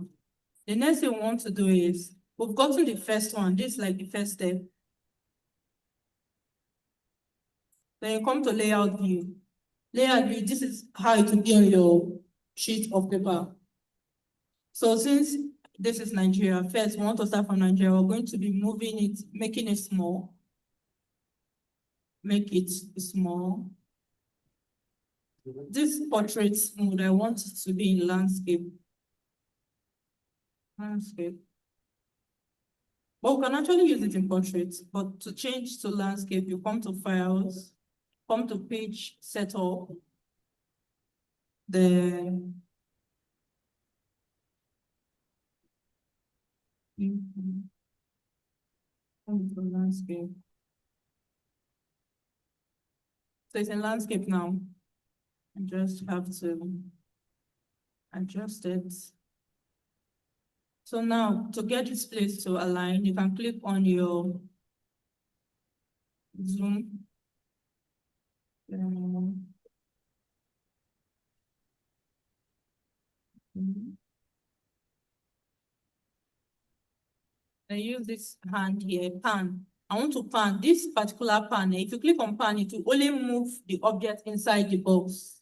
The next thing we want to do is, we've gotten the first one, this is like the first step. Then you come to layout view. Layout view, this is how it will be on your sheet of paper. So since this is Nigeria, first we want to start from Nigeria, we're going to be moving it, making it small. Make it small. This portrait mode, I want it to be in landscape. Landscape. But we can actually use it in portraits, but to change to landscape, you come to files, come to page setup, then come to landscape. So it's in landscape now. I just have to adjust it. So now, to get this place to align, you can click on your zoom. I use this hand here, pan. I want to pan this particular pan. If you click on pan, it will only move the object inside the box.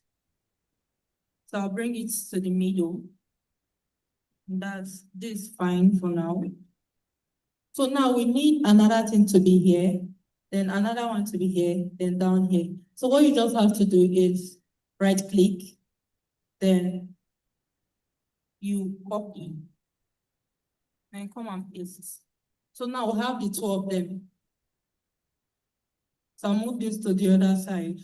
So I'll bring it to the middle. This is fine for now. So now we need another thing to be here, then another one to be here, then down here. So what you just have to do is right click, then you copy, and come and paste. So now we have the two of them. So I'll move this to the other side.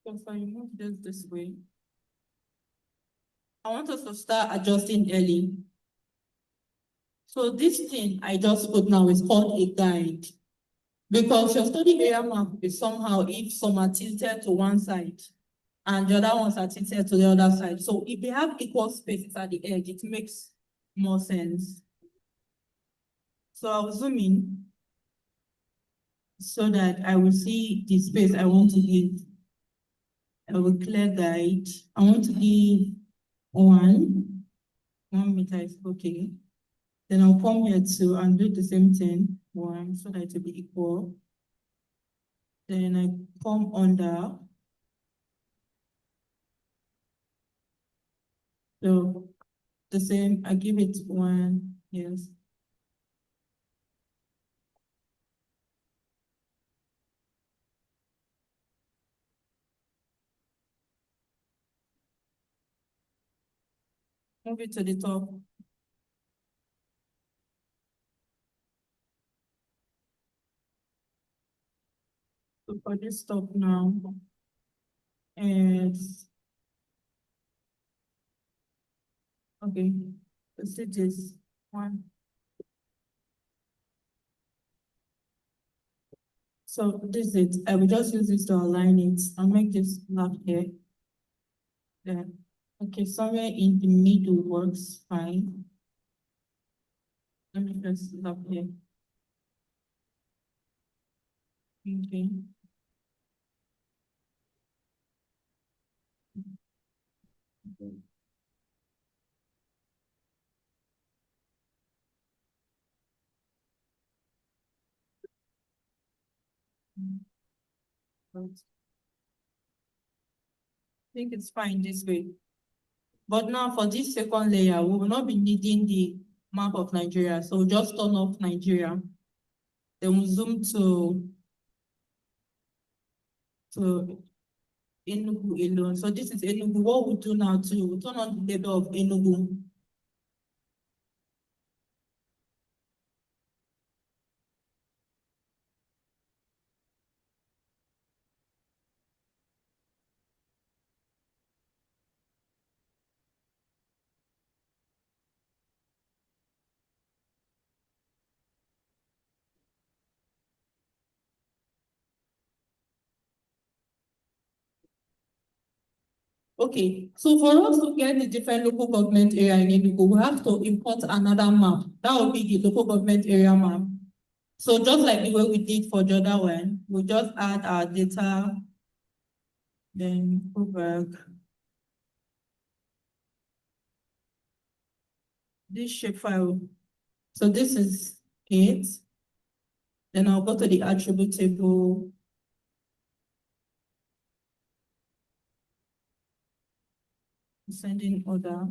So if I move this way, I want us to start adjusting early. So this thing I just put now is called a guide. Because your study area map is somehow if some are tilted to one side and the other ones are tilted to the other side. So if they have equal spaces at the edge, it makes more sense. So I'll zoom in so that I will see the space I want to give. I will clear guide. I want to give 1 meter is okay. Then I'll come here to and do the same thing, 1, so that it will be equal. Then I come under. So the same, I give it 1, yes. Move it to the top. So for this top now, it's okay. Let's do this 1. So this is it. I will just use this to align it. I'll make this left here. There. Okay, somewhere in the middle works fine. Let me just left here. Okay. I think it's fine this way. But now for this second layer, we will not be needing the map of Nigeria. So we'll just turn off Nigeria. Then we'll zoom to Enugu alone. So this is Enugu. What we'll do now too, we'll turn on the label of Enugu. Okay, so for us to get the different local government area in Enugu, we have to import another map. That will be the local government area map. So just like the way we did for the other one, we'll just add our data, then go back. This shapefile. So this is it. Then I'll go to the attribute table. Sending order.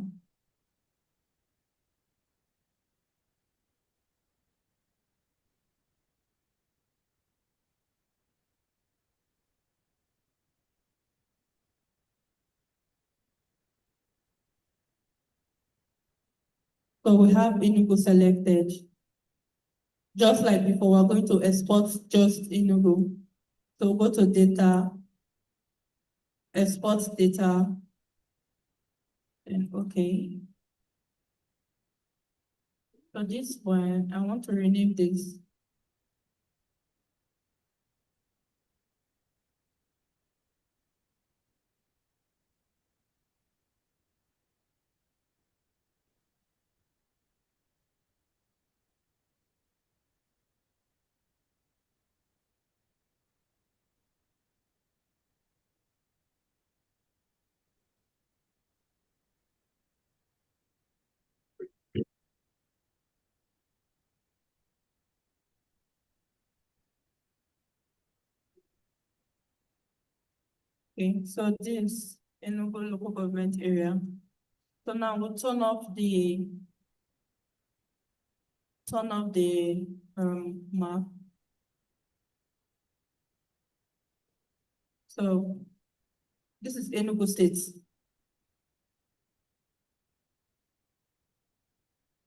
So we have Enugu selected. Just like before, we're going to export just Enugu. So go to data, export data, and okay. So this one, I want to rename this. Okay, so this Enugu local government area. So now we'll turn off the map. So this is Enugu State.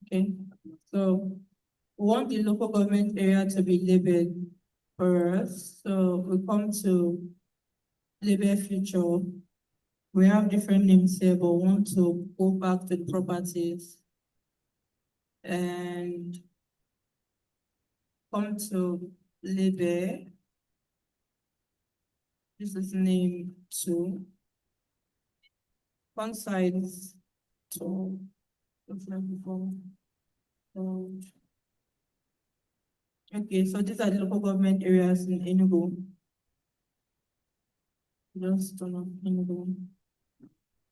Okay, so we want the local government area to be labeled for us. So we come to label feature. We have different names here, but we want to go back to the properties and come to label. This is name 2. Font size 2. Looks like before. Okay, so these are the local government areas in Enugu. Just turn on Enugu.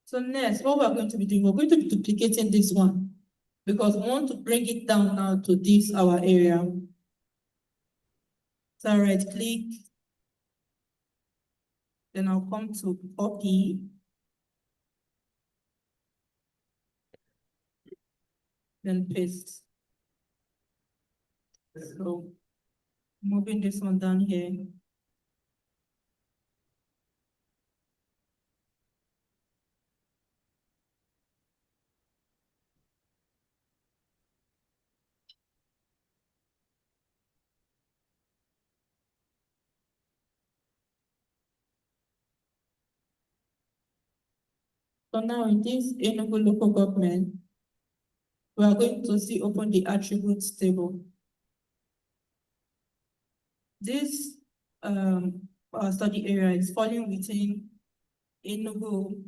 So next, what we're going to be doing, we're going to be duplicating this one because we want to bring it down now to this our area. So I right click, then I'll come to copy, then paste. So moving this one down here. So now in this Enugu local government, we are going to see open the attributes table. This our study area is falling within Enugu.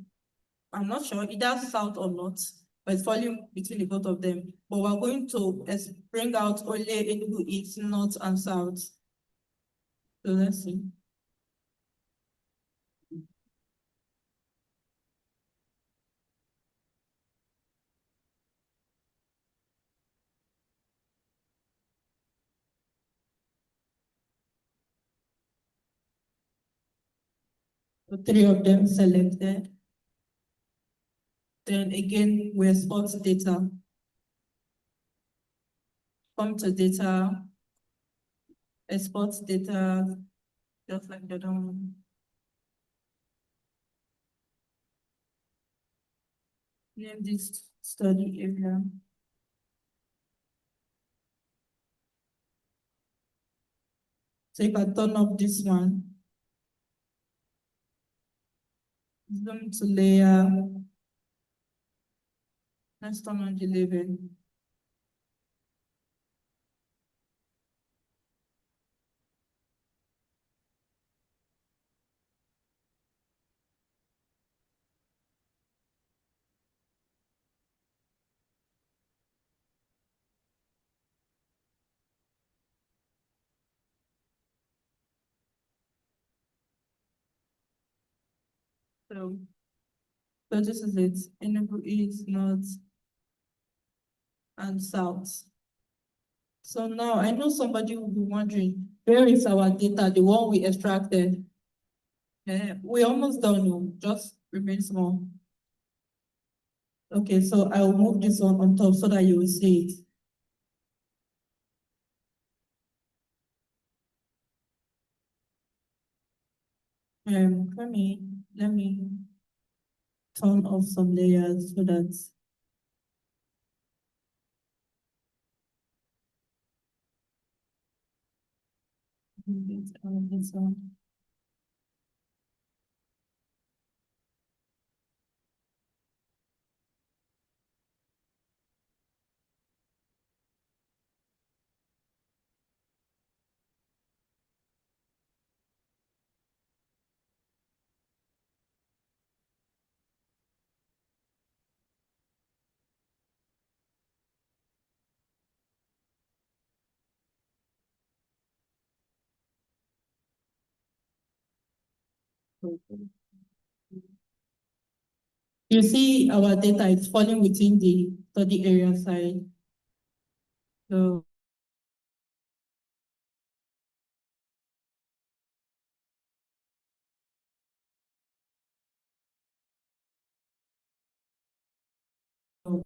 I'm not sure either south or north, but it's falling between the both of them. But we're going to bring out only Enugu East, north and south. So let's see. So 3 of them selected. Then again, we export data. Come to data, export data, just like the other one. Name this study area. So you can turn off this one. Zoom to layer. Let's turn on the label. So this is it. Enugu East, North, and South. So now I know somebody will be wondering, where is our data, the one we extracted? We're almost done now, just remain small. Okay, so I will move this one on top so that you will see it. Let me turn off some layers so that this one. You see our data is falling within the study area side. So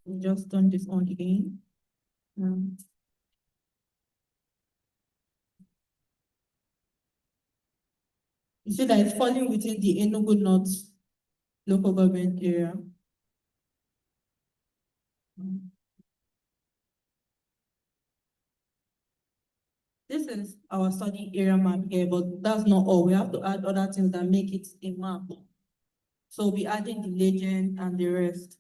we just turn this on again. You see that it's falling within the Enugu North local government area. This is our study area map here, but that's not all. We have to add other things that make it a map. So we'll be adding the legend and the rest.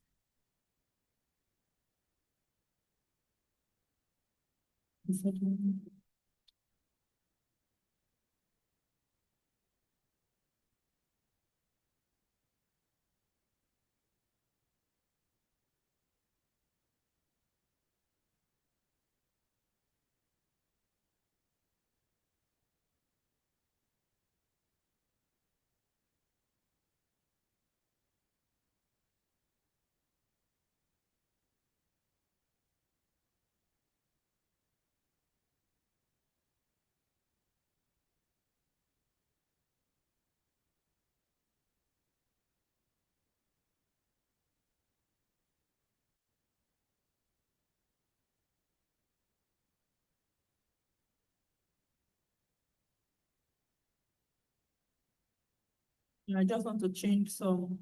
I just want to change some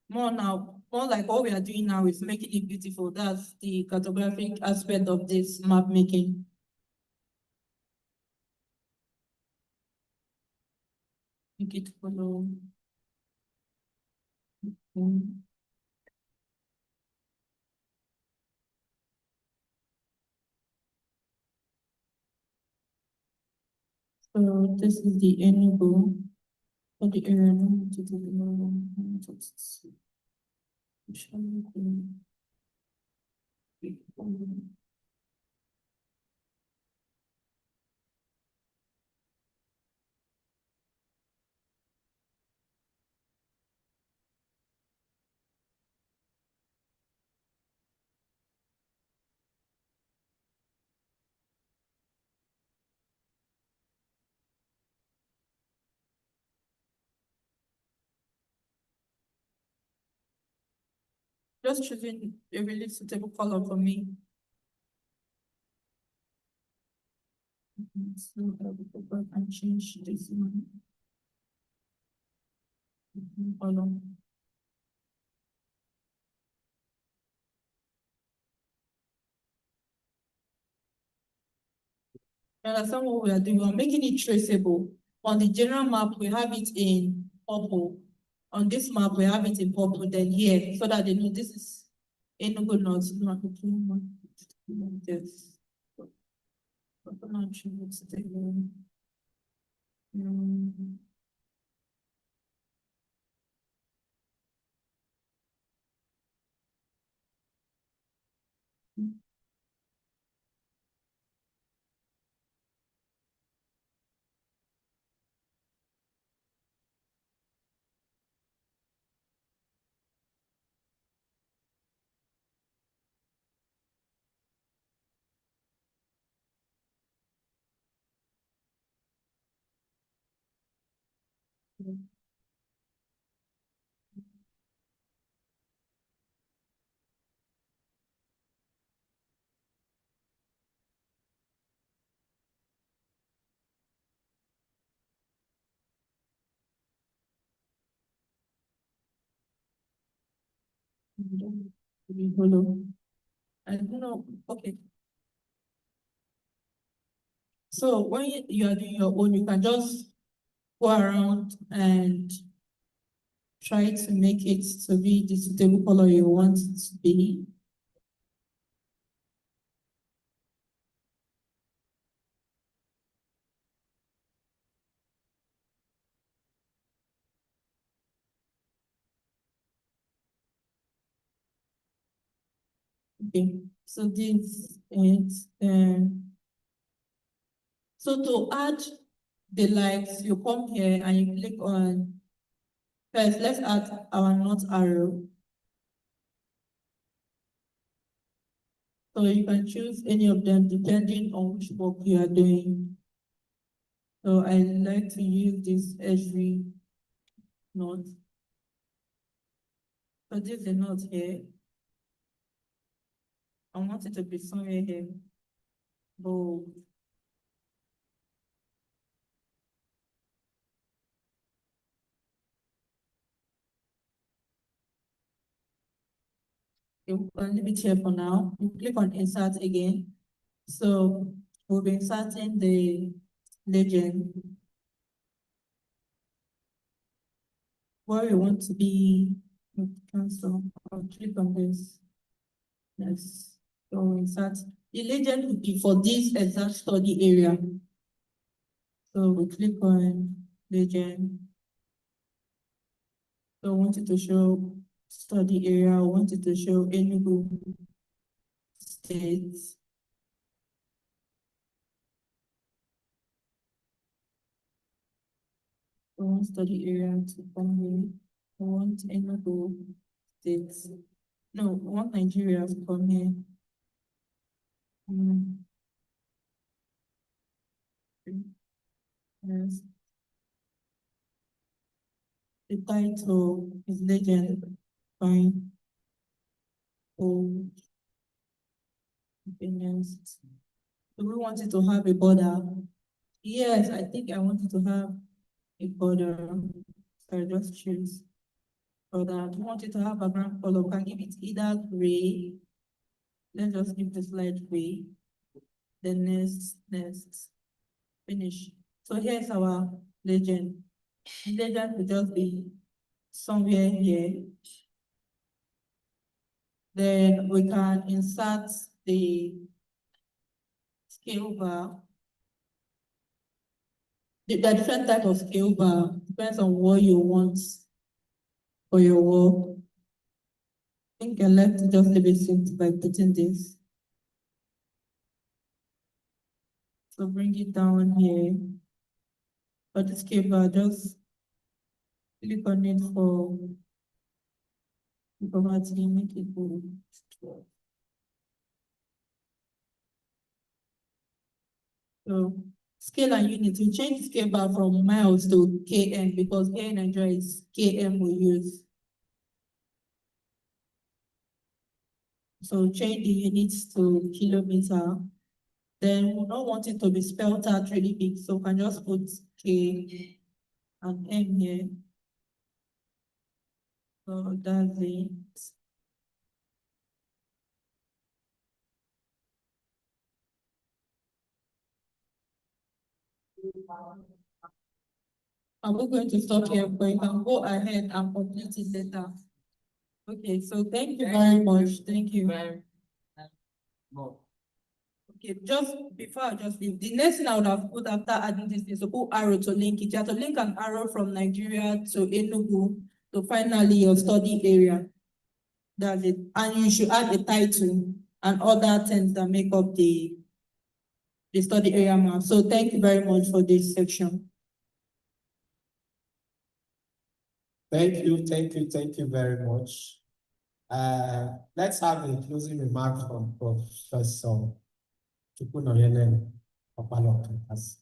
more now. More like what we are doing now is making it beautiful. That's the cartographic aspect of this map making. Make it follow. So this is the Enugu for the area. Just choosing a really suitable color for me. So I will go back and change this one. Color. You understand what we are doing? We are making it traceable. On the general map, we have it in purple. On this map, we have it in purple, then here, so that they know this is Enugu North. Yes. I don't know. Okay. So when you are doing your own, you can just go around and try to make it to be the suitable color you want it to be. Okay, so this is so to add the lights, you come here and you click on first, let's add our north arrow. So you can choose any of them depending on which work you are doing. So I like to use this every north. So this is the north here. I want it to be somewhere here. Bold. You can leave it here for now. You click on insert again. So we'll be inserting the legend. Where we want to be, cancel. I'll click on this. Yes. So insert. The legend would be for this exact study area. So we click on legend. So I want it to show study area. I want it to show Enugu State. I want study area to come here. I want Enugu State. No, I want Nigeria to come here. Yes. The title is legend. Fine. Next. Do we want it to have a border? Yes, I think I want it to have a border. So I just choose border. I don't want it to have background color. Can give it either gray. Let's just give the slide gray. Then next, finish. So here's our legend. The legend will just be somewhere here. Then we can insert the scale bar. There are different types of scale bar, depends on what you want for your work. I think I like to just leave it simple by putting this. So bring it down here. For the scale bar, just click on it for automatically make it go. So scale and unit, we change scale bar from miles to km because here in Nigeria is km we use. So change the units to kilometer. Then we don't want it to be spelled out really big, so we can just put K and M here. So that's it. And we're going to stop here, but you can go ahead and complete it later. Okay, so thank you very much. Thank you. Okay, just before I just leave, the next thing I would have put after adding this is to put arrow to link it. You have to link an arrow from Nigeria to Enugu to finally your study area. That's it. And you should add a title and other things that make up the study area map. So thank you very much for this section. Thank you very much. Let's have a closing remark from Professor Chukwunoyene Opalokas.